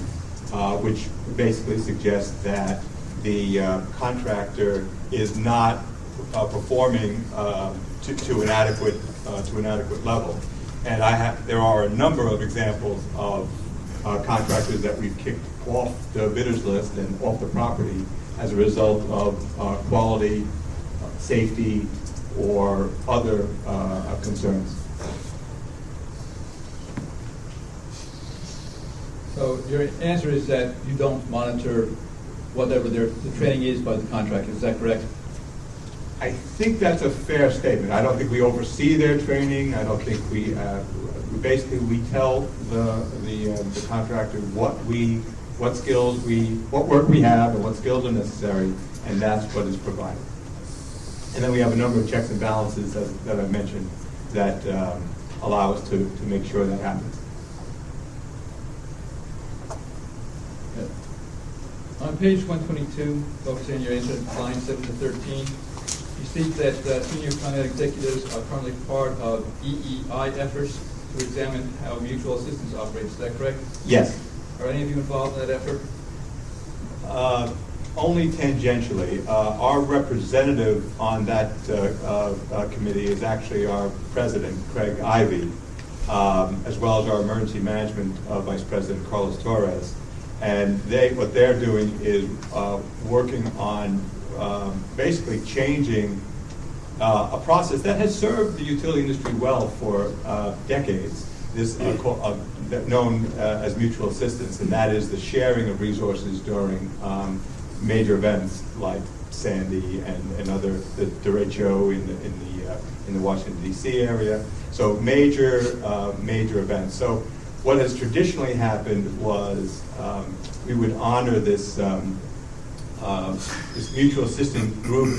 which basically suggests that the contractor is not performing to an adequate level. And there are a number of examples of contractors that we've kicked off the bidders list and off the property as a result of quality, safety, or other concerns. So your answer is that you don't monitor whatever the training is by the contractor. Is that correct? I think that's a fair statement. I don't think we oversee their training. I don't think we tell the contractor what work we have and what skills are necessary, and that's what is provided. And then we have a number of checks and balances that I mentioned that allow us to make sure that happens. On page 122, focusing on your answer to line 7 to 13, you state that senior Con Ed executives are currently part of EEI efforts to examine how mutual assistance operates. Is that correct? Yes. Are any of you involved in that effort? Only tangentially. Our representative on that committee is actually our president, Craig Ivey, as well as our emergency management vice president, Carlos Torres. And what they're doing is working on basically changing a process that has served the utility industry well for decades. This known as mutual assistance, and that is the sharing of resources during major events like Sandy and other, the derecho in the Washington D.C. area. So major events. So what has traditionally happened was we would honor this this mutual assistance group.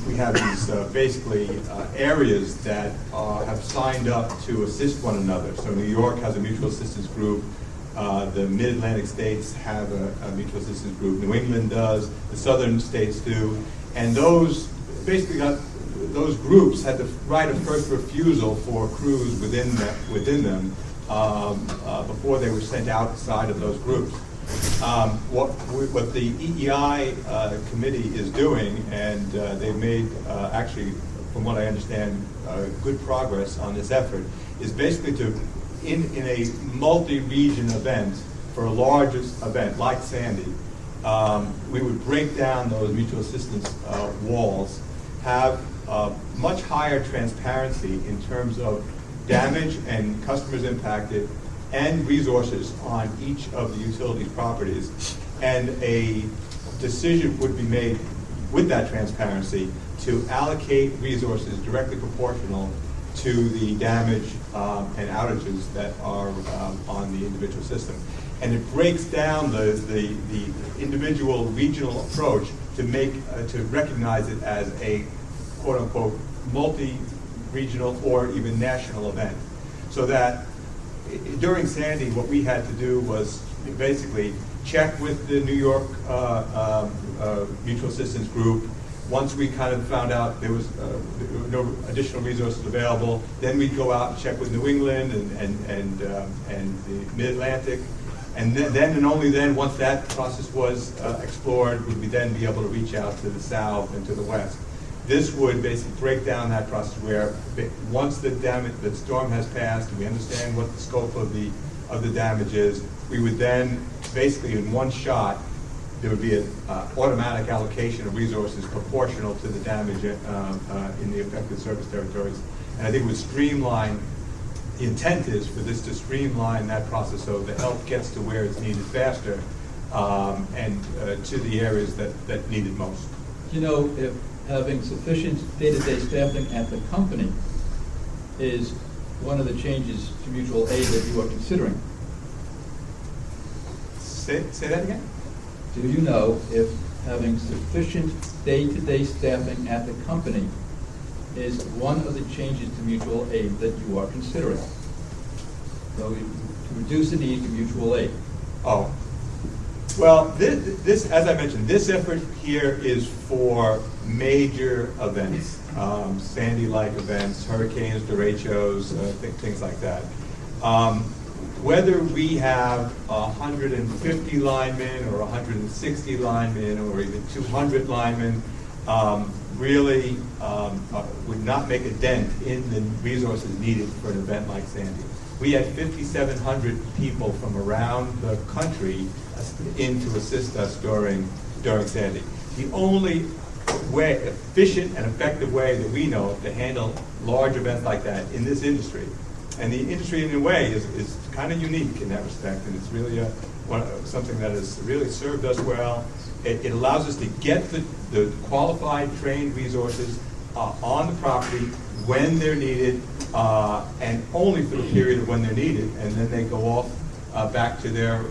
We have these basically areas that have signed up to assist one another. So New York has a mutual assistance group. The Mid-Atlantic states have a mutual assistance group. New England does. The southern states do. And those basically those groups had the right of first refusal for crews within them before they were sent outside of those groups. What the EEI committee is doing, and they've made actually, from what I understand, good progress on this effort, is basically to, in a multi-region event, for a large event like Sandy, we would break down those mutual assistance walls, have much higher transparency in terms of damage and customers impacted and resources on each of the utilities properties, and a decision would be made with that transparency to allocate resources directly proportional to the damage and outages that are on the individual system. And it breaks down the individual regional approach to recognize it as a quote unquote multi-regional or even national event. So that during Sandy, what we had to do was basically check with the New York Mutual Assistance Group. Once we kind of found out there were no additional resources available, then we'd go out and check with New England and the Mid-Atlantic. And then and only then, once that process was explored, would we then be able to reach out to the South and to the West. This would basically break down that process where once the storm has passed and we understand what the scope of the damage is, we would then basically in one shot, there would be an automatic allocation of resources proportional to the damage in the affected service territories. And I think it would streamline, the intent is for this to streamline that process so the help gets to where it's needed faster and to the areas that need it most. You know, if having sufficient day-to-day staffing at the company is one of the changes to mutual aid that you are considering. Say that again? Do you know if having sufficient day-to-day staffing at the company is one of the changes to mutual aid that you are considering? So to reduce the need for mutual aid. Oh. Well, this, as I mentioned, this effort here is for major events, Sandy-like events, hurricanes, derechos, things like that. Whether we have 150 linemen or 160 linemen or even 200 linemen really would not make a dent in the resources needed for an event like Sandy. We had 5,700 people from around the country in to assist us during Sandy. The only efficient and effective way that we know to handle large events like that in this industry, and the industry in a way is kind of unique in that respect, and it's really something that has really served us well. It allows us to get the qualified, trained resources on the property when they're needed, and only for the period of when they're needed, and then they go off back to their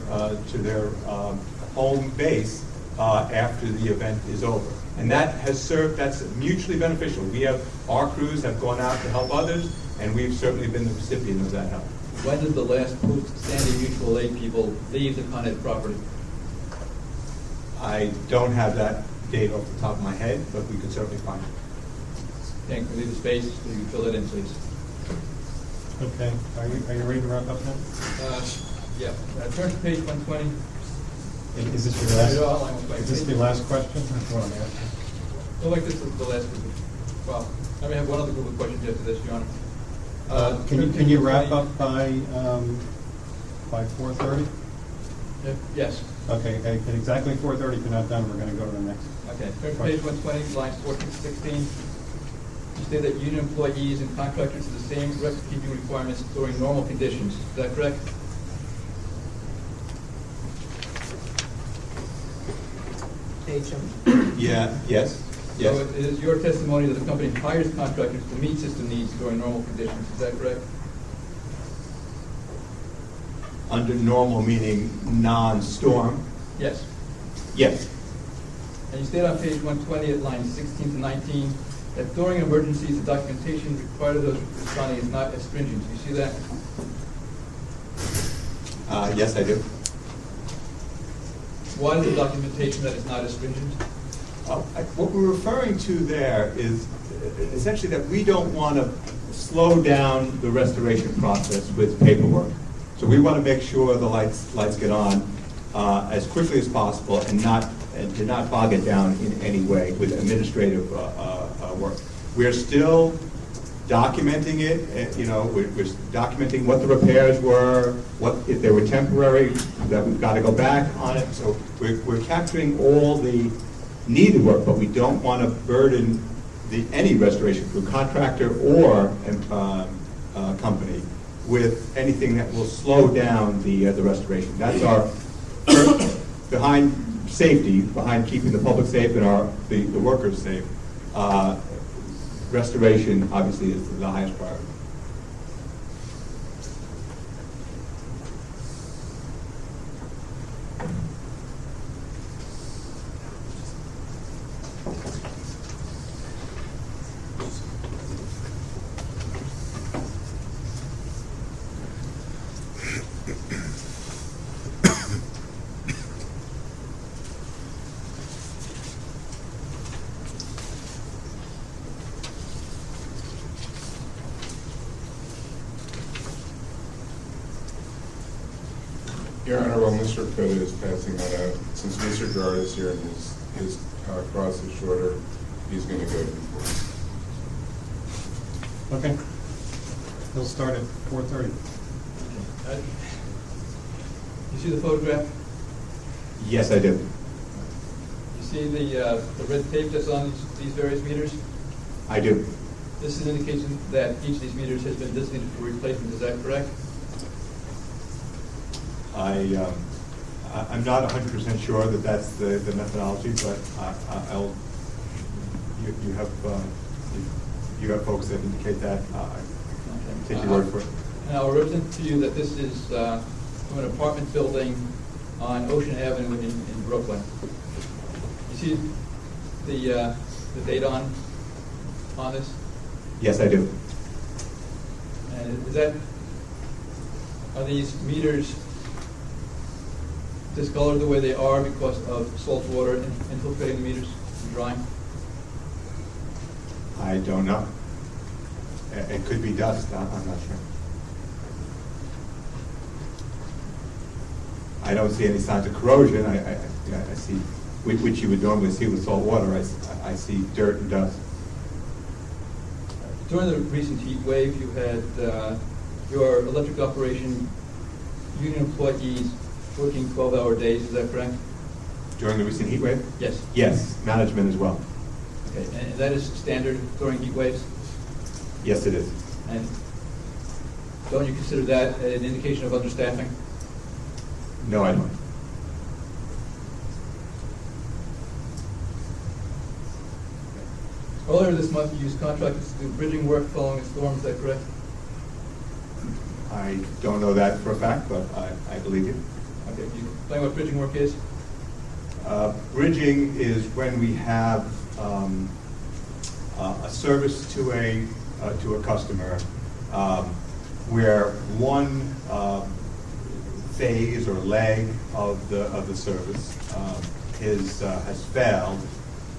home base after the event is over. And that has served, that's mutually beneficial. Our crews have gone out to help others, and we've certainly been the recipient of that help. When did the last post-Sandy mutual aid people leave the Con Ed property? I don't have that date off the top of my head, but we could certainly find it. Dan, can we leave the space? Will you fill it in, please? Okay. Are you ready to wrap up now? Yeah, turn to page 120. Is this your last question? That's what I'm asking. Well, like this is the last group. Well, I may have one other group of questions after this, Your Honor. Can you wrap up by 4:30? Yes. Okay, at exactly 4:30, if you're not done, we're going to go to the next. Okay, turn to page 120, lines 14 to 16. You state that union employees and contractors have the same record-keeping requirements during normal conditions. Is that correct? Yeah, yes. So it is your testimony that the company hires contractors to meet system needs during normal conditions. Is that correct? Under normal meaning non-storm? Yes. Yes. And you state on page 120 at lines 16 to 19 that during emergencies, the documentation required of those responding is not as stringent. Do you see that? Yes, I do. What is the documentation that is not as stringent? What we're referring to there is essentially that we don't want to slow down the restoration process with paperwork. So we want to make sure the lights get on as quickly as possible and to not bog it down in any way with administrative work. We're still documenting it. We're documenting what the repairs were, what if they were temporary, that we've got to go back on it. So we're capturing all the needed work, but we don't want to burden any restoration crew, contractor or company, with anything that will slow down the restoration. That's our behind safety, behind keeping the public safe and the workers safe. Restoration obviously is the highest priority. Your Honor, while Mr. Coda is passing that out, since Mr. Gard is here and his cross is shorter, he's going to go before. Okay. He'll start at 4:30. You see the photograph? Yes, I do. You see the red tape that's on these various meters? I do. This is an indication that each of these meters has been designated for replacement. Is that correct? I'm not 100% sure that that's the methodology, but you have folks that indicate that. Take your word for it. And I'll represent to you that this is from an apartment building on Ocean Avenue in Brooklyn. You see the date on this? Yes, I do. And are these meters discolored the way they are because of salt water infiltrating the meters and drying? I don't know. It could be dust. I'm not sure. I don't see any signs of corrosion. I see, which you would normally see with salt water. I see dirt and dust. During the recent heat wave, you had your electric operation union employees working 12-hour days. Is that correct? During the recent heat wave? Yes. Yes, management as well. Okay, and that is standard during heat waves? Yes, it is. And don't you consider that an indication of understaffing? No, I don't. Earlier this month, you used contractors to do bridging work following a storm. Is that correct? I don't know that for a fact, but I believe you. Okay, can you explain what bridging work is? Bridging is when we have a service to a customer where one phase or leg of the service has failed,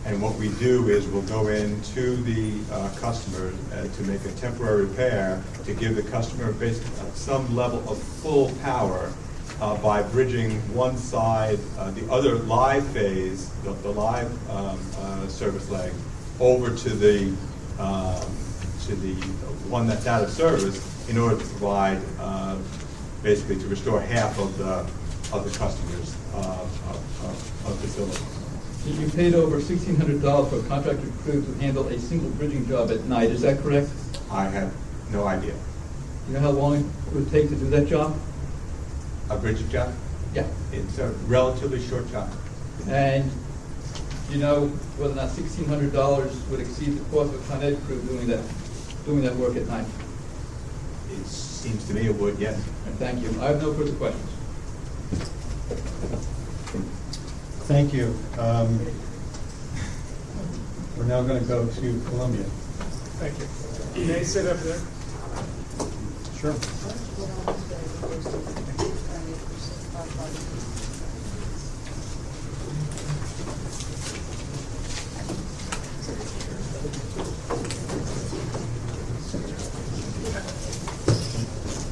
and what we do is we'll go into the customer to make a temporary repair to give the customer basically some level of full power by bridging one side, the other live phase, the live service leg, over to the one that's out of service, in order to provide, basically to restore half of the customers of facilities. You paid over $1,600 for a contracted crew to handle a single bridging job at night, is that correct? I have no idea. You know how long it would take to do that job? A bridge job? Yeah. It's a relatively short job. And you know whether or not $1,600 would exceed the cost of a Con Ed crew doing that work at night? It seems to me it would, yes. And thank you. I have no further questions. Thank you. We're now going to go to Columbia. Thank you. May I sit up there? Sure.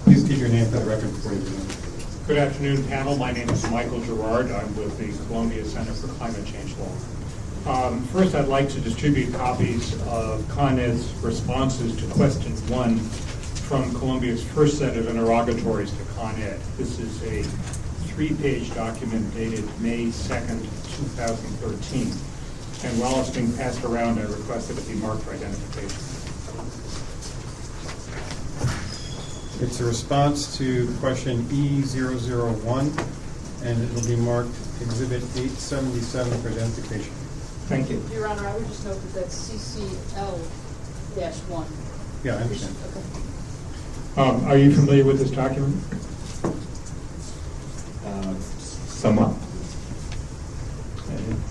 Please give your name for the record before you begin. Good afternoon, panel. My name is Michael Gerard. I'm with the Columbia Center for Climate Change Law. First, I'd like to distribute copies of Con Ed's responses to question 1 from Columbia's first set of interrogatories to Con Ed. This is a 3-page document dated May 2nd, 2013. And while it's being passed around, I request that it be marked for identification. It's a response to question E001, and it will be marked Exhibit 877 for identification. Thank you. Your Honor, I would just note that that's CCL-1. Yeah, I understand. Okay. Are you familiar with this document? Somewhat.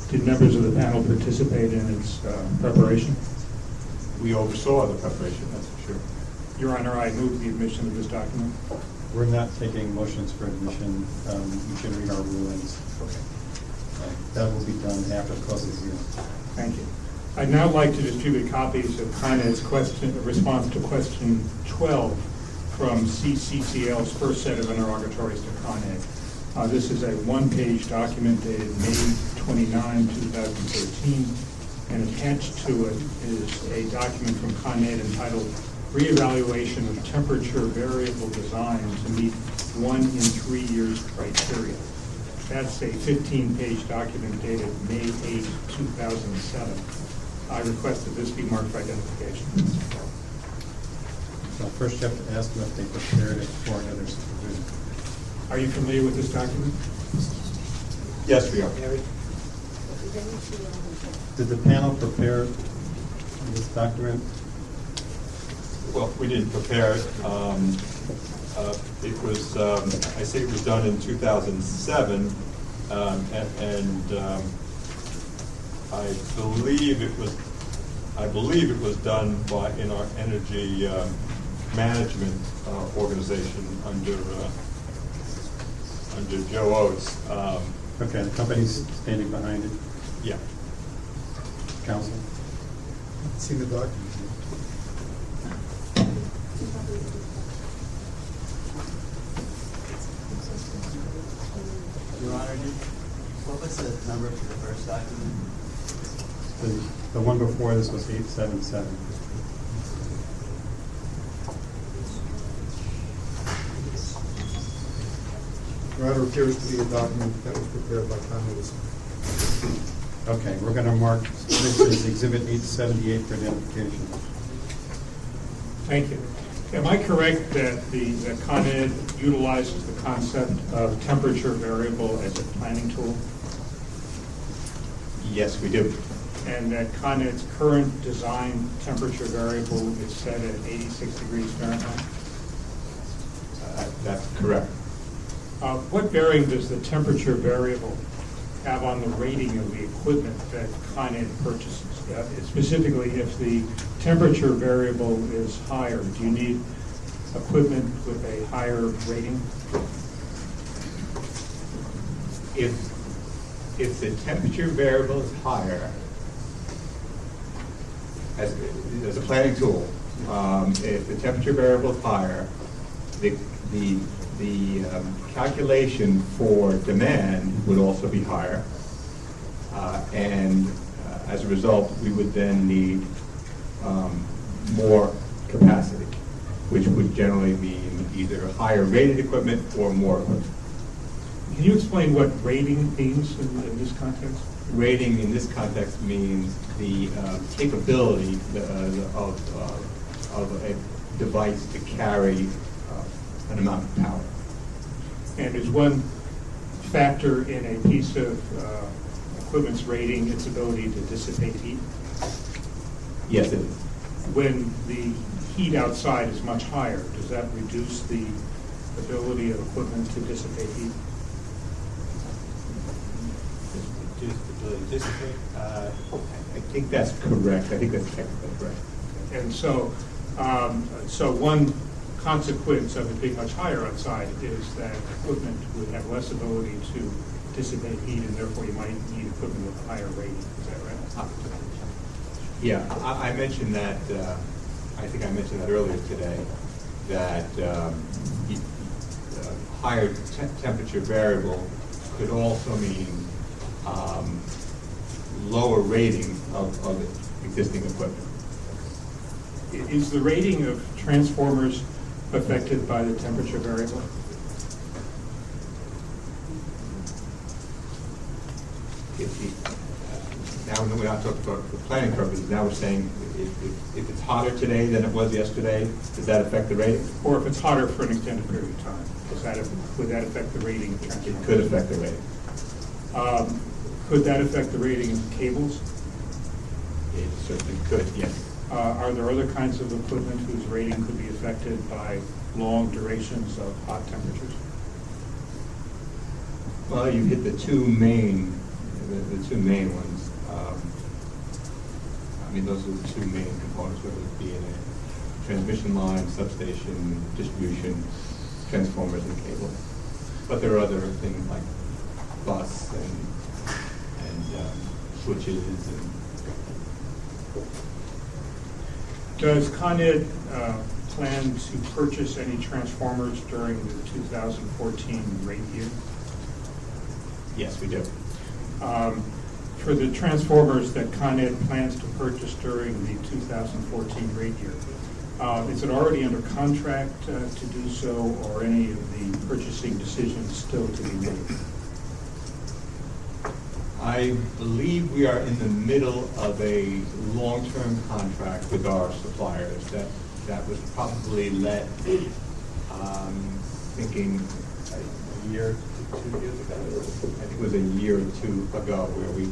Did members of the panel participate in its preparation? We oversaw the preparation, that's for sure. Your Honor, I move the admission of this document. We're not taking motions for admission. You should read our rulings. Okay. That will be done after the close of the hearing. Thank you. I'd now like to distribute copies of Con Ed's response to question 12 from CCCL's first set of interrogatories to Con Ed. This is a 1-page document dated May 29, 2013, and attached to it is a document from Con Ed entitled Reevaluation of Temperature Variable Design to Meet 1 in 3 Years Criteria. That's a 15-page document dated May 8, 2007. I request that this be marked for identification. So first you have to ask them if they prepared it for another supervision. Are you familiar with this document? Yes, we are. Did the panel prepare this document? Well, we didn't prepare it. It was, I say it was done in 2007, and I believe it was done in our energy management organization under Joe Oates. Okay, the company's standing behind it. Yeah. Counsel? See the document. Your Honor, what was the number for the first document? The one before this was 877. Your Honor, appears to be a document that was prepared by Con Edison. Okay, we're going to mark this as Exhibit 878 for identification. Thank you. Am I correct that that Con Ed utilizes the concept of temperature variable as a planning tool? Yes, we do. And that Con Ed's current design temperature variable is set at 86 degrees Fahrenheit? That's correct. What bearing does the temperature variable have on the rating of the equipment that Con Ed purchases? Specifically, if the temperature variable is higher, do you need equipment with a higher rating? If the temperature variable is higher, as a planning tool, if the temperature variable is higher, the the calculation for demand would also be higher. And as a result, we would then need more capacity, which would generally mean either higher rated equipment or more equipment. Can you explain what rating means in this context? Rating in this context means the capability of a device to carry an amount of power. And is one factor in a piece of equipment's rating its ability to dissipate heat? Yes, it is. When the heat outside is much higher, does that reduce the ability of equipment to dissipate heat? I think that's correct. I think that's technically correct. And so, so one consequence of it being much higher outside is that equipment would have less ability to dissipate heat, and therefore you might need equipment with a higher rating. Is that right? Yeah, I mentioned that, I think I mentioned that earlier today, that higher temperature variable could also mean lower rating of existing equipment. Is the rating of transformers affected by the temperature variable? Now we're not talking about for planning purposes. Now we're saying if it's hotter today than it was yesterday, does that affect the rating? Or if it's hotter for an extended period of time, would that affect the rating of transformers? It could affect the rating. Could that affect the rating of cables? It certainly could, yes. Are there other kinds of equipment whose rating could be affected by long durations of hot temperatures? Well, you hit the two main ones. I mean, those are the two main components, whether it be in a transmission line, substation, distribution, transformers, and cable. But there are other things like bus and switches and. Does Con Ed plan to purchase any transformers during the 2014 rate year? Yes, we do. For the transformers that Con Ed plans to purchase during the 2014 rate year, is it already under contract to do so, or any of the purchasing decisions still to be made? I believe we are in the middle of a long-term contract with our suppliers that was probably let, thinking a year to 2 years ago. I think it was a year or two ago where we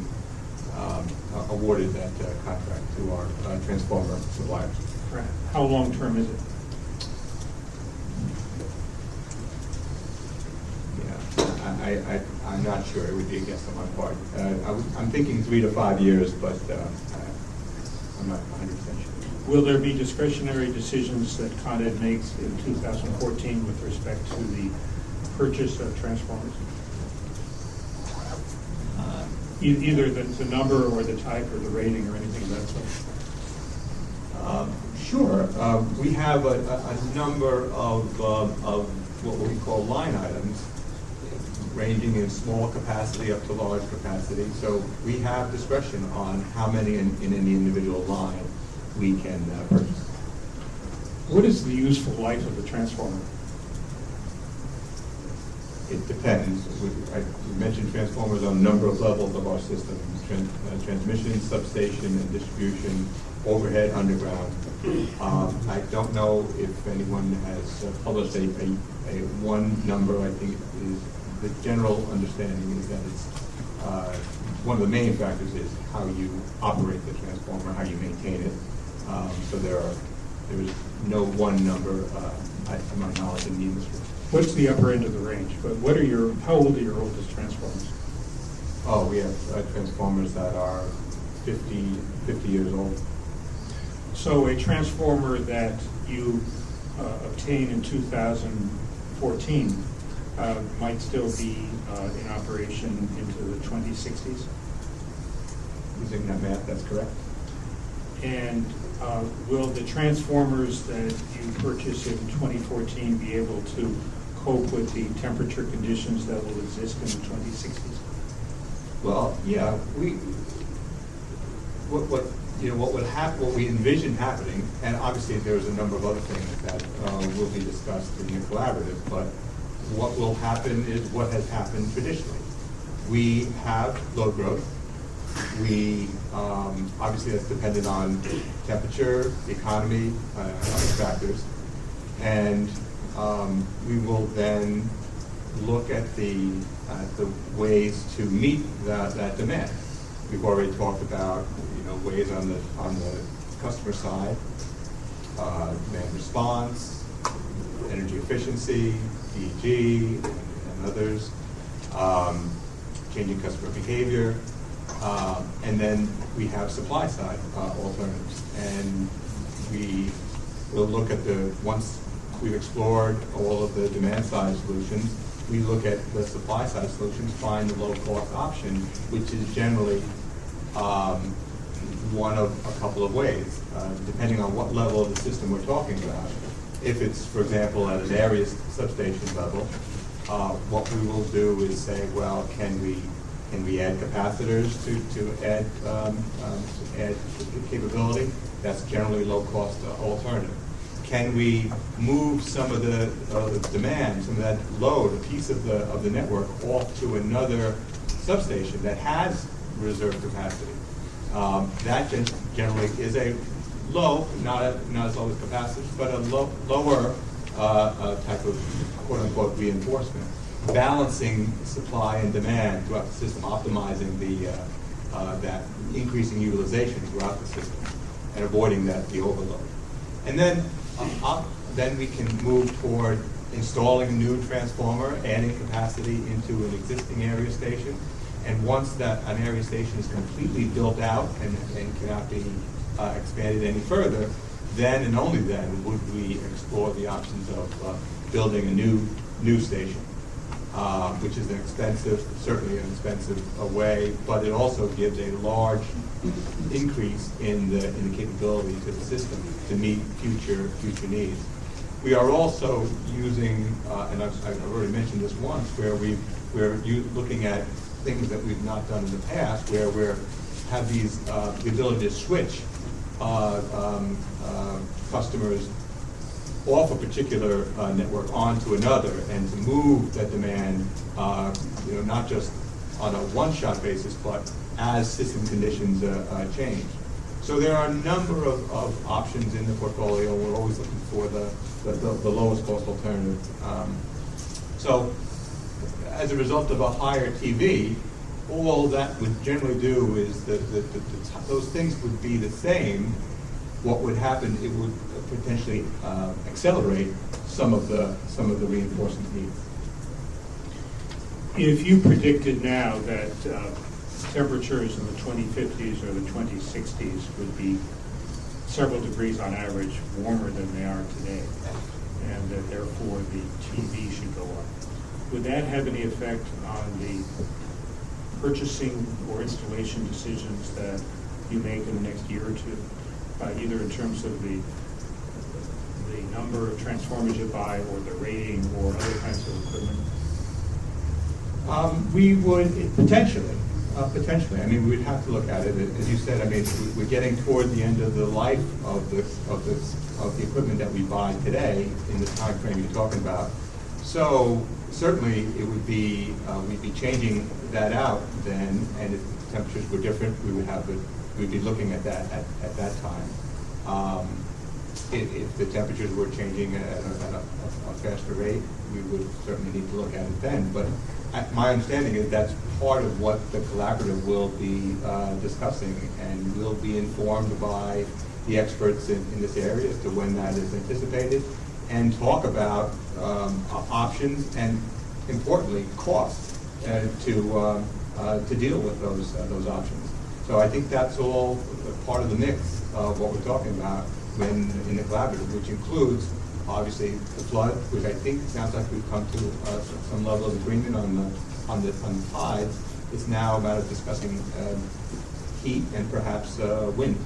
awarded that contract to our transformer suppliers. Right. How long-term is it? Yeah, I'm not sure. It would be a guess on my part. I'm thinking 3 to 5 years, but I'm not 100% sure. Will there be discretionary decisions that Con Ed makes in 2014 with respect to the purchase of transformers? Either the number or the type or the rating or anything of that sort? Sure. We have a number of what we call line items, ranging in small capacity up to large capacity. So we have discretion on how many in any individual line we can purchase. What is the useful life of the transformer? It depends. We mentioned transformers on a number of levels of our system: transmission, substation, and distribution, overhead, underground. I don't know if anyone has published a one number. I think is the general understanding is that it's one of the main factors is how you operate the transformer, how you maintain it. So there is no one number, to my knowledge, in the industry. What's the upper end of the range? But how old are your oldest transformers? Oh, we have transformers that are 50 years old. So a transformer that you obtain in 2014 might still be in operation into the 2060s? Using that math, that's correct. And will the transformers that you purchase in 2014 be able to cope with the temperature conditions that will exist in the 2060s? Well, yeah, what we envision happening, and obviously there's a number of other things that will be discussed in the collaborative, but what will happen is what has happened traditionally. We have load growth. We, obviously that's dependent on temperature, economy, other factors. And we will then look at the ways to meet that demand. We've already talked about ways on the customer side, demand response, energy efficiency, DG, and others, changing customer behavior, and then we have supply side alternatives. And we will look at once we've explored all of the demand side solutions, we look at the supply side solutions, find the low cost option, which is generally one of a couple of ways, depending on what level of the system we're talking about. If it's, for example, at an area substation level, what we will do is say, well, can we add capacitors to add capability? That's generally low cost alternative. Can we move some of the demand, some of that load, a piece of the network off to another substation that has reserve capacity? That generally is a low, not as low as capacitors, but a lower type of quote-unquote reinforcement, balancing supply and demand throughout the system, optimizing that increasing utilization throughout the system, and avoiding the overload. And then we can move toward installing a new transformer, adding capacity into an existing area station. And once an area station is completely built out and cannot be expanded any further, then and only then would we explore the options of building a new station, which is certainly an expensive way, but it also gives a large increase in the capability to the system to meet future needs. We are also using, and I've already mentioned this once, where we're looking at things that we've not done in the past, where we have the ability to switch customers off a particular network onto another, and to move that demand, not just on a one-shot basis, but as system conditions change. So there are a number of options in the portfolio. We're always looking for the lowest cost alternative. So as a result of a higher TV, all that would generally do is those things would be the same. What would happen, it would potentially accelerate some of the reinforcement needs. If you predicted now that temperatures in the 2050s or the 2060s would be several degrees on average warmer than they are today, and that therefore the TV should go up, would that have any effect on the purchasing or installation decisions that you make in the next year or two, either in terms of the number of transformers you buy or the rating or other kinds of equipment? We would potentially. I mean, we'd have to look at it. As you said, I mean, we're getting toward the end of the life of the equipment that we buy today in the time frame you're talking about. So certainly, it would be we'd be changing that out then, and if the temperatures were different, we'd be looking at that at that time. If the temperatures were changing at a faster rate, we would certainly need to look at it then. But my understanding is that's part of what the collaborative will be discussing, and will be informed by the experts in this area as to when that is anticipated, and talk about options and, importantly, costs to deal with those options. So I think that's all part of the mix of what we're talking about when in the collaborative, which includes obviously the flood, which I think sounds like we've come to some level of agreement on the tides. It's now a matter of discussing heat and perhaps wind.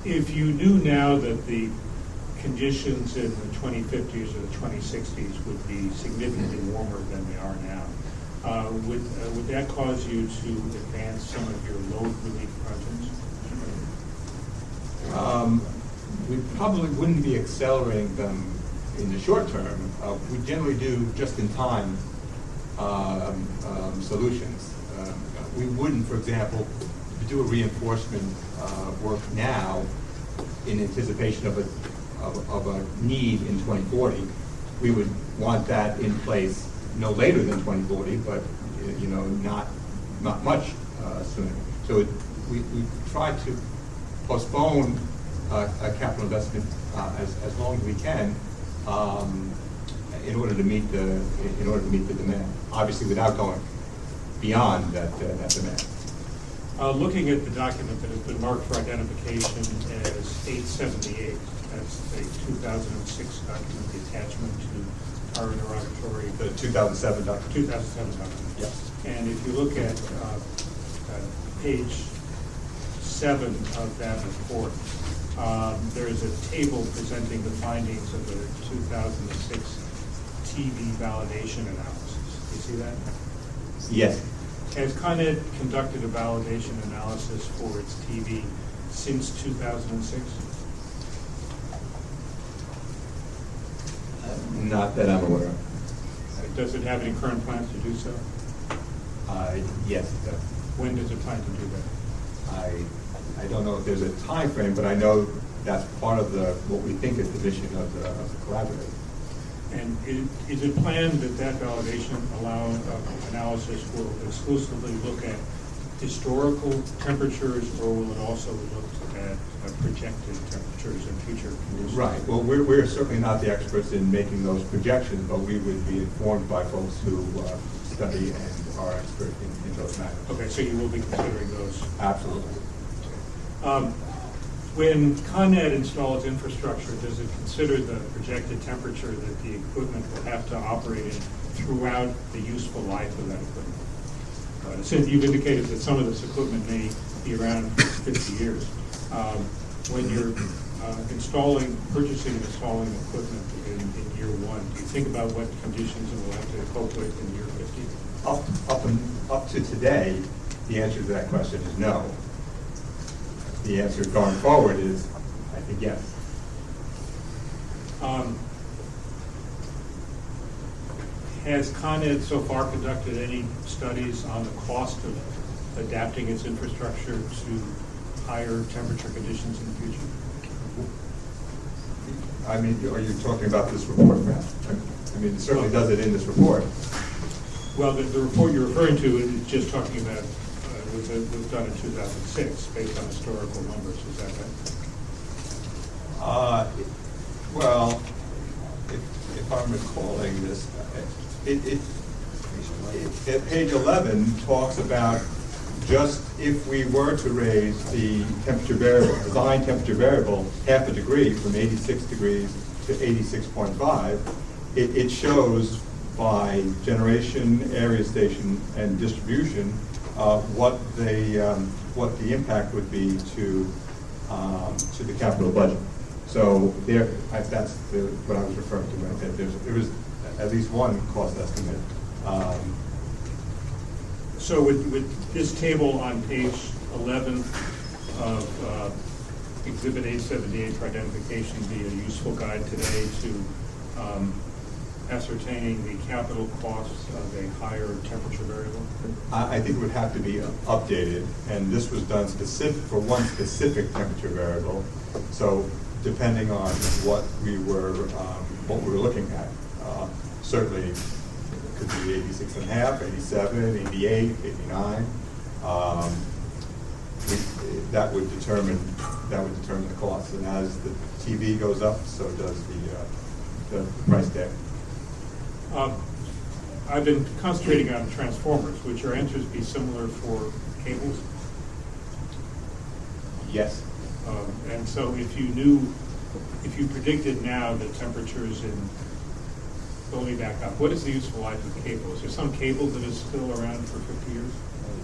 If you knew now that the conditions in the 2050s or the 2060s would be significantly warmer than they are now. Would that cause you to advance some of your load relief projects? We probably wouldn't be accelerating them in the short term. We generally do just-in-time solutions. We wouldn't, for example, do a reinforcement work now in anticipation of a need in 2040. We would want that in place no later than 2040, but not much sooner. So we try to postpone a capital investment as long as we can in order to meet the demand. Obviously, without going beyond that demand. Looking at the document that has been marked for identification as 878, that's the 2006 document, the attachment to our interrogatory. The 2007 document. 2007 document. Yes. And if you look at page 7 of that report, there is a table presenting the findings of the 2006 TV validation analysis. Do you see that? Yes. Has Con Ed conducted a validation analysis for its TV since 2006? Not that I'm aware of. Does it have any current plans to do so? Yes, it does. When does it plan to do that? I don't know if there's a time frame, but I know that's part of what we think is the mission of the collaborative. And is it planned that that validation analysis will exclusively look at historical temperatures, or will it also look at projected temperatures and future conditions? Right. Well, we're certainly not the experts in making those projections, but we would be informed by folks who study and are expert in those matters. Okay, so you will be considering those? Absolutely. When Con Ed installs infrastructure, does it consider the projected temperature that the equipment will have to operate in throughout the useful life of that equipment? Since you've indicated that some of this equipment may be around for 50 years, when you're purchasing and installing equipment in year 1, do you think about what conditions it will have to cope with in year 50? Up to today, the answer to that question is no. The answer going forward is, I think, yes. Has Con Ed so far conducted any studies on the cost of adapting its infrastructure to higher temperature conditions in the future? I mean, are you talking about this report, Matt? I mean, it certainly does it in this report. Well, the report you're referring to is just talking about was done in 2006 based on historical numbers. Is that right? Well, if I'm recalling this, at page 11 talks about just if we were to raise the temperature variable, design temperature variable, half a degree from 86 degrees to 86.5, it shows by generation, area station, and distribution what the impact would be to the capital budget. So that's what I was referring to when I said there was at least one cost estimate. So would this table on page 11 of Exhibit 878 for identification be a useful guide today to ascertaining the capital costs of a higher temperature variable? I think it would have to be updated, and this was done specific for one specific temperature variable. So depending on what we were looking at, certainly it could be 86.5, 87, 88, 89. That would determine the cost, and as the TV goes up, so does the price tag. I've been concentrating on transformers. Would your answers be similar for cables? Yes. And so if you predicted now that temperatures let me back up. What is the useful life of cable? Is there some cable that is still around for 50 years?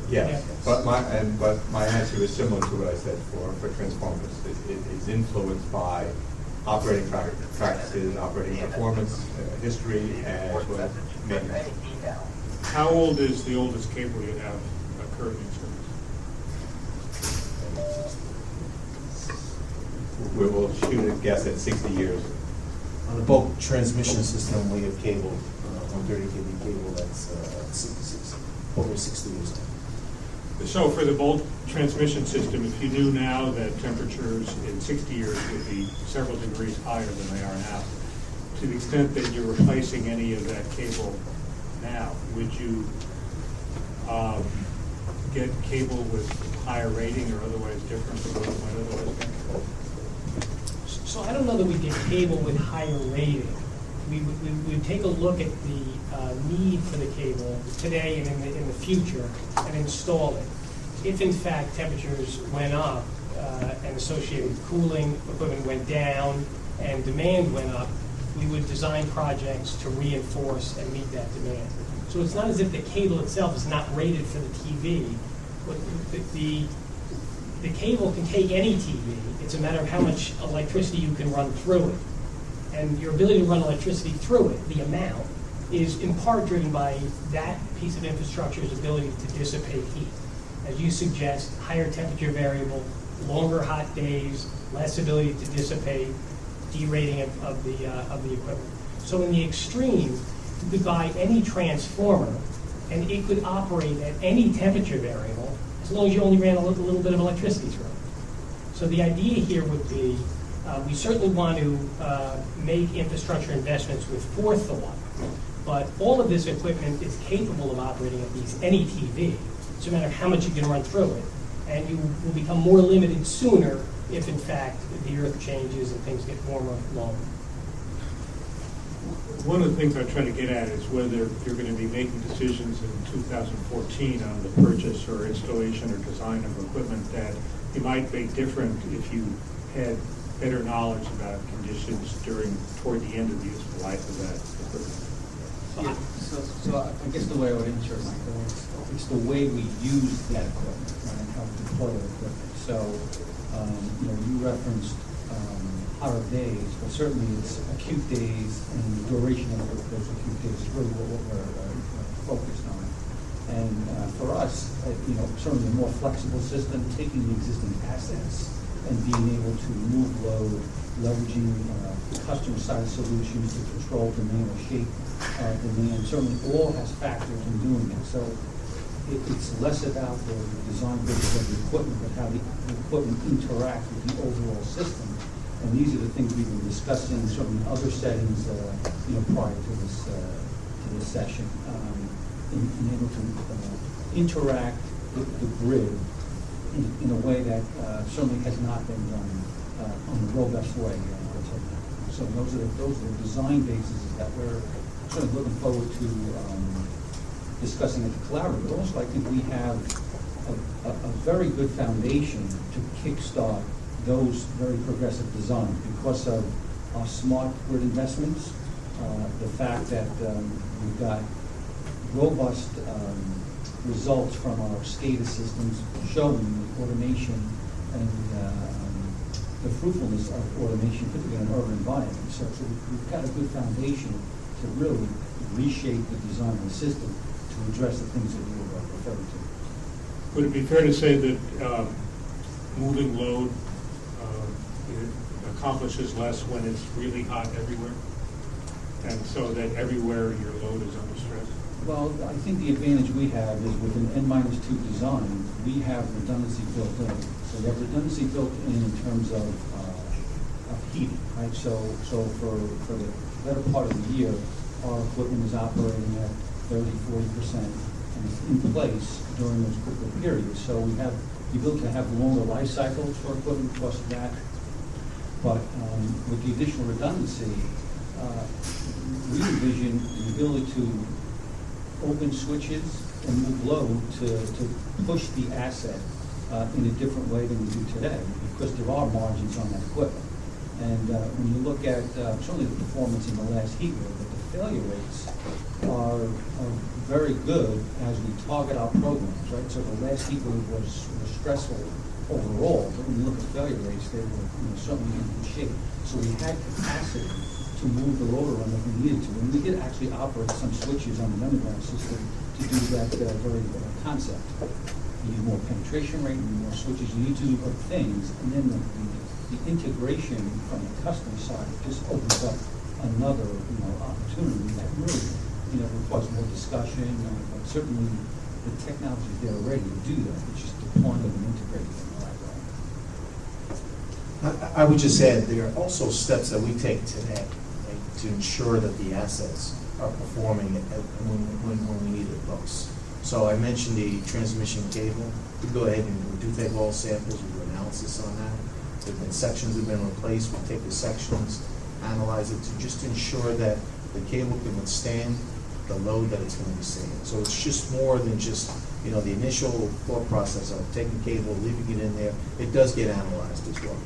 Yes, but my answer is similar to what I said for transformers. It's influenced by operating practices, operating performance, history, as well as maintenance. How old is the oldest cable you have currently in service? We will shoot a guess at 60 years. On the bulk transmission system, we have cable, 130 kV cable that's over 60 years old. So for the bulk transmission system, if you knew now that temperatures in 60 years would be several degrees higher than they are now, to the extent that you're replacing any of that cable now, would you get cable with higher rating or otherwise different from what it might otherwise be? So I don't know that we get cable with higher rating. We would take a look at the need for the cable today and in the future and install it. If in fact temperatures went up and associated cooling equipment went down and demand went up, we would design projects to reinforce and meet that demand. So it's not as if the cable itself is not rated for the TV. But the cable can take any TV. It's a matter of how much electricity you can run through it. And your ability to run electricity through it, the amount, is in part driven by that piece of infrastructure's ability to dissipate heat. As you suggest, higher temperature variable, longer hot days, less ability to dissipate, derating of the equipment. So in the extreme, you could buy any transformer and it could operate at any temperature variable as long as you only ran a little bit of electricity through it. So the idea here would be we certainly want to make infrastructure investments with forethought, but all of this equipment is capable of operating at least any TV. It's a matter of how much you can run through it, and you will become more limited sooner if, in fact, the earth changes and things get warmer longer. One of the things I'm trying to get at is whether you're going to be making decisions in 2014 on the purchase or installation or design of equipment that you might make different if you had better knowledge about conditions toward the end of the useful life of that equipment. So I guess the way I would answer it, Michael, it's the way we use that equipment, right, and how we deploy that equipment. So, you referenced hotter days, but certainly it's acute days, and the duration of those acute days is really what we're focused on. And for us, certainly a more flexible system, taking the existing assets and being able to move load, leveraging customer-side solutions to control demand or shape demand, certainly all has factors in doing it. So it's less about the design basis of the equipment, but how the equipment interact with the overall system. And these are the things we've been discussing, certainly in other settings, prior to this session, in able to interact with the grid in a way that certainly has not been done on a robust way until now. So those are the design bases that we're sort of looking forward to discussing at the collaborative. But also, I think we have a very good foundation to kickstart those very progressive designs because of our smart grid investments, the fact that we've got robust results from our SCADA systems showing automation and the fruitfulness of automation, particularly in an urban environment. So we've got a good foundation to really reshape the design of the system to address the things that you were referring to. Would it be fair to say that moving load accomplishes less when it's really hot everywhere? And so that everywhere your load is under stress? Well, I think the advantage we have is with an N-2 design, we have redundancy built in. So we have redundancy built in terms of heating, right? So for the better part of the year, our equipment is operating at 30-40%, and it's in place during those critical periods. So we have the ability to have longer life cycles for equipment because of that. But with the additional redundancy, we envision the ability to open switches and move load to push the asset in a different way than we do today, because there are margins on that equipment. And when you look at certainly the performance in the last heat wave, but the failure rates are very good as we target our programs, right? So the last heat wave was stressful overall, but when you look at failure rates, they were certainly in good shape. So we had capacity to move the rotor run if we needed to. And we did actually operate some switches on the underground system to do that very concept. You need more penetration rate, you need more switches, you need to do other things, and then the integration from the customer side just opens up another opportunity that really requires more discussion, but certainly the technology is there already to do that. It's just deploying and integrating it in the right way. I would just add, there are also steps that we take today, right, to ensure that the assets are performing when we need it most. So I mentioned the transmission cable. We go ahead and we do take all samples, we do analysis on that. If the sections have been replaced, we take the sections, analyze it to ensure that the cable can withstand the load that it's going to be seeing. So it's just more than just the initial thought process of taking cable, leaving it in there. It does get analyzed as well.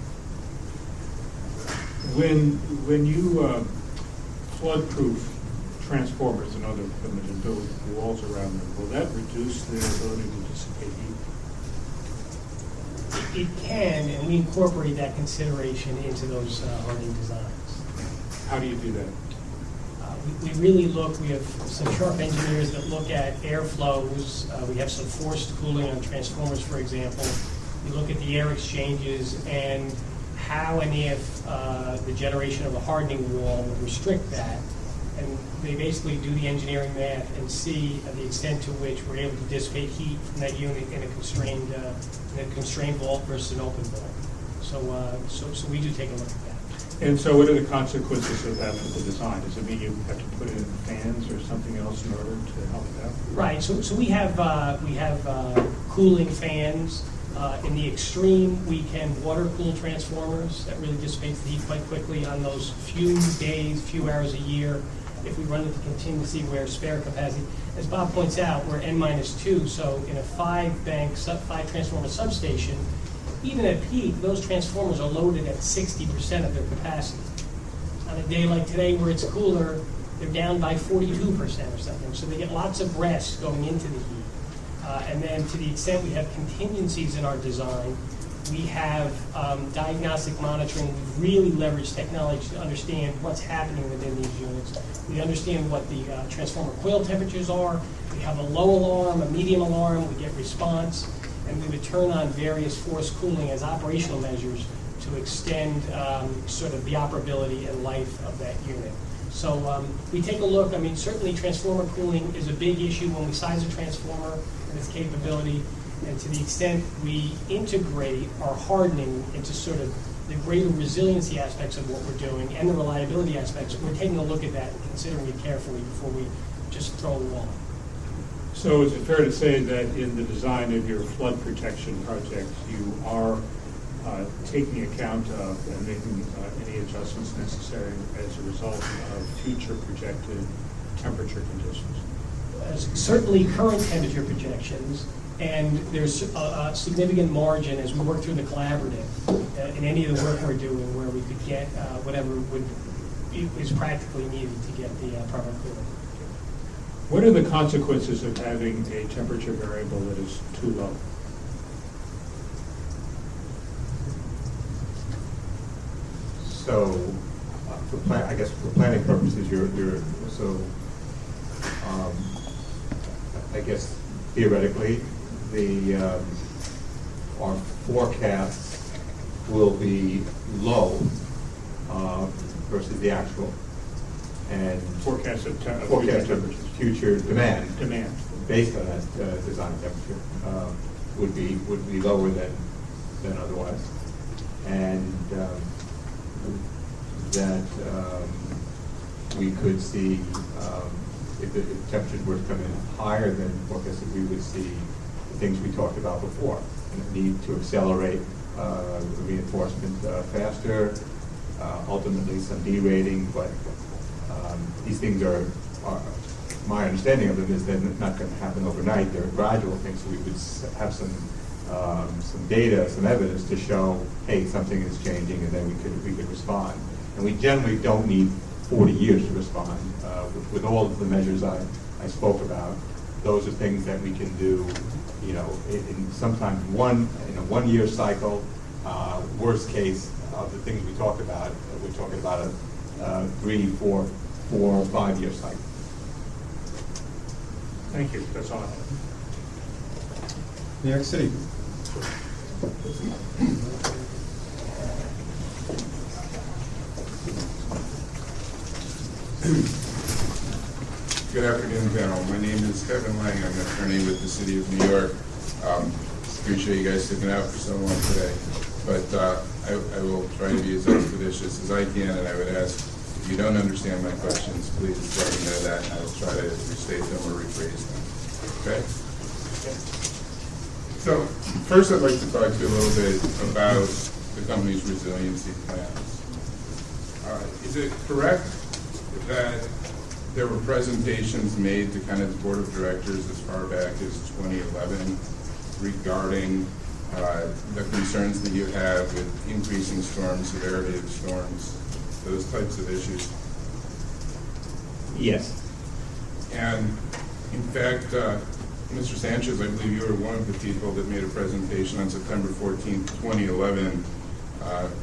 When you flood-proof transformers and other equipment and build walls around them, will that reduce their ability to dissipate heat? It can, and we incorporate that consideration into those hardening designs. How do you do that? We really look, we have some sharp engineers that look at airflows. We have some forced cooling on transformers, for example. We look at the air exchanges and how and if the generation of a hardening wall would restrict that. And they basically do the engineering math and see the extent to which we're able to dissipate heat from that unit in a constrained vault versus an open vault. So we do take a look at that. And so what are the consequences of that for the design? Does it mean you have to put in fans or something else in order to help it out? Right. So we have cooling fans. In the extreme, we can water cool transformers. That really dissipates the heat quite quickly on those few days, few hours a year. If we run into contingency where spare capacity, as Bob points out, we're N-2, so in a 5-transformer substation, even at peak, those transformers are loaded at 60% of their capacity. On a day like today where it's cooler, they're down by 42% or something, so they get lots of rest going into the heat. And then to the extent we have contingencies in our design, we have diagnostic monitoring. We've really leveraged technology to understand what's happening within these units. We understand what the transformer coil temperatures are. We have a low alarm, a medium alarm. We get response. And we would turn on various forced cooling as operational measures to extend sort of the operability and life of that unit. So we take a look. I mean, certainly transformer cooling is a big issue when we size a transformer and its capability. And to the extent we integrate our hardening into sort of the greater resiliency aspects of what we're doing and the reliability aspects, we're taking a look at that and considering it carefully before we just throw a wall. So is it fair to say that in the design of your flood protection project, you are taking account of and making any adjustments necessary as a result of future projected temperature conditions? Certainly current temperature projections, and there's a significant margin as we work through the collaborative in any of the work we're doing where we could get whatever is practically needed to get the proper cooling. What are the consequences of having a temperature variable that is too low? So, I guess for planning purposes, I guess theoretically, our forecasts will be low versus the actual, and forecast of future demand based on that design temperature would be lower than otherwise, and that we could see if the temperatures were to come in higher than forecasted, we would see the things we talked about before, and the need to accelerate the reinforcement faster, ultimately some derating, but these things are, my understanding of them is they're not going to happen overnight. They're gradual things, so we would have some data, some evidence to show, hey, something is changing, and then we could respond. And we generally don't need 40 years to respond. With all of the measures I spoke about, those are things that we can do sometimes in a 1 year cycle, worst case of the things we talked about, we're talking about a 3, 4, 5 year cycle. Thank you, that's all I have. New York City. Good afternoon, panel. My name is Kevin Lang. I'm an attorney with the City of New York. Appreciate you guys sticking out for so long today. But I will try to be as expeditious as I can, and I would ask, if you don't understand my questions, please let me know that, and I will try to restate them or rephrase them. Okay? So, first I'd like to talk to you a little bit about the company's resiliency plans. Is it correct that there were presentations made to kind of the board of directors as far back as 2011 regarding the concerns that you have with increasing storm severity of storms, those types of issues? Yes. And in fact, Mr. Sanchez, I believe you were one of the people that made a presentation on September 14th, 2011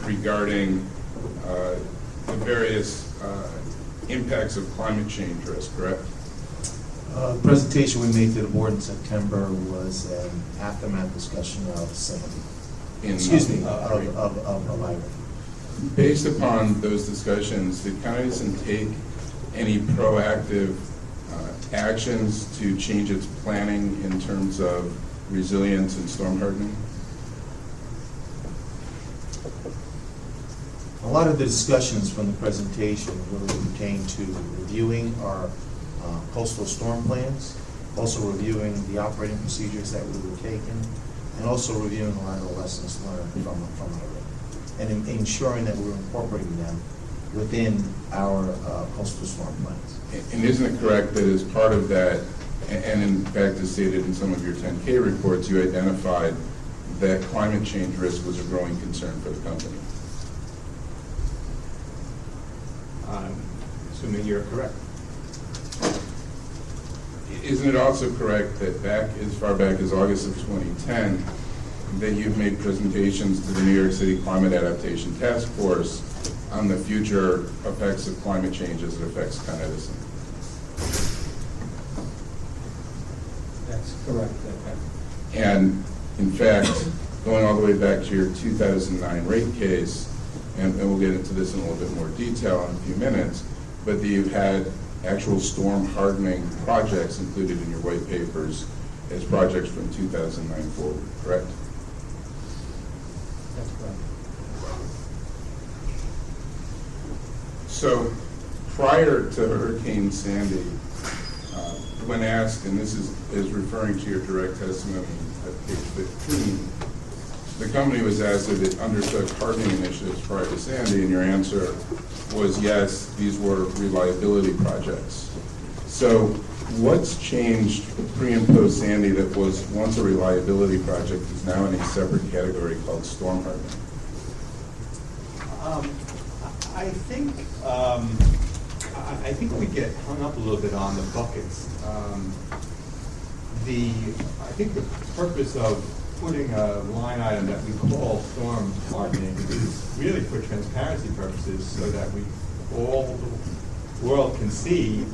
regarding the various impacts of climate change risk, correct? The presentation we made to the board in September was an aftermath discussion of Sandy. Of Ira. Based upon those discussions, did County Edison take any proactive actions to change its planning in terms of resilience and storm hardening? A lot of the discussions from the presentation really pertain to reviewing our coastal storm plans, also reviewing the operating procedures that we were taking, and also reviewing a lot of the lessons learned from Ira, and ensuring that we're incorporating them within our coastal storm plans. And isn't it correct that as part of that, and in fact as stated in some of your 10K reports, you identified that climate change risk was a growing concern for the company? Assuming you're correct. Isn't it also correct that back as far back as August of 2010, that you've made presentations to the New York City Climate Adaptation Task Force on the future effects of climate change as it affects Con Edison? That's correct. And in fact, going all the way back to your 2009 rate case, and we'll get into this in a little bit more detail in a few minutes, but that you've had actual storm hardening projects included in your white papers as projects from 2009 forward, correct? That's correct. So prior to Hurricane Sandy, when asked, and this is referring to your direct testimony at page 15, the company was asked if it undertook hardening initiatives prior to Sandy, and your answer was yes, these were reliability projects. So what's changed pre and post Sandy that was once a reliability project is now in a separate category called storm hardening? I think we get hung up a little bit on the buckets. I think the purpose of putting a line item that we call storm hardening is really for transparency purposes, so that all the world can see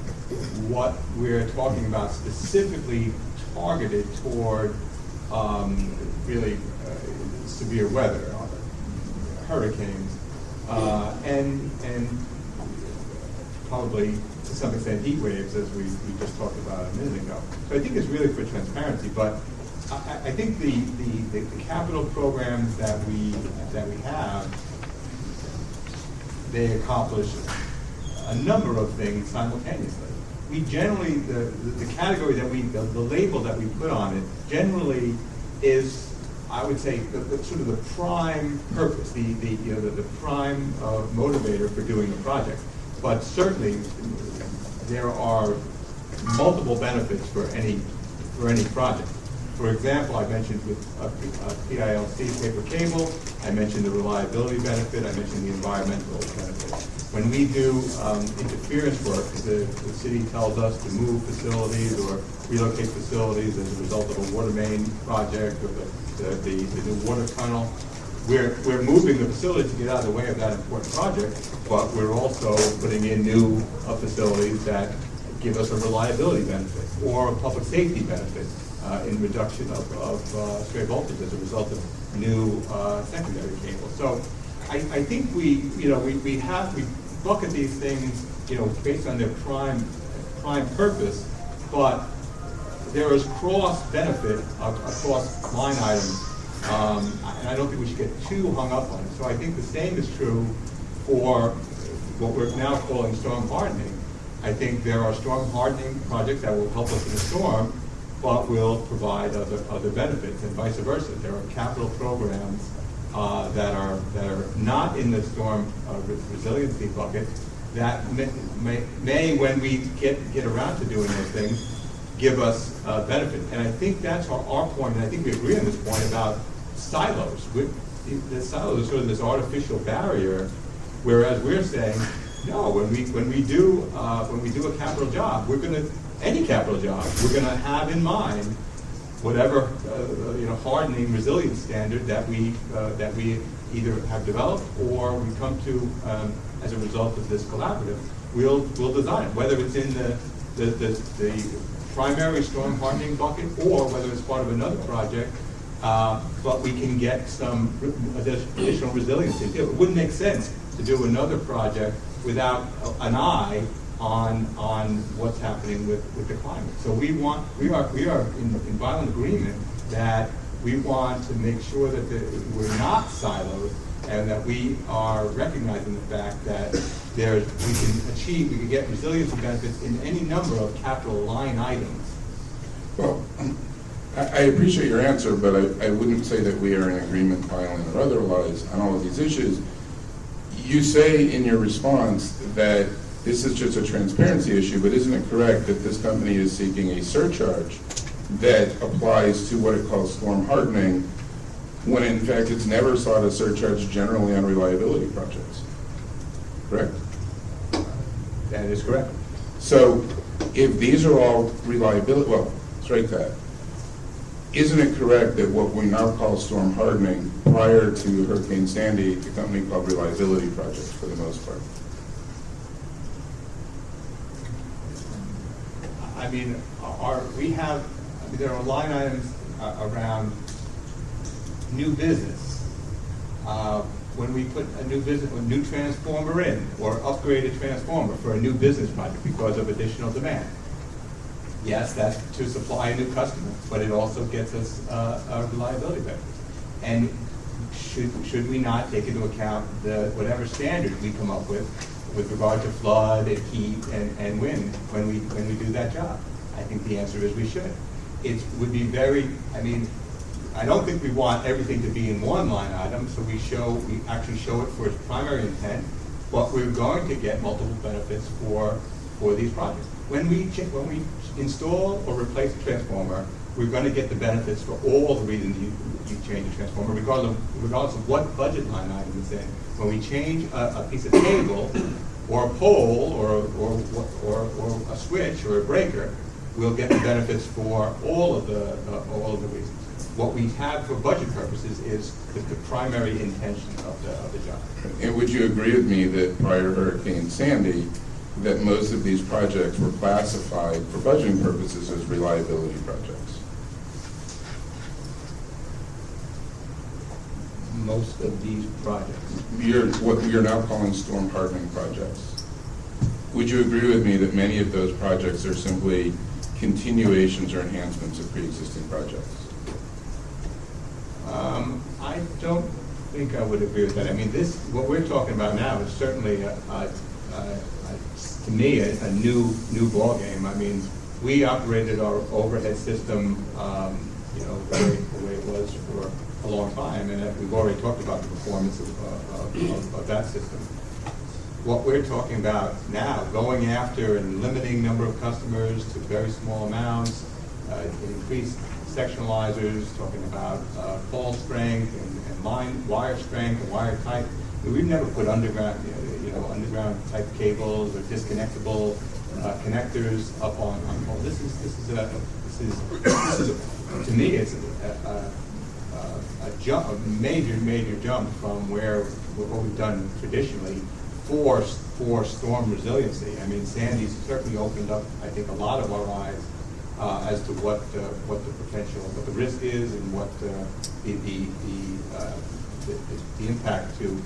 what we're talking about, specifically targeted toward really severe weather, hurricanes, and probably to some extent heat waves, as we just talked about a minute ago. So I think it's really for transparency, but I think the capital programs that we have, they accomplish a number of things simultaneously. We generally, the category that the label that we put on it generally is, I would say, the sort of the prime purpose, the prime motivator for doing the project. But certainly, there are multiple benefits for any project. For example, I mentioned with PILC paper cable, I mentioned the reliability benefit, I mentioned the environmental benefit. When we do interference work, the city tells us to move facilities or relocate facilities as a result of a water main project or the new water tunnel. We're moving the facility to get out of the way of that important project, but we're also putting in new facilities that give us a reliability benefit or a public safety benefit in reduction of stray voltage as a result of new secondary cables. So I think we bucket these things, based on their prime purpose, but there is cross benefit across line items, and I don't think we should get too hung up on it. So I think the same is true for what we're now calling storm hardening. I think there are storm hardening projects that will help us in a storm, but will provide other benefits, and vice versa. There are capital programs that are not in the storm resiliency bucket that may, when we get around to doing those things, give us benefit. And I think that's our point, and I think we agree on this point about silos. The silos are sort of this artificial barrier, whereas we're saying, no, when we do a capital job, any capital job, we're going to have in mind whatever hardening resilience standard that we either have developed or we come to as a result of this collaborative. We'll design it, whether it's in the primary storm hardening bucket or whether it's part of another project. But we can get some additional resiliency. It wouldn't make sense to do another project without an eye on what's happening with the climate. So we are in violent agreement that we want to make sure that we're not siloed and that we are recognizing the fact that we can get resiliency benefits in any number of capital line items. Well, I appreciate your answer, but I wouldn't say that we are in agreement, violent or otherwise, on all of these issues. You say in your response that this is just a transparency issue, but isn't it correct that this company is seeking a surcharge that applies to what it calls storm hardening, when in fact it's never sought a surcharge generally on reliability projects? Correct? That is correct. So if these are all reliability, well, strike that. Isn't it correct that what we now call storm hardening, prior to Hurricane Sandy, the company called reliability projects for the most part? I mean, there are line items around new business. When we put a new transformer in, or upgrade a transformer for a new business project because of additional demand. Yes, that's to supply a new customer, but it also gets us a reliability benefit. And should we not take into account whatever standards we come up with regard to flood and heat and wind when we do that job? I think the answer is we should. It would be I don't think we want everything to be in one line item, so we actually show it for its primary intent, but we're going to get multiple benefits for these projects. When we install or replace a transformer, we're going to get the benefits for all the reasons you change a transformer, regardless of what budget line item it's in. When we change a piece of cable, or a pole, or a switch, or a breaker, we'll get the benefits for all of the reasons. What we have for budget purposes is the primary intention of the job. And would you agree with me that prior to Hurricane Sandy, that most of these projects were classified for budgeting purposes as reliability projects? Most of these projects. What you're now calling storm hardening projects. Would you agree with me that many of those projects are simply continuations or enhancements of pre-existing projects? I don't think I would agree with that. I mean, what we're talking about now is certainly, to me, a new ballgame. I mean, we operated our overhead system, the way it was for a long time, and we've already talked about the performance of that system. What we're talking about now, going after and limiting number of customers to very small amounts, increased sectionalizers, talking about fall strength and wire strength and wire type. We've never put underground type cables or disconnectable connectors up on pole. This is to me, it's a major jump from what we've done traditionally for storm resiliency. I mean, Sandy's certainly opened up, I think, a lot of our eyes as to what the potential, what the risk is, and what the impact to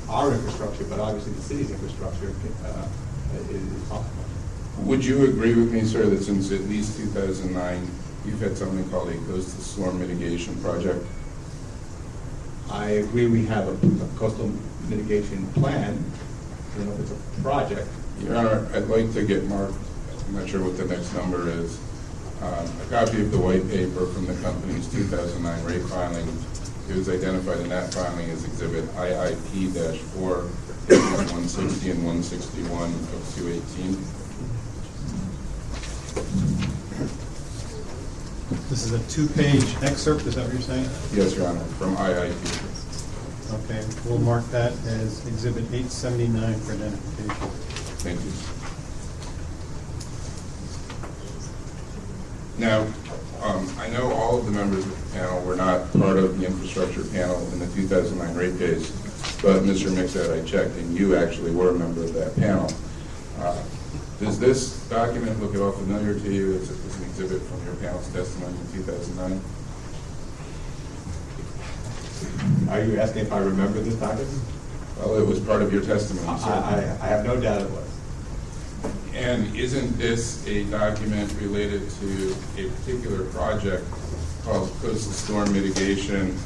our infrastructure, but obviously the city's infrastructure is possible. Would you agree with me, sir, that since at least 2009, you've had something called a coastal storm mitigation project? I agree we have a coastal mitigation plan. I don't know if it's a project. Your Honor, I'd like to get marked, I'm not sure what the next number is, a copy of the white paper from the company's 2009 rate filing. It was identified in that filing as Exhibit IIP-4, pages 160 and 161 of 218. This is a two-page excerpt, is that what you're saying? Yes, Your Honor, from IIP. Okay, we'll mark that as Exhibit 879 for identification. Thank you. Now, I know all of the members of the panel were not part of the infrastructure panel in the 2009 rate case, but Mr. Mixed-Out, I checked, and you actually were a member of that panel. Does this document look at all familiar to you? It's an exhibit from your panel's testimony in 2009. Are you asking if I remember this document? Well, it was part of your testimony, sir. I have no doubt it was. And isn't this a document related to a particular project called coastal storm mitigation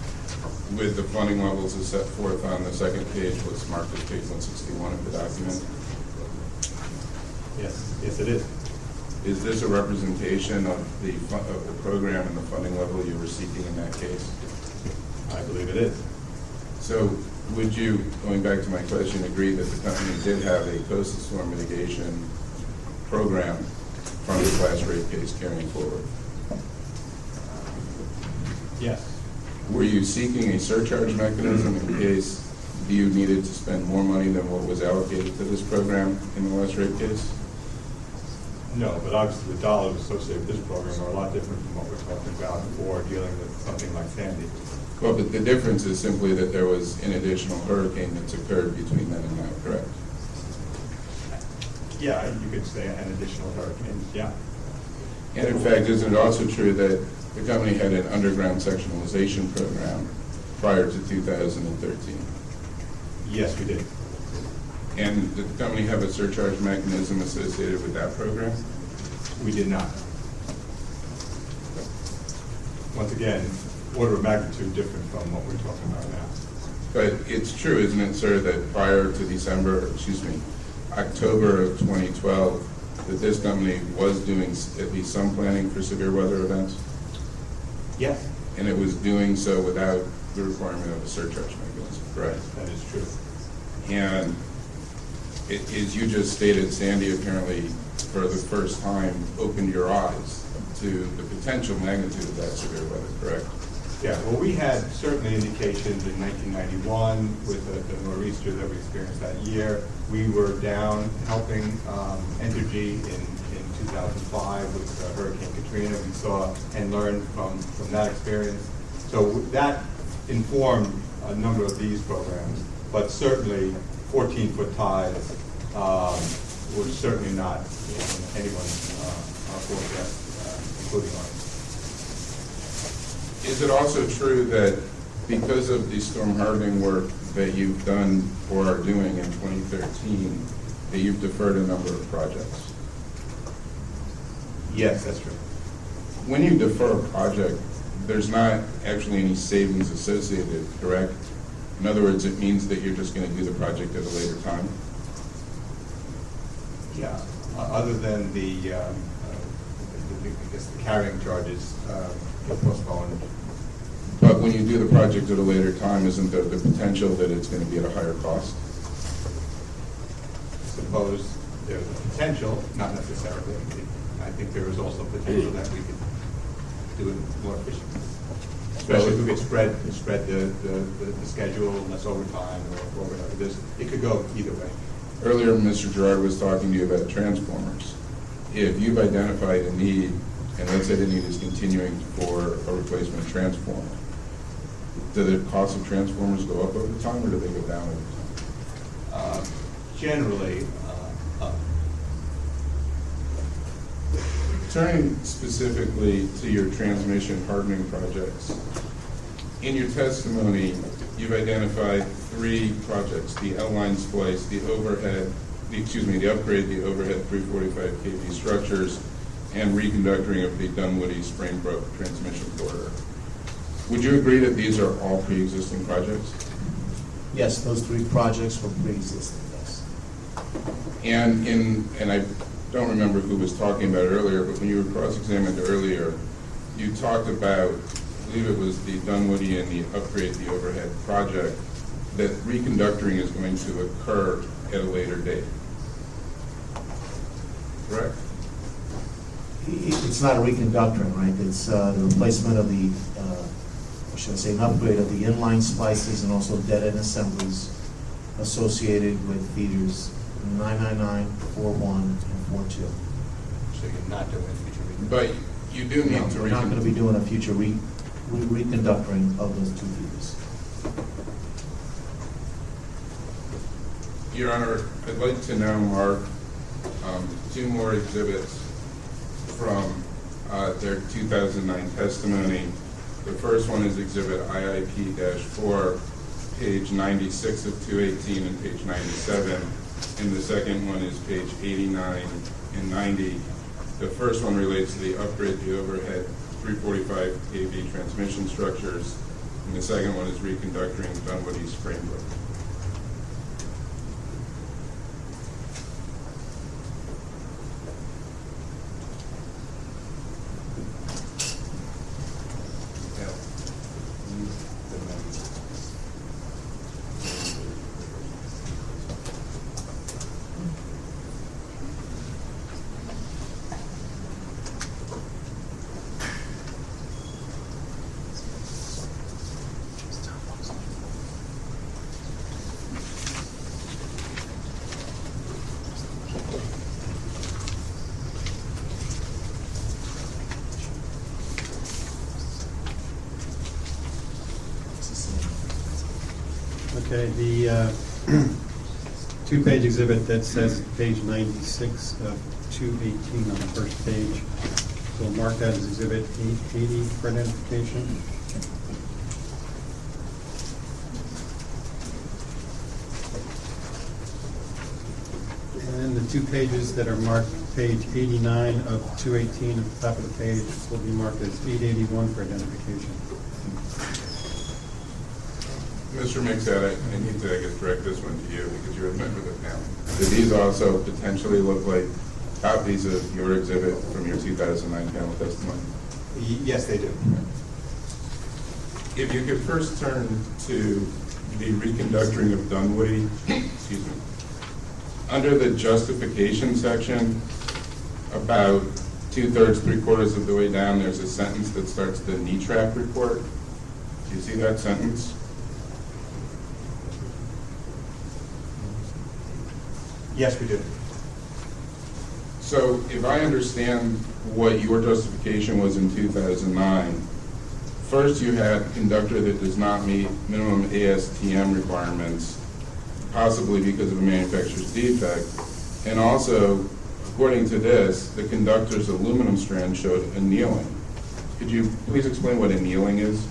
with the funding levels as set forth on the second page, what's marked as page 161 of the document? Yes, it is. Is this a representation of the program and the funding level you were seeking in that case? I believe it is. So would you, going back to my question, agree that the company did have a coastal storm mitigation program from its last rate case carrying forward? Yes. Were you seeking a surcharge mechanism in case you needed to spend more money than what was allocated to this program in the last rate case? No, but obviously the dollars associated with this program are a lot different from what we're talking about for dealing with something like Sandy. Well, but the difference is simply that there was an additional hurricane that's occurred between then and now, correct? Yeah, you could say an additional hurricane, yeah. And in fact, isn't it also true that the company had an underground sectionalization program prior to 2013? Yes, we did. And did the company have a surcharge mechanism associated with that program? We did not. Once again, order of magnitude different from what we're talking about now. But it's true, isn't it, sir, that prior to October of 2012, that this company was doing at least some planning for severe weather events? Yes. And it was doing so without the requirement of a surcharge mechanism, correct? That is true. And as you just stated, Sandy apparently, for the first time, opened your eyes to the potential magnitude of that severe weather, correct? Yeah, well, we had certainly indications in 1991 with the nor'easter that we experienced that year. We were down helping Entergy in 2005 with Hurricane Katrina. We saw and learned from that experience. So that informed a number of these programs, but certainly 14-foot tides were certainly not in anyone's forecast, including ours. Is it also true that because of the storm hardening work that you've done or are doing in 2013, that you've deferred a number of projects? Yes, that's true. When you defer a project, there's not actually any savings associated, correct? In other words, it means that you're just going to do the project at a later time? Yeah, other than the carrying charges get postponed. But when you do the project at a later time, isn't there the potential that it's going to be at a higher cost? I suppose there's a potential, not necessarily. I think there is also potential that we could do it more efficiently. Especially if we could spread the schedule, less overtime or whatever. It could go either way. Earlier, Mr. Gerard was talking to you about transformers. If you've identified a need, and let's say the need is continuing for a replacement transformer, do the cost of transformers go up over time, or do they go down over time? Generally, up. Turning specifically to your transmission hardening projects, in your testimony, you've identified 3 projects: the L-line splice, the upgrade the overhead 345 kV structures, and reconductoring of the Dunwoody Springbrook transmission corridor. Would you agree that these are all pre-existing projects? Yes, those 3 projects were pre-existing, yes. And I don't remember who was talking about it earlier, but when you were cross-examined earlier, you talked about, I believe it was the Dunwoody and the upgrade the overhead project, that reconductoring is going to occur at a later date. Correct? It's not a reconductoring, right? It's the replacement of the, or should I say, an upgrade of the inline splices and also dead-end assemblies associated with feeders 999, 41, and 42. So you're not doing future reconductoring? But you do need to We're not going to be doing a future reconductoring of those 2 feeders. Your Honor, I'd like to now mark 2 more exhibits from their 2009 testimony. The first one is Exhibit IIP-4, page 96 of 218 and page 97. And the second one is page 89 and 90. The first one relates to the upgrade the overhead 345 kV transmission structures, and the second one is reconductoring Dunwoody Springbrook. Okay, the 2-page exhibit that says page 96 of 218 on the first page, we'll mark that as Exhibit 880 for identification. And the 2 pages that are marked page 89 of 218 at the top of the page will be marked as 881 for identification. Mr. Mixad, I need to, direct this one to you because you're a member of the panel. Do these also potentially look like copies of your exhibit from your 2009 panel testimony? Yes, they do. If you could first turn to the reconductoring of Dunwoody, excuse me. Under the justification section, about 2/3, 3/4 of the way down, there's a sentence that starts the NETRAP report. Do you see that sentence? Yes, we do. So if I understand what your justification was in 2009, first you had a conductor that does not meet minimum ASTM requirements, possibly because of a manufacturer's defect, and also, according to this, the conductor's aluminum strand showed annealing. Could you please explain what annealing is?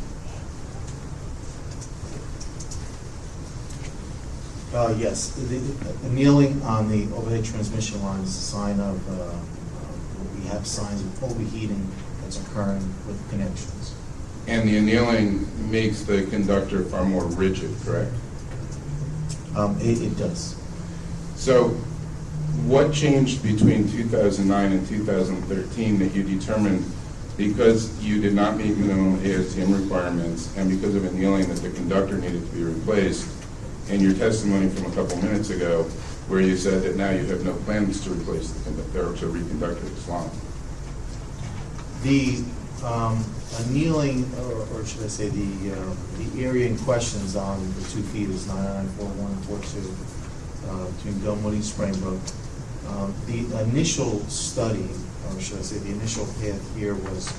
Yes, the annealing on the overhead transmission line is a sign of, we have signs of overheating that's occurring with connections. And the annealing makes the conductor far more rigid, correct? It does. So what changed between 2009 and 2013 that you determined, because you did not meet minimum ASTM requirements and because of annealing, that the conductor needed to be replaced? And your testimony from a couple minutes ago, where you said that now you have no plans to replace the conductor or to reconductor this line. The Annealing, or should I say, the area in questions on the 2 feet is 9941 and 42 between Dunwoody and Springbrook. The initial study, or should I say, the initial path here was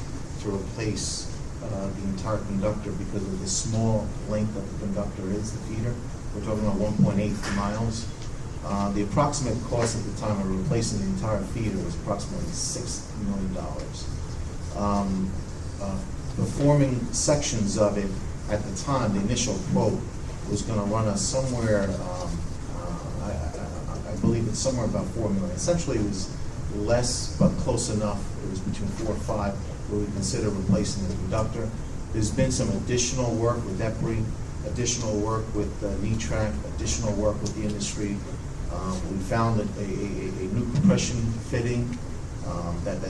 to replace the entire conductor because of the small length of the conductor is the feeder. We're talking about 1.8 miles. The approximate cost at the time of replacing the entire feeder was approximately $6 million. Performing sections of it at the time, the initial quote was going to run us somewhere, I believe it's somewhere about $4 million. Essentially, it was less, but close enough. It was between 4 and 5, where we consider replacing the conductor. There's been some additional work with EPRI, additional work with NETRAC, additional work with the industry. We found that a new compression fitting that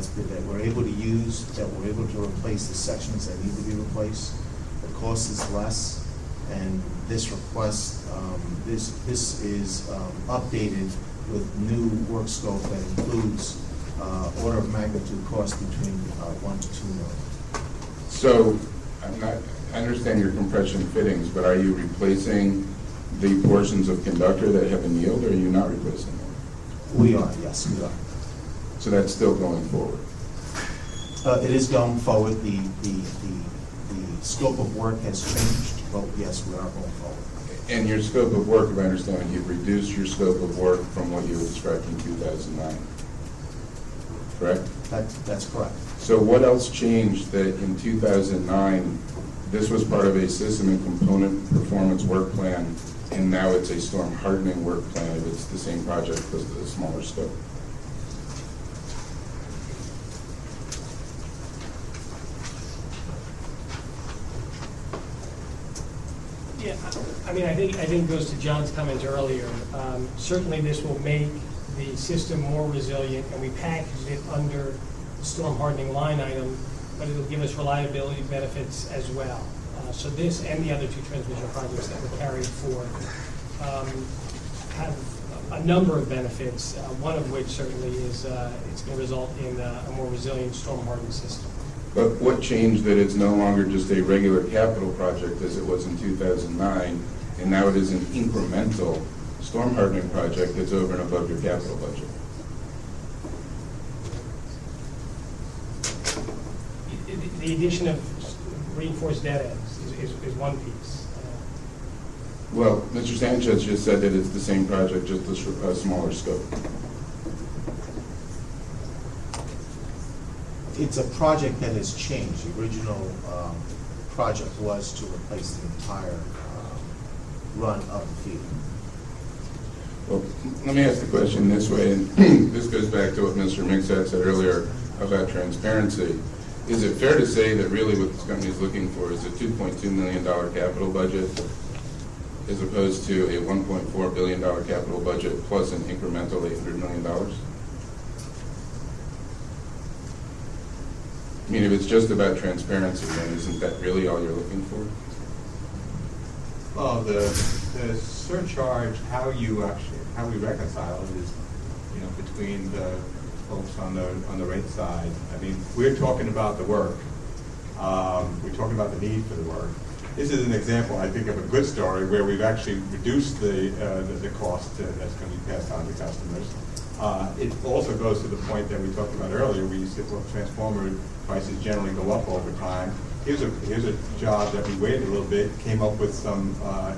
we're able to use, that we're able to replace the sections that need to be replaced. The cost is less, and this request, this is updated with new work scope that includes order of magnitude cost between 1 to 2 million. So, I understand your compression fittings, but are you replacing the portions of conductor that have annealed, or are you not replacing them? We are, yes, we are. So that's still going forward? It is going forward. The scope of work has changed, but yes, we are going forward. And your scope of work, if I understand, you've reduced your scope of work from what you described in 2009, correct? That's correct. So what else changed that in 2009, this was part of a system and component performance work plan, and now it's a storm hardening work plan if it's the same project but a smaller scope? Yeah, I mean, I think it goes to John's comments earlier. Certainly, this will make the system more resilient, and we packaged it under the storm hardening line item, but it'll give us reliability benefits as well. So this and the other 2 transmission projects that were carried forward have a number of benefits, one of which certainly is it's going to result in a more resilient storm hardening system. But what changed that it's no longer just a regular capital project as it was in 2009, and now it is an incremental storm hardening project that's over and above your capital budget? The addition of reinforced dead ends is one piece. Well, Mr. Sanchez just said that it's the same project, just a smaller scope. It's a project that has changed. The original project was to replace the entire run of the feeder. Well, let me ask the question this way, and this goes back to what Mr. Mixat said earlier about transparency. Is it fair to say that really what this company is looking for is a $2.2 million capital budget as opposed to a $1.4 billion capital budget plus an incremental $800 million? I mean, if it's just about transparency, then isn't that really all you're looking for? Well, the surcharge, how we reconcile it is, between the folks on the rate side. I mean, we're talking about the work. We're talking about the need for the work. This is an example, I think, of a good story where we've actually reduced the cost that's going to be passed on to customers. It also goes to the point that we talked about earlier, where you said, well, transformer prices generally go up over time. Here's a job that we waited a little bit, came up with some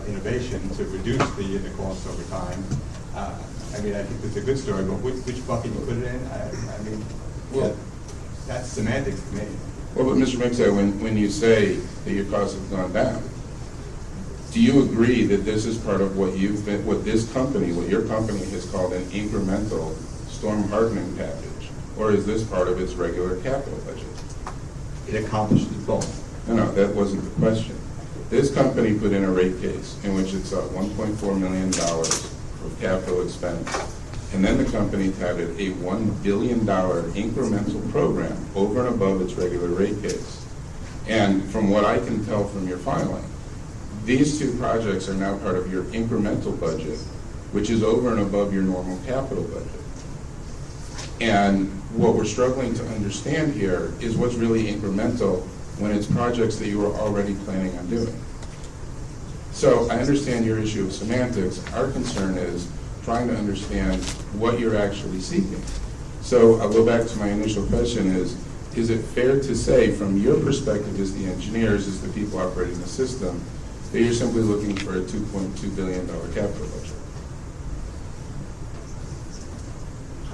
innovation to reduce the costs over time. I mean, I think it's a good story, but which bucket you put it in, I mean, well, that's semantics to me. Well, but Mr. Mixat, when you say that your costs have gone down, do you agree that this is part of what your company has called an incremental storm hardening package, or is this part of its regular capital budget? It accomplishes both. No, that wasn't the question. This company put in a rate case in which it saw $1.4 million of capital expense, and then the company touted a $1 billion incremental program over and above its regular rate case. And from what I can tell from your filing, these 2 projects are now part of your incremental budget, which is over and above your normal capital budget. And what we're struggling to understand here is what's really incremental when it's projects that you are already planning on doing. So I understand your issue of semantics. Our concern is trying to understand what you're actually seeking. So I'll go back to my initial question is it fair to say from your perspective as the engineers, as the people operating the system, that you're simply looking for a $2.2 billion capital budget?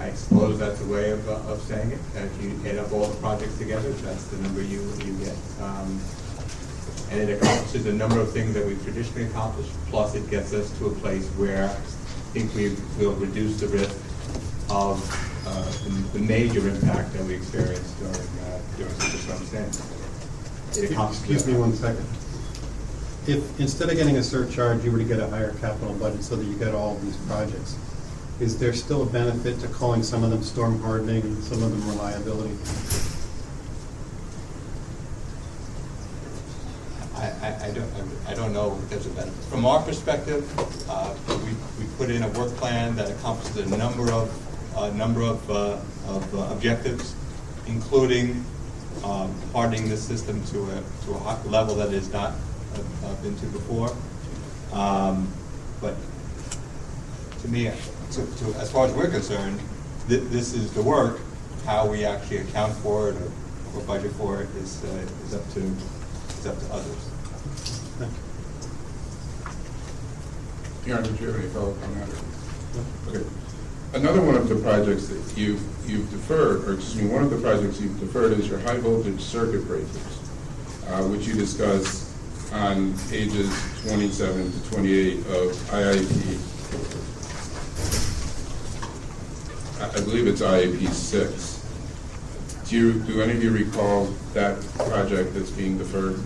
I suppose that's a way of saying it. If you add up all the projects together, that's the number you get. And it accomplishes a number of things that we've traditionally accomplished, plus it gets us to a place where I think we will reduce the risk of the major impact that we experienced during Superstorm Sandy. Excuse me 1 second. If instead of getting a surcharge, you were to get a higher capital budget so that you get all of these projects, is there still a benefit to calling some of them storm hardening and some of them reliability? I don't know if there's a benefit. From our perspective, we put in a work plan that encompasses a number of objectives, including hardening the system to a high level that it has not been to before. But to me, as far as we're concerned, this is the work. How we actually account for it or budget for it is up to others. Aaron, did you have any follow-up on that? Okay. Another one of the projects that you've deferred, or excuse me, one of the projects you've deferred is your high voltage circuit breakers, which you discuss on pages 27 to 28 of IIP. I believe it's IAP 6. Do any of you recall that project that's being deferred?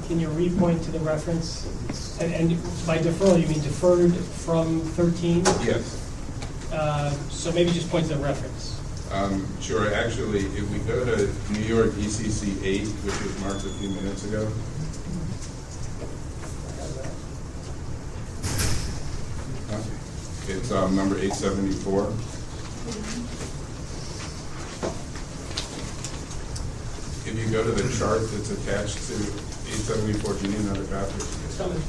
Can you re-point to the reference? And by deferral, you mean deferred from 13? Yes. So maybe just point to the reference. Sure. Actually, if we go to New York ECC 8, which was marked a few minutes ago. It's number 874. If you go to the chart that's attached to 874, do you need another copy? It's coming.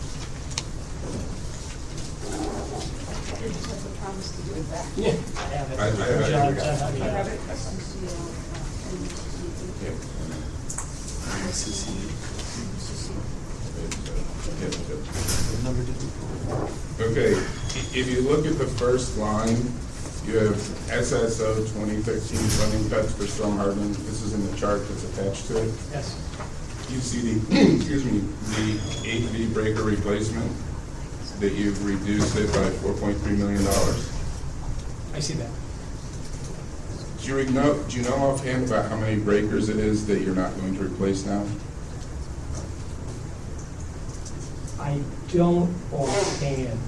You just have to promise to give it back. Yeah, I have it. I have it. John, I have it. What number did we? Okay, if you look at the first line, you have SSO 2013 funding cuts for storm hardening. This is in the chart that's attached to it. Yes. You see the, excuse me, the 8V breaker replacement, that you've reduced it by $4.3 million. I see that. Do you know offhand about how many breakers it is that you're not going to replace now? I don't offhand.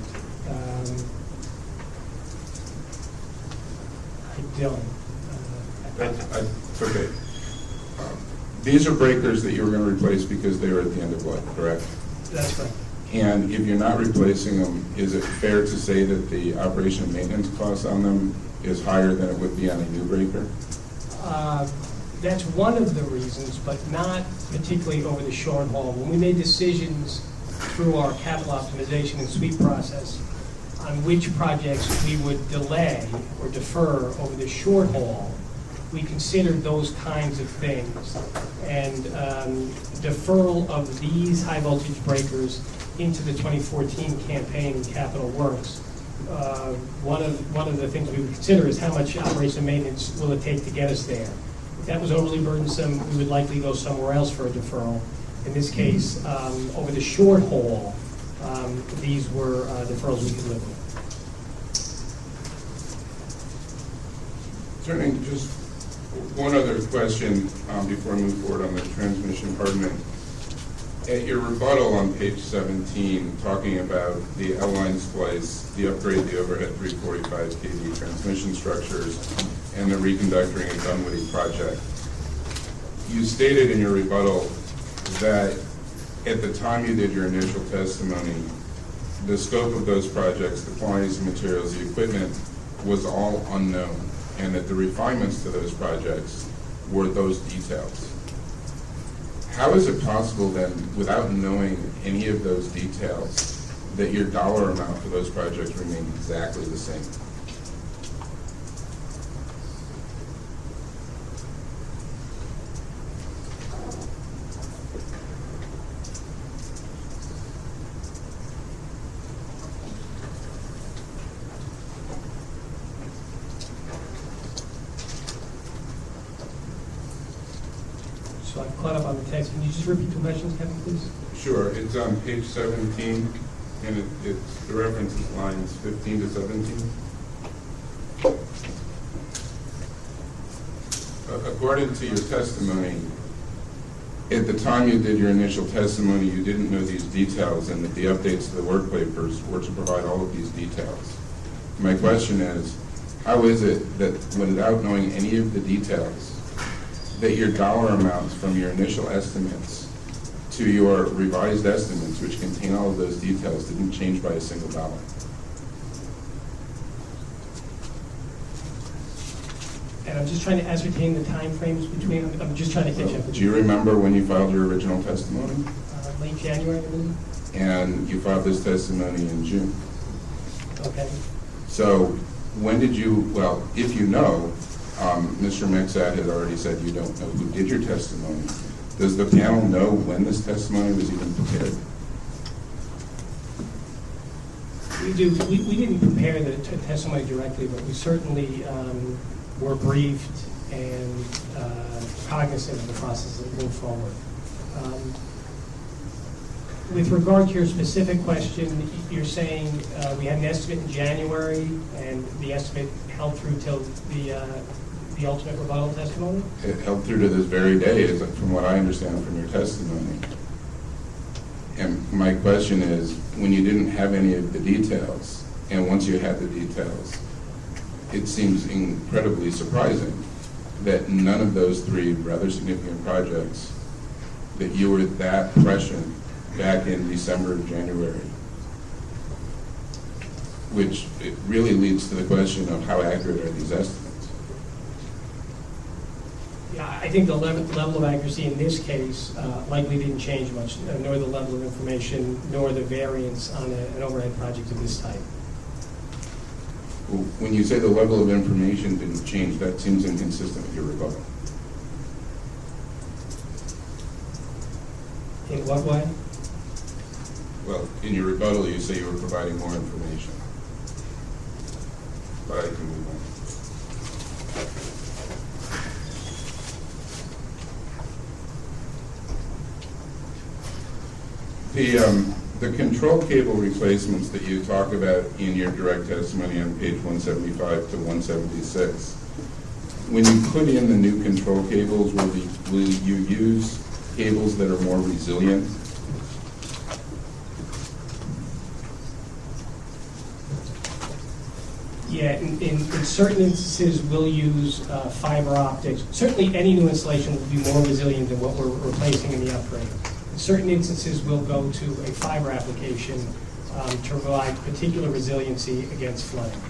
I don't. Okay. These are breakers that you were going to replace because they were at the end of life, correct? That's correct. And if you're not replacing them, is it fair to say that the operation and maintenance cost on them is higher than it would be on a new breaker? That's one of the reasons, but not particularly over the short haul. When we made decisions through our capital optimization and sweep process on which projects we would delay or defer over the short haul, we considered those kinds of things. And deferral of these high voltage breakers into the 2014 campaign in Capital Works. One of the things we would consider is how much operation and maintenance will it take to get us there. If that was overly burdensome, we would likely go somewhere else for a deferral. In this case, over the short haul, these were deferrals we could live with. Turning to just one other question before I move forward on the transmission hardening. At your rebuttal on page 17, talking about the L-line splice, the upgrade, the overhead 345 kV transmission structures, and the reconductoring and Dunwoody project, you stated in your rebuttal that at the time you did your initial testimony, the scope of those projects, the quantities of materials, the equipment was all unknown, and that the refinements to those projects were those details. How is it possible then, without knowing any of those details, that your dollar amount for those projects remained exactly the same? So I've caught up on the text. Can you just repeat the questions, Kevin, please? Sure, it's on page 17, and it's the reference is lines 15 to 17. According to your testimony, at the time you did your initial testimony, you didn't know these details, and that the updates to the work papers were to provide all of these details. My question is, how is it that without knowing any of the details, that your dollar amounts from your initial estimates to your revised estimates, which contain all of those details, didn't change by a single dollar? And I'm just trying to ascertain the timeframes between, I'm just trying to catch up. Do you remember when you filed your original testimony? Late January, I believe. And you filed this testimony in June. Okay. So when did you, well, if you know, Mr. Mexad had already said you don't know who did your testimony. Does the panel know when this testimony was even prepared? We do. We didn't prepare the testimony directly, but we certainly were briefed and cognizant of the process that moved forward. With regard to your specific question, you're saying we had an estimate in January, and the estimate held through till the ultimate rebuttal testimony? It held through to this very day, from what I understand from your testimony. And my question is, when you didn't have any of the details, and once you had the details, it seems incredibly surprising that none of those three rather significant projects, that you were that prescient back in December and January, which it really leads to the question of how accurate are these estimates? Yeah, I think the level of accuracy in this case likely didn't change much, nor the level of information, nor the variance on an overhead project of this type. Well, when you say the level of information didn't change, that seems inconsistent with your rebuttal. In what way? Well, in your rebuttal, you say you were providing more information. But I can move on. The control cable replacements that you talk about in your direct testimony on page 175 to 176, when you put in the new control cables, will you use cables that are more resilient? Yeah, in certain instances, we'll use fiber optics. Certainly, any new installation will be more resilient than what we're replacing in the upgrade. In certain instances, we'll go to a fiber application to provide particular resiliency against flooding.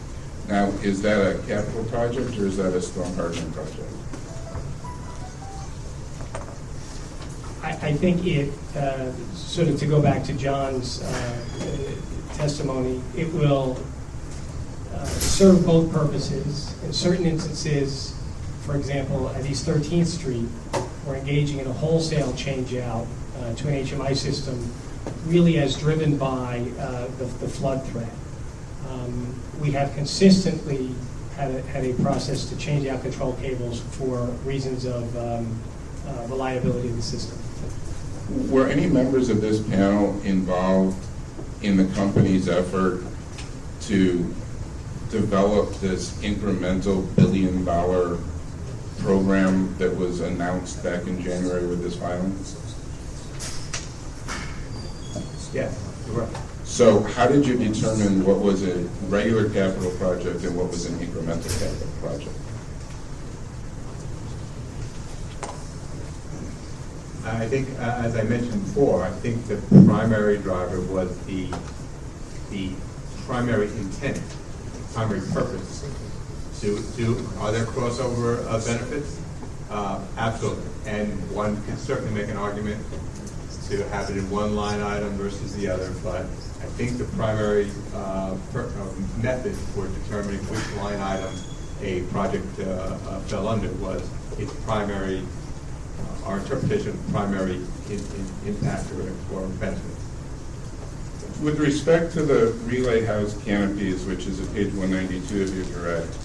Now, is that a capital project or is that a storm hardening project? I think it, sort of to go back to John's testimony, it will serve both purposes. In certain instances, for example, at East 13th Street, we're engaging in a wholesale change-out to an HMI system, really as driven by the flood threat. We have consistently had a process to change out control cables for reasons of reliability of the system. Were any members of this panel involved in the company's effort to develop this incremental billion-dollar program that was announced back in January with this filing? Yeah, you're right. So how did you determine what was a regular capital project and what was an incremental capital project? I think, as I mentioned before, I think the primary driver was the the primary intent, primary purpose. Are there crossover benefits? Absolutely. And one could certainly make an argument to have it in one line item versus the other, but I think the primary method for determining which line item a project fell under was its primary, our interpretation of primary impact or benefit. With respect to the relay house canopies, which is at page 192 of your direct,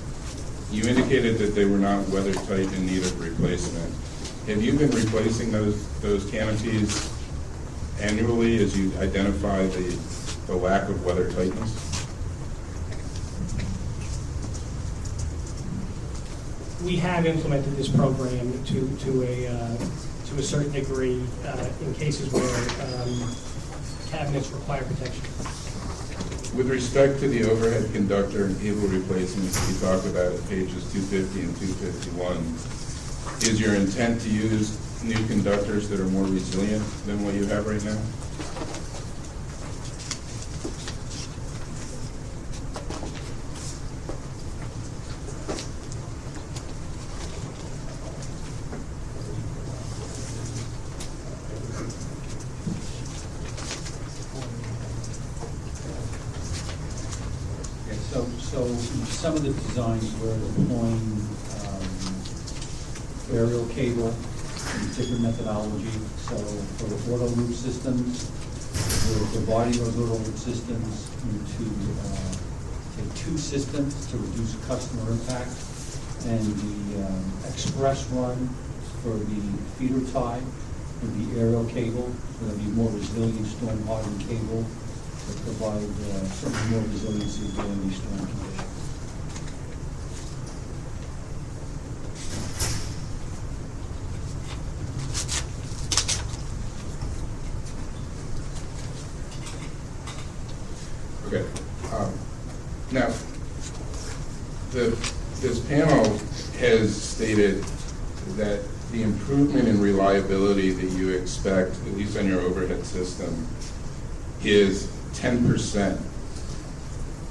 you indicated that they were not weather tight in need of replacement. Have you been replacing those canopies annually as you identify the lack of weather tightness? We have implemented this program to a certain degree in cases where cabinets require protection. With respect to the overhead conductor and cable replacements you talk about at pages 250 and 251, is your intent to use new conductors that are more resilient than what you have right now? So some of the designs were deploying aerial cable, different methodology. So for the auto loop systems, we're dividing those auto loop systems into two systems to reduce customer impact. And the express run for the feeder tie would be aerial cable, so that'd be more resilient storm hardened cable to provide certainly more resiliency during these storm conditions. Okay. Now, this panel has stated that the improvement in reliability that you expect, at least on your overhead system, is 10%.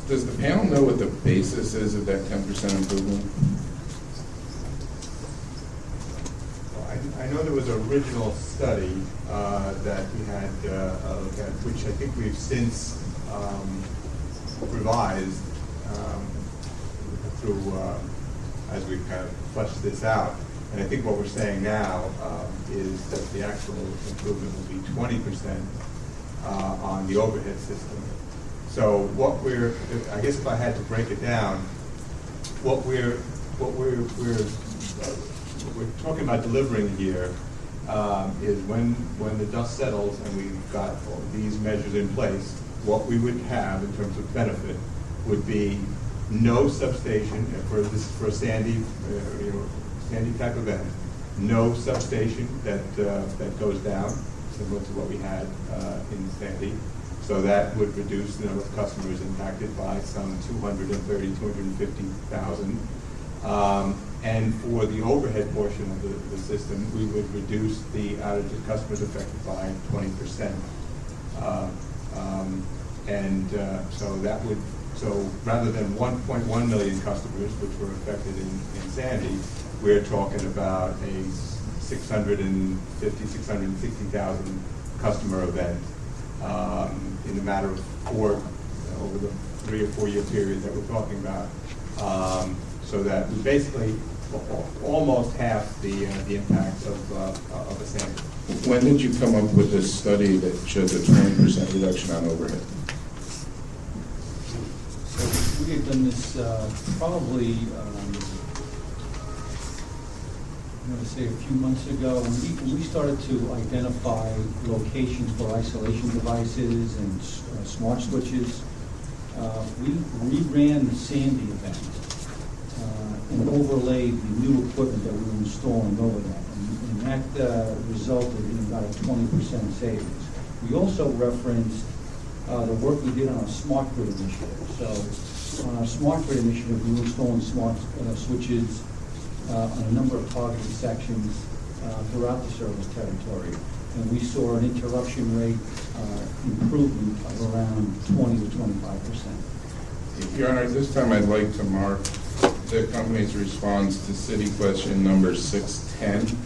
Does the panel know what the basis is of that 10% improvement? Well, I know there was an original study that we had looked at, which I think we've since revised through as we've kind of fleshed this out. And I think what we're saying now is that the actual improvement will be 20% on the overhead system. So what I guess if I had to break it down, what we're talking about delivering here is when the dust settles and we've got all these measures in place, what we would have in terms of benefit would be no substation for a Sandy, Sandy type event, no substation that goes down, similar to what we had in Sandy. So that would reduce the number of customers impacted by some 250,000. And for the overhead portion of the system, we would reduce the outage of customers affected by 20%. So rather than 1.1 million customers, which were affected in Sandy, we're talking about a 660,000 customer event in a matter of over the 3 or 4 year period that we're talking about. So that we basically almost half the impact of a Sandy. When did you come up with this study that showed a 20% reduction on overhead? So we had done this probably, I'm going to say a few months ago. When we started to identify locations for isolation devices and smart switches, we reran the Sandy event and overlaid the new equipment that we were installing over that. And that resulted in about a 20% savings. We also referenced the work we did on our smart grid initiative. So on our smart grid initiative, we were installing smart switches on a number of targeted sections throughout the service territory. and we saw an interruption rate improvement of around 20 to 25%. Your Honor, at this time, I'd like to mark the company's response to city question number 610,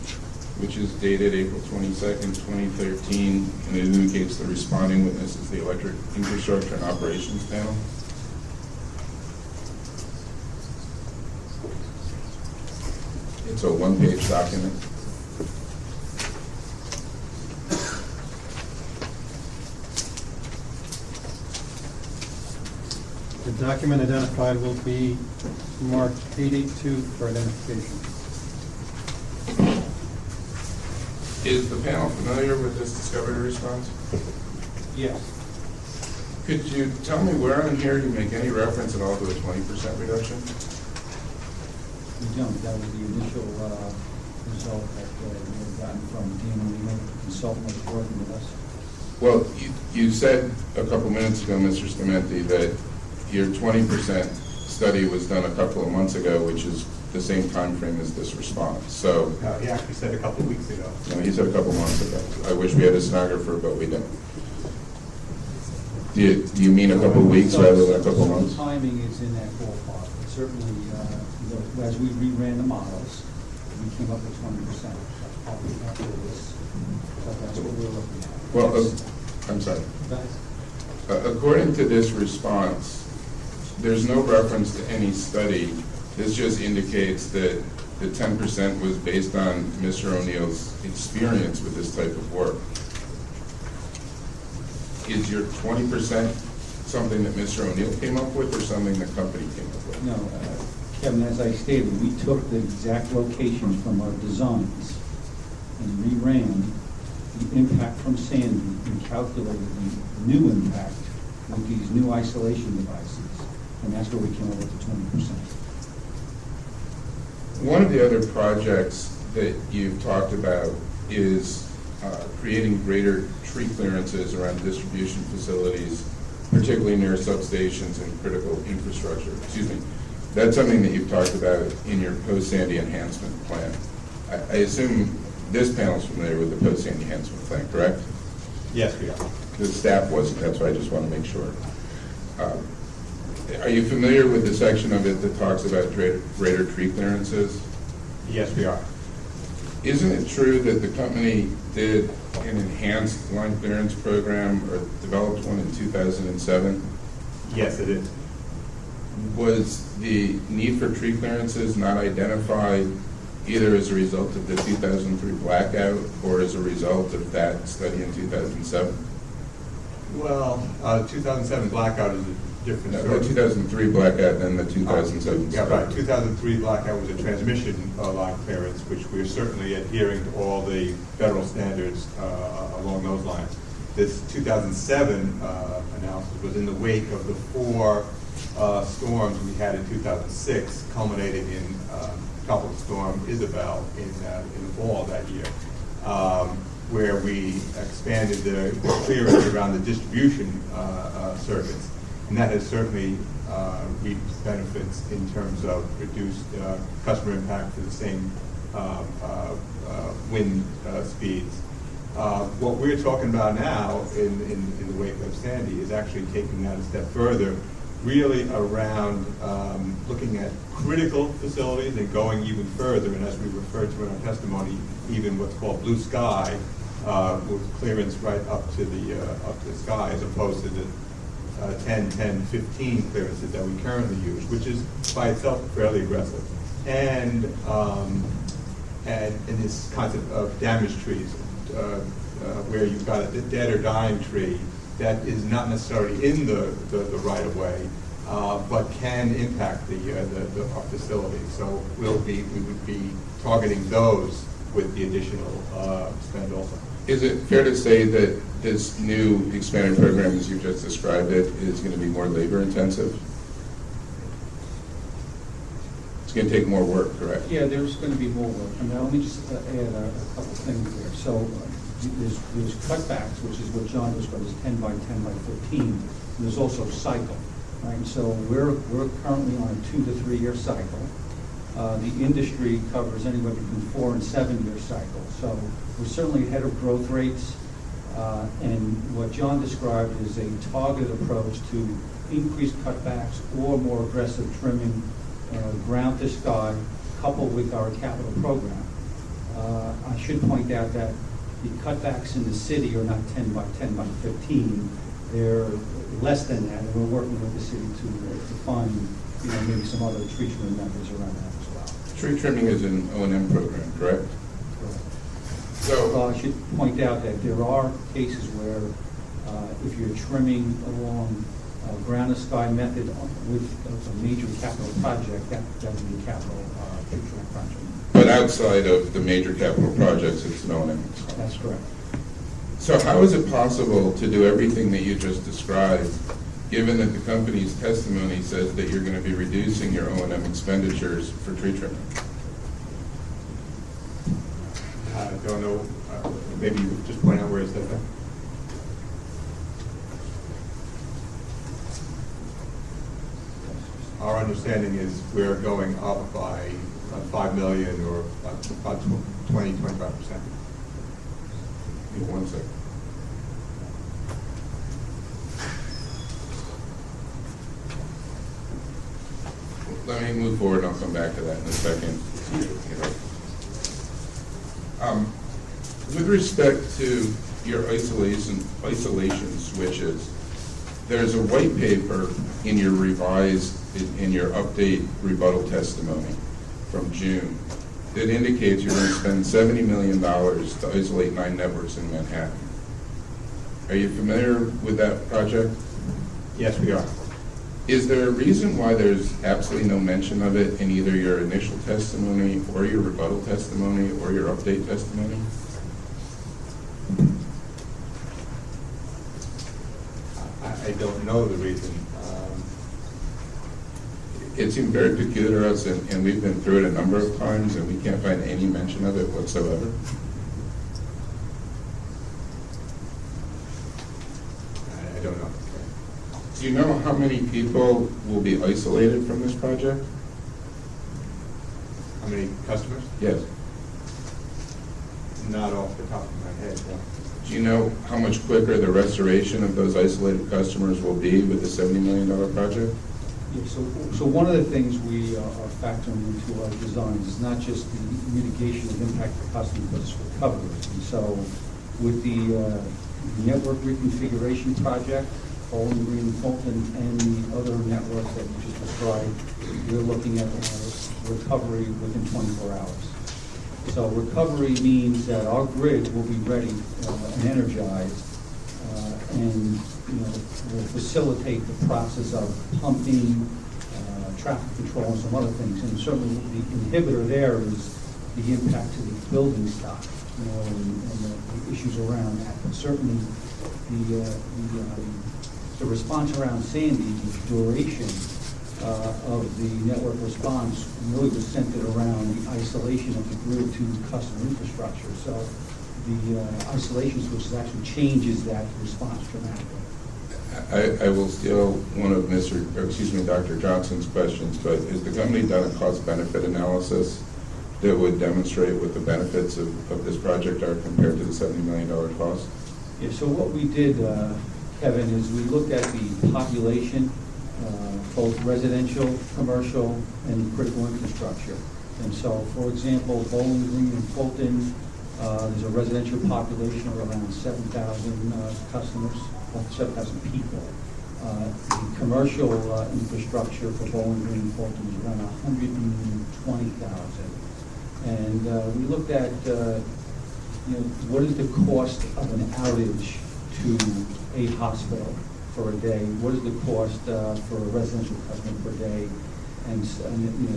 which is dated April 22nd, 2013, and it indicates the responding witness is the Electric Infrastructure and Operations Panel. It's a one-page document. The document identified will be marked 882 for identification. Is the panel familiar with this discovery response? Yes. Could you tell me where in here you make any reference at all to a 20% reduction? We don't. That was the initial result that we had gotten from Dean O'Neill, the consultant that was working with us. Well, you said a couple minutes ago, Mr. Stamenti, that your 20% study was done a couple of months ago, which is the same time frame as this response. So He actually said a couple of weeks ago. no, he said a couple months ago. I wish we had a stenographer, but we don't. Do you mean a couple of weeks rather than a couple of months? The timing is in that ballpark. But certainly, as we reran the models, we came up with 20%. That's probably after this. So that's what we're looking at. Well, I'm sorry. Go ahead. According to this response, there's no reference to any study. This just indicates that the 10% was based on Mr. O'Neill's experience with this type of work. Is your 20% something that Mr. O'Neill came up with or something the company came up with? No, Kevin, as I stated, we took the exact locations from our designs and reran the impact from Sandy and calculated the new impact with these new isolation devices. And that's where we came up with the 20%. One of the other projects that you've talked about is creating greater tree clearances around distribution facilities, particularly near substations and critical infrastructure. Excuse me. That's something that you've talked about in your post-Sandy enhancement plan. I assume this panel is familiar with the post-Sandy enhancement plan, correct? Yes, we are. The staff wasn't, that's why I just want to make sure. Are you familiar with the section of it that talks about greater tree clearances? Yes, we are. Isn't it true that the company did an enhanced line clearance program or developed one in 2007? Yes, it is. Was the need for tree clearances not identified either as a result of the 2003 blackout or as a result of that study in 2007? Well, 2007 blackout is a different No, story. the 2003 blackout and the 2007 Yeah, study. right. 2003 blackout was a transmission line clearance, which we're certainly adhering to all the federal standards along those lines. This 2007 analysis was in the wake of the 4 storms we had in 2006, culminating in Tropical Storm Isabel in the fall of that year, where we expanded the clearance around the distribution circuits. And that has certainly reaped benefits in terms of reduced customer impact for the same wind speeds. What we're talking about now in the wake of Sandy is actually taking that a step further, really around looking at critical facilities and going even further, and as we referred to in our testimony, even what's called blue sky, with clearance right up to the sky, as opposed to the 10, 15 clearances that we currently use, which is by itself fairly aggressive. And in this concept of damaged trees, where you've got a dead or dying tree that is not necessarily in the right of way, but can impact our facility. So we would be targeting those with the additional spend also. Is it fair to say that this new expanded program, as you just described it, is going to be more labor intensive? It's going to take more work, correct? Yeah, there's going to be more work. And now let me just add a couple of things there. So there's cutbacks, which is what John described as 10 by 10 by 15. And there's also cycle, right? So we're currently on a 2 to 3 year cycle. The industry covers anywhere between 4 and 7 year cycles. So we're certainly ahead of growth rates. And what John described is a targeted approach to increased cutbacks or more aggressive trimming, ground to sky, coupled with our capital program. I should point out that the cutbacks in the city are not 10 by 10 by 15. They're less than that, and we're working with the city to find, maybe some other tree trimming methods around that as well. Tree trimming is an O&M program, correct? So I should point out that there are cases where if you're trimming along ground to sky method with a major capital project, that would be a capital tree trim project. But outside of the major capital projects, it's an O&M. That's correct. So how is it possible to do everything that you just described, given that the company's testimony says that you're going to be reducing your O&M expenditures for tree trimming? I don't know, maybe you just point out where it said that. Our understanding is we're going up by about 5 million or about 20, 25%. Give me 1 second. Let me move forward and I'll come back to that in a second. With respect to your isolation switches, there's a white paper in your update rebuttal testimony from June that indicates you're going to spend $70 million to isolate 9 networks in Manhattan. Are you familiar with that project? Yes, we are. Is there a reason why there's absolutely no mention of it in either your initial testimony or your rebuttal testimony or your update testimony? I don't know the reason. It seemed very peculiar to us, and we've been through it a number of times, and we can't find any mention of it whatsoever. I don't know. Do you know how many people will be isolated from this project? How many customers? Yes. Not off the top of my head, no. Do you know how much quicker the restoration of those isolated customers will be with the $70 million project? Yeah, so one of the things we are factoring into our designs is not just the mitigation of impact to customers, but it's recovery. And so with the network reconfiguration project, Bowling Green, Fulton, and the other networks that you just described, we're looking at recovery within 24 hours. So recovery means that our grid will be ready and energized, and will facilitate the process of pumping, traffic control, and some other things. And certainly the inhibitor there is the impact to the building stock, and the issues around that. But certainly the response around Sandy, the duration of the network response really was centered around the isolation of the grid to customer infrastructure. So the isolation switches actually changes that response dramatically. I will steal one of Dr. Johnson's questions, but has the company done a cost-benefit analysis that would demonstrate what the benefits of this project are compared to the $70 million cost? Yeah, so what we did, Kevin, is we looked at the population, both residential, commercial, and critical infrastructure. And so, for example, Bowling Green and Fulton, there's a residential population of around 7,000 customers, 7,000 people. The commercial infrastructure for Bowling Green and Fulton is around 120,000. And we looked at, what is the cost of an outage to a hospital for a day? What is the cost for a residential customer per day? And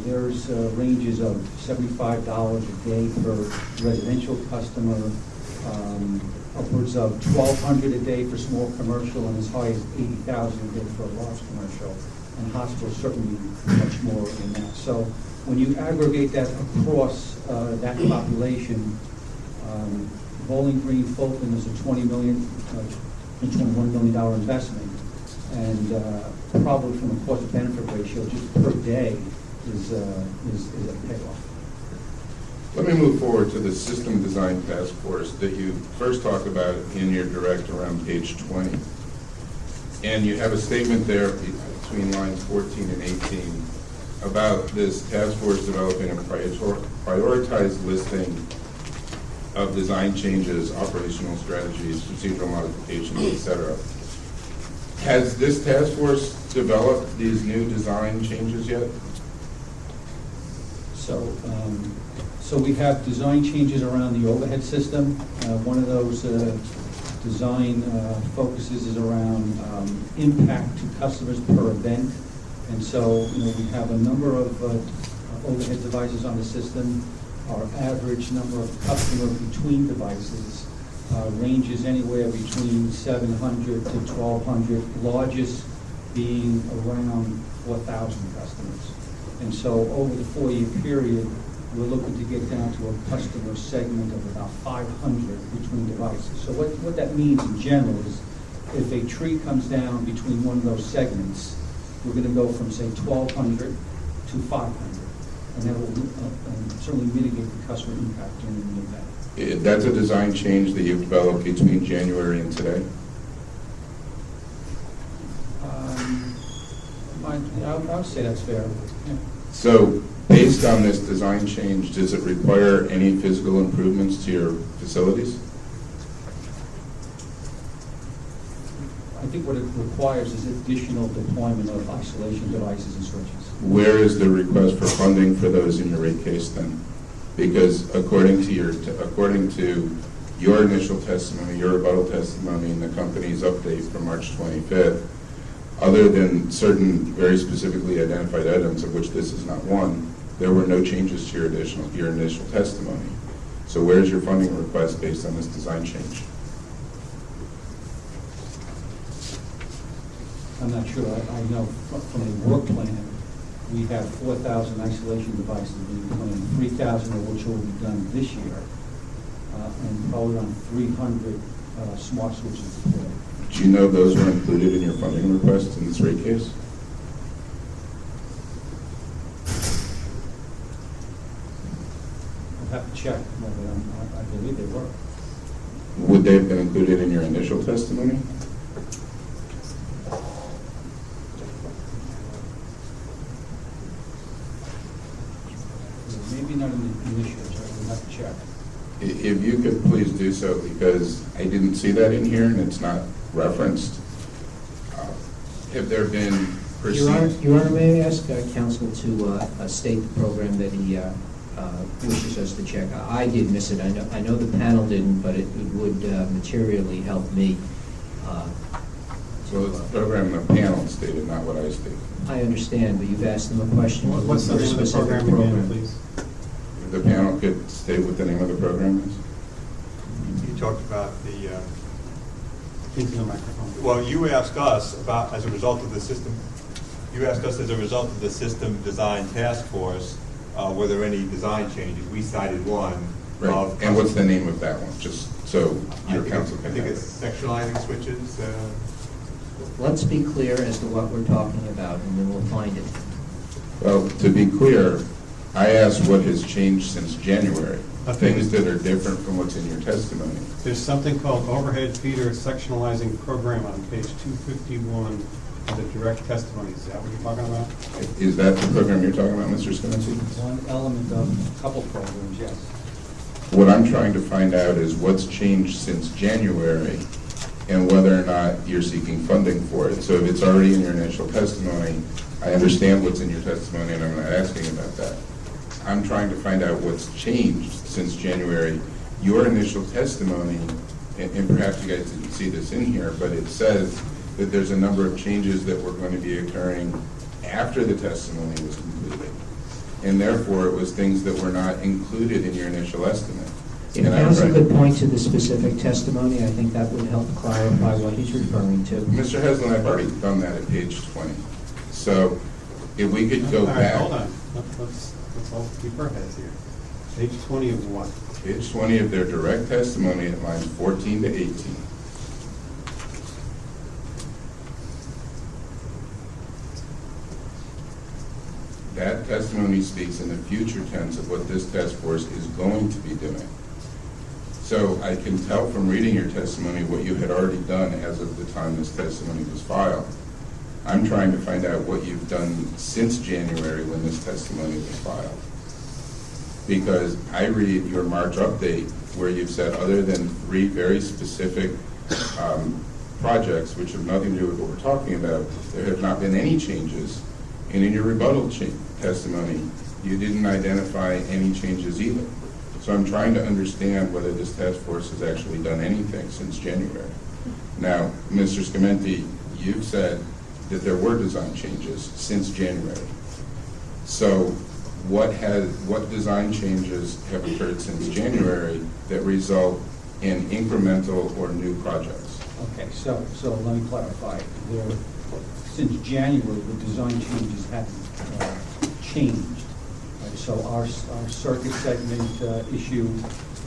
there's ranges of $75 a day per residential customer, upwards of $1,200 a day for small commercial, and as high as $80,000 a day for a large commercial. And hospitals certainly much more than that. So when you aggregate that across that population, Bowling Green, Fulton is a $21 million investment, and probably from a cost-benefit ratio, just per day, is a payoff. Let me move forward to the System Design Task Force that you first talk about in your direct around page 20. And you have a statement there between lines 14 and 18 about this task force developing a prioritized listing of design changes, operational strategies, procedural modifications, etc. Has this task force developed these new design changes yet? So we have design changes around the overhead system. One of those design focuses is around impact to customers per event. And so, we have a number of overhead devices on the system. Our average number of customer between devices ranges anywhere between 700 to 1,200, largest being around 4,000 customers. And so over the 4-year period, we're looking to get down to a customer segment of about 500 between devices. So what that means in general is if a tree comes down between one of those segments, we're going to go from, say, 1,200 to 500. And that will certainly mitigate the customer impact during the event. That's a design change that you've developed between January and today? I would say that's fair. Yeah. So, based on this design change, does it require any physical improvements to your facilities? I think what it requires is additional deployment of isolation devices and switches. Where is the request for funding for those in your rate case then? Because according to your initial testimony, your rebuttal testimony, and the company's update from March 25th, other than certain very specifically identified items, of which this is not one, there were no changes to your initial testimony. So where's your funding request based on this design change? I'm not sure. I know from the work plan, we have 4,000 isolation devices being planned, 3,000 of which will be done this year, and probably around 300 smart switches deployed. Do you know those were included in your funding request in this rate case? I'll have to check, but I believe they were. Would they have been included in your initial testimony? Maybe not in the initials, I'll have to check. If you could please do so, because I didn't see that in here and it's not referenced. Have there been perceived... Your Honor, may I ask counsel to state the program that he wishes us to check? I did miss it. I know the panel didn't, but it would materially help me. Well, it's the program the panel stated, not what I stated. I understand, but you've asked them a question. What's the name of the program again, please? If the panel could state what the name of the program is? You talked about the... Into the microphone. Well, you asked us about, as a result of the system, design task force, were there any design changes? We cited one. Right. And what's the name of that one? Just so your counsel can... I think it's sectionalizing switches. Let's be clear as to what we're talking about, and then we'll find it. Well, to be clear, I asked what has changed since January. Okay. Things that are different from what's in your testimony. There's something called overhead feeder sectionalizing program on page 251 of the direct testimony. Is that what you're talking about? Is that the program you're talking about, Mr. Scaminci? One element of a couple programs, yes. What I'm trying to find out is what's changed since January and whether or not you're seeking funding for it. So if it's already in your initial testimony, I understand what's in your testimony and I'm not asking about that. I'm trying to find out what's changed since January. Your initial testimony, and perhaps you guys didn't see this in here, but it says that there's a number of changes that were going to be occurring after the testimony was completed. And therefore, it was things that were not included in your initial estimate. If counsel could point to the specific testimony, I think that would help clarify what he's referring to. Mr. Heslin, I've already done that at page 20. So if we could go back. Hold on. Let's all keep our heads here. Page 20 of what? Page 20 of their direct testimony at lines 14 to 18. that testimony speaks in the future tense of what this task force is going to be doing. So I can tell from reading your testimony what you had already done as of the time this testimony was filed. I'm trying to find out what you've done since January when this testimony was filed. Because I read your March update where you've said other than 3 very specific projects which have nothing to do with what we're talking about, there have not been any changes. And in your rebuttal testimony, you didn't identify any changes either. So I'm trying to understand whether this task force has actually done anything since January. Now, Mr. Scamenti, you've said that there were design changes since January. So what design changes have occurred since January that result in incremental or new projects? Okay, so let me clarify. Since January, the design changes haven't changed. Right? So our circuit segment issue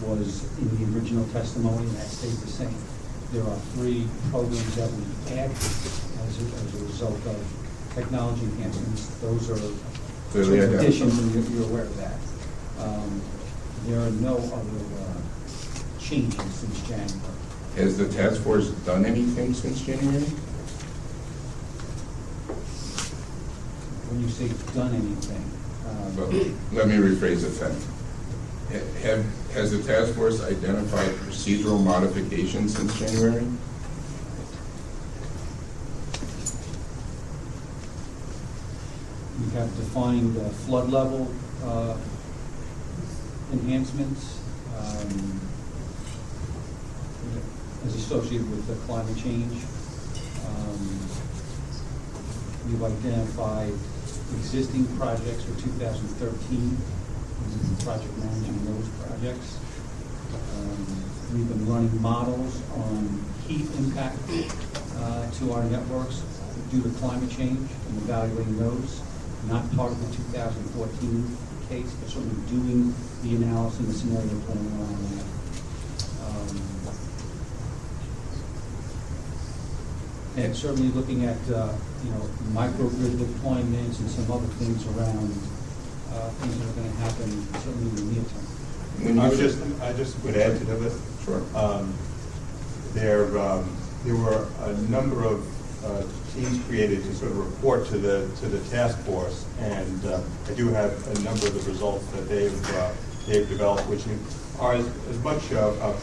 was in the original testimony, and that stayed the same. There are 3 programs that we added as a result of technology enhancements. Those are clearly additions, and you're aware of that. There are no other changes since January. Has the task force done anything since January? When you say done anything? Well, let me rephrase it then. Has the task force identified procedural modifications since January? We have defined flood level enhancements as associated with the climate change. We've identified existing projects for 2013, project managing those projects. We've been running models on heat impact to our networks due to climate change and evaluating those. Not part of the 2014 case, but certainly doing the analysis and the scenario planning around that. And certainly looking at microgrid deployments and some other things around things that are going to happen certainly in the near term. I just would add to that. Sure. There were a number of teams created to sort of report to the task force, and I do have a number of the results that they've developed, which are as much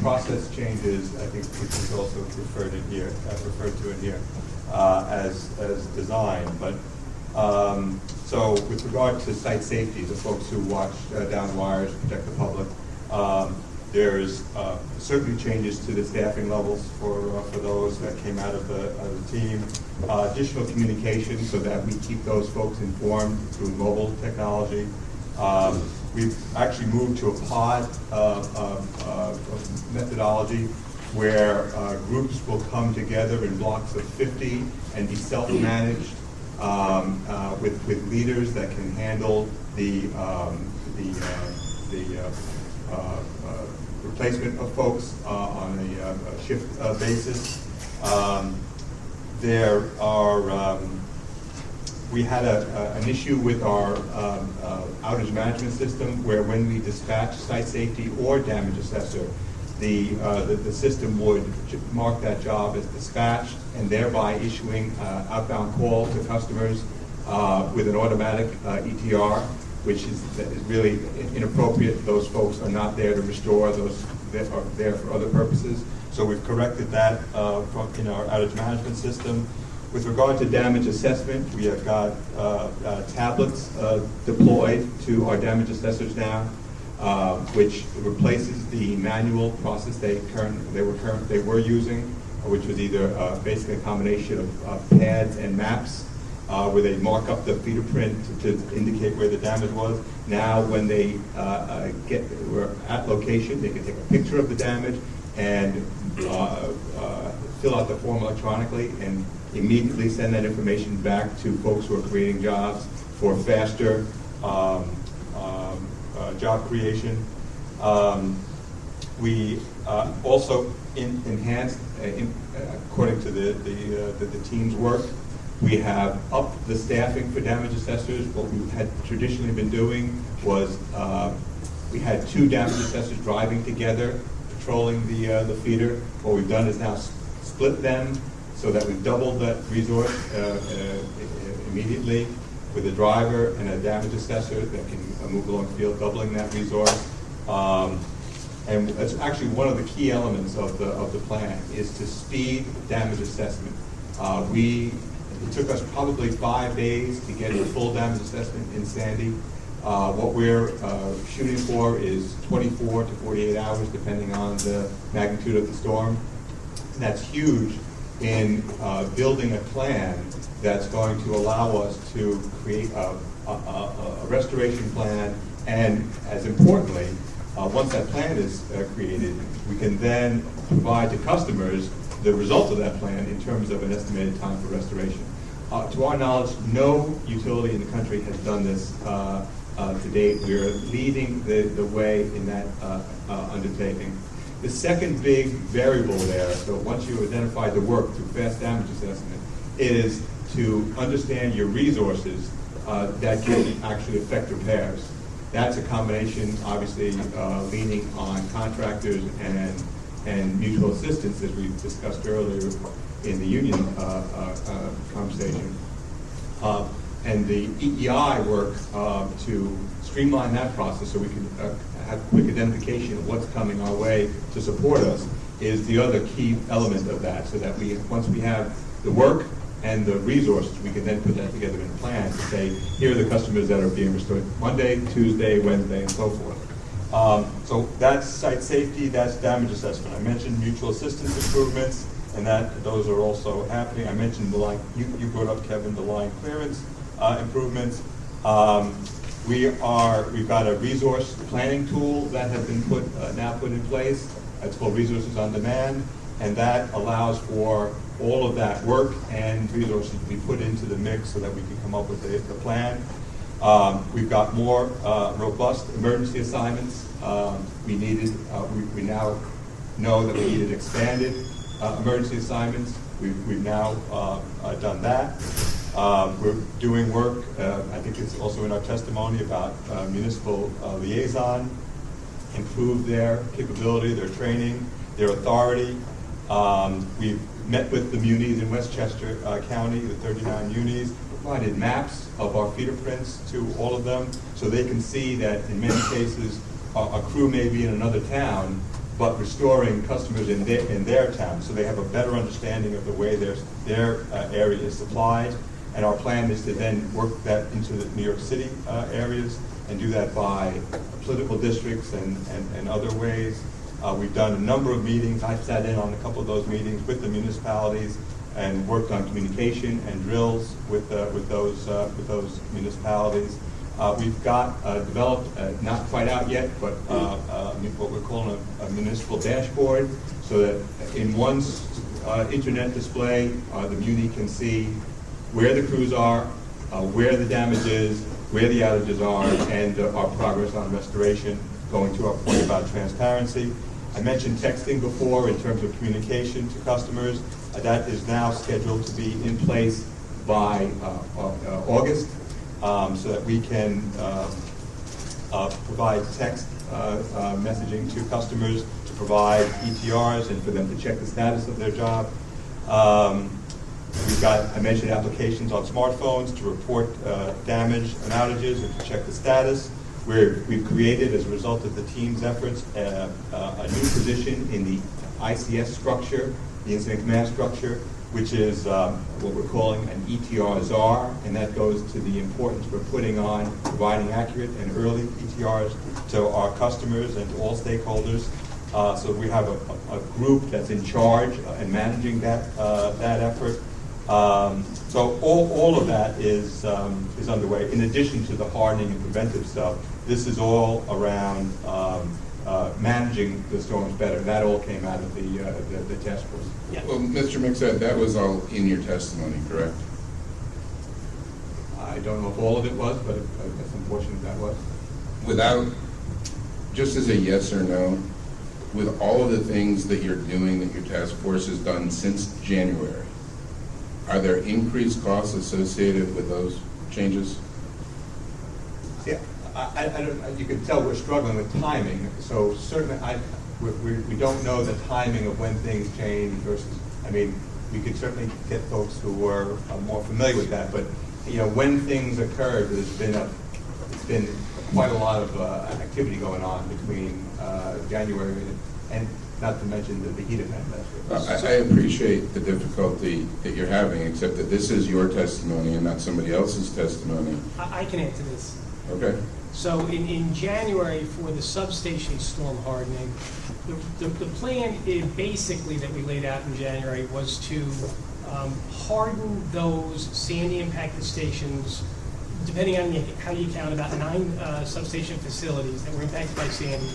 process changes, I think, which is also referred to in here, as design. But so with regard to site safety, the folks who watch down wires, protect the public, there's certainly changes to the staffing levels for those that came out of the team. Additional communication so that we keep those folks informed through mobile technology. We've actually moved to a pod methodology where groups will come together in blocks of 50 and be self-managed with leaders that can handle the replacement of folks on a shift basis. We had an issue with our outage management system where when we dispatch site safety or damage assessor, the system would mark that job as dispatched and thereby issuing outbound call to customers with an automatic ETR, which is really inappropriate. Those folks are not there to restore, those that are there for other purposes. So we've corrected that in our outage management system. With regard to damage assessment, we have got tablets deployed to our damage assessors now, which replaces the manual process they were using, which was either basically a combination of pads and maps, where they mark up the feeder print to indicate where the damage was. Now, when they were at location, they can take a picture of the damage and fill out the form electronically and immediately send that information back to folks who are creating jobs for faster job creation. We also enhanced, according to the team's work, We have upped the staffing for damage assessors. What we had traditionally been doing was we had 2 damage assessors driving together, patrolling the feeder. What we've done is now split them so that we've doubled that resource immediately with a driver and a damage assessor that can move along the field, doubling that resource. And that's actually one of the key elements of the plan, is to speed damage assessment. It took us probably 5 days to get a full damage assessment in Sandy. What we're shooting for is 24 to 48 hours, depending on the magnitude of the storm. And that's huge in building a plan that's going to allow us to create a restoration plan, and as importantly, once that plan is created, we can then provide to customers the result of that plan in terms of an estimated time for restoration. To our knowledge, no utility in the country has done this to date. We're leading the way in that undertaking. The second big variable there, so once you identify the work through fast damage assessment, is to understand your resources that can actually affect repairs. That's a combination, obviously, leaning on contractors and mutual assistance, as we discussed earlier in the union conversation. And the EEI work to streamline that process so we can have quick identification of what's coming our way to support us is the other key element of that, so that once we have the work and the resources, we can then put that together in a plan to say, here are the customers that are being restored Monday, Tuesday, Wednesday, and so forth. So that's site safety, that's damage assessment. I mentioned mutual assistance improvements, and those are also happening. I mentioned the line, you brought up, Kevin, the line clearance improvements. We've got a resource planning tool that has been now put in place. It's called Resources on Demand, and that allows for all of that work and resources to be put into the mix so that we can come up with the plan. We've got more robust emergency assignments. We now know that we needed expanded emergency assignments. We've now done that. We're doing work, I think it's also in our testimony, about municipal liaison, improve their capability, their training, their authority. We've met with the munis in Westchester County, the 39 munis, provided maps of our feeder prints to all of them so they can see that in many cases a crew may be in another town but restoring customers in their town, so they have a better understanding of the way their area is supplied. And our plan is to then work that into the New York City areas and do that by political districts and other ways. We've done a number of meetings. I've sat in on a couple of those meetings with the municipalities and worked on communication and drills with those municipalities. We've got developed, not quite out yet, but what we're calling a municipal dashboard, so that in one internet display, the muni can see where the crews are, where the damage is, where the outages are, and our progress on restoration, going to our point about transparency. I mentioned texting before in terms of communication to customers. That is now scheduled to be in place by August, so that we can provide text messaging to customers, to provide ETRs and for them to check the status of their job. We've got, I mentioned, applications on smartphones to report damage and outages and to check the status. We've created, as a result of the team's efforts, a new position in the ICS structure, the incident command structure, which is what we're calling an ETR czar, and that goes to the importance we're putting on providing accurate and early ETRs to our customers and to all stakeholders. So we have a group that's in charge and managing that effort. So all of that is underway. In addition to the hardening and preventive stuff, this is all around managing the storms better. That all came out of the task force. Yeah. Well, Mr. Mixed, that was all in your testimony, correct? I don't know if all of it was, but it's unfortunate that was. Without, just as a yes or no, with all of the things that you're doing, that your task force has done since January, Are there increased costs associated with those changes? Yeah, you can tell we're struggling with timing, so certainly we don't know the timing of when things change versus, we could certainly get folks who are more familiar with that, but, when things occurred, it's been quite a lot of activity going on between January and not to mention the heat event last week. I appreciate the difficulty that you're having, except that this is your testimony and not somebody else's testimony. I can answer this. Okay. So in January for the substation storm hardening, the plan basically that we laid out in January was to harden those sandy impacted stations, depending on how you count, about 9 substation facilities that were impacted by Sandy,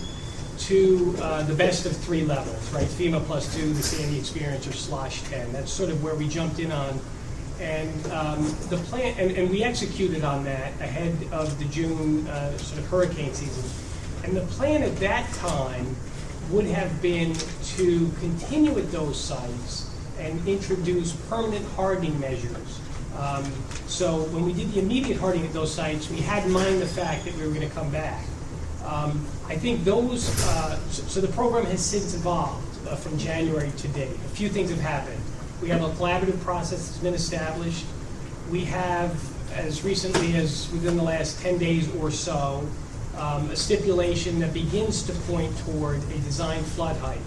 to the best of 3 levels, right? FEMA +2, the Sandy experience, or /10. That's sort of where we jumped in on. And the plan, and we executed on that ahead of the June sort of hurricane season. And the plan at that time would have been to continue at those sites and introduce permanent hardening measures. So when we did the immediate hardening at those sites, we had in mind the fact that we were going to come back. I think those, so the program has since evolved from January to date. A few things have happened. We have a collaborative process that's been established. We have, as recently as within the last 10 days or so, a stipulation that begins to point toward a design flood height.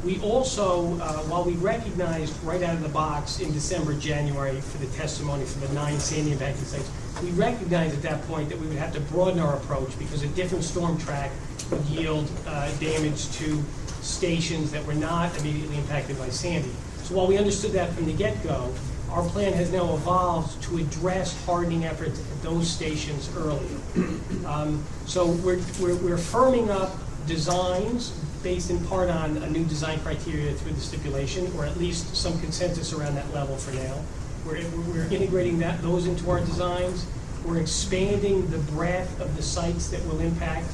We also, while we recognized right out of the box in December, January for the testimony for the 9 sandy impacted sites, we recognized at that point that we would have to broaden our approach because a different storm track would yield damage to stations that were not immediately impacted by Sandy. So while we understood that from the get-go, our plan has now evolved to address hardening efforts at those stations earlier. So we're firming up designs based in part on a new design criteria through the stipulation, or at least some consensus around that level for now. We're integrating those into our designs. We're expanding the breadth of the sites that will impact.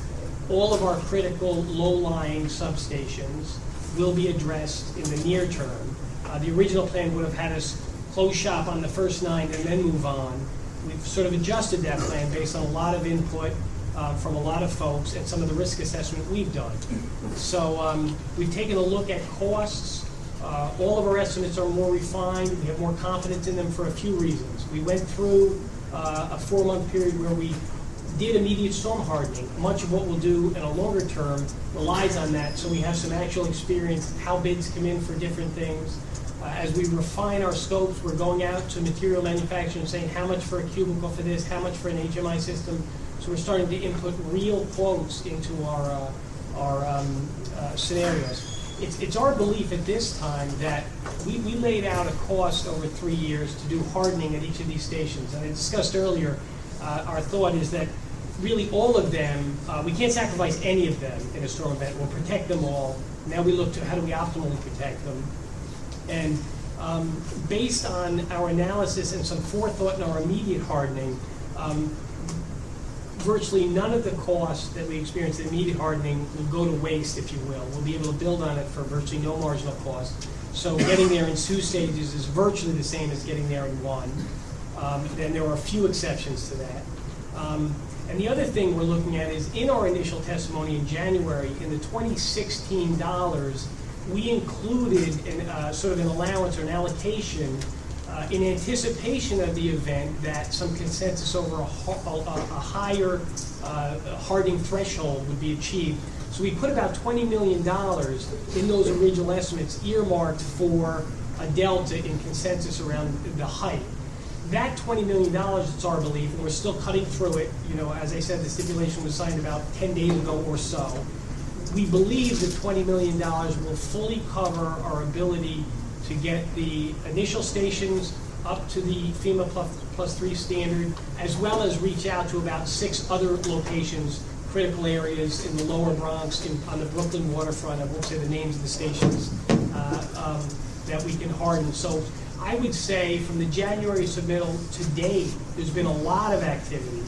All of our critical low-lying substations will be addressed in the near term. The original plan would have had us close shop on the first 9 and then move on. We've sort of adjusted that plan based on a lot of input from a lot of folks and some of the risk assessment we've done. So we've taken a look at costs. All of our estimates are more refined. We have more confidence in them for a few reasons. We went through a 4-month period where we did immediate storm hardening. Much of what we'll do in a longer term relies on that, so we have some actual experience how bids come in for different things. As we refine our scopes, we're going out to material manufacturers and saying how much for a cubicle for this, how much for an HMI system. So we're starting to input real quotes into our scenarios. It's our belief at this time that we laid out a cost over 3 years to do hardening at each of these stations. And I discussed earlier, our thought is that really all of them, we can't sacrifice any of them in a storm event. We'll protect them all. Now we look to how do we optimally protect them. And based on our analysis and some forethought in our immediate hardening, virtually none of the costs that we experience in immediate hardening will go to waste, if you will. We'll be able to build on it for virtually no marginal cost. So getting there in 2 stages is virtually the same as getting there in 1. And there are a few exceptions to that. And the other thing we're looking at is in our initial testimony in January, in the 2016 dollars, we included sort of an allowance or an allocation in anticipation of the event that some consensus over a higher hardening threshold would be achieved. So we put about $20 million in those original estimates earmarked for a delta in consensus around the height. That $20 million, it's our belief, and we're still cutting through it. As I said, the stipulation was signed about 10 days ago or so. We believe that $20 million will fully cover our ability to get the initial stations up to the FEMA +3 standard, as well as reach out to about 6 other locations, critical areas in the lower Bronx, on the Brooklyn waterfront. I won't say the names of the stations that we can harden. So I would say from the January submittal to date, there's been a lot of activity,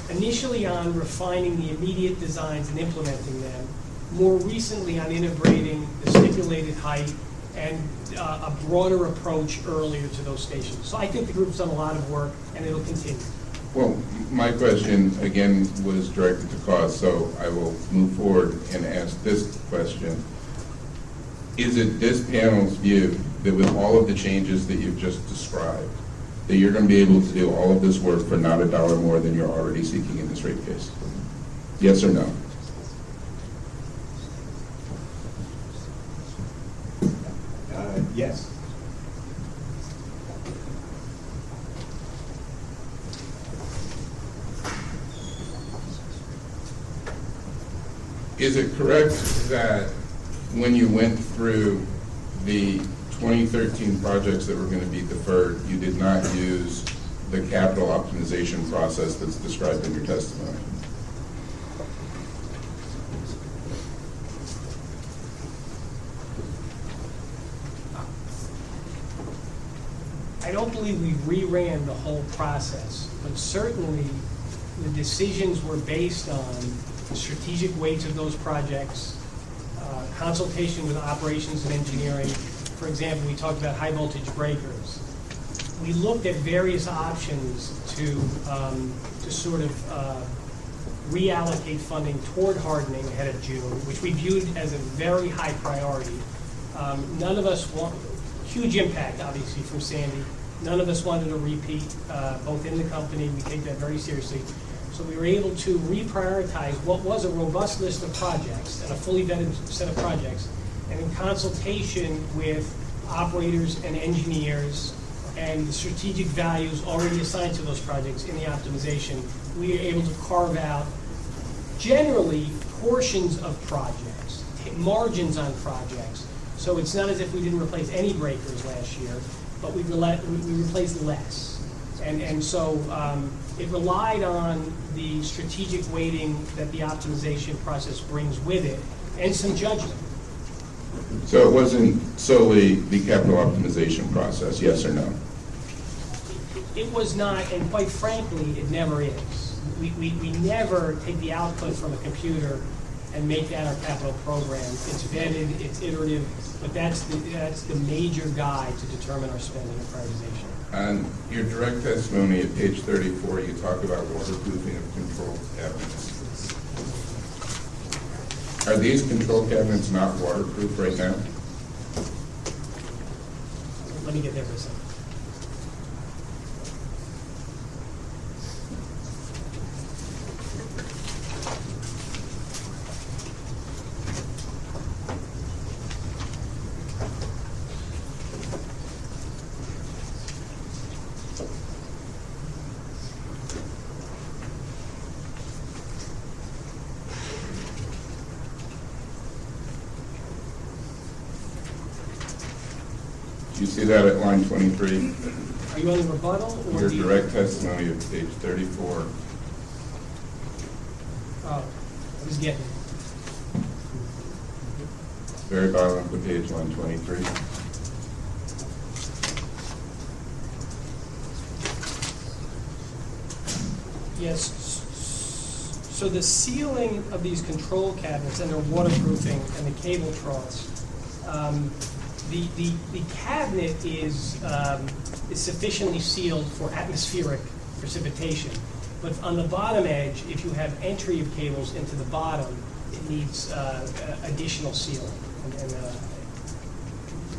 initially on refining the immediate designs and implementing them, more recently on integrating the stipulated height and a broader approach earlier to those stations. So I think the group's done a lot of work, and it'll continue. Well, my question, again, was directed to cost, so I will move forward and ask this question. Is it this panel's view that with all of the changes that you've just described, that you're going to be able to do all of this work for not $1 more than you're already seeking in this rate case? Yes or no? Yes. Is it correct that when you went through the 2013 projects that were going to be deferred, you did not use the capital optimization process that's described in your testimony? I don't believe we reran the whole process, but certainly the decisions were based on the strategic weights of those projects, consultation with operations and engineering. For example, we talked about high voltage breakers. We looked at various options to sort of reallocate funding toward hardening ahead of June, which we viewed as a very high priority. None of us want, huge impact obviously from Sandy. None of us wanted a repeat, both in the company. We take that very seriously. So we were able to reprioritize what was a robust list of projects and a fully vetted set of projects. And in consultation with operators and engineers and the strategic values already assigned to those projects in the optimization, we were able to carve out generally portions of projects, margins on projects. So it's not as if we didn't replace any breakers last year, but we replaced less. And so it relied on the strategic weighting that the optimization process brings with it, and some judgment. So it wasn't solely the capital optimization process, yes or no? It was not, and quite frankly, it never is. We never take the output from a computer and make that our capital program. It's vetted, it's iterative, but that's the major guide to determine our spending and prioritization. On your direct testimony at page 34, you talk about waterproofing of control cabinets. Are these control cabinets not waterproof right now? Let me get there for a second. You see that at line 23? Are you on the rebuttal? Or Your direct testimony at page 34. Oh, I was getting it. Very bottom of the page, line 23. Yes. So the sealing of these control cabinets and their waterproofing and the cable troughs, the cabinet is sufficiently sealed for atmospheric precipitation. But on the bottom edge, if you have entry of cables into the bottom, it needs additional sealing. And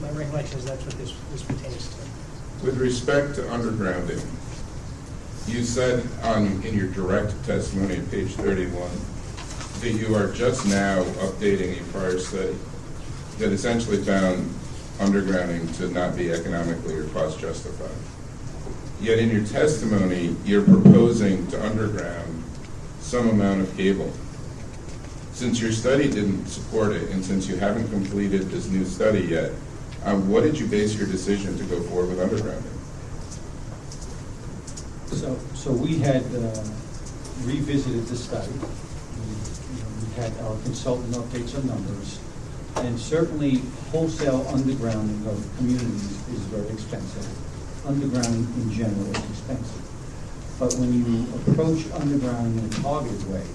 my recollection is that's what this pertains to. With respect to undergrounding, you said in your direct testimony at page 31 that you are just now updating a prior study that essentially found undergrounding to not be economically or cost justified. Yet in your testimony, you're proposing to underground some amount of cable. Since your study didn't support it, and since you haven't completed this new study yet, what did you base your decision to go forward with undergrounding? So we had revisited the study. We had our consultant update some numbers. And certainly wholesale undergrounding of communities is very expensive. Undergrounding in general is expensive. But when you approach undergrounding in a targeted way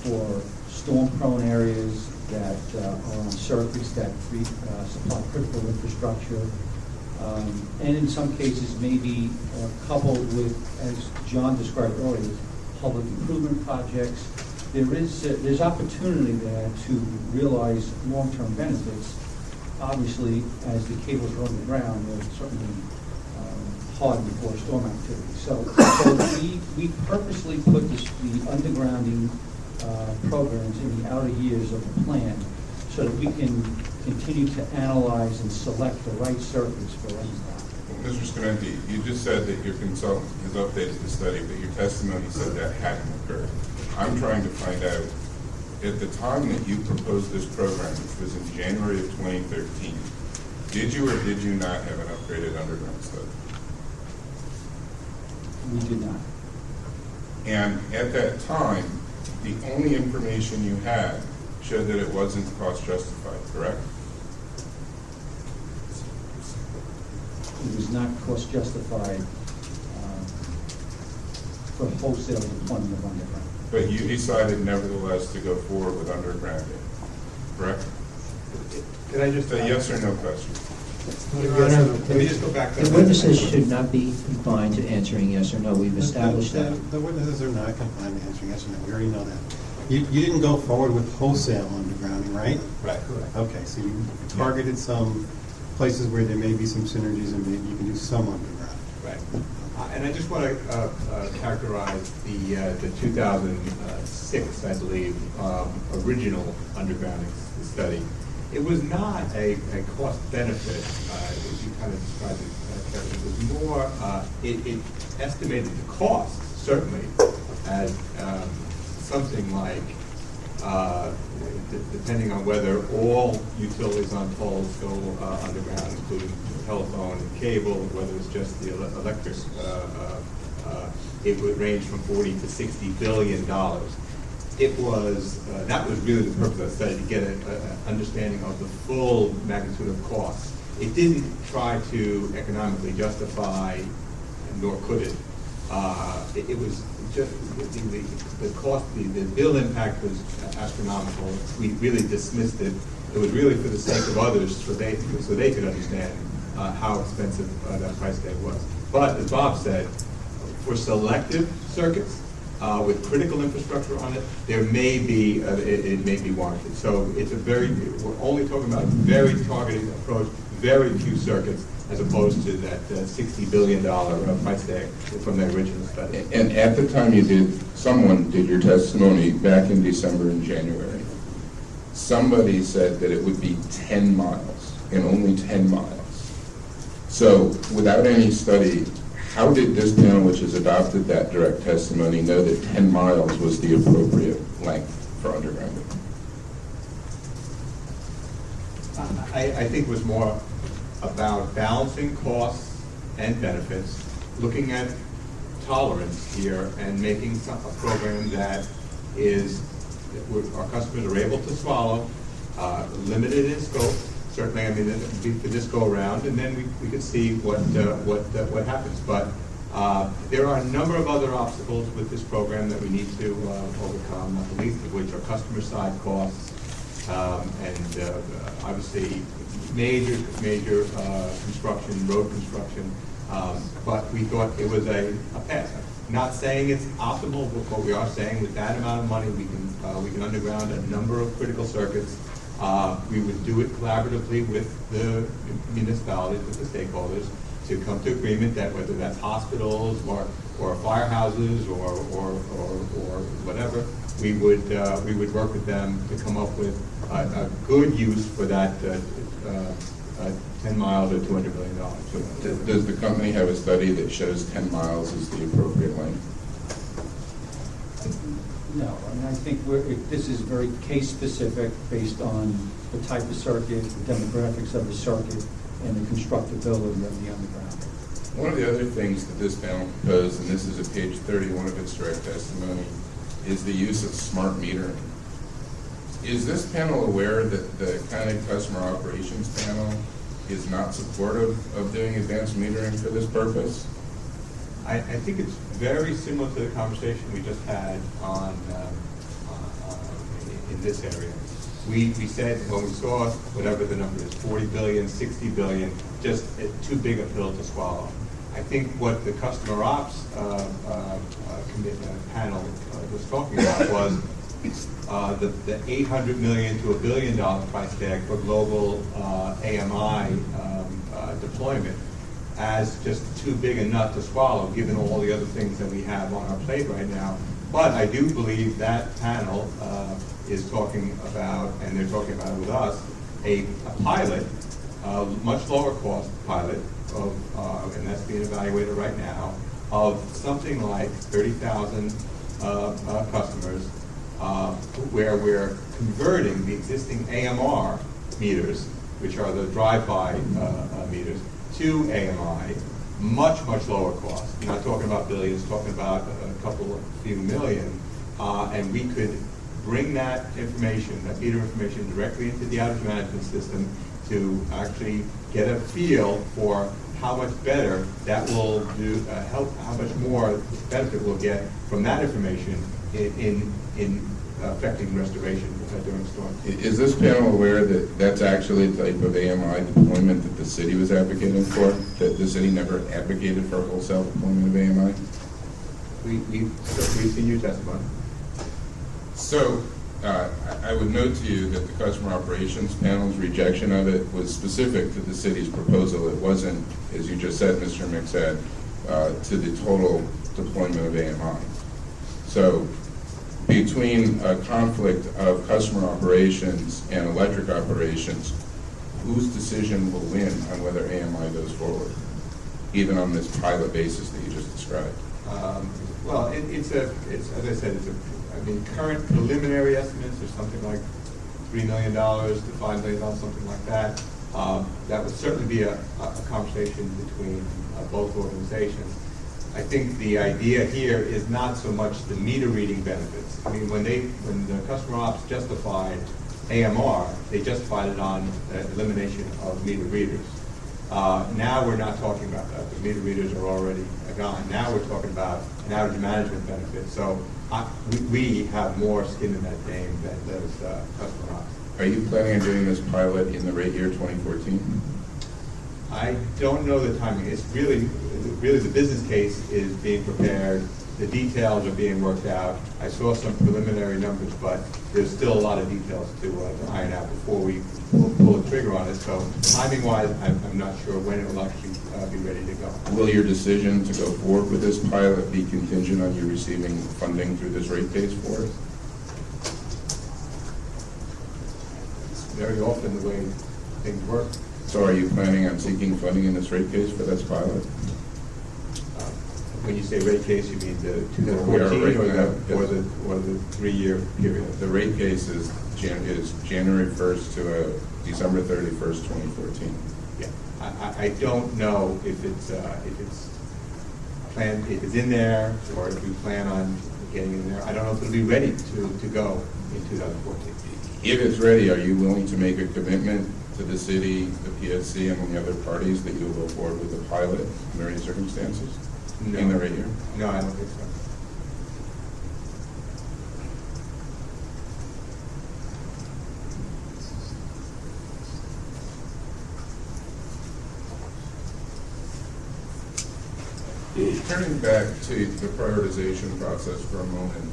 for storm-prone areas, that are on circuits that supply critical infrastructure. And in some cases, maybe coupled with, as John described earlier, public improvement projects. There's opportunity there to realize long-term benefits. Obviously, as the cables are underground, they're certainly hard before storm activity. So we purposely put the undergrounding programs in the outer years of the plan so that we can continue to analyze and select the right circuits for underground. Mr. Scamenti, you just said that your consultant has updated the study, but your testimony said that hadn't occurred. I'm trying to find out, at the time that you proposed this program, which was in January of 2013, did you or did you not have an upgraded underground study? We did not. And at that time, the only information you had showed that it wasn't cost justified, correct? It was not cost justified for wholesale deployment of underground. But you decided nevertheless to go forward with undergrounding, correct? Can I just a yes or no question? Let me just go back to The witnesses should not be confined to answering yes or no. We've established that. The witnesses are not confined to answering yes or no. We already know that. You didn't go forward with wholesale undergrounding, right? Right. Correct. Okay, so you targeted some places where there may be some synergies and maybe you can do some underground. Right. And I just want to characterize the 2006, I believe, original undergrounding study. It was not a cost benefit, as you kind of described it, Kevin. It was more, it estimated the cost, certainly, as something like, depending on whether all utilities on poles go underground, including telephone and cable, whether it's just the electric, it would range from $40 to $60 billion. It was, that was really the purpose of the study, to get an understanding of the full magnitude of costs. It didn't try to economically justify, nor could it. It was just the cost, the bill impact was astronomical. We really dismissed it. It was really for the sake of others, so they could understand how expensive that price tag was. But as Bob said, for selective circuits with critical infrastructure on it, there may be it may be warranted. So it's we're only talking about a very targeted approach, very few circuits, as opposed to that $60 billion price tag from the original study. And at the time someone did your testimony back in December and January. Somebody said that it would be 10 miles, and only 10 miles. So without any study, how did this panel, which has adopted that direct testimony, know that 10 miles was the appropriate length for undergrounding? I think it was more about balancing costs and benefits, looking at tolerance here, and making a program that our customers are able to swallow, limited in scope. Certainly, I mean, for this go around, and then we could see what happens. But there are a number of other obstacles with this program that we need to overcome, not the least of which are customer side costs, and obviously major construction, road construction. But we thought it was a pass. Not saying it's optimal, but what we are saying, with that amount of money, we can underground a number of critical circuits. We would do it collaboratively with the municipalities, with the stakeholders, to come to agreement that whether that's hospitals or firehouses or whatever, we would work with them to come up with a good use for that 10 miles or $200 million. So does the company have a study that shows 10 miles is the appropriate length? No, I mean, I think this is very case-specific based on the type of circuit, the demographics of the circuit, and the constructability of the underground. One of the other things that this panel proposed, and this is at page 31 of its direct testimony, is the use of smart metering. Is this panel aware that the County Customer Operations Panel is not supportive of doing advanced metering for this purpose? I think it's very similar to the conversation we just had in this area. We said when we saw whatever the number is, 40 billion, 60 billion, just too big a pill to swallow. I think what the customer ops panel was talking about was the $800 million to $1 billion price tag for global AMI deployment as just too big a nut to swallow, given all the other things that we have on our plate right now. But I do believe that panel is talking about, and they're talking about it with us, a pilot, much lower cost pilot, of, and that's being evaluated right now, of something like 30,000 customers, where we're converting the existing AMR meters, which are the drive-by meters, to AMI, much lower cost. You're not talking about billions, talking about a few million, and we could bring that information, that meter information, directly into the outage management system to actually get a feel for how much better that will do, help, how much more benefit we'll get from that information in affecting restoration during storms. Is this panel aware that that's actually the type of AMI deployment that the city was advocating for? That the city never advocated for wholesale deployment of AMI? We've seen your testimony. So, I would note to you that the customer operations panel's rejection of it was specific to the city's proposal. It wasn't, as you just said, Mr. McSad, to the total deployment of AMI. So, between a conflict of customer operations and electric operations, whose decision will win on whether AMI goes forward, even on this pilot basis that you just described? Well, it's as I said, current preliminary estimates are something like $3 million to $5 million, something like that. That would certainly be a conversation between both organizations. I think the idea here is not so much the meter reading benefits. I mean, when the customer ops justified AMR, they justified it on elimination of meter readers. Now we're not talking about that. The meter readers are already gone. Now we're talking about an outage management benefit. So we have more skin in that game than those customer ops. Are you planning on doing this pilot in the rate year 2014? I don't know the timing. It's really the business case is being prepared. The details are being worked out. I saw some preliminary numbers, but there's still a lot of details to iron out before we pull the trigger on it. So timing-wise, I'm not sure when it will actually be ready to go. Will your decision to go forward with this pilot be contingent on you receiving funding through this rate case for it? It's very often the way things work. So are you planning on seeking funding in this rate case for this pilot? When you say rate case, you mean the 2014 or the 3-year period? The rate case is January 1st to December 31st, 2014. Yeah, I don't know if it's planned, if it's in there, or if we plan on getting in there. I don't know if it'll be ready to go in 2014. If it's ready, are you willing to make a commitment to the city, the PSC, and the other parties that you'll go forward with the pilot under any circumstances? No. In the rate year? No, I don't think so. Turning back to the prioritization process for a moment,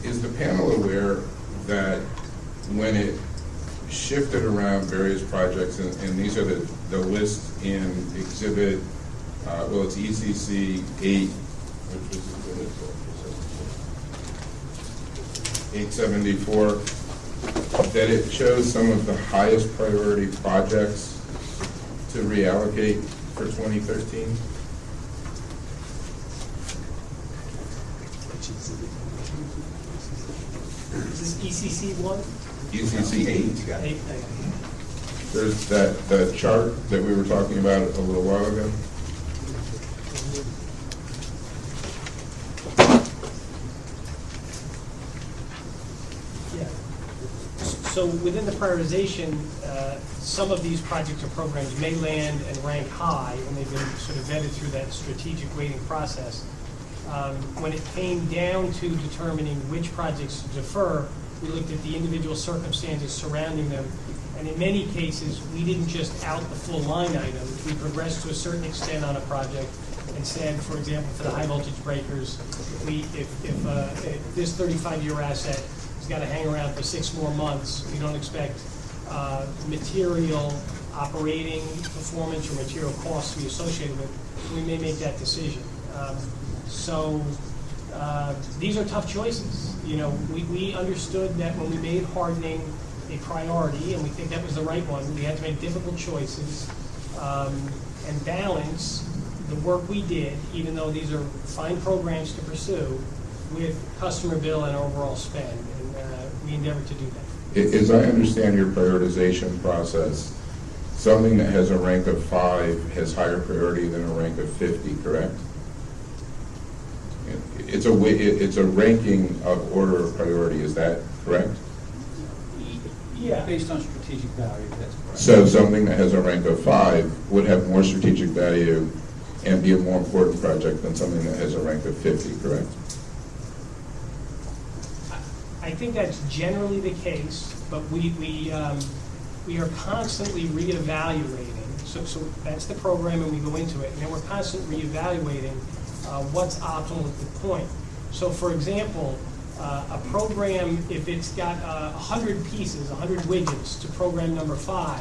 is the panel aware that when it shifted around various projects, and these are the lists in Exhibit, it's ECC 8, which is 874, that it shows some of the highest priority projects to reallocate for 2013? Is this ECC 1? ECC 8. Got it. There's the chart that we were talking about a little while ago. Yeah. So within the prioritization, some of these projects or programs may land and rank high, and they've been sort of vetted through that strategic weighting process. When it came down to determining which projects to defer, We looked at the individual circumstances surrounding them. And in many cases, we didn't just out the full line item. We progressed to a certain extent on a project and said, for example, for the high voltage breakers, if this 35-year asset has got to hang around for 6 more months, we don't expect material operating performance or material costs to be associated with it, we may make that decision. These are tough choices. You know, we understood that when we made hardening a priority, and we think that was the right one, we had to make difficult choices and balance the work we did, even though these are fine programs to pursue, with customer bill and overall spend, and we endeavored to do that. As I understand your prioritization process, something that has a rank of 5 has higher priority than a rank of 50, correct? It's a ranking of order of priority, is that correct? Yeah. Based on strategic value, that's correct. So something that has a rank of 5 would have more strategic value and be a more important project than something that has a rank of 50, correct? I think that's generally the case, but we are constantly reevaluating. So that's the program, and we go into it, and then we're constantly reevaluating what's optimal at the point. So, for example, a program, if it's got 100 pieces, 100 widgets to program number 5,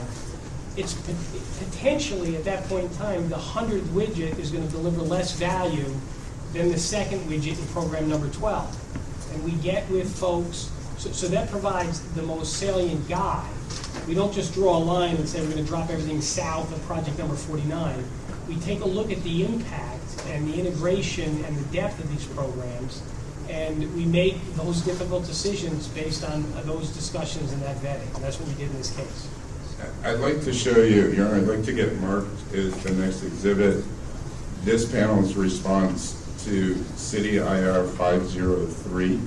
it's potentially at that point in time, the 100th widget is going to deliver less value than the second widget in program number 12. And we get with folks, so that provides the most salient guide. We don't just draw a line and say we're going to drop everything south of project number 49. We take a look at the impact and the integration and the depth of these programs, and we make those difficult decisions based on those discussions and that vetting. And that's what we did in this case. I'd like to show you, Your Honor, I'd like to get marked as the next exhibit. This panel's response to City IR 503.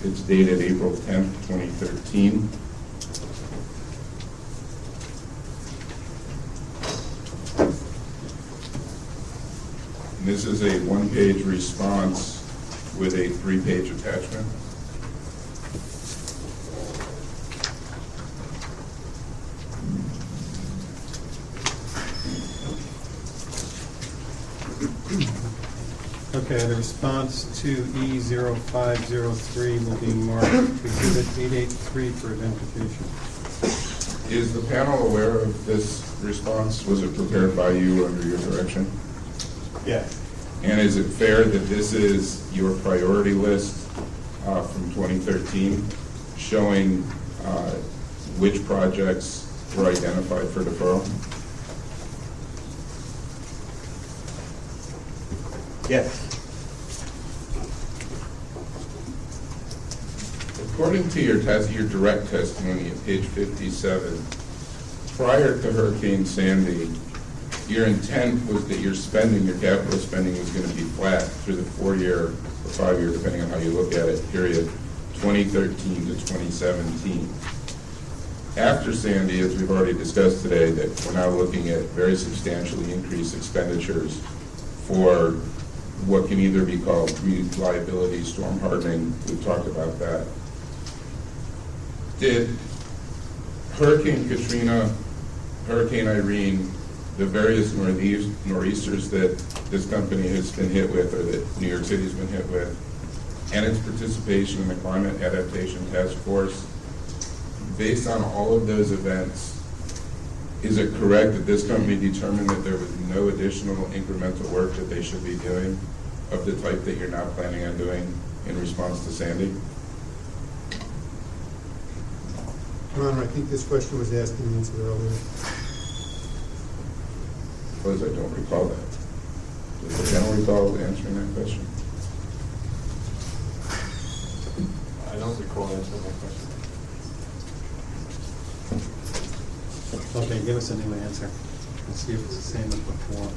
It's dated April 10th, 2013. And this is a 1-page response with a 3-page attachment. Okay, the response to E0503 will be marked Exhibit 883 for identification. Is the panel aware of this response? Was it prepared by you under your direction? Yes. And is it fair that this is your priority list from 2013, showing which projects were identified for deferral? Yes. According to your direct testimony at page 57, prior to Hurricane Sandy, your intent was that your capital spending was going to be flat through the 4-year or 5-year, depending on how you look at it, period, 2013 to 2017. After Sandy, as we've already discussed today, that we're now looking at very substantially increased expenditures for what can either be called reliability, storm hardening. We've talked about that. Did Hurricane Katrina, Hurricane Irene, the various nor'easters that this company has been hit with, or that New York City's been hit with, and its participation in the Climate Adaptation Task Force, based on all of those events, is it correct that this company determined that there was no additional incremental work that they should be doing of the type that you're now planning on doing in response to Sandy? Your Honor, I think this question was asked and answered earlier. Because I don't recall that. Does the panel recall answering that question? I don't recall answering that question. Okay, give us a new answer. Let's see if it's the same as before.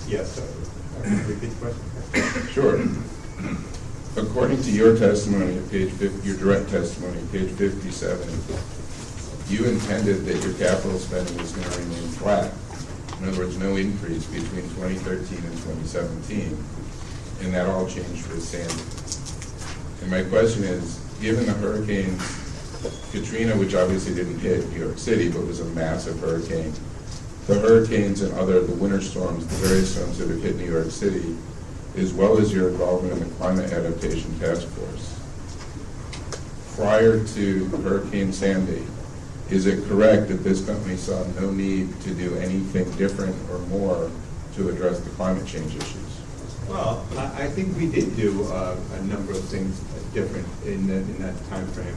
Yes, can you repeat the question? Sure. According to your testimony at page 50, your direct testimony at page 57, you intended that your capital spending was going to remain flat. In other words, no increase between 2013 and 2017, and that all changed with Sandy. And my question is, given the hurricanes, Katrina, which obviously didn't hit New York City, but was a massive hurricane, the hurricanes and the winter storms, the various storms that have hit New York City, as well as your involvement in the Climate Adaptation Task Force, prior to Hurricane Sandy, is it correct that this company saw no need to do anything different or more to address the climate change issues? Well, I think we did do a number of things different in that timeframe.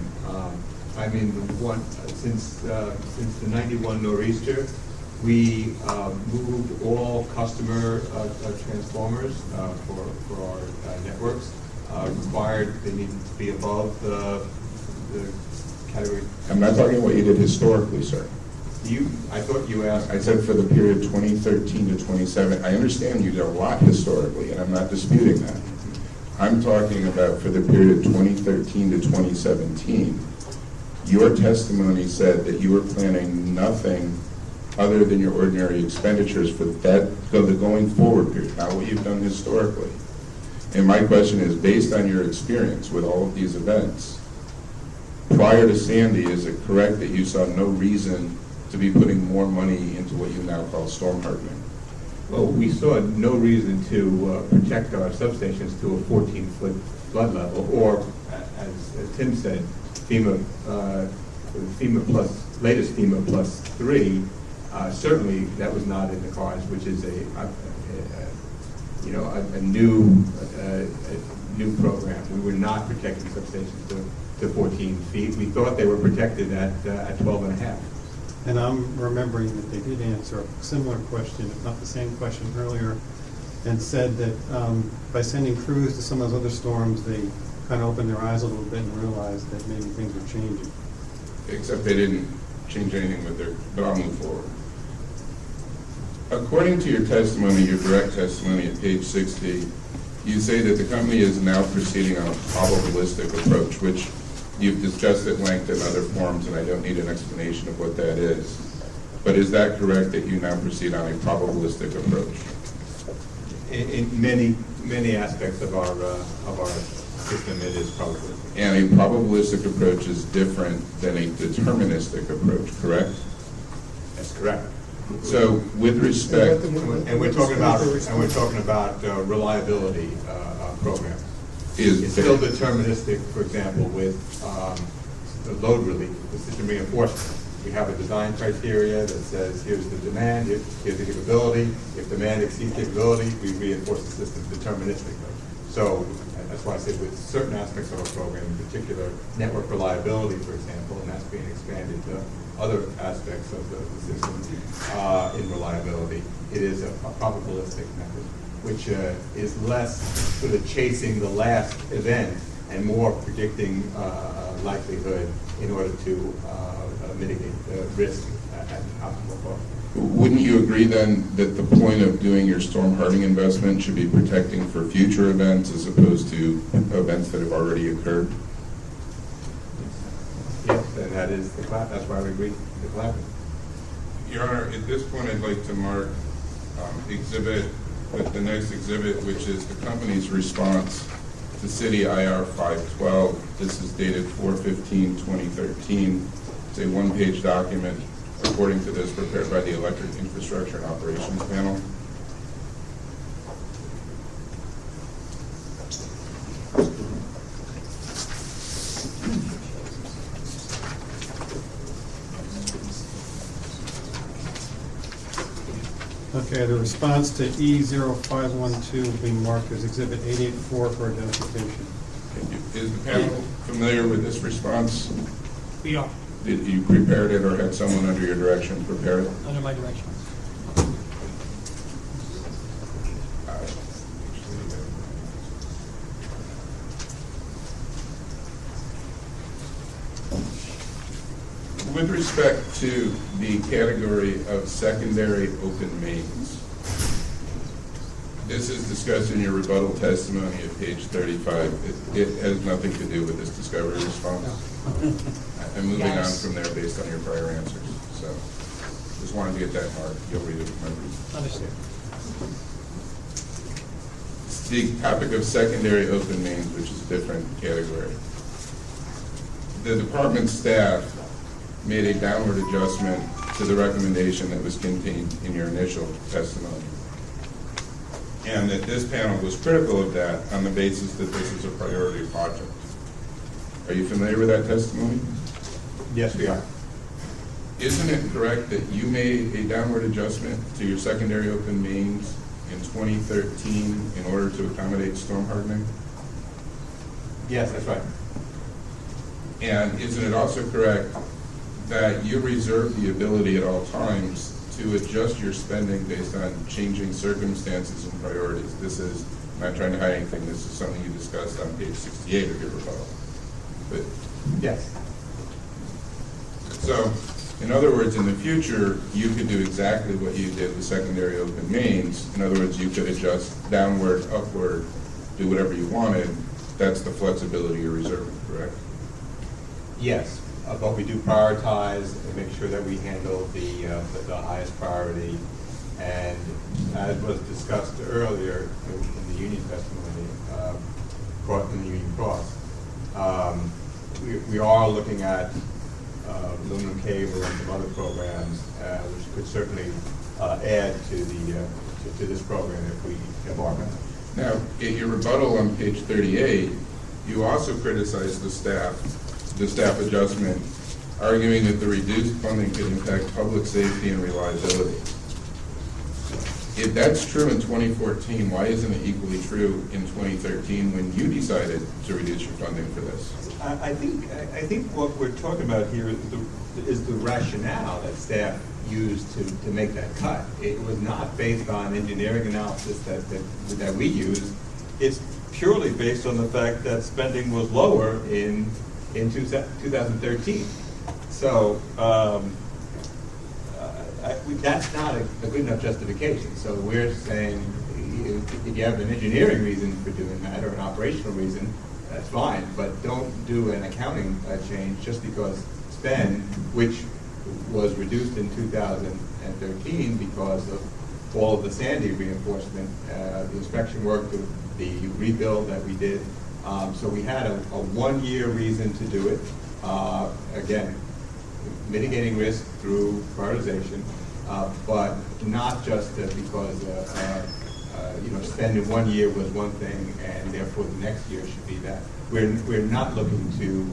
I mean, since the '91 nor'easter, we moved all customer transformers for our networks. Required they needed to be above the category. I'm not talking what you did historically, sir. I thought you asked. I said for the period 2013 to 2017. I understand you did a lot historically, and I'm not disputing that. I'm talking about for the period 2013 to 2017. Your testimony said that you were planning nothing other than your ordinary expenditures for the going forward period, not what you've done historically. And my question is, based on your experience with all of these events, prior to Sandy, is it correct that you saw no reason to be putting more money into what you now call storm hardening? Well, we saw no reason to protect our substations to a 14-foot flood level, or, as Tim said, FEMA plus, latest FEMA plus 3, certainly that was not in the cards, which is a new program. We were not protecting substations to 14 feet. We thought they were protected at 12 and a half. And I'm remembering that they did answer a similar question, if not the same question earlier, and said that by sending crews to some of those other storms, they kind of opened their eyes a little bit and realized that maybe things were changing. Except they didn't change anything with their, but I'll move forward. According to your testimony, your direct testimony at page 60, you say that the company is now proceeding on a probabilistic approach, which you've discussed at length in other forums, and I don't need an explanation of what that is. But is that correct that you now proceed on a probabilistic approach? In many aspects of our system, it is probabilistic. And a probabilistic approach is different than a deterministic approach, correct? That's correct. So, with respect, and we're talking about reliability programs. It's still deterministic, for example, with the load relief, the system reinforcement. We have a design criteria that says here's the demand, here's the capability. If demand exceeds capability, we reinforce the system deterministically. So that's why I said with certain aspects of our program, in particular network reliability, for example, and that's being expanded to other aspects of the system in reliability, it is a probabilistic method, which is less sort of chasing the last event and more predicting likelihood in order to mitigate the risk at optimal cost. wouldn't you agree then that the point of doing your storm hardening investment should be protecting for future events as opposed to events that have already occurred? Yes, and that is that's why we agreed to collaborate. Your Honor, at this point, I'd like to mark the next exhibit, which is the company's response to City IR 512. This is dated 4/15/2013. It's a one-page document, according to this, prepared by the Electric Infrastructure and Operations Panel. Okay, the response to E0512 will be marked as Exhibit 884 for identification. Is the panel familiar with this response? We are. Did you prepare it or had someone under your direction prepare it? Under my direction. With respect to the category of secondary open mains, this is discussed in your rebuttal testimony at page 35. It has nothing to do with this discovery response. I'm moving on from there based on your prior answers. So just wanted to get that marked. You'll read it. Understood. The topic of secondary open mains, which is a different category. The department staff made a downward adjustment to the recommendation that was contained in your initial testimony. And that this panel was critical of that on the basis that this is a priority project. Are you familiar with that testimony? Yes, we are. Isn't it correct that you made a downward adjustment to your secondary open mains in 2013 in order to accommodate storm hardening? Yes, that's right. And isn't it also correct that you reserve the ability at all times to adjust your spending based on changing circumstances and priorities? This is, I'm not trying to hide anything, this is something you discussed on page 68 of your rebuttal. But yes. So, in other words, in the future, you could do exactly what you did with secondary open mains. In other words, you could adjust downward, upward, do whatever you wanted. That's the flexibility you're reserving, correct? Yes, but we do prioritize and make sure that we handle the highest priority. And as was discussed earlier in the union testimony, in the Union Cross, we are looking at aluminum cable and some other programs, which could certainly add to this program if we embark on it. Now, in your rebuttal on page 38, you also criticized the staff adjustment, arguing that the reduced funding could impact public safety and reliability. If that's true in 2014, why isn't it equally true in 2013 when you decided to reduce your funding for this? I think what we're talking about here is the rationale that staff used to make that cut. It was not based on engineering analysis that we used. It's purely based on the fact that spending was lower in 2013. So that's not a good enough justification. So we're saying if you have an engineering reason for doing that or an operational reason, that's fine, but don't do an accounting change just because spend, which was reduced in 2013 because of all of the Sandy reinforcement, the inspection work, the rebuild that we did. So we had a 1-year reason to do it. Again, mitigating risk through prioritization, but not just because spend in 1 year was one thing, and therefore the next year should be that. We're not looking to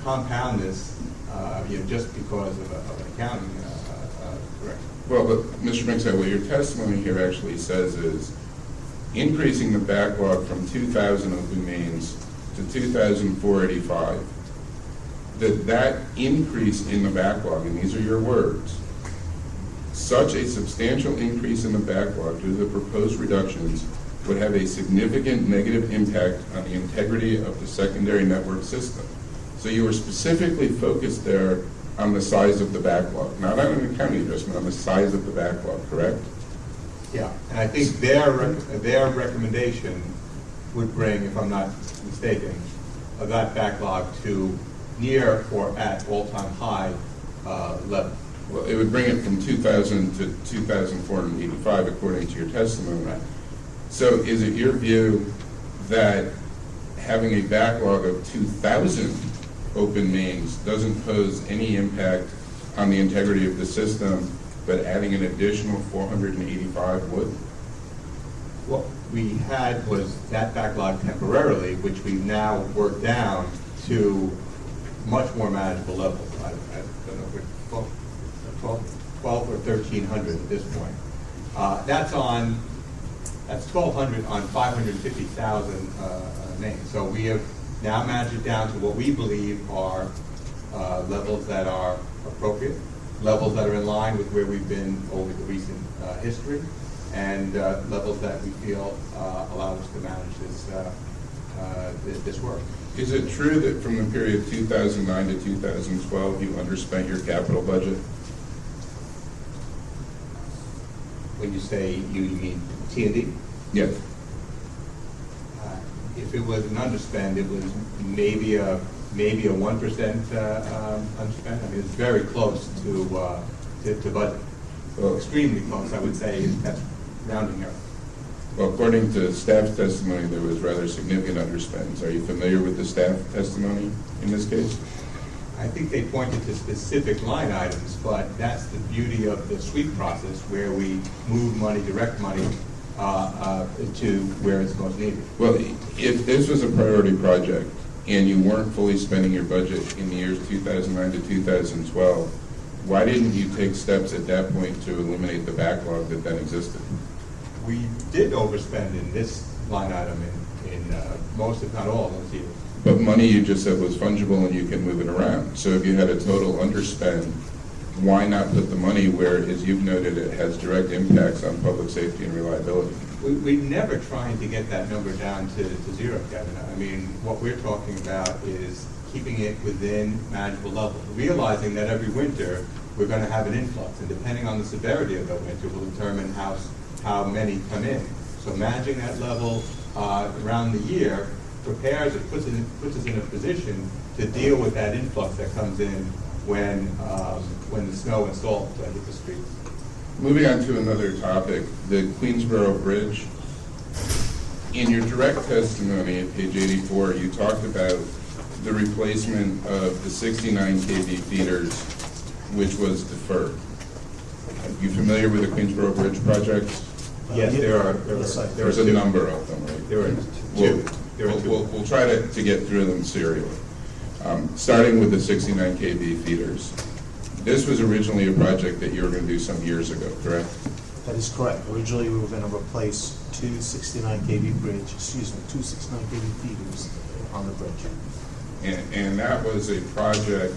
compound this just because of an accounting correction. Well, but Mr. Minkside, what your testimony here actually says is increasing the backlog from 2,000 open mains to 2,485. That increase in the backlog, and these are your words, such a substantial increase in the backlog due to the proposed reductions would have a significant negative impact on the integrity of the secondary network system. So you were specifically focused there on the size of the backlog, not on an accounting adjustment, on the size of the backlog, correct? Yeah, and I think their recommendation would bring, if I'm not mistaken, that backlog to near or at all-time high level. Well, it would bring it from 2,000 to 2,485, according to your testimony. Right. So is it your view that having a backlog of 2,000 open mains doesn't pose any impact on the integrity of the system, but adding an additional 485 would? What we had was that backlog temporarily, which we've now worked down to much more manageable levels. I don't know if we're 12 or 1,300 at this point. That's 1,200 on 550,000 names. So we have now managed it down to what we believe are levels that are appropriate, levels that are in line with where we've been over the recent history, and levels that we feel allow us to manage this work. Is it true that from the period 2009 to 2012 you underspent your capital budget? When you say you mean T&D? Yes. If it was an underspend, it was maybe a 1% underspend. I mean, it's very close to budget. Well, extremely close, I would say. That's rounding error. Well, according to staff testimony, there was rather significant underspends. Are you familiar with the staff testimony in this case? I think they pointed to specific line items, but that's the beauty of the sweep process, where we move money, direct money, to where it's most needed. Well, if this was a priority project and you weren't fully spending your budget in the years 2009 to 2012, why didn't you take steps at that point to eliminate the backlog that then existed? We did overspend in this line item in most, if not all, of those years. But money you just said was fungible and you can move it around. So if you had a total underspend, why not put the money where, as you've noted, it has direct impacts on public safety and reliability? We're never trying to get that number down to zero, Kevin. I mean, what we're talking about is keeping it within manageable levels, realizing that every winter we're going to have an influx, and depending on the severity of the winter will determine how many come in. So managing that level around the year prepares and puts us in a position to deal with that influx that comes in when the snow and salt hit the streets. Moving on to another topic, the Queensboro Bridge. In your direct testimony at page 84, you talked about the replacement of the 69 kV feeders, which was deferred. Are you familiar with the Queensboro Bridge project? Yes, There's a number of them, right? There are two. We'll try to get through them serially. Starting with the 69 kV feeders. This was originally a project that you were going to do some years ago, correct? That is correct. Originally, we were going to replace two 69 kV feeders on the bridge. And that was a project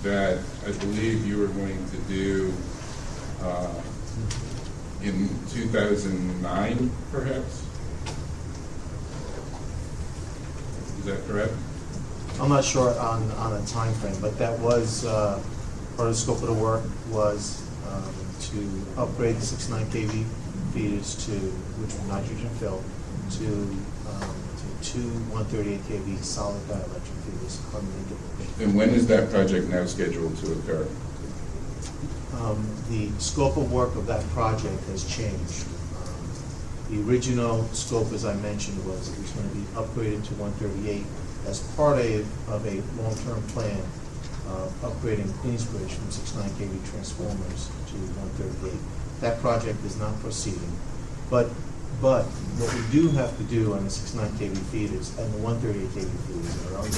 that I believe you were going to do in 2009, perhaps? Is that correct? I'm not sure on a time frame, but that was part of the scope of the work was to upgrade the 69 kV feeders to, which were nitrogen filled, to two 138 kV solid dielectric feeders permanently. And when is that project now scheduled to occur? The scope of work of that project has changed. The original scope, as I mentioned, was it was going to be upgraded to 138 as part of a long-term plan of upgrading Queensbridge from 69 kV transformers to 138. That project is not proceeding. But what we do have to do on the 69 kV feeders and the 138 kV feeders that are on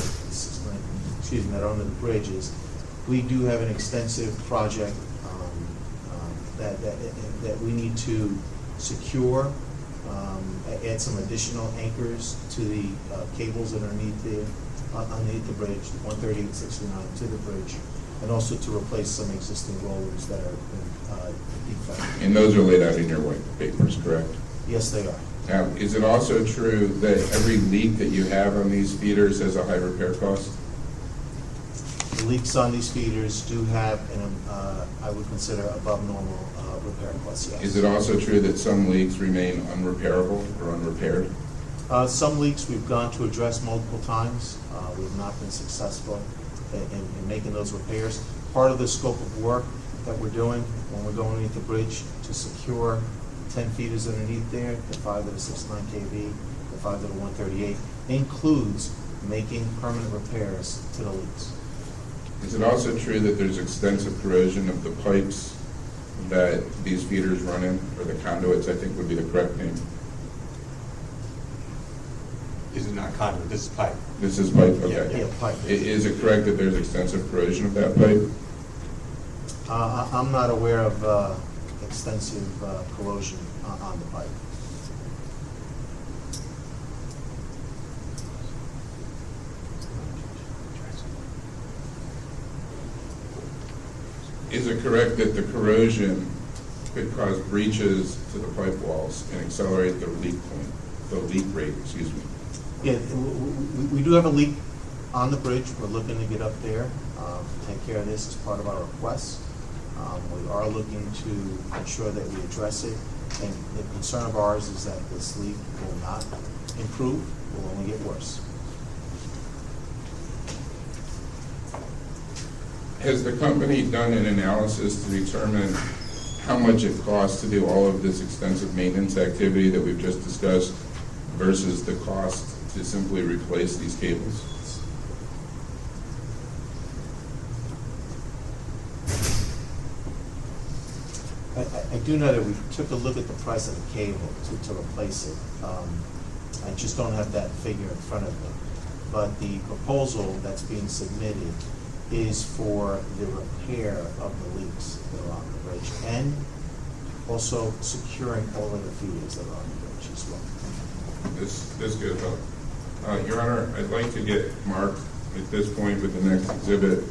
that are on the bridges, we do have an extensive project that we need to secure, add some additional anchors to the cables that are underneath the bridge, the 138 and 69 to the bridge, and also to replace some existing rollers that are defective. And those are laid out in your white papers, correct? Yes, they are. Now, is it also true that every leak that you have on these feeders has a high repair cost? The leaks on these feeders do have, I would consider above normal repair costs, yes. Is it also true that some leaks remain unrepairable or unrepaired? Some leaks we've gone to address multiple times. We've not been successful in making those repairs. Part of the scope of work that we're doing when we're going underneath the bridge to secure 10 feeders underneath there, the 5 that are 69 kV, the 5 that are 138, includes making permanent repairs to the leaks. Is it also true that there's extensive corrosion of the pipes that these feeders run in, or the conduits, I think would be the correct name? This is not conduit, this is pipe. This is pipe, okay. Yeah, pipe. Is it correct that there's extensive corrosion of that pipe? I'm not aware of extensive corrosion on the pipe. Is it correct that the corrosion could cause breaches to the pipe walls and accelerate the leak rate, excuse me? Yeah, we do have a leak on the bridge. We're looking to get up there, take care of this as part of our request. We are looking to ensure that we address it, and the concern of ours is that this leak will not improve, will only get worse. Has the company done an analysis to determine how much it costs to do all of this extensive maintenance activity that we've just discussed versus the cost to simply replace these cables? I do know that we took a look at the price of the cable to replace it. I just don't have that figure in front of me. But the proposal that's being submitted is for the repair of the leaks that are on the bridge and also securing all of the feeders that are on the bridge as well. This could help. Your Honor, I'd like to get marked at this point with the next exhibit.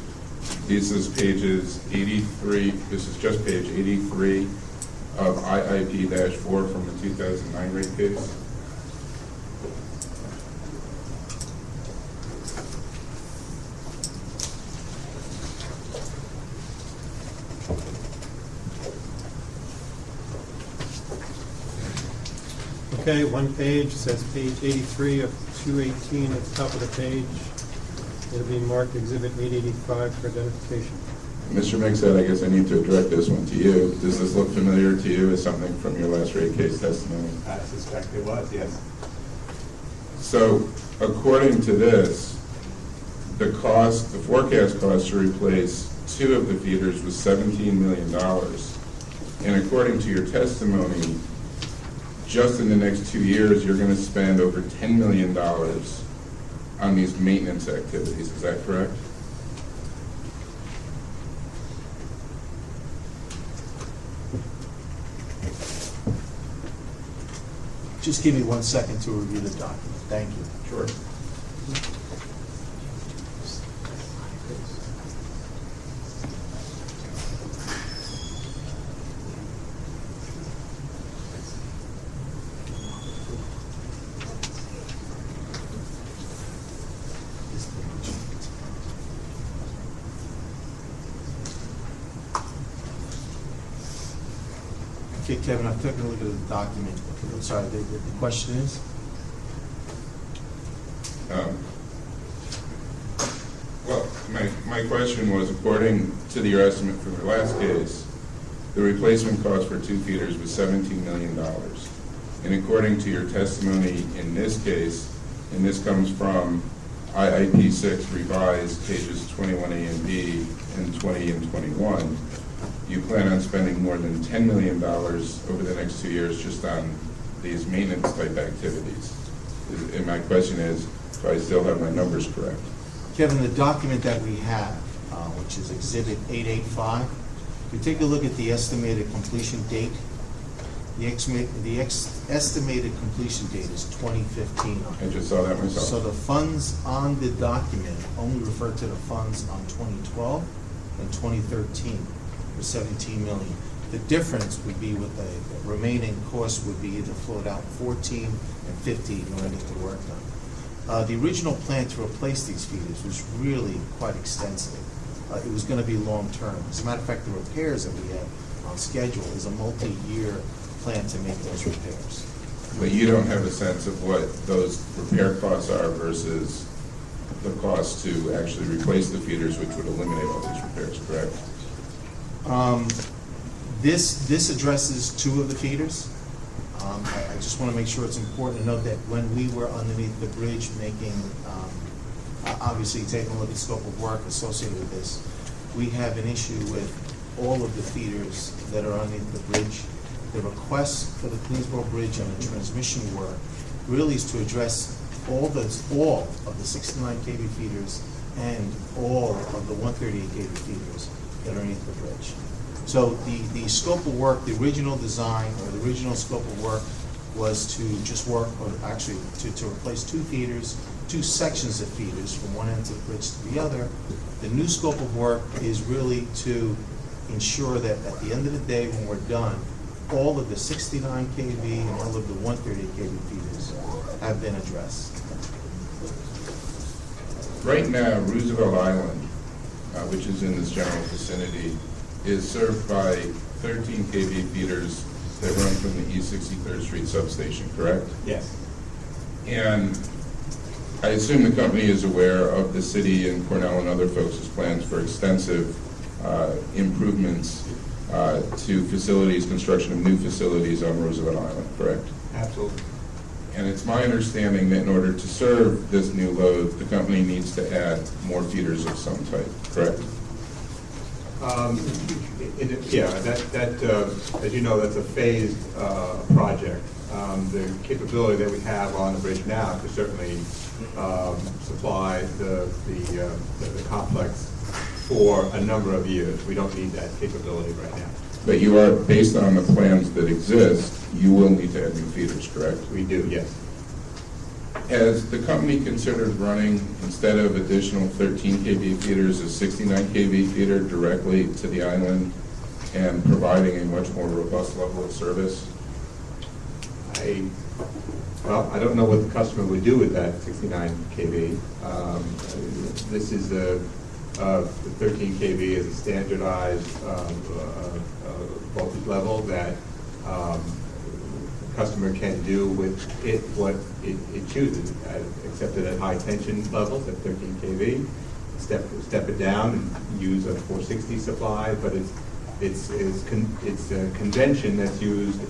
This is pages 83, this is just page 83 of IIP-4 from the 2009 rate case. Okay, one page says page 83 of 218 at the top of the page. It'll be marked Exhibit 885 for identification. Mr. Mixed, I guess I need to direct this one to you. Does this look familiar to you as something from your last rate case testimony? I suspect it was, yes. So, according to this, the forecast cost to replace 2 of the feeders was $17 million. And according to your testimony, just in the next 2 years, you're going to spend over $10 million on these maintenance activities. Is that correct? Just give me 1 second to review the document. Thank you. Sure. Okay, Kevin, I've taken a look at the document. I'm sorry, the question is? Well, my question was, according to your estimate for the last case, the replacement cost for 2 feeders was $17 million. And according to your testimony in this case, and this comes from IIP 6 revised pages 21A and B and 20 and 21, you plan on spending more than $10 million over the next 2 years just on these maintenance type activities. And my question is, do I still have my numbers correct? Kevin, the document that we have, which is Exhibit 885, if you take a look at the estimated completion date, the estimated completion date is 2015. I just saw that myself. So the funds on the document only refer to the funds on 2012 and 2013 for $17 million. The difference would be what the remaining cost would be either flowed out 14 and 15 in order to get the work done. The original plan to replace these feeders was really quite extensive. It was going to be long-term. As a matter of fact, the repairs that we have on schedule is a multi-year plan to make those repairs. But you don't have a sense of what those repair costs are versus the cost to actually replace the feeders, which would eliminate all these repairs, correct? This addresses 2 of the feeders. I just want to make sure it's important to note that when we were underneath the bridge making, obviously taking a look at scope of work associated with this, we have an issue with all of the feeders that are underneath the bridge. The request for the Queensboro Bridge and the transmission work really is to address all of the 69 kV feeders and all of the 138 kV feeders that are underneath the bridge. So the scope of work, the original design or the original scope of work was to just work, or actually to replace 2 feeders, 2 sections of feeders from one end of the bridge to the other. The new scope of work is really to ensure that at the end of the day when we're done, all of the 69 kV and all of the 138 kV feeders have been addressed. Right now, Roosevelt Island, which is in this general vicinity, is served by 13 kV feeders that run from the East 63rd Street substation, correct? Yes. And I assume the company is aware of the city and Cornell and other folks' plans for extensive improvements to facilities, construction of new facilities on Roosevelt Island, correct? Absolutely. And it's my understanding that in order to serve this new load, the company needs to add more feeders of some type, correct? Yeah, as you know, that's a phased project. The capability that we have on the bridge now could certainly supply the complex for a number of years. We don't need that capability right now. But you are, based on the plans that exist, you will need to add new feeders, correct? We do, yes. Has the company considered running, instead of additional 13 kV feeders, a 69 kV feeder directly to the island and providing a much more robust level of service? Well, I don't know what the customer would do with that 69 kV. This is the 13 kV is a standardized voltage level that customer can do with it what it chooses, accepted at high tension levels at 13 kV, step it down and use a 460 supply, but it's a convention that's used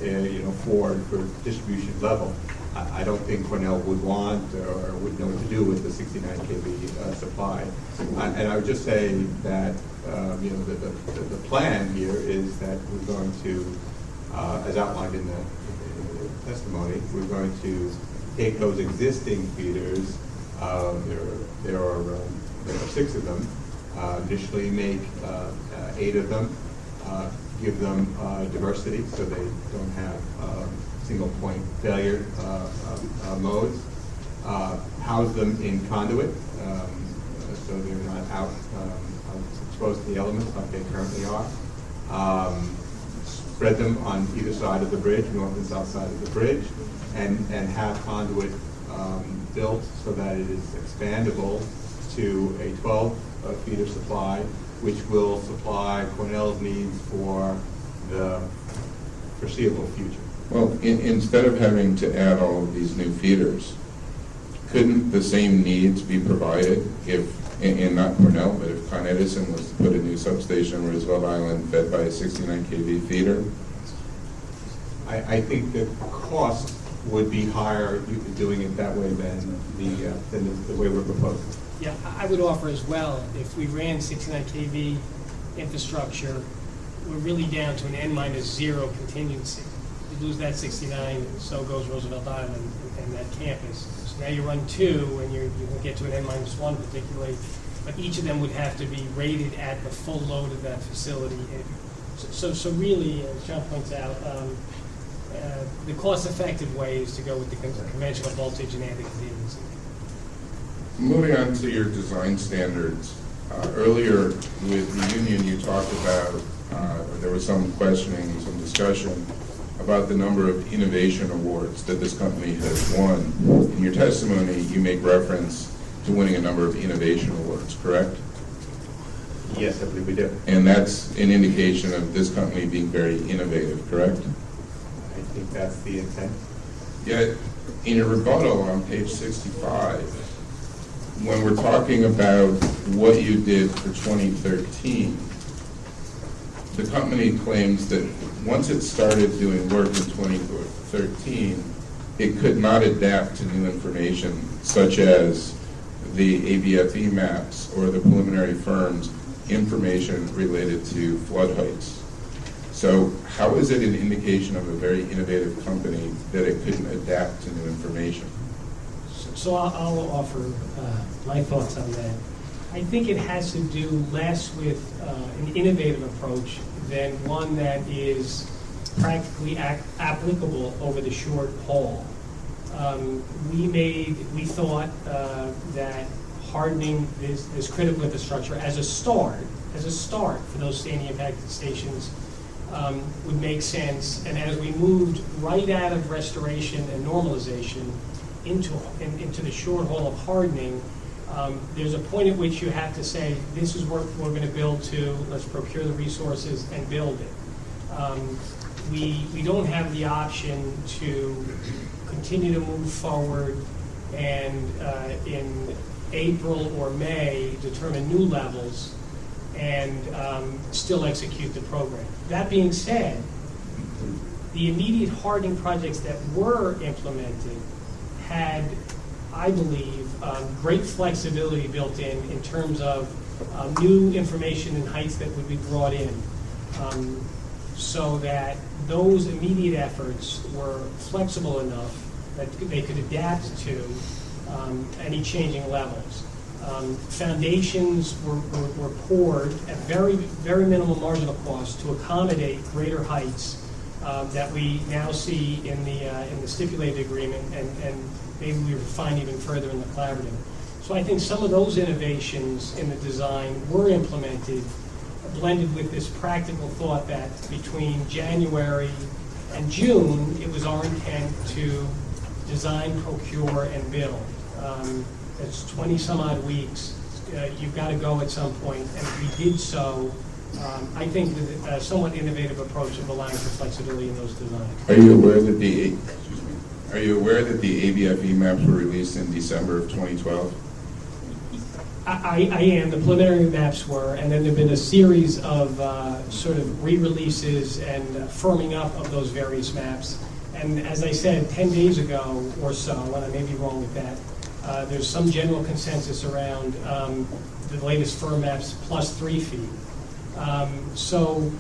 for distribution level. I don't think Cornell would want or would know what to do with the 69 kV supply. And I would just say that the plan here is that we're going to, as outlined in the testimony, we're going to take those existing feeders, there are 6 of them, initially make 8 of them, give them diversity so they don't have single point failure modes, house them in conduit so they're not out exposed to the elements like they currently are. Spread them on either side of the bridge, north and south side of the bridge, and have conduit built so that it is expandable to a 12 feeder supply, which will supply Cornell's needs for the foreseeable future. Well, instead of having to add all of these new feeders, couldn't the same needs be provided if, and not Cornell, but if Con Edison was to put a new substation on Roosevelt Island fed by a 69 kV feeder? I think the cost would be higher doing it that way than the way we're proposing. Yeah, I would offer as well, if we ran 69 kV infrastructure, we're really down to an N-0 contingency. You lose that 69, so goes Roosevelt Island and that campus. So now you run 2, and you will get to an N-1 particularly, but each of them would have to be rated at the full load of that facility. So really, as John points out, the cost-effective way is to go with the conventional voltage and add the contingency. Moving on to your design standards, earlier with the union you talked about, there was some questioning, some discussion about the number of innovation awards that this company has won. In your testimony, you make reference to winning a number of innovation awards, correct? Yes, I believe we do. And that's an indication of this company being very innovative, correct? I think that's the intent. Yet, in your rebuttal on page 65, when we're talking about what you did for 2013, the company claims that once it started doing work in 2013, it could not adapt to new information, such as the ABFE maps or the preliminary firm's information related to flood heights. So how is it an indication of a very innovative company that it couldn't adapt to new information? So I'll offer my thoughts on that. I think it has to do less with an innovative approach than one that is practically applicable over the short haul. We thought that hardening this critical infrastructure as a start for those standing impacted stations would make sense. And as we moved right out of restoration and normalization into the short haul of hardening, there's a point at which you have to say, this is what we're going to build to, let's procure the resources and build it. We don't have the option to continue to move forward and in April or May determine new levels and still execute the program. That being said, the immediate hardening projects that were implemented had, I believe, great flexibility built in terms of new information and heights that would be brought in, so that those immediate efforts were flexible enough that they could adapt to any changing levels. Foundations were poured at very, very minimal marginal cost to accommodate greater heights that we now see in the stipulated agreement, and maybe we refine even further in the collaborative. So I think some of those innovations in the design were implemented, blended with this practical thought that between January and June, it was our intent to design, procure, and build. It's 20 some odd weeks. You've got to go at some point, and if we did so, I think with a somewhat innovative approach of allowing for flexibility in those designs. Are you aware that the ABFE maps were released in December of 2012? I am. The preliminary maps were, and then there have been a series of sort of re-releases and firming up of those various maps. And as I said, 10 days ago or so, and I may be wrong with that, there's some general consensus around the latest firm maps plus 3 feet. So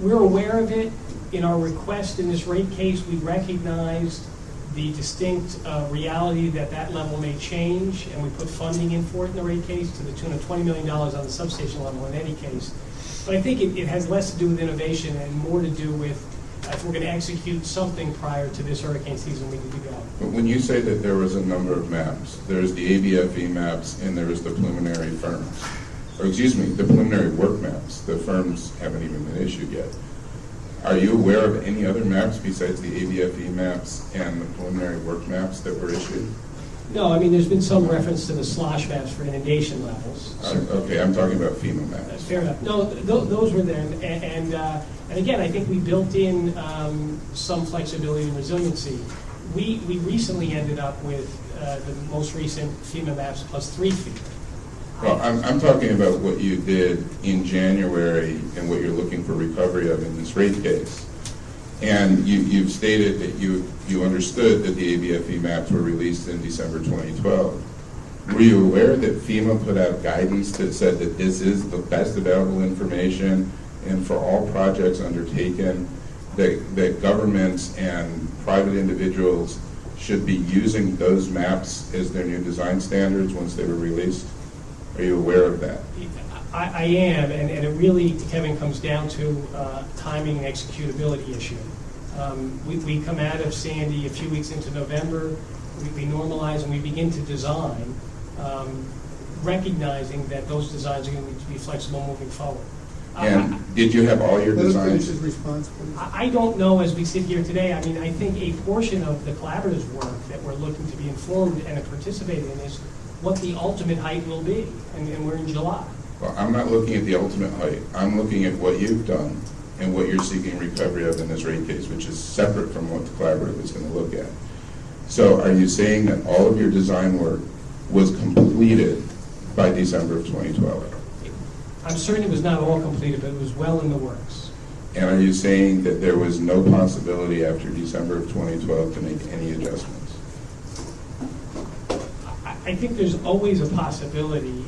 we're aware of it. In our request in this rate case, we recognized the distinct reality that that level may change, and we put funding in for it in the rate case to the tune of $20 million on the substation level in any case. But I think it has less to do with innovation and more to do with if we're going to execute something prior to this hurricane season, we need to go. But when you say that there was a number of maps, there's the ABFE maps and there's the preliminary firms, or excuse me, the preliminary work maps. The firms haven't even been issued yet. Are you aware of any other maps besides the ABFE maps and the preliminary work maps that were issued? No, I mean, there's been some reference to the slosh maps for inundation levels. Okay, I'm talking about FEMA maps. Fair enough. No, those were there, and again, I think we built in some flexibility and resiliency. We recently ended up with the most recent FEMA maps plus 3 feet. Well, I'm talking about what you did in January and what you're looking for recovery of in this rate case. And you've stated that you understood that the ABFE maps were released in December 2012. Were you aware that FEMA put out guidance that said that this is the best available information, and for all projects undertaken, that governments and private individuals should be using those maps as their new design standards once they were released? Are you aware of that? I am, and it really, Kevin, comes down to timing and executability issue. We come out of Sandy a few weeks into November, we normalize and we begin to design, recognizing that those designs are going to need to be flexible moving forward. And did you have all your designs? Let us finish his response, please. I don't know as we sit here today. I mean, I think a portion of the collaborative work that we're looking to be informed and participating in is what the ultimate height will be, and we're in July. Well, I'm not looking at the ultimate height. I'm looking at what you've done and what you're seeking recovery of in this rate case, which is separate from what the collaborative is going to look at. So are you saying that all of your design work was completed by December of 2012? I'm certain it was not all completed, but it was well in the works. And are you saying that there was no possibility after December of 2012 to make any adjustments? I think there's always a possibility.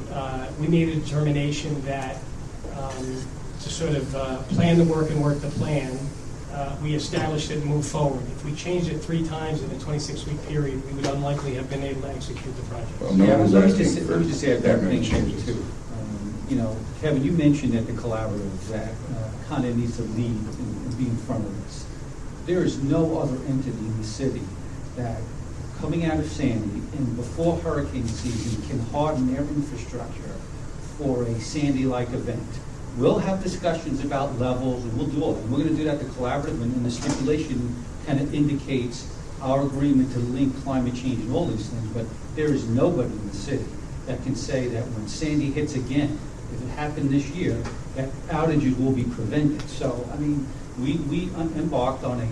We made a determination that to sort of plan the work and work the plan, we established it and moved forward. If we changed it 3 times in a 26-week period, we would unlikely have been able to execute the project. Well, no one's asking for let me just add that one many thing changes. too. You know, Kevin, you mentioned at the collaborative that kind of needs to lead and be in front of this. There is no other entity in the city that, coming out of Sandy and before hurricane season, can harden their infrastructure for a Sandy-like event. We'll have discussions about levels, and we'll do all that. And we're going to do that at the collaborative, and the stipulation kind of indicates our agreement to link climate change and all these things. But there is nobody in the city that can say that when Sandy hits again, if it happened this year, that outages will be prevented. So, I mean, we embarked on a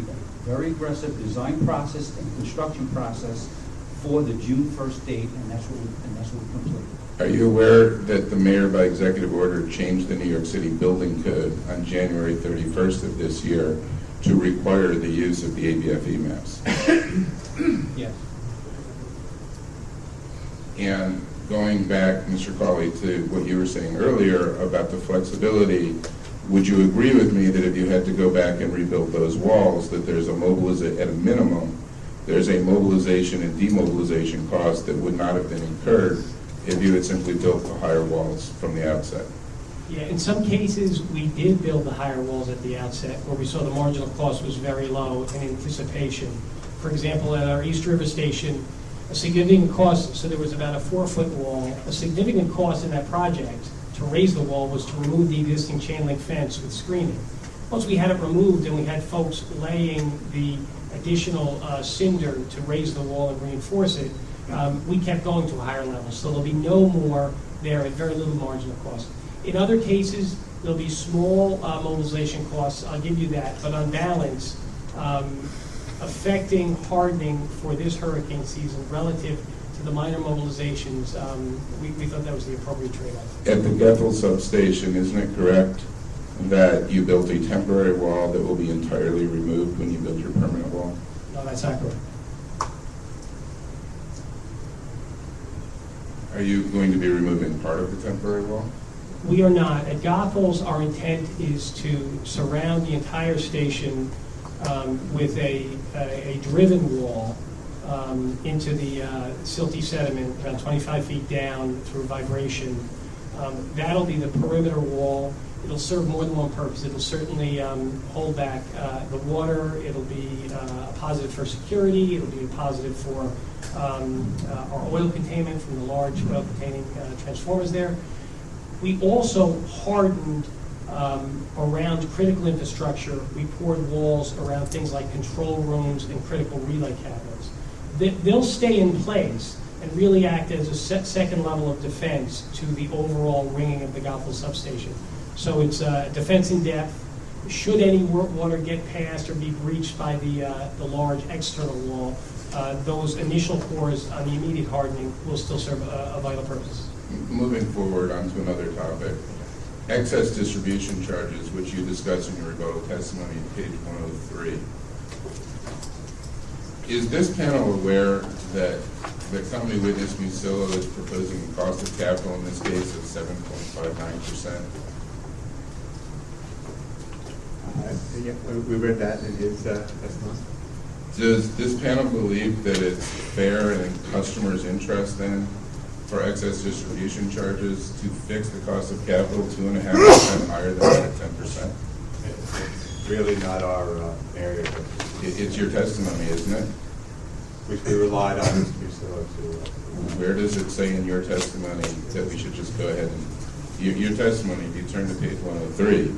very aggressive design process and construction process for the June 1st date, and that's what we completed. Are you aware that the mayor by executive order changed the New York City building code on January 31st of this year to require the use of the ABFE maps? Yes. And going back, Mr. Cawley, to what you were saying earlier about the flexibility, would you agree with me that if you had to go back and rebuild those walls, that there's a at a minimum, there's a mobilization and demobilization cost that would not have been incurred if you had simply built the higher walls from the outset? Yeah, in some cases, we did build the higher walls at the outset, where we saw the marginal cost was very low in anticipation. For example, at our East River Station, a significant cost, so there was about a 4-foot wall. A significant cost in that project to raise the wall was to remove the existing chain link fence with screening. Once we had it removed and we had folks laying the additional cinder to raise the wall and reinforce it, we kept going to a higher level. So there'll be no more there at very little marginal cost. In other cases, there'll be small mobilization costs, I'll give you that, but on balance, affecting hardening for this hurricane season relative to the minor mobilizations, we thought that was the appropriate trade-off. At the Gethel substation, isn't it correct that you built a temporary wall that will be entirely removed when you build your permanent wall? No, that's not correct. Are you going to be removing part of the temporary wall? We are not. At Gothel's, our intent is to surround the entire station with a driven wall into the silty sediment, around 25 feet down through vibration. That'll be the perimeter wall. It'll serve more than one purpose. It'll certainly hold back the water. It'll be a positive for security. It'll be a positive for our oil containment from the large oil-containing transformers there. We also hardened around critical infrastructure. We poured walls around things like control rooms and critical relay cabinets. They'll stay in place and really act as a second level of defense to the overall ringing of the Gothel substation. So it's defense in depth. Should any water get past or be breached by the large external wall, those initial pours on the immediate hardening will still serve a vital purpose. Moving forward onto another topic, excess distribution charges, which you discuss in your rebuttal testimony at page 103. Is this panel aware that the company witness Musilla is proposing a cost of capital in this case of 7.59%? Yeah, we read that in his testimony. Does this panel believe that it's fair and in customers' interest then for excess distribution charges to fix the cost of capital 2.5% higher than that at 10%? It's really not our area. It's your testimony, isn't it? Which we relied on Mr. Musilla to. Where does it say in your testimony that we should just go ahead and, your testimony, if you turn to page 103,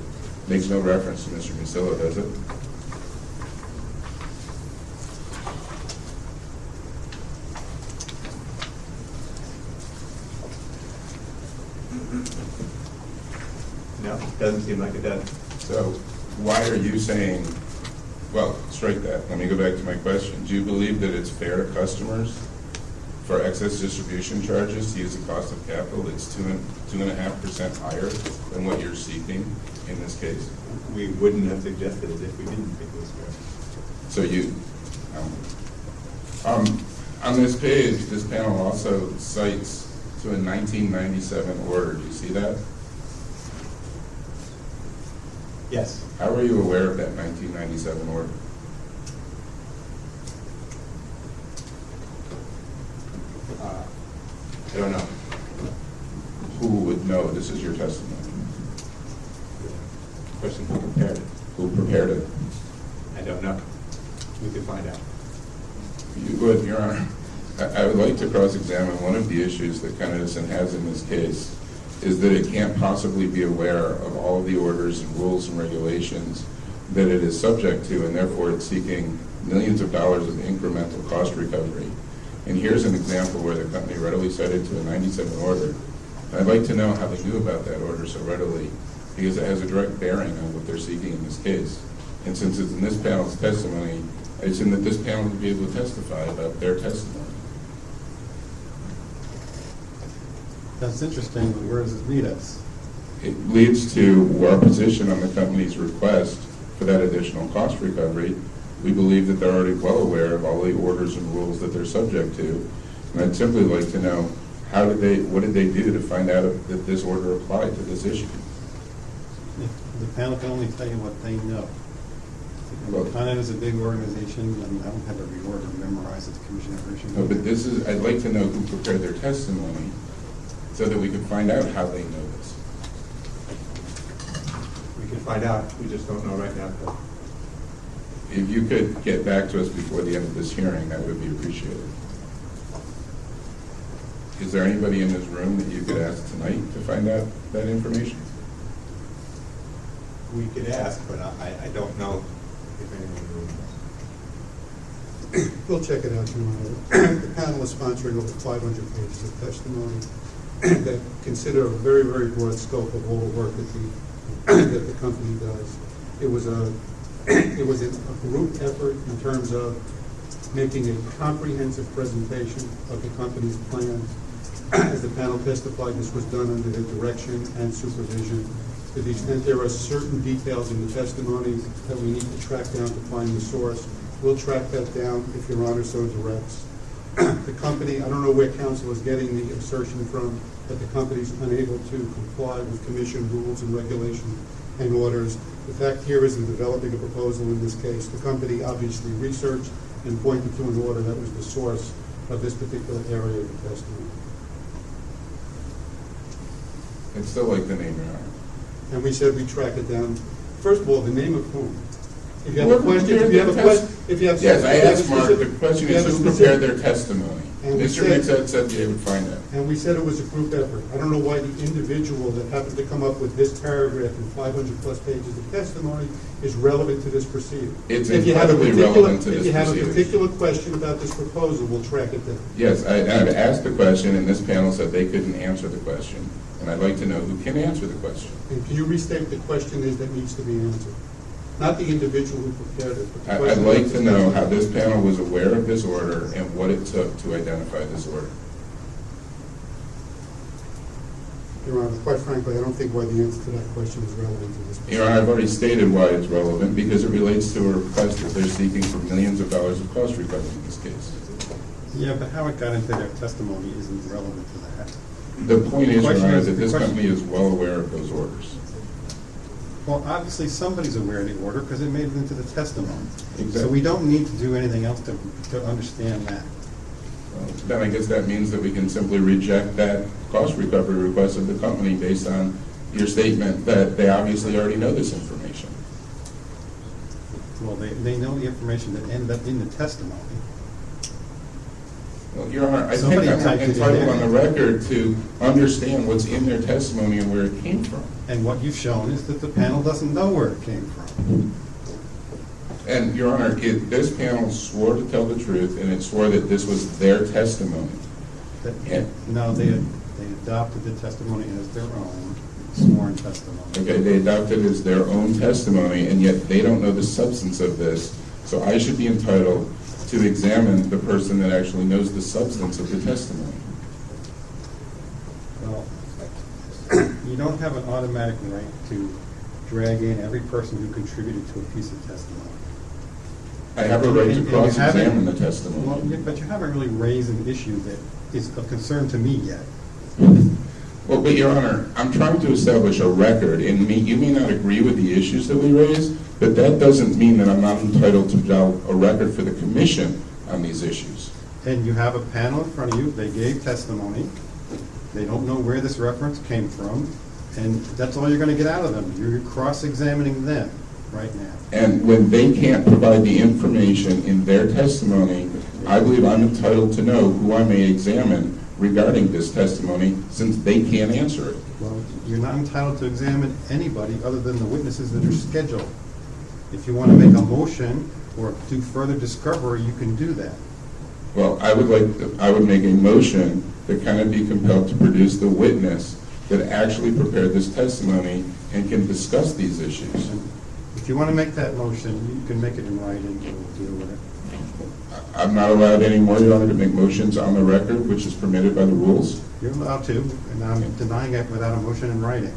makes no reference to Mr. Musilla, does it? No, doesn't seem like it does. So why are you saying, well, strike that. Let me go back to my question. Do you believe that it's fair to customers for excess distribution charges to use the cost of capital that's 2.5% higher than what you're seeking in this case? We wouldn't have suggested it if we didn't think it was fair. So you, on this page, this panel also cites to a 1997 order. Do you see that? Yes. How were you aware of that 1997 order? I don't know. Who would know? This is your testimony. The person who prepared it. Who prepared it? I don't know. We could find out. You would, Your Honor. I would like to cross-examine one of the issues that Edison has in this case is that it can't possibly be aware of all of the orders and rules and regulations that it is subject to, and therefore it's seeking millions of dollars of incremental cost recovery. And here's an example where the company readily cited to a 97 order. And I'd like to know how they knew about that order so readily, because it has a direct bearing on what they're seeking in this case. And since it's in this panel's testimony, I assume that this panel would be able to testify about their testimony. That's interesting, but where does it lead us? It leads to our position on the company's request for that additional cost recovery. We believe that they're already well aware of all the orders and rules that they're subject to. And I'd simply like to know, what did they do to find out that this order applied to this issue? The panel can only tell you what they know. Con Ed is a big organization, and I don't have every order memorized at the commission every issue. No, but I'd like to know who prepared their testimony so that we can find out how they know this. We can find out, we just don't know right now. If you could get back to us before the end of this hearing, that would be appreciated. Is there anybody in this room that you could ask tonight to find out that information? We could ask, but I don't know if anyone in the room knows. We'll check it out tomorrow. The panel is sponsoring over 500 pages of testimony that consider a very, very broad scope of all the work that the company does. It was a group effort in terms of making a comprehensive presentation of the company's plans. As the panel testified, this was done under the direction and supervision. To the extent there are certain details in the testimony that we need to track down to find the source, we'll track that down if Your Honor so directs. The company, I don't know where counsel is getting the assertion from, that the company is unable to comply with commission rules and regulations and orders. The fact here is in developing a proposal in this case, the company obviously researched and pointed to an order that was the source of this particular area of the testimony. I'd still like the name, Your Honor. And we said we track it down. First of all, the name of whom? If you have Who a question, Yes, I asked Mark, the question is who prepared their testimony? And Mr. Nixon said they would find out. And we said it was a group effort. I don't know why the individual that happened to come up with this paragraph and 500 plus pages of testimony is relevant to this proceeding. It's incredibly relevant to this If you have a proceeding. particular question about this proposal, we'll track it down. Yes, I've asked the question, and this panel said they couldn't answer the question. And I'd like to know who can answer the question. And can you restate the question is that needs to be answered? Not the individual who prepared it. But the I'd question like is- to know how this panel was aware of this order and what it took to identify this order. Your Honor, quite frankly, I don't think why the answer to that question is relevant to this. Your Honor, I've already stated why it's relevant, because it relates to a request that they're seeking for millions of dollars of cost recovery in this case. Yeah, but how it got into their testimony isn't relevant to that. The point is, Your question Honor, is- that the this question- company is well aware of those orders. Well, obviously, somebody's aware of the order because it made it into the testimony. So Exactly. we don't need to do anything else to understand that. Then I guess that means that we can simply reject that cost recovery request of the company based on your statement that they obviously already know this information. Well, they know the information that ended up in the testimony. Well, Your Honor, I think Somebody I'm typed it in entitled there. on the record to understand what's in their testimony and where it came from. And what you've shown is that the panel doesn't know where it came from. And, Your Honor, this panel swore to tell the truth, and it swore that this was their testimony. No, they adopted the testimony as their own sworn testimony. Okay, they adopted it as their own testimony, and yet they don't know the substance of this. So I should be entitled to examine the person that actually knows the substance of the testimony. Well, you don't have an automatic right to drag in every person who contributed to a piece of testimony. I have a right to And you cross-examine haven't- the testimony. Well, but you haven't really raised an issue that is of concern to me yet. Well, but Your Honor, I'm trying to establish a record, and you may not agree with the issues that we raise, but that doesn't mean that I'm not entitled to develop a record for the commission on these issues. And you have a panel in front of you, they gave testimony, they don't know where this reference came from, and that's all you're going to get out of them. You're cross-examining them right now. And when they can't provide the information in their testimony, I believe I'm entitled to know who I may examine regarding this testimony, since they can't answer it. Well, you're not entitled to examine anybody other than the witnesses that are scheduled. If you want to make a motion or do further discovery, you can do that. Well, I would make a motion that kind of be compelled to produce the witness that actually prepared this testimony and can discuss these issues. If you want to make that motion, you can make it in writing, or we'll deal with it. I'm not allowed anymore, Your Honor, to make motions on the record, which is permitted by the rules. You're allowed to, and I'm denying it without a motion in writing.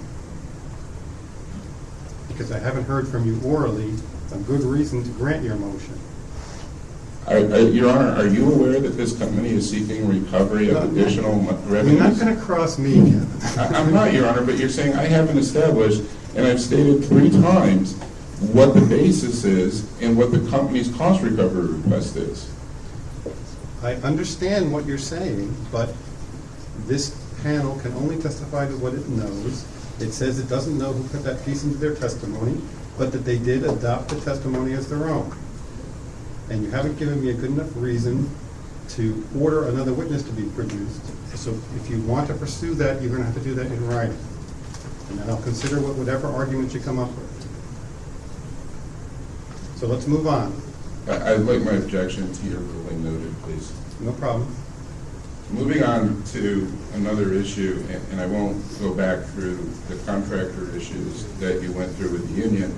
Because I haven't heard from you orally a good reason to grant your motion. Your Honor, are you aware that this company is seeking recovery of additional revenues? You're not going to cross me, Kevin. I'm not, Your Honor, but you're saying I haven't established, and I've stated 3 times what the basis is and what the company's cost recovery request is. I understand what you're saying, but this panel can only testify to what it knows. It says it doesn't know who put that piece into their testimony, but that they did adopt the testimony as their own. And you haven't given me a good enough reason to order another witness to be produced. So if you want to pursue that, you're going to have to do that in writing. And then I'll consider whatever argument you come up with. So let's move on. I'd like my objection to your ruling noted, please. No problem. Moving on to another issue, and I won't go back through the contractor issues that you went through with the union,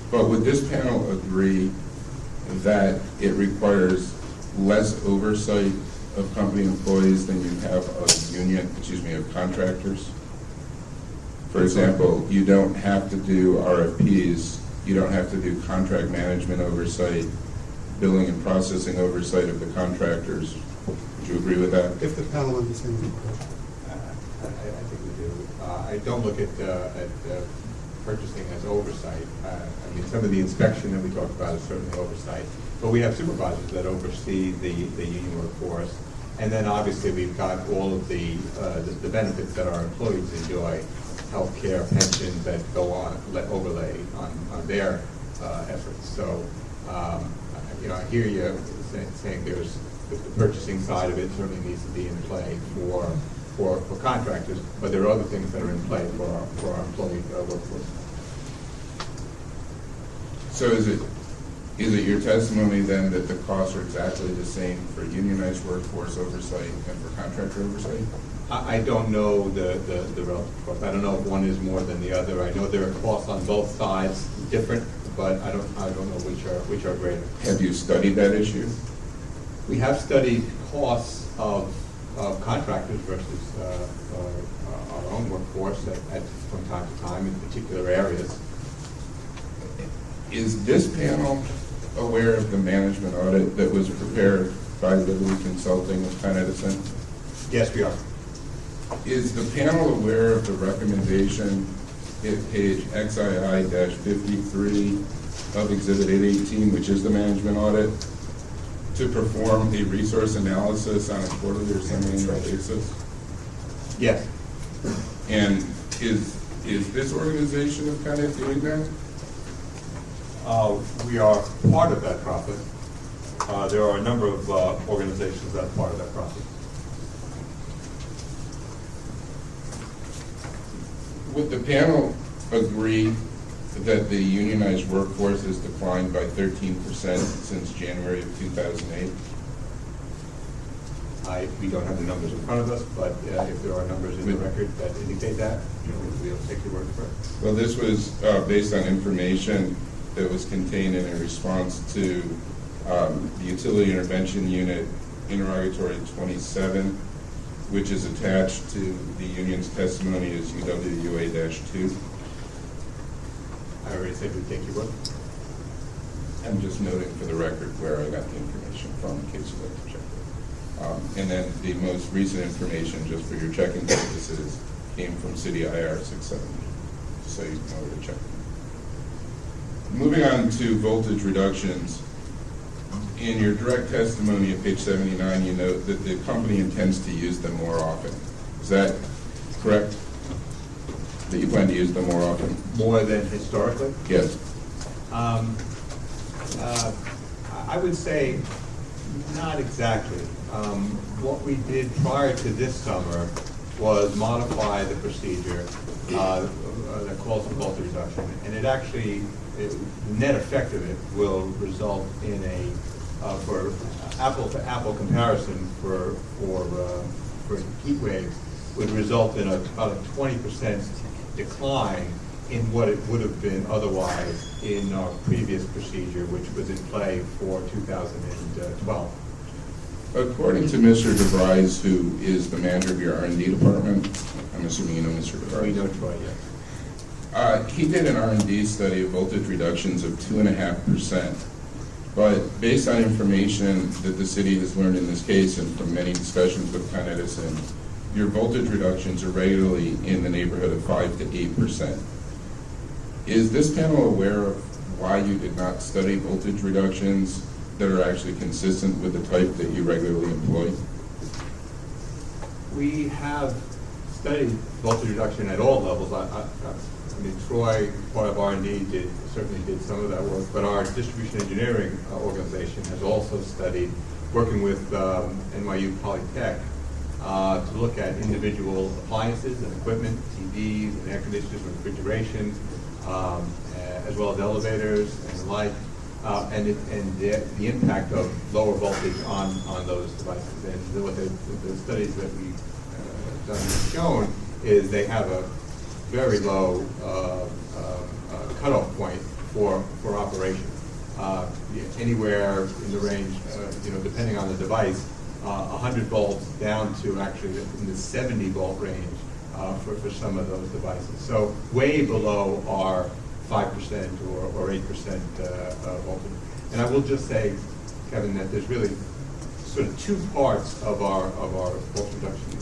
but would this panel agree that it requires less oversight of company employees than you have of contractors? For example, you don't have to do RFPs, you don't have to do contract management oversight, billing and processing oversight of the contractors. Would you agree with that? If the panel understands the question. I think we do. I don't look at purchasing as oversight. I mean, some of the inspection that we talked about is certainly oversight, but we have supervisors that oversee the union workforce, and then obviously we've got all of the benefits that our employees enjoy, health care, pensions that go on, overlay on their efforts. So, I hear you saying there's the purchasing side of it certainly needs to be in play for contractors, but there are other things that are in play for our employee workforce. So is it your testimony then that the costs are exactly the same for unionized workforce oversight and for contractor oversight? I don't know the relative cost. I don't know if one is more than the other. I know there are costs on both sides, different, but I don't know which are greater. Have you studied that issue? We have studied costs of contractors versus our own workforce from time to time in particular areas. Is this panel aware of the management audit that was prepared by Liberty Consulting with Con Edison? Yes, we are. Is the panel aware of the recommendation at page XII-53 of Exhibit 818, which is the management audit, to perform a resource analysis on a quarterly or semi-annual basis? Yes. And is this organization of Con Ed doing that? We are part of that process. There are a number of organizations that are part of that process. Would the panel agree that the unionized workforce has declined by 13% since January of 2008? We don't have the numbers in front of us, but if there are numbers in the record that indicate that, we'll take your word for it. Well, this was based on information that was contained in a response to the Utility Intervention Unit Interrogatory 27, which is attached to the union's testimony as UWUA-2. I already said we'd take your word. I'm just noting for the record where I got the information from in case you'd like to check it. And then the most recent information, just for your checking purposes, came from City IR 670, so you know where to check it. Moving on to voltage reductions, in your direct testimony at page 79, you note that the company intends to use them more often. Is that correct? That you plan to use them more often? More than historically? Yes. I would say not exactly. What we did prior to this summer was modify the procedure that calls for voltage reduction, and it actually, the net effect of it will result in for apple-to-apple comparison for heat waves would result in about a 20% decline in what it would have been otherwise in our previous procedure, which was in play for 2012. According to Mr. DeVries, who is the manager of your R&D department, I'm assuming you know Mr. DeVries. We know Troy, yes. He did an R&D study of voltage reductions of 2.5%. But based on information that the city has learned in this case and from many discussions with Con Edison, your voltage reductions are regularly in the neighborhood of 5 to 8%. Is this panel aware of why you did not study voltage reductions that are actually consistent with the type that you regularly employ? We have studied voltage reduction at all levels. I mean, Troy, part of R&D, certainly did some of that work, but our distribution engineering organization has also studied, working with NYU Polytech, to look at individual appliances and equipment, TVs and air conditioners and refrigeration, as well as elevators and the like, and the impact of lower voltage on those devices. And what the studies that we've done have shown is they have a very low cutoff point for operation. Anywhere in the range, depending on the device, 100 volts down to actually in the 70 volt range for some of those devices. So way below our 5% or 8% voltage. And I will just say, Kevin, that there's really sort of two parts of our voltage reduction.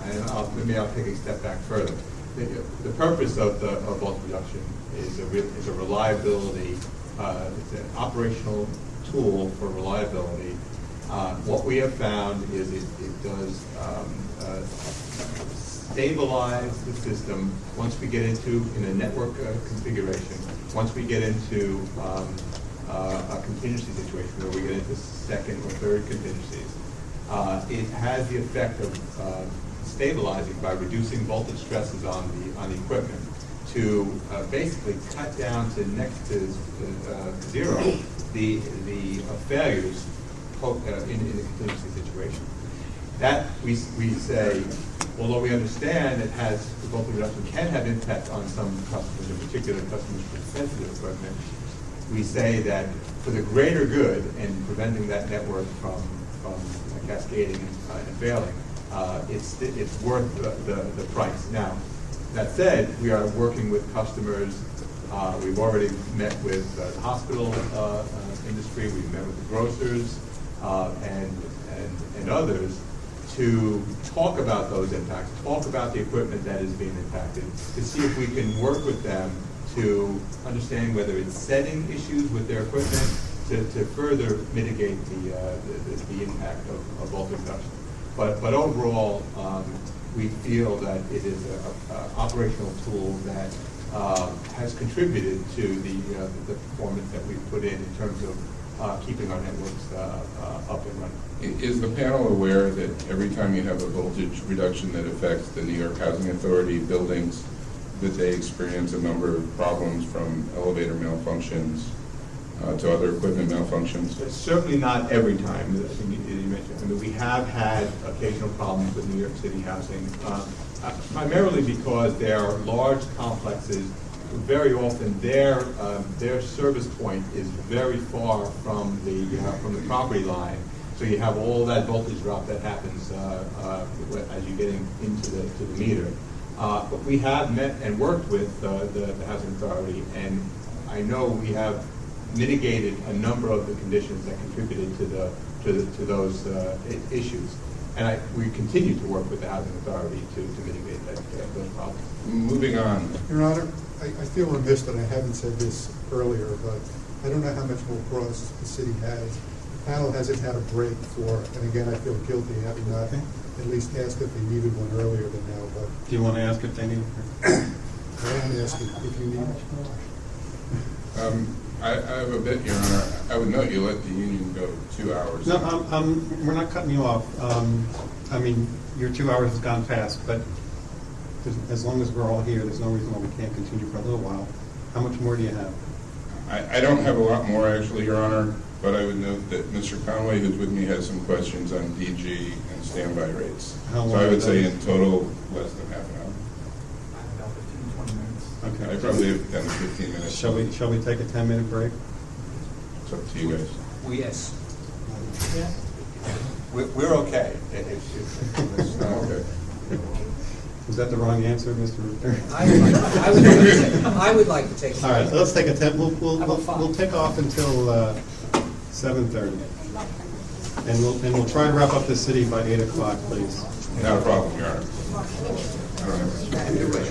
And maybe I'll take a step back further. The purpose of voltage reduction is a reliability. It's an operational tool for reliability. What we have found is it does stabilize the system once we get into in a network configuration. Once we get into a contingency situation where we get into second or third contingencies, it has the effect of stabilizing by reducing voltage stresses on the equipment to basically cut down to next to zero the failures in the contingency situation. That we say, although we understand it has the voltage reduction can have impact on some customers, in particular customers with sensitive equipment, we say that for the greater good in preventing that network from cascading and failing, it's worth the price. Now, that said, we are working with customers. We've already met with the hospital industry. We've met with the grocers and others to talk about those impacts, talk about the equipment that is being impacted, to see if we can work with them to understand whether it's setting issues with their equipment to further mitigate the impact of voltage reduction. But overall, we feel that it is an operational tool that has contributed to the performance that we've put in terms of keeping our networks up and running. Is the panel aware that every time you have a voltage reduction that affects the New York Housing Authority buildings, that they experience a number of problems from elevator malfunctions to other equipment malfunctions? It's certainly not every time, as you mentioned. I mean, we have had occasional problems with New York City housing, primarily because they are large complexes. Very often, their service point is very far from the property line. So you have all that voltage drop that happens as you get into the meter. But we have met and worked with the Housing Authority, and I know we have mitigated a number of the conditions that contributed to those issues. And we continue to work with the Housing Authority to mitigate those problems. Moving on. Your Honor, I feel remiss that I haven't said this earlier, but I don't know how much more cross the city has. The panel hasn't had a break for, and again, I feel guilty having not at least asked if they needed one earlier than now. But do you want to ask if they need? I am asking if you need. I have a bit, Your Honor. I would note you let the union go 2 hours. No, we're not cutting you off. I mean, your 2 hours has gone fast, but as long as we're all here, there's no reason why we can't continue for a little while. How much more do you have? I don't have a lot more, actually, Your Honor, but I would note that Mr. Conway, who's with me, has some questions on DG and standby rates. So I would say in total, less than half an hour. About 15, 20 minutes. Okay. I probably have 10 to 15 minutes. Shall we take a 10-minute break? It's up to you guys. Yes. We're okay. Okay. Was that the wrong answer, Mr. Ruther? I would like to take. All right, let's take a 10. How about five? We'll take off until 7:30, and we'll try and wrap up the city by 8 o'clock, please. Not a problem, Your Honor. I don't have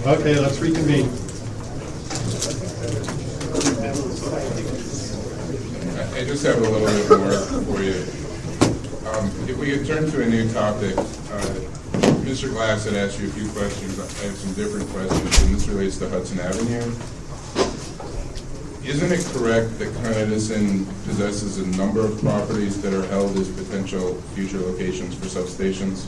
Okay, let's reconvene. I just have a little bit more for you. If we could turn to a new topic, Mr. Glass had asked you a few questions. I have some different questions, and this relates to Hudson Avenue. Isn't it correct that Con Edison possesses a number of properties that are held as potential future locations for substations?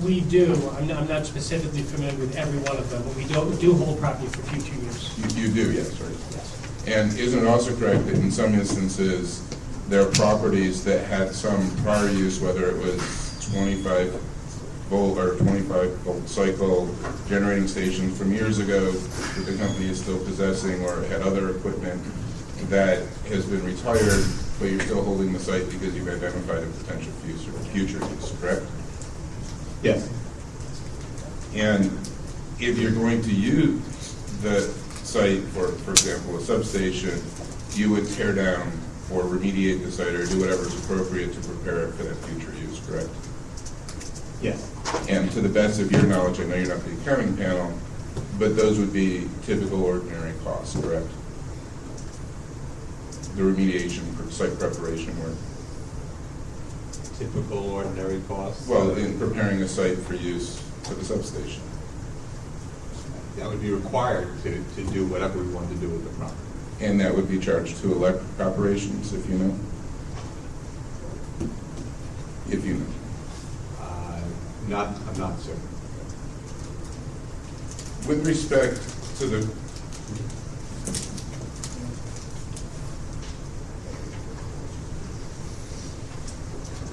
We do. I'm not specifically familiar with every one of them, but we do hold property for future use. You do, yes, right? Yes. And isn't it also correct that in some instances, there are properties that had some prior use, whether it was 25-volt or 25-volt cycle generating stations from years ago that the company is still possessing, or had other equipment that has been retired, but you're still holding the site because you've identified a potential future use, correct? Yes. And if you're going to use the site for example, a substation, you would tear down or remediate the site or do whatever is appropriate to prepare it for that future use, correct? Yes. And to the best of your knowledge, I know you're not the accounting panel, but those would be typical ordinary costs, correct? The remediation, site preparation work. Typical ordinary costs? Well, in preparing a site for use for the substation. That would be required to do whatever we want to do with the property. And that would be charged to electric operations, if you know? If you know. I'm not certain. With respect to the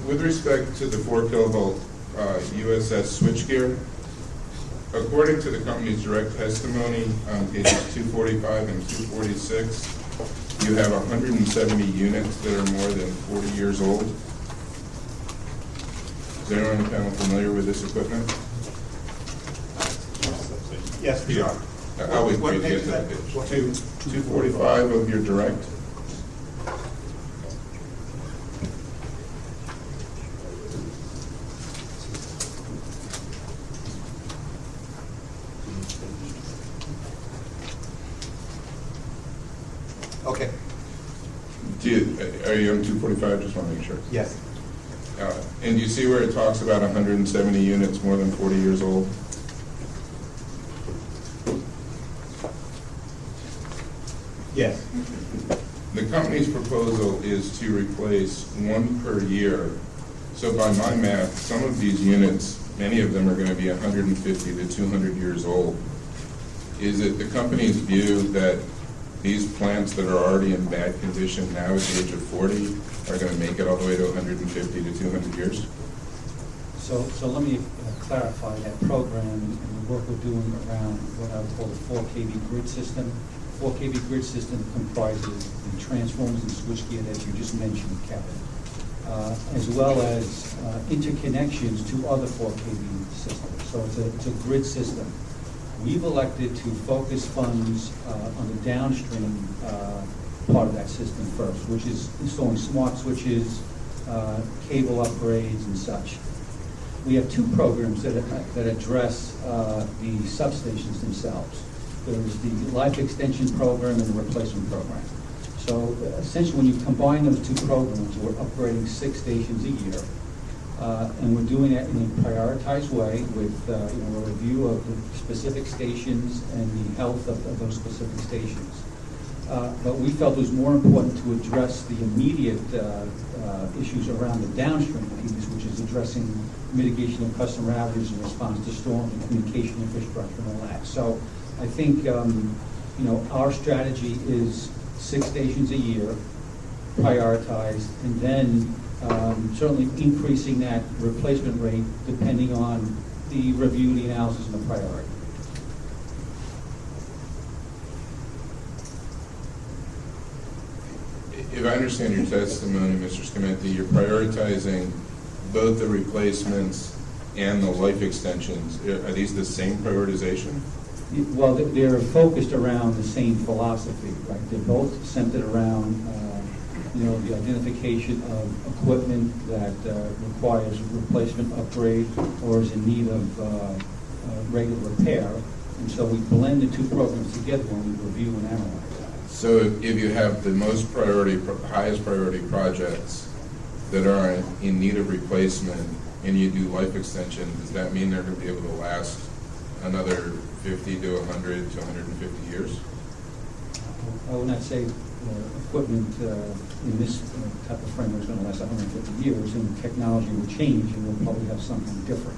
With respect to the 4 kilovolt USS switchgear, according to the company's direct testimony on pages 245 and 246, you have 170 units that are more than 40 years old. Is anyone on the panel familiar with this equipment? Yes, we are. I'll wait for you to get to that page. 245 of your direct. Okay. Are you on 245? Just want to make sure. Yes. And do you see where it talks about 170 units more than 40 years old? Yes. The company's proposal is to replace 1 per year. So by my math, some of these units, many of them are going to be 150 to 200 years old. Is it the company's view that these plants that are already in bad condition now at the age of 40 are going to make it all the way to 150 to 200 years? So let me clarify that program and the work we're doing around what I would call the 4 kV grid system. 4 kV grid system comprises the transformers and switchgear that you just mentioned, Kevin, as well as interconnections to other 4 kV systems. So it's a grid system. We've elected to focus funds on the downstream part of that system first, which is installing smart switches, cable upgrades, and such. We have 2 programs that address the substations themselves. There's the life extension program and the replacement program. So essentially, when you combine those 2 programs, we're upgrading 6 stations a year. And we're doing that in a prioritized way with a review of the specific stations and the health of those specific stations. But we felt it was more important to address the immediate issues around the downstream piece, which is addressing mitigation of customer outages in response to storms and communication infrastructure and all that. So I think our strategy is 6 stations a year, prioritized, and then certainly increasing that replacement rate depending on the review, the analysis, and the priority. If I understand your testimony, Mr. Scamenti, you're prioritizing both the replacements and the life extensions. Are these the same prioritization? Well, they're focused around the same philosophy, right? They're both centered around, the identification of equipment that requires replacement, upgrade, or is in need of regular repair. And so we blend the two programs together when we review and analyze that. So if you have the most priority, highest priority projects that are in need of replacement and you do life extension, does that mean they're going to be able to last another 50 to 100 to 150 years? I would not say equipment in this type of framework is going to last 150 years, and technology will change, and we'll probably have something different.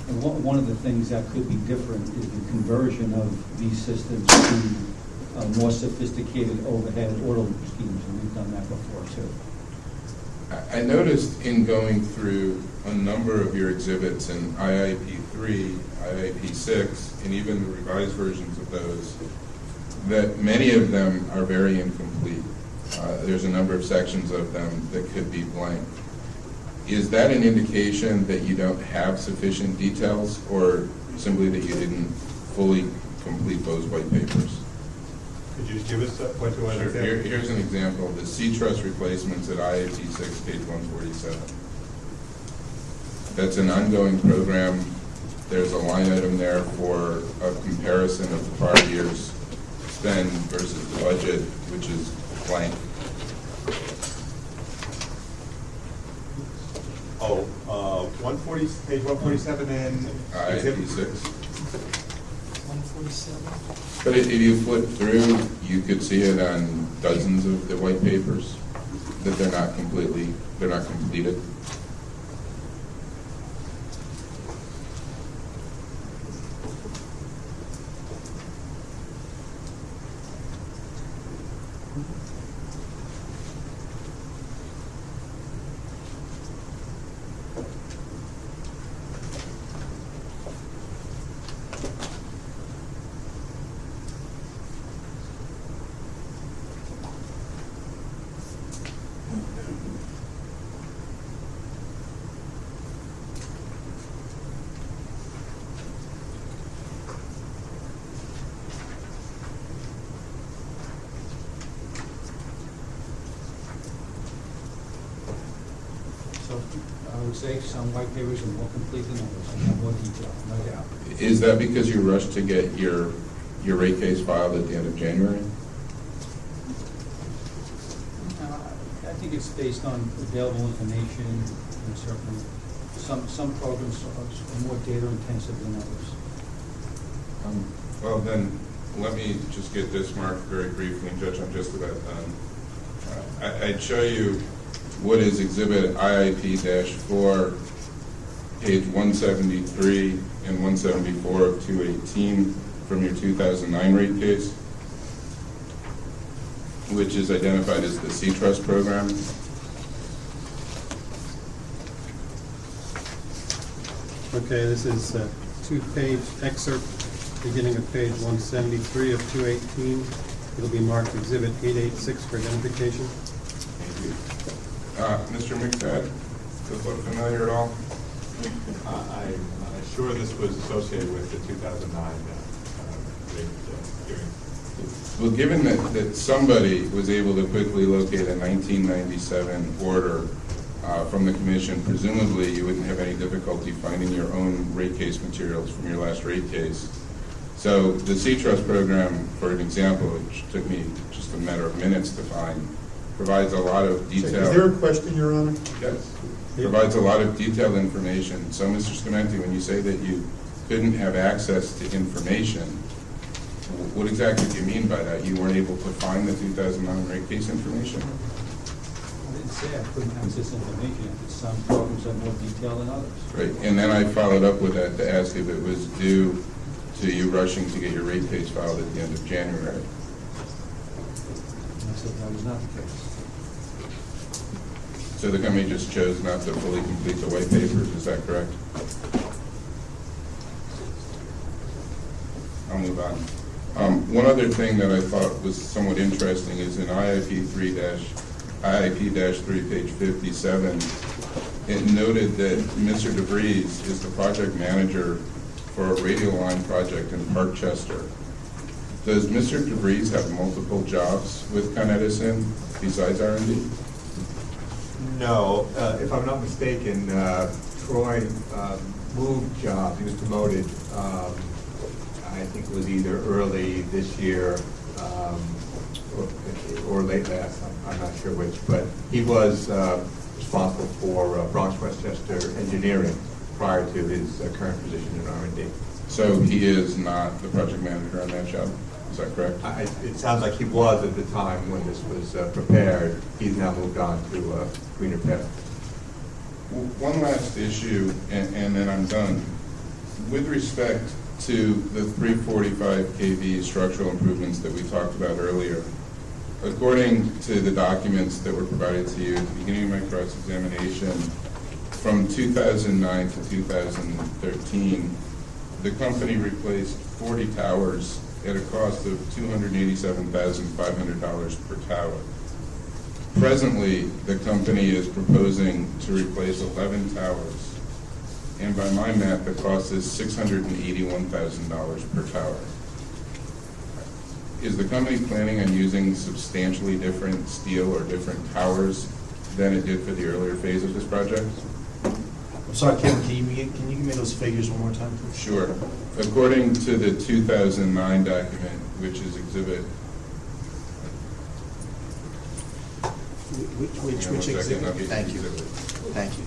And one of the things that could be different is the conversion of these systems to more sophisticated overhead order loop schemes, and we've done that before too. I noticed in going through a number of your exhibits in IIP 3, IIP 6, and even the revised versions of those, that many of them are very incomplete. There's a number of sections of them that could be blank. Is that an indication that you don't have sufficient details, or simply that you didn't fully complete those white papers? Could you just give us what you want to Sure. say? Here's an example. The C-truss replacements at IIP 6, page 147. That's an ongoing program. There's a line item there for a comparison of the prior year's spend versus the budget, which is blank. Oh, 140, page 147 in IIP 6. 147. But if you flip through, you could see it on dozens of the white papers that they're not completed. So I would say some white papers are more complete than others, and have more detail, no doubt. Is that because you rushed to get your rate case filed at the end of January? I think it's based on available information, and certainly some programs are more data intensive than others. Well, then, let me just get this marked very briefly, and Judge, I'm just about done. I'd show you what is Exhibit IIP-4, page 173 and 174 of 218 from your 2009 rate case, which is identified as the C-Trust program. Okay, this is a two-page excerpt, beginning of page 173 of 218. It'll be marked Exhibit 886 for identification. Thank you. Mr. McFadden, does this look familiar at all? I'm sure this was associated with the 2009 hearing. Well, given that somebody was able to quickly locate a 1997 order from the commission, presumably you wouldn't have any difficulty finding your own rate case materials from your last rate case. So the C-Trust program, for an example, which took me just a matter of minutes to find, provides a lot of detail. Is there a question, Your Honor? Yes. Provides a lot of detailed information. So, Mr. Scamenti, when you say that you couldn't have access to information, what exactly do you mean by that? You weren't able to find the 2009 rate case information? I didn't say I couldn't access information. Some programs have more detail than others. Right. And then I followed up with that to ask if it was due to you rushing to get your rate case filed at the end of January. And I said that was not the case. So the company just chose not to fully complete the white papers, is that correct? I'll move on. One other thing that I thought was somewhat interesting is in IIP-3, page 57, it noted that Mr. DeVries is the project manager for a radial line project in Parkchester. Does Mr. DeVries have multiple jobs with Con Edison besides R&D? No, if I'm not mistaken, Troy moved jobs. He was promoted, I think it was either early this year or late last, I'm not sure which, but he was responsible for Bronx Westchester engineering prior to his current position in R&D. So he is not the project manager on that job, is that correct? It sounds like he was at the time when this was prepared. He's now moved on to greener path. One last issue, and then I'm done. With respect to the 345 kV structural improvements that we talked about earlier, according to the documents that were provided to you at the beginning of my cross-examination, from 2009 to 2013, the company replaced 40 towers at a cost of $287,500 per tower. Presently, the company is proposing to replace 11 towers, and by my math, the cost is $681,000 per tower. Is the company planning on using substantially different steel or different towers than it did for the earlier phase of this project? I'm sorry, Kevin, can you give me those figures one more time, please? Sure. According to the 2009 document, which is exhibit... Which exhibit? Thank you. Thank you.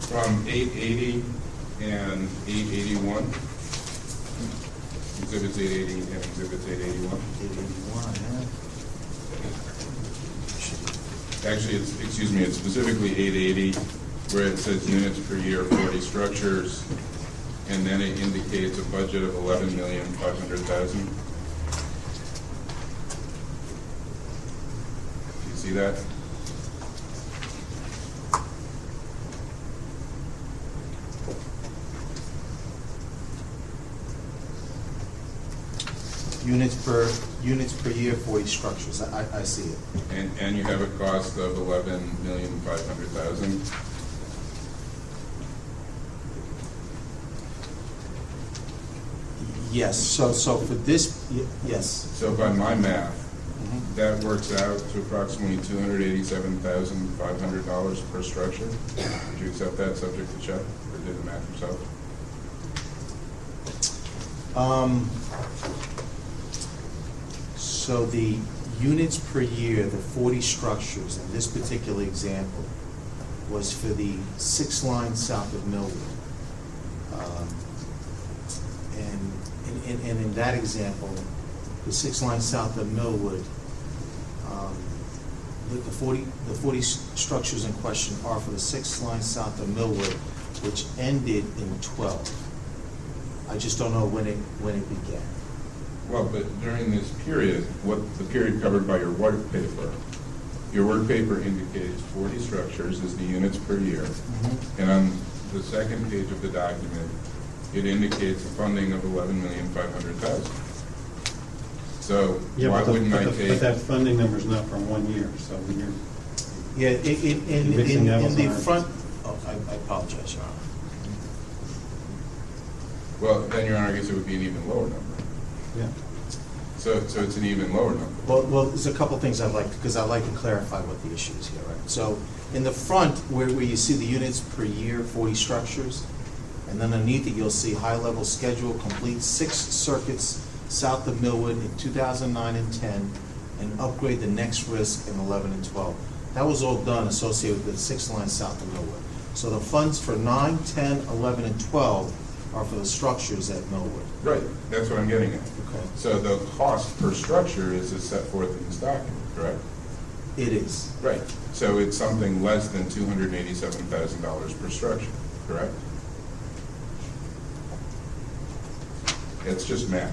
From 880 and 881. Exhibits 880 and exhibits 881. 881, Actually, it's specifically 880, where it says units per year, 40 structures, and then it indicates a budget of $11,500,000. Do you see that? Units per year, 40 structures. I see it. And you have a cost of $11,500,000. Yes. So for this, yes. So by my math, that works out to approximately $287,500 per structure. Would you accept that subject to check, or do the math yourself? So the units per year, the 40 structures in this particular example was for the 6 lines south of Millwood. And in that example, the 6 lines south of Millwood, the 40 structures in question are for the 6 lines south of Millwood, which ended in 12. I just don't know when it began. Well, but during this period, the period covered by your work paper indicates 40 structures as the units per year. And on the second page of the document, it indicates a funding of $11,500,000. So why wouldn't I take... But that funding number is not from 1 year, so when you're... Yeah, in the front... Oh, I apologize, Your Honor. Well, then, Your Honor, I guess it would be an even lower number. Yeah. So it's an even lower number. Well, there's a couple things I'd like to clarify what the issue is here, right? So in the front, where you see the units per year, 40 structures, and then underneath it, you'll see high-level schedule, complete 6 circuits south of Millwood in 2009 and 10, and upgrade the next risk in 11 and 12. That was all done associated with the 6 lines south of Millwood. So the funds for 9, 10, 11, and 12 are for the structures at Millwood. Right, that's what I'm getting at. Okay. So the cost per structure is set forth in this document, correct? It is. Right. So it's something less than $287,000 per structure, correct? It's just math.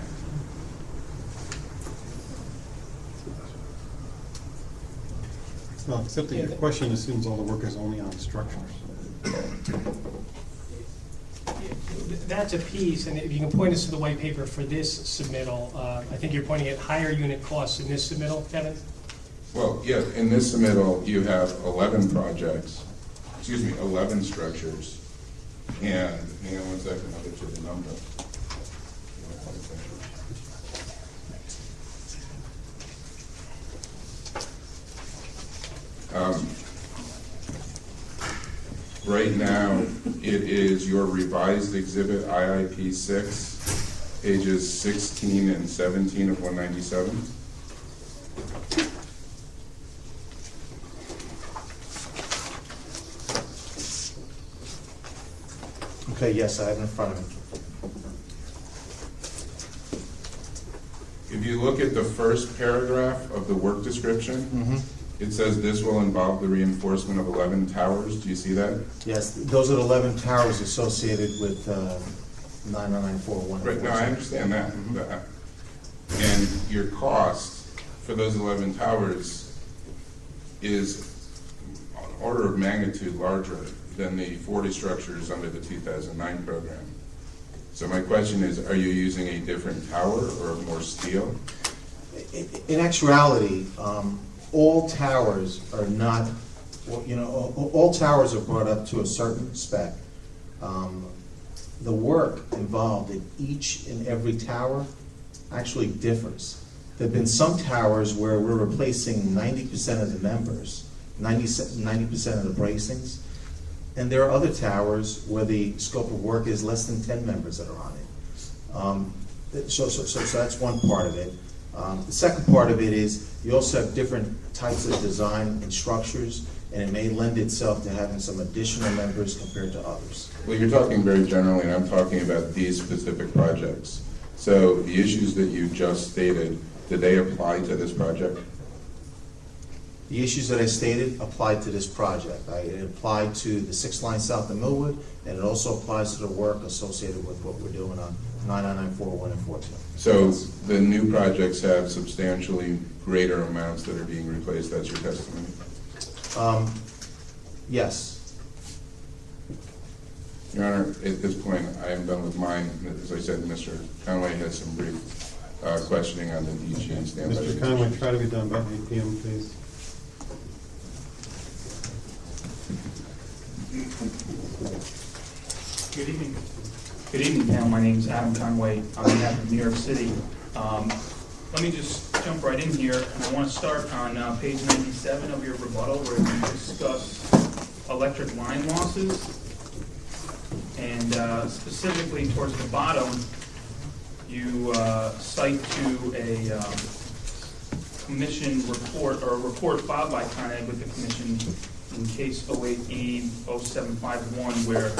Well, except that your question assumes all the work is only on structures. That's a piece, and if you can point us to the white paper for this submittal, I think you're pointing at higher unit costs in this submittal, Kevin? Well, yeah, in this submittal, you have 11 projects, 11 structures, and, hang on one second, I'll get you the number. Right now, it is your revised exhibit IIP 6, pages 16 and 17 of 197. Okay, yes, I have it in front of me. If you look at the first paragraph of the work description, it says this will involve the reinforcement of 11 towers. Do you see that? Yes, those are the 11 towers associated with 99941. Right, no, I understand that. And your cost for those 11 towers is an order of magnitude larger than the 40 structures under the 2009 program. So my question is, are you using a different tower or more steel? In actuality, all towers are not, all towers are brought up to a certain spec. The work involved in each and every tower actually differs. There have been some towers where we're replacing 90% of the members, 90% of the bracings, and there are other towers where the scope of work is less than 10 members that are on it. So that's one part of it. The second part of it is you also have different types of design and structures, and it may lend itself to having some additional members compared to others. Well, you're talking very generally, and I'm talking about these specific projects. So the issues that you just stated, do they apply to this project? The issues that I stated apply to this project. It applied to the 6th line south of Millwood, and it also applies to the work associated with what we're doing on 99941 and 42. So the new projects have substantially greater amounts that are being replaced. That's your testimony? Yes. Your Honor, at this point, I am done with mine. As I said, Mr. Conway has some brief questioning on the DG and standby. Mr. Conway, try to be done by 8 p.m., please. Good evening. Good evening, panel. My name is Adam Conway on behalf of New York City. Let me just jump right in here, and I want to start on page 97 of your rebuttal where you discuss electric line losses, and specifically towards the bottom, you cite to a commission report, or a report filed by Con Ed with the commission in case 08E0751, where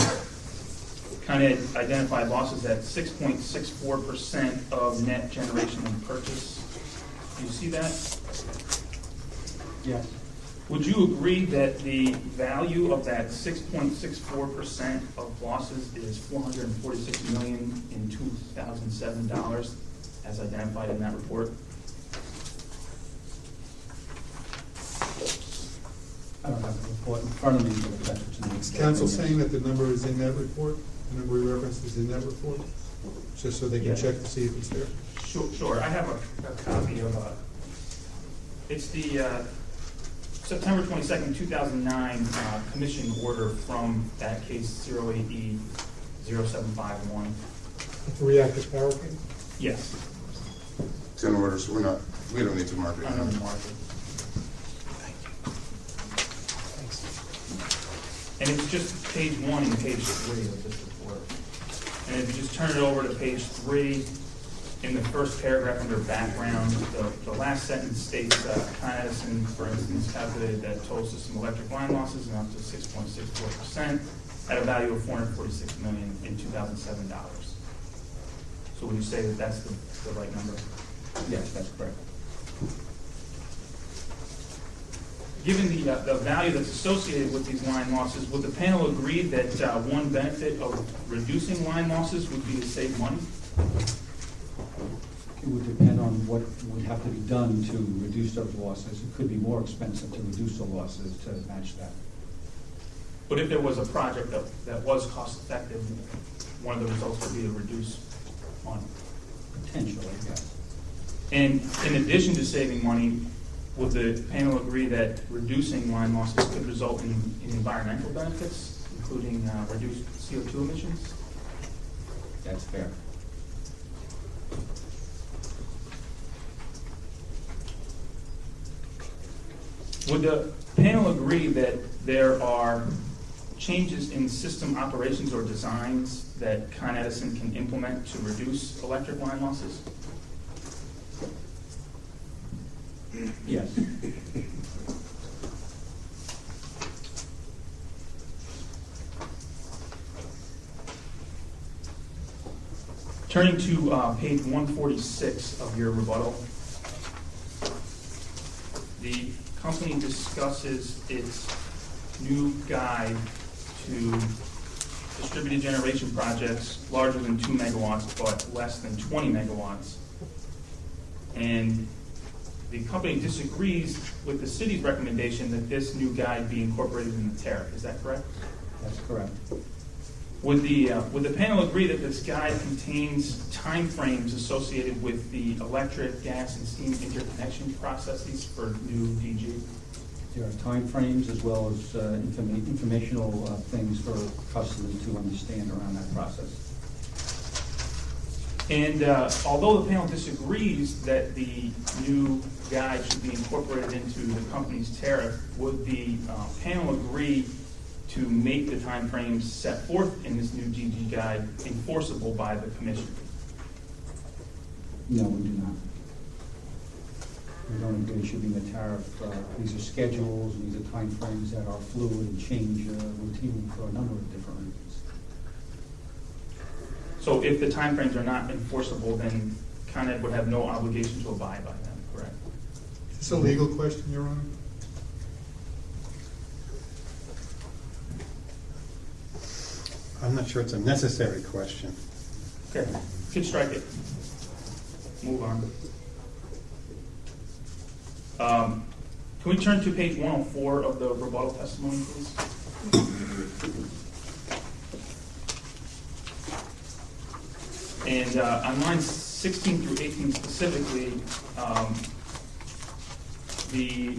Con Ed identified losses at 6.64% of net generation and purchase. Do you see that? Yes. Would you agree that the value of that 6.64% of losses is $446 million in 2007 dollars, as identified in that report? I don't have the report in front of me, but that's what you need. Is council saying that the number is in that report? The number we referenced is in that report? Just so they can check to see if it's there? Sure. I have a copy of it's the September 22nd, 2009 commission order from that case 08E0751. Reactive power cable? Yes. It's in order, so we don't need to mark it. I don't mark it. And it's just page 1 and page 3 of this report. And if you just turn it over to page 3, in the first paragraph under background, the last sentence states Edison, for instance, calculated that total system electric line losses amount to 6.64% at a value of $446 million in 2007 dollars. So would you say that that's the right number? Yes, that's correct. Given the value that's associated with these line losses, would the panel agree that one benefit of reducing line losses would be to save money? what would have to be done to reduce those losses. It could be more expensive to reduce the losses to match that. But if there was a project that was cost-effective, one of the results would be to reduce on. Potentially, yes. And in addition to saving money, would the panel agree that reducing line losses could result in environmental benefits, including reduced CO2 emissions? That's fair. Would the panel agree that there are changes in system operations or designs that Con Edison can implement to reduce electric line losses? Yes. Turning to page 146 of your rebuttal, the company discusses its new guide to distributed generation projects larger than 2 megawatts but less than 20 megawatts. And the company disagrees with the city's recommendation that this new guide be incorporated in the tariff. Is that correct? That's correct. Would the panel agree that this guide contains timeframes associated with the electric, gas, and steam interconnection processes for new DG? There are timeframes as well as informational things for customers to understand around that process. And although the panel disagrees that the new guide should be incorporated into the company's tariff, would the panel agree to make the timeframes set forth in this new DG guide enforceable by the commission? No, we do not. We don't agree it should be in the tariff. These are schedules, these are timeframes that are fluid and change routinely for a number of different reasons. So if the timeframes are not enforceable, then Con Ed would have no obligation to abide by them, correct? It's a legal question, Your Honor. I'm not sure it's a necessary question. Okay, could strike it. Move on. Can we turn to page 104 of the rebuttal testimony, please? And on lines 16 through 18 specifically, the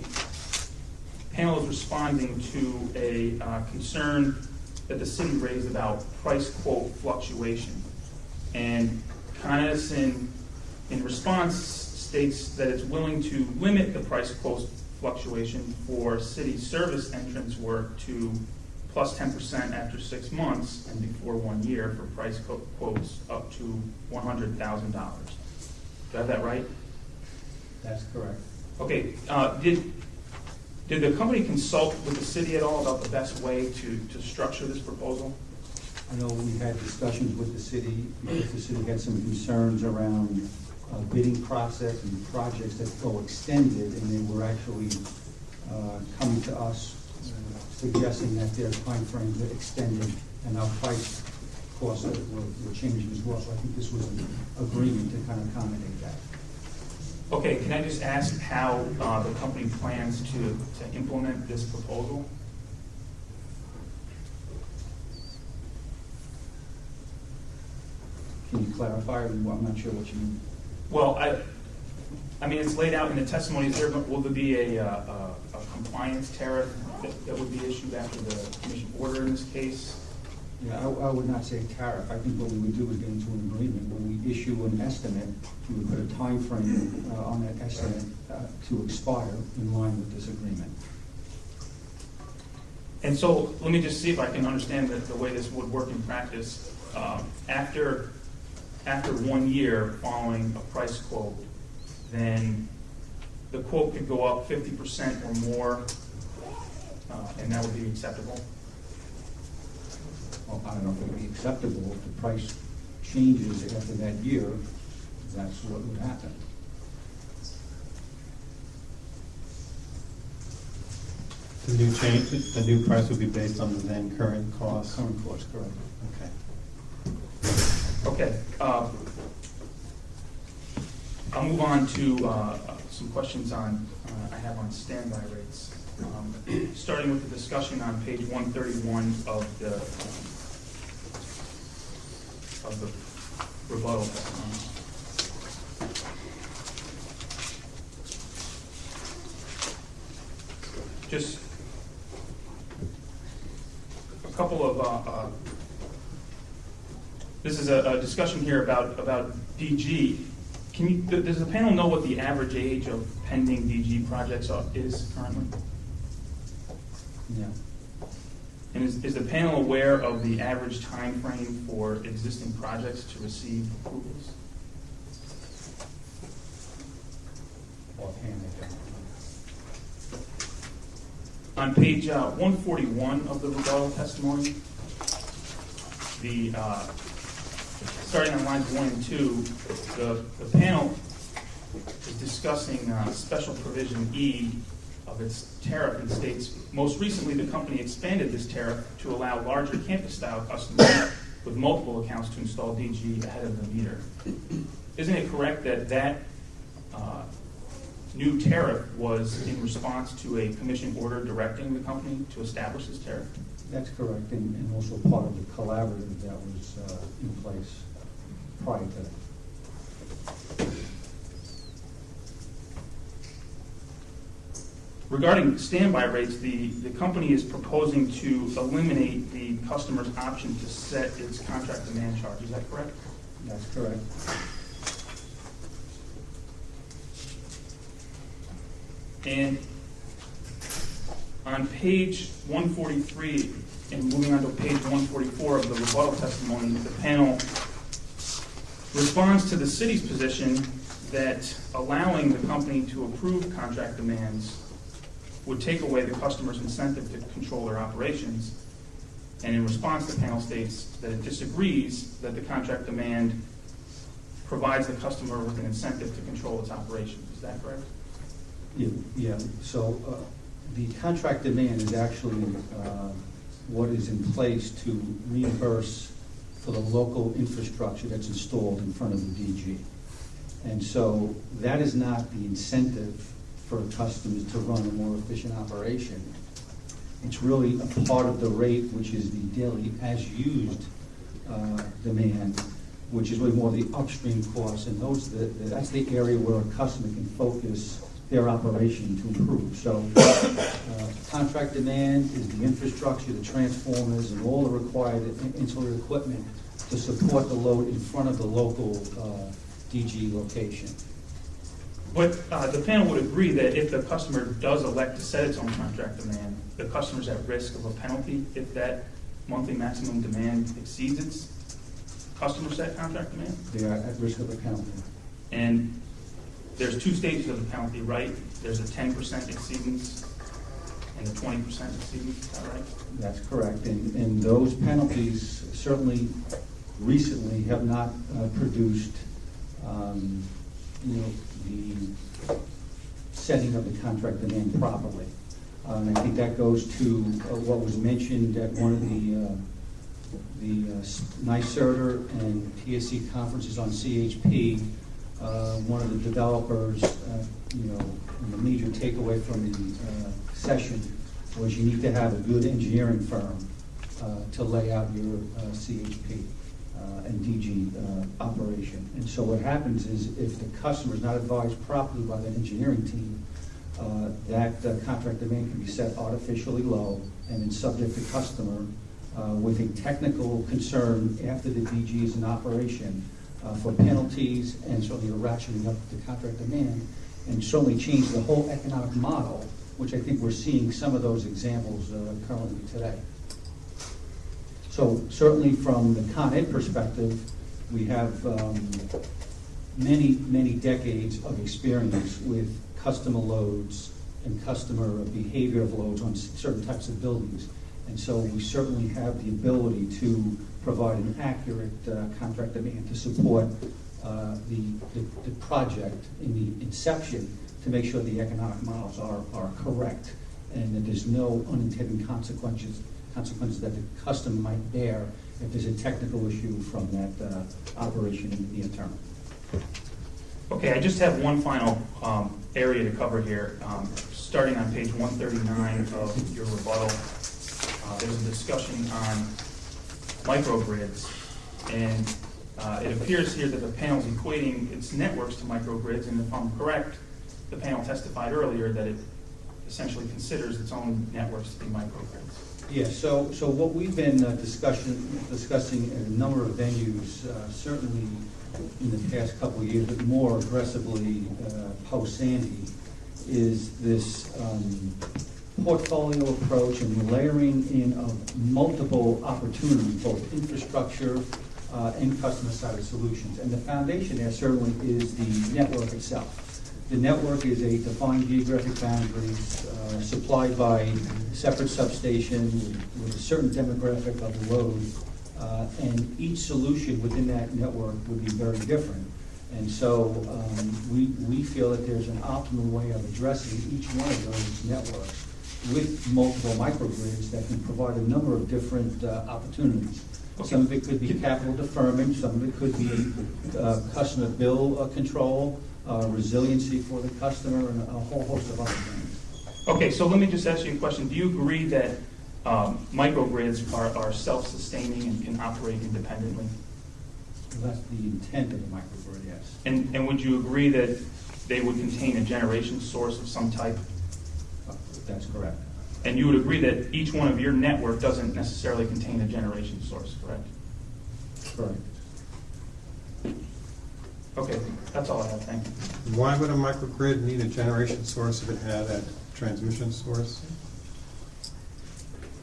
panel is responding to a concern that the city raised about price quote fluctuation. And Con Edison, in response, states that it's willing to limit the price quote fluctuation for city service entrance work to plus 10% after 6 months and before 1 year for price quotes up to $100,000. Do I have that right? That's correct. Okay. Did the company consult with the city at all about the best way to structure this proposal? I know we had discussions with the city because the city had some concerns around bidding process and projects that go extended, and they were actually coming to us suggesting that their timeframes are extended and our price costs were changing as well. So I think this was an agreement to kind of accommodate that. Okay, can I just ask how the company plans to implement this proposal? Can you clarify? I'm not sure what you mean. Well, I mean, it's laid out in the testimony. Will there be a compliance tariff that would be issued after the commission order in this case? Yeah, I would not say tariff. I think what we would do is get into an agreement. When we issue an estimate, we would put a time frame on that estimate to expire in line with this agreement. And so let me just see if I can understand the way this would work in practice. After 1 year following a price quote, then the quote could go up 50% or more, and that would be acceptable. Well, I don't know if it would be acceptable if the price changes after that year. That's what would happen. The new price would be based on the then current cost? Current cost, correct. Okay. Okay. I'll move on to some questions I have on standby rates. Starting with the discussion on page 131 of the rebuttal testimony. Just a couple of, this is a discussion here about DG. Does the panel know what the average age of pending DG projects is currently? No. And is the panel aware of the average time frame for existing projects to receive approvals? Offhand, I don't know. On page 141 of the rebuttal testimony, starting on lines 1 and 2, the panel is discussing special provision E of its tariff and states, most recently the company expanded this tariff to allow larger campus-style customers with multiple accounts to install DG ahead of the meter. Isn't it correct that new tariff was in response to a commission order directing the company to establish this tariff? That's correct, and also part of the collaborative that was in place prior to that. Regarding standby rates, the company is proposing to eliminate the customer's option to set its contract demand charge. Is that correct? That's correct. And on page 143, and moving on to page 144 of the rebuttal testimony, the panel responds to the city's position that allowing the company to approve contract demands would take away the customer's incentive to control their operations. And in response, the panel states that it disagrees that the contract demand provides the customer with an incentive to control its operations. Is that correct? Yeah. So the contract demand is actually what is in place to reimburse for the local infrastructure that's installed in front of the DG. And so that is not the incentive for customers to run a more efficient operation. It's really a part of the rate, which is the daily as-used demand, which is really more the upstream costs, and that's the area where a customer can focus their operation to improve. So contract demand is the infrastructure, the transformers, and all the required ancillary equipment to support the load in front of the local DG location. But the panel would agree that if the customer does elect to set its own contract demand, the customer's at risk of a penalty if that monthly maximum demand exceeds its customer set contract demand? They are at risk of a penalty. And there's two stages of the penalty, right? There's a 10% exceedance and a 20% exceedance, is that right? That's correct. And those penalties certainly recently have not produced the setting of the contract demand properly. And I think that goes to what was mentioned at one of the NYSERDA and TSC conferences on CHP. One of the developers, and the major takeaway from the session was you need to have a good engineering firm to lay out your CHP and DG operation. And so what happens is if the customer is not advised properly by the engineering team, that contract demand can be set artificially low and then subject the customer with a technical concern after the DG is in operation for penalties and certainly a ratcheting up the contract demand, and certainly change the whole economic model, which I think we're seeing some of those examples currently today. So certainly from the Con Ed perspective, we have many, many decades of experience with customer loads and customer behavior of loads on certain types of buildings. And so we certainly have the ability to provide an accurate contract demand to support the project in the inception to make sure the economic models are correct and that there's no unintended consequences that the customer might bear if there's a technical issue from that operation in the near term. Okay, I just have one final area to cover here. Starting on page 139 of your rebuttal, there's a discussion on microgrids. And it appears here that the panel's equating its networks to microgrids, and if I'm correct, the panel testified earlier that it essentially considers its own networks to be microgrids. Yeah, so what we've been discussing in a number of venues, certainly in the past couple of years, but more aggressively post-Sandy, is this portfolio approach and layering in of multiple opportunities, both infrastructure and customer-sided solutions. And the foundation there certainly is the network itself. The network is a defined geographic boundaries supplied by separate substation with a certain demographic of load, and each solution within that network would be very different. And so we feel that there's an optimal way of addressing each one of those networks with multiple microgrids that can provide a number of different opportunities. Okay. Some of it could be capital deferment, some of it could be customer bill control, resiliency for the customer, and a whole host of other things. Okay, so let me just ask you a question. Do you agree that microgrids are self-sustaining and can operate independently? Well, that's the intent of the microgrid, yes. And would you agree that they would contain a generation source of some type? That's correct. And you would agree that each one of your network doesn't necessarily contain a generation source, correct? Correct. Okay, that's all I have, thank you. Why would a microgrid need a generation source if it had a transmission source?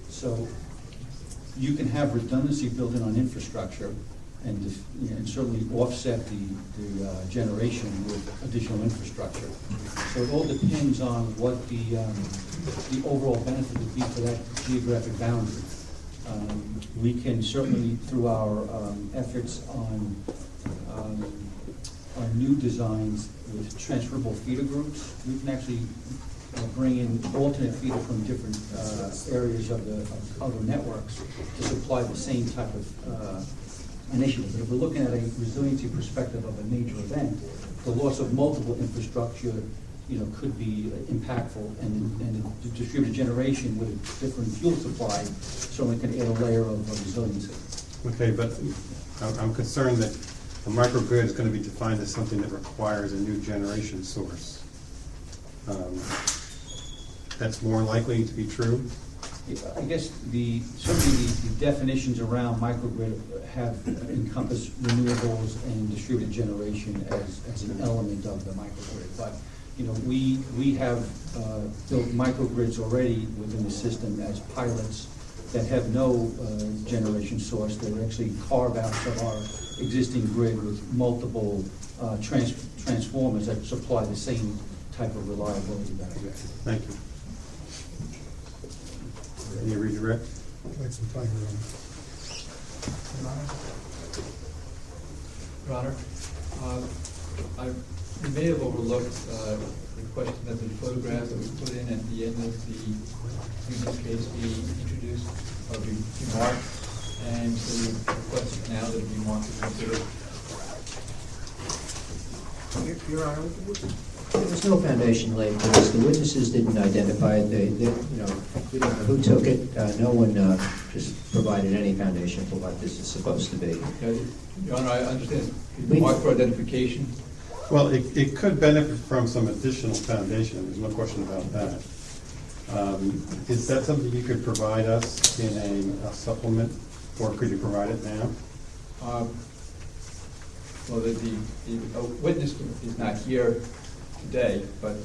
So you can have redundancy built in on infrastructure and certainly offset the generation with additional infrastructure. So it all depends on what the overall benefit would be for that geographic boundary. We can certainly, through our efforts on new designs with transferable feeder groups, we can actually bring in alternate feeder from different areas of the other networks to supply the same type of initiative. But if we're looking at a resiliency perspective of a major event, the loss of multiple infrastructure, could be impactful, and the distributed generation with a different fuel supply certainly can add a layer of resiliency. Okay, but I'm concerned that a microgrid is going to be defined as something that requires a new generation source. That's more likely to be true? I guess certainly the definitions around microgrid have encompassed renewables and distributed generation as an element of the microgrid. But we have built microgrids already within the system as pilots that have no generation source. They're actually carve-outs of our existing grid with multiple transformers that supply the same type of reliability benefit. Thank you. Any redirect? Like some time around. Your Honor, I may have overlooked the question that the photograph that was put in at the end of the previous case be introduced or be marked, and so the request now that it be marked is considered. Your Honor, there's no foundation laid for this. The witnesses didn't identify it. We don't know who took it. No one just provided any foundation for what this is supposed to be. Your Honor, I understand. Marked for identification. Well, it could benefit from some additional foundation. There's no question about that. Is that something you could provide us in a supplement, or could you provide it now? Well, the witness is not here today, but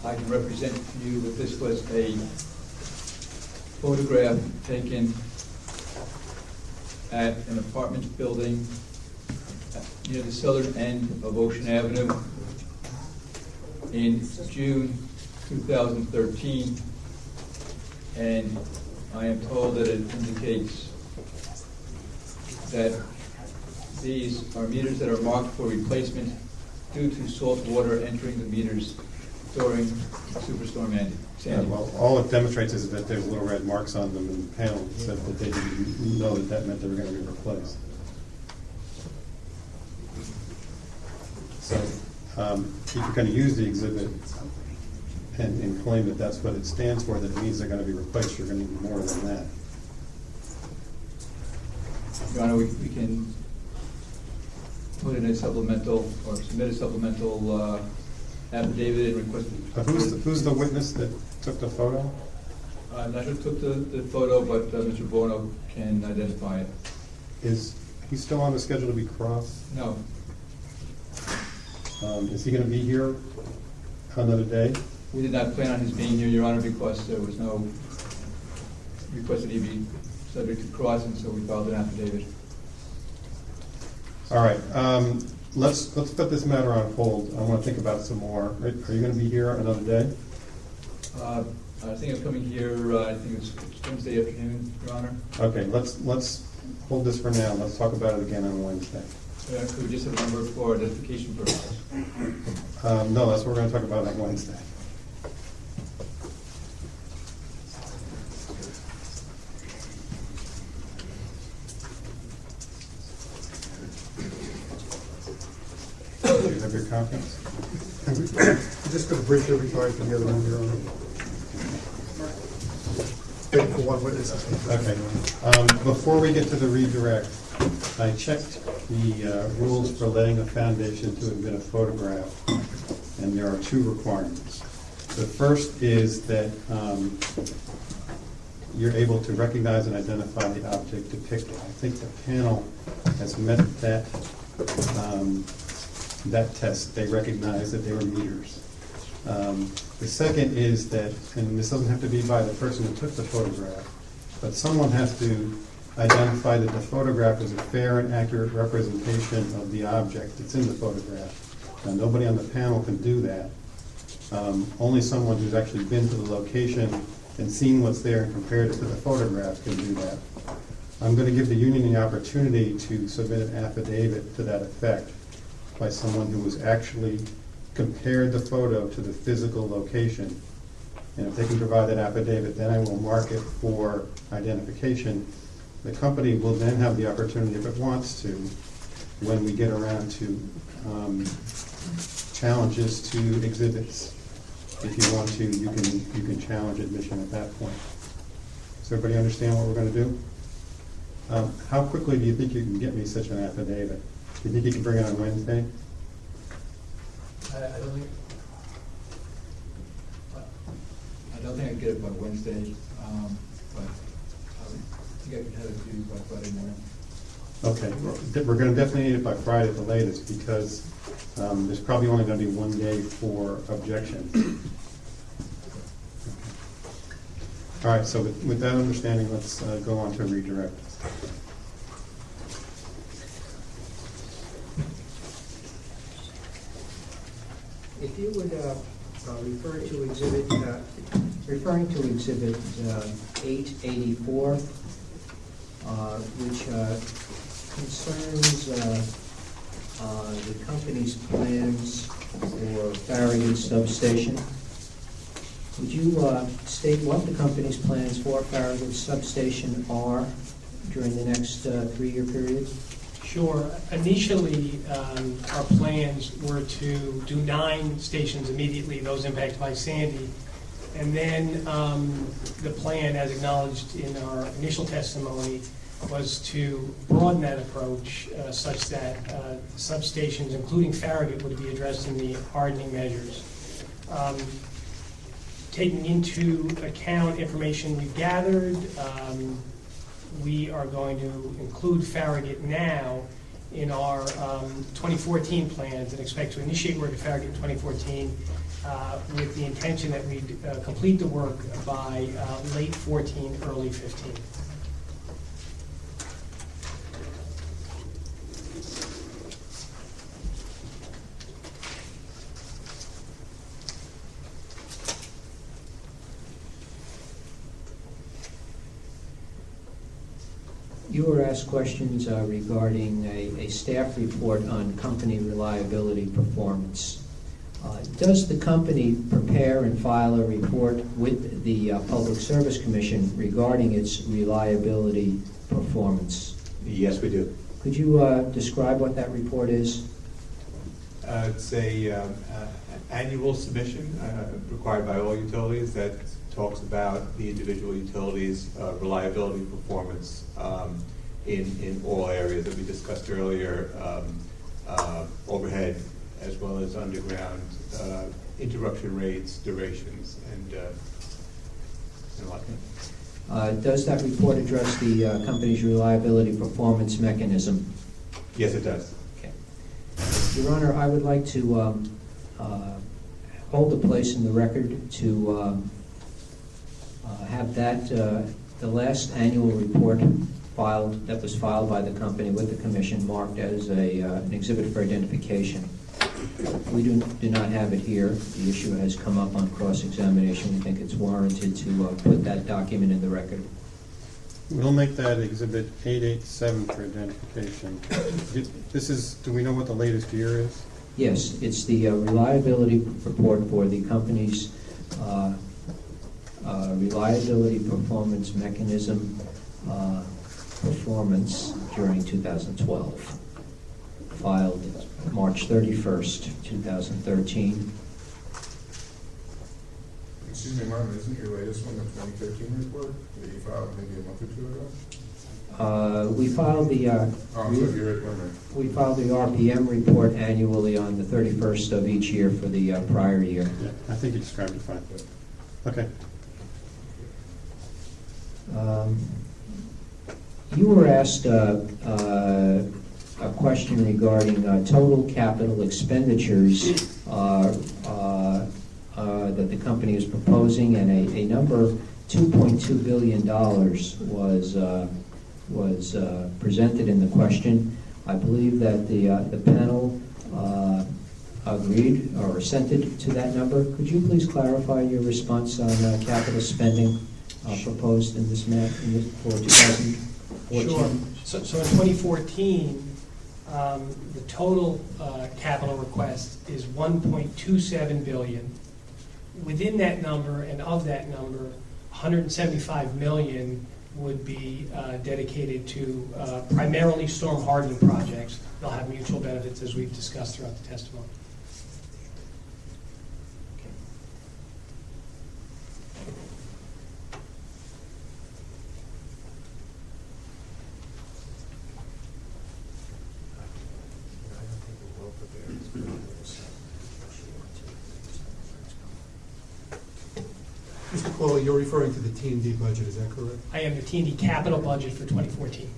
I can represent to you that this was a photograph taken at an apartment building near the southern end of Ocean Avenue in June 2013, and I am told that it indicates that these are meters that are marked for replacement due to salt water entering the meters during Superstorm Sandy. Yeah, well, all it demonstrates is that there's little red marks on them, and the panel said that they didn't know that meant they were going to be replaced. So if you're going to use the exhibit and claim that that's what it stands for, that it means they're going to be replaced, you're going to need more than that. Your Honor, we can put in a supplemental, or submit a supplemental affidavit and request. Who's the witness that took the photo? I'm not sure who took the photo, but Mr. Bono can identify it. Is he still on the schedule to be crossed? No. Is he going to be here another day? We did not plan on his being here, Your Honor, because there was no request that he be subject to crossing, so we filed an affidavit. All right. Let's put this matter on hold. I want to think about it some more. Are you going to be here another day? I think I'm coming here, I think it's Wednesday afternoon, Your Honor. Okay, let's hold this for now. Let's talk about it again on Wednesday. Could we just have a number for identification purposes? No, that's what we're going to talk about on Wednesday. Do you have your conference? I'm just going to brief everybody from the other one here on. Wait for one witness. Okay. Before we get to the redirect, I checked the rules for letting a foundation to admit a photograph, and there are two requirements. The first is that you're able to recognize and identify the object depicted. I think the panel has met that test. They recognize that they were meters. The second is that, and this doesn't have to be by the person who took the photograph, but someone has to identify that the photograph is a fair and accurate representation of the object that's in the photograph. Now, nobody on the panel can do that. Only someone who's actually been to the location and seen what's there and compared it to the photograph can do that. I'm going to give the union the opportunity to submit an affidavit to that effect by someone who was actually compared the photo to the physical location. And if they can provide that affidavit, then I will mark it for identification. The company will then have the opportunity, if it wants to, when we get around to challenges to exhibits. If you want to, you can challenge admission at that point. Does everybody understand what we're going to do? How quickly do you think you can get me such an affidavit? Do you think you can bring it on Wednesday? I don't think I can get it by Wednesday, but I think I can have it to you by Friday morning. Okay, we're going to definitely need it by Friday at the latest, because there's probably only going to be one day for objections. All right, so with that understanding, let's go on to redirect. If you would refer to exhibit, referring to exhibit 884, which concerns the company's plans for Farragut substation. Would you state what the company's plans for Farragut substation are during the next 3-year period? Sure. Initially, our plans were to do 9 stations immediately, those impacted by Sandy. And then the plan, as acknowledged in our initial testimony, was to broaden that approach such that substations, including Farragut, would be addressed in the hardening measures. Taking into account information we've gathered, we are going to include Farragut now in our 2014 plans and expect to initiate work at Farragut in 2014 with the intention that we'd complete the work by late 14, early 15. You were asked questions regarding a staff report on company reliability performance. Does the company prepare and file a report with the Public Service Commission regarding its reliability performance? Yes, we do. Could you describe what that report is? It's a annual submission required by all utilities that talks about the individual utilities' reliability performance in all areas that we discussed earlier, overhead as well as underground, interruption rates, durations, and whatnot. Does that report address the company's reliability performance mechanism? Yes, it does. Okay. Your Honor, I would like to hold a place in the record to have that, the last annual report filed, that was filed by the company with the commission, marked as an exhibit for identification. We do not have it here. The issue has come up on cross-examination. We think it's warranted to put that document in the record. We'll make that exhibit 887 for identification. This is, do we know what the latest year is? Yes, it's the reliability report for the company's reliability performance mechanism performance during 2012, filed March 31st, 2013. Excuse me, Martin, isn't your latest one the 2013 report that you filed maybe a month or two ago? We filed the we filed the RPM report annually on the 31st of each year for the prior year. Yeah, I think you described it fine. Okay. You were asked a question regarding total capital expenditures that the company is proposing, and a number $2.2 billion was presented in the question. I believe that the panel agreed or assented to that number. Could you please clarify your response on capital spending proposed in this for 2014? Sure. So in 2014, the total capital request is $1.27 billion. Within that number, and of that number, $175 million would be dedicated to primarily storm hardening projects. They'll have mutual benefits, as we've discussed throughout the testimony. Mr. Cawley, you're referring to the T&D budget, is that correct? I am the T&D capital budget for 2014.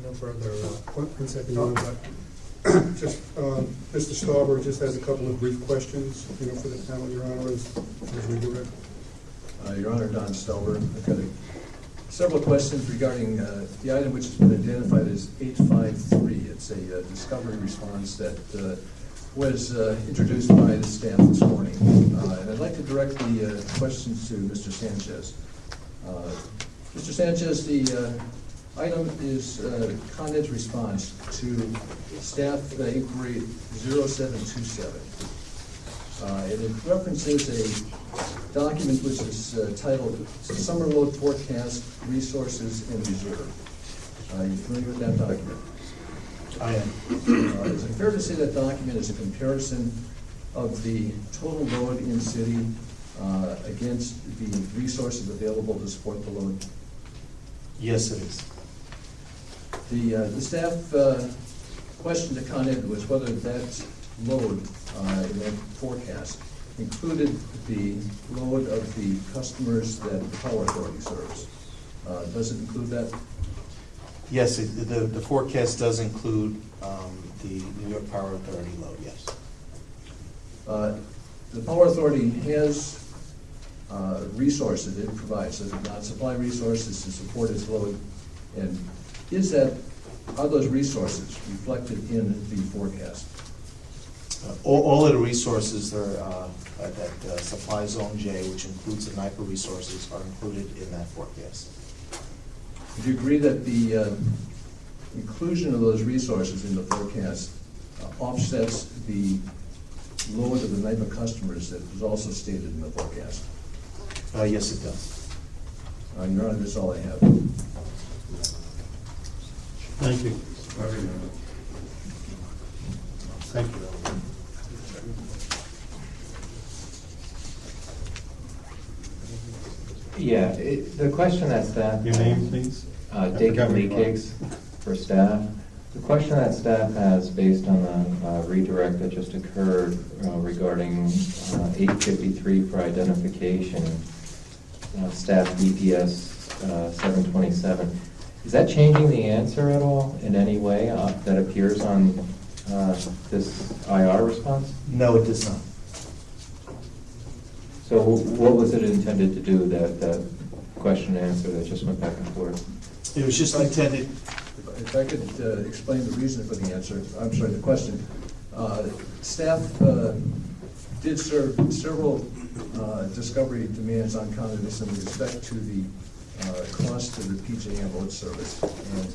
No further, one second, Your Honor, but just, Mr. Stauber just has a couple of brief questions, for the panel, Your Honor, as we do it. Your Honor, Don Stauber, I've got several questions regarding the item which has been identified as 853. It's a discovery response that was introduced by the staff this morning. And I'd like to direct the questions to Mr. Sanchez. Mr. Sanchez, the item is Con Ed's response to staff inquiry 0727. And it references a document which is titled Summer Load Forecast Resources and Reserve. Are you familiar with that document? I am. Is it fair to say that document is a comparison of the total load in city against the resources available to support the load? Yes, it is. The staff question to Con Ed was whether that load in that forecast included the load of the customers that the Power Authority serves. Does it include that? Yes, the forecast does include the New York Power Authority load, yes. The Power Authority has resources it provides. Does it not supply resources to support its load? And are those resources reflected in the forecast? All of the resources are that supply Zone J, which includes the NIPA resources, are included in that forecast. Would you agree that the inclusion of those resources in the forecast offsets the load of the number of customers that was also stated in the forecast? Yes, it does. Your Honor, that's all I have. Thank you. Thank you. Yeah, the question that staff. Your name, please? Dakin Lee Cakes for staff. The question that staff has, based on the redirect that just occurred regarding 853 for identification, staff DPS 727, is that changing the answer at all in any way that appears on this IR response? No, it does not. So what was it intended to do, that question and answer that just went back and forth? It was just intended. If I could explain the reason for the answer, I'm sorry, the question. Staff did serve several discovery demands on Con Edison with respect to the cost of the PJ ambulance service. And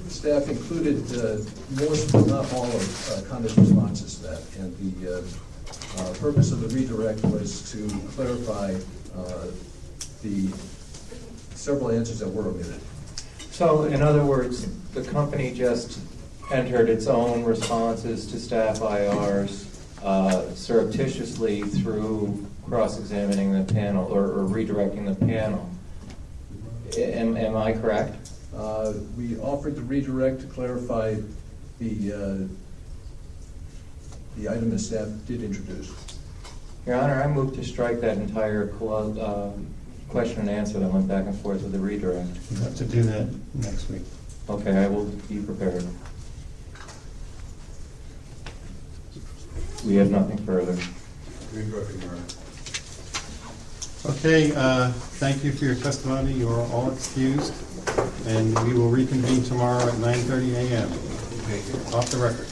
staff included most, but not all, of Con Edison's responses to that. And the purpose of the redirect was to clarify the several answers that were omitted. So, in other words, the company just entered its own responses to staff IRs surreptitiously through cross-examining the panel or redirecting the panel. Am I correct? We offered the redirect to clarify the item that staff did introduce. Your Honor, I move to strike that entire question and answer that went back and forth with the redirect. You have to do that next week. Okay, I will be prepared. We have nothing further. Okay, thank you for your testimony. You are all excused, and we will reconvene tomorrow at 9:30 a.m. Off the record.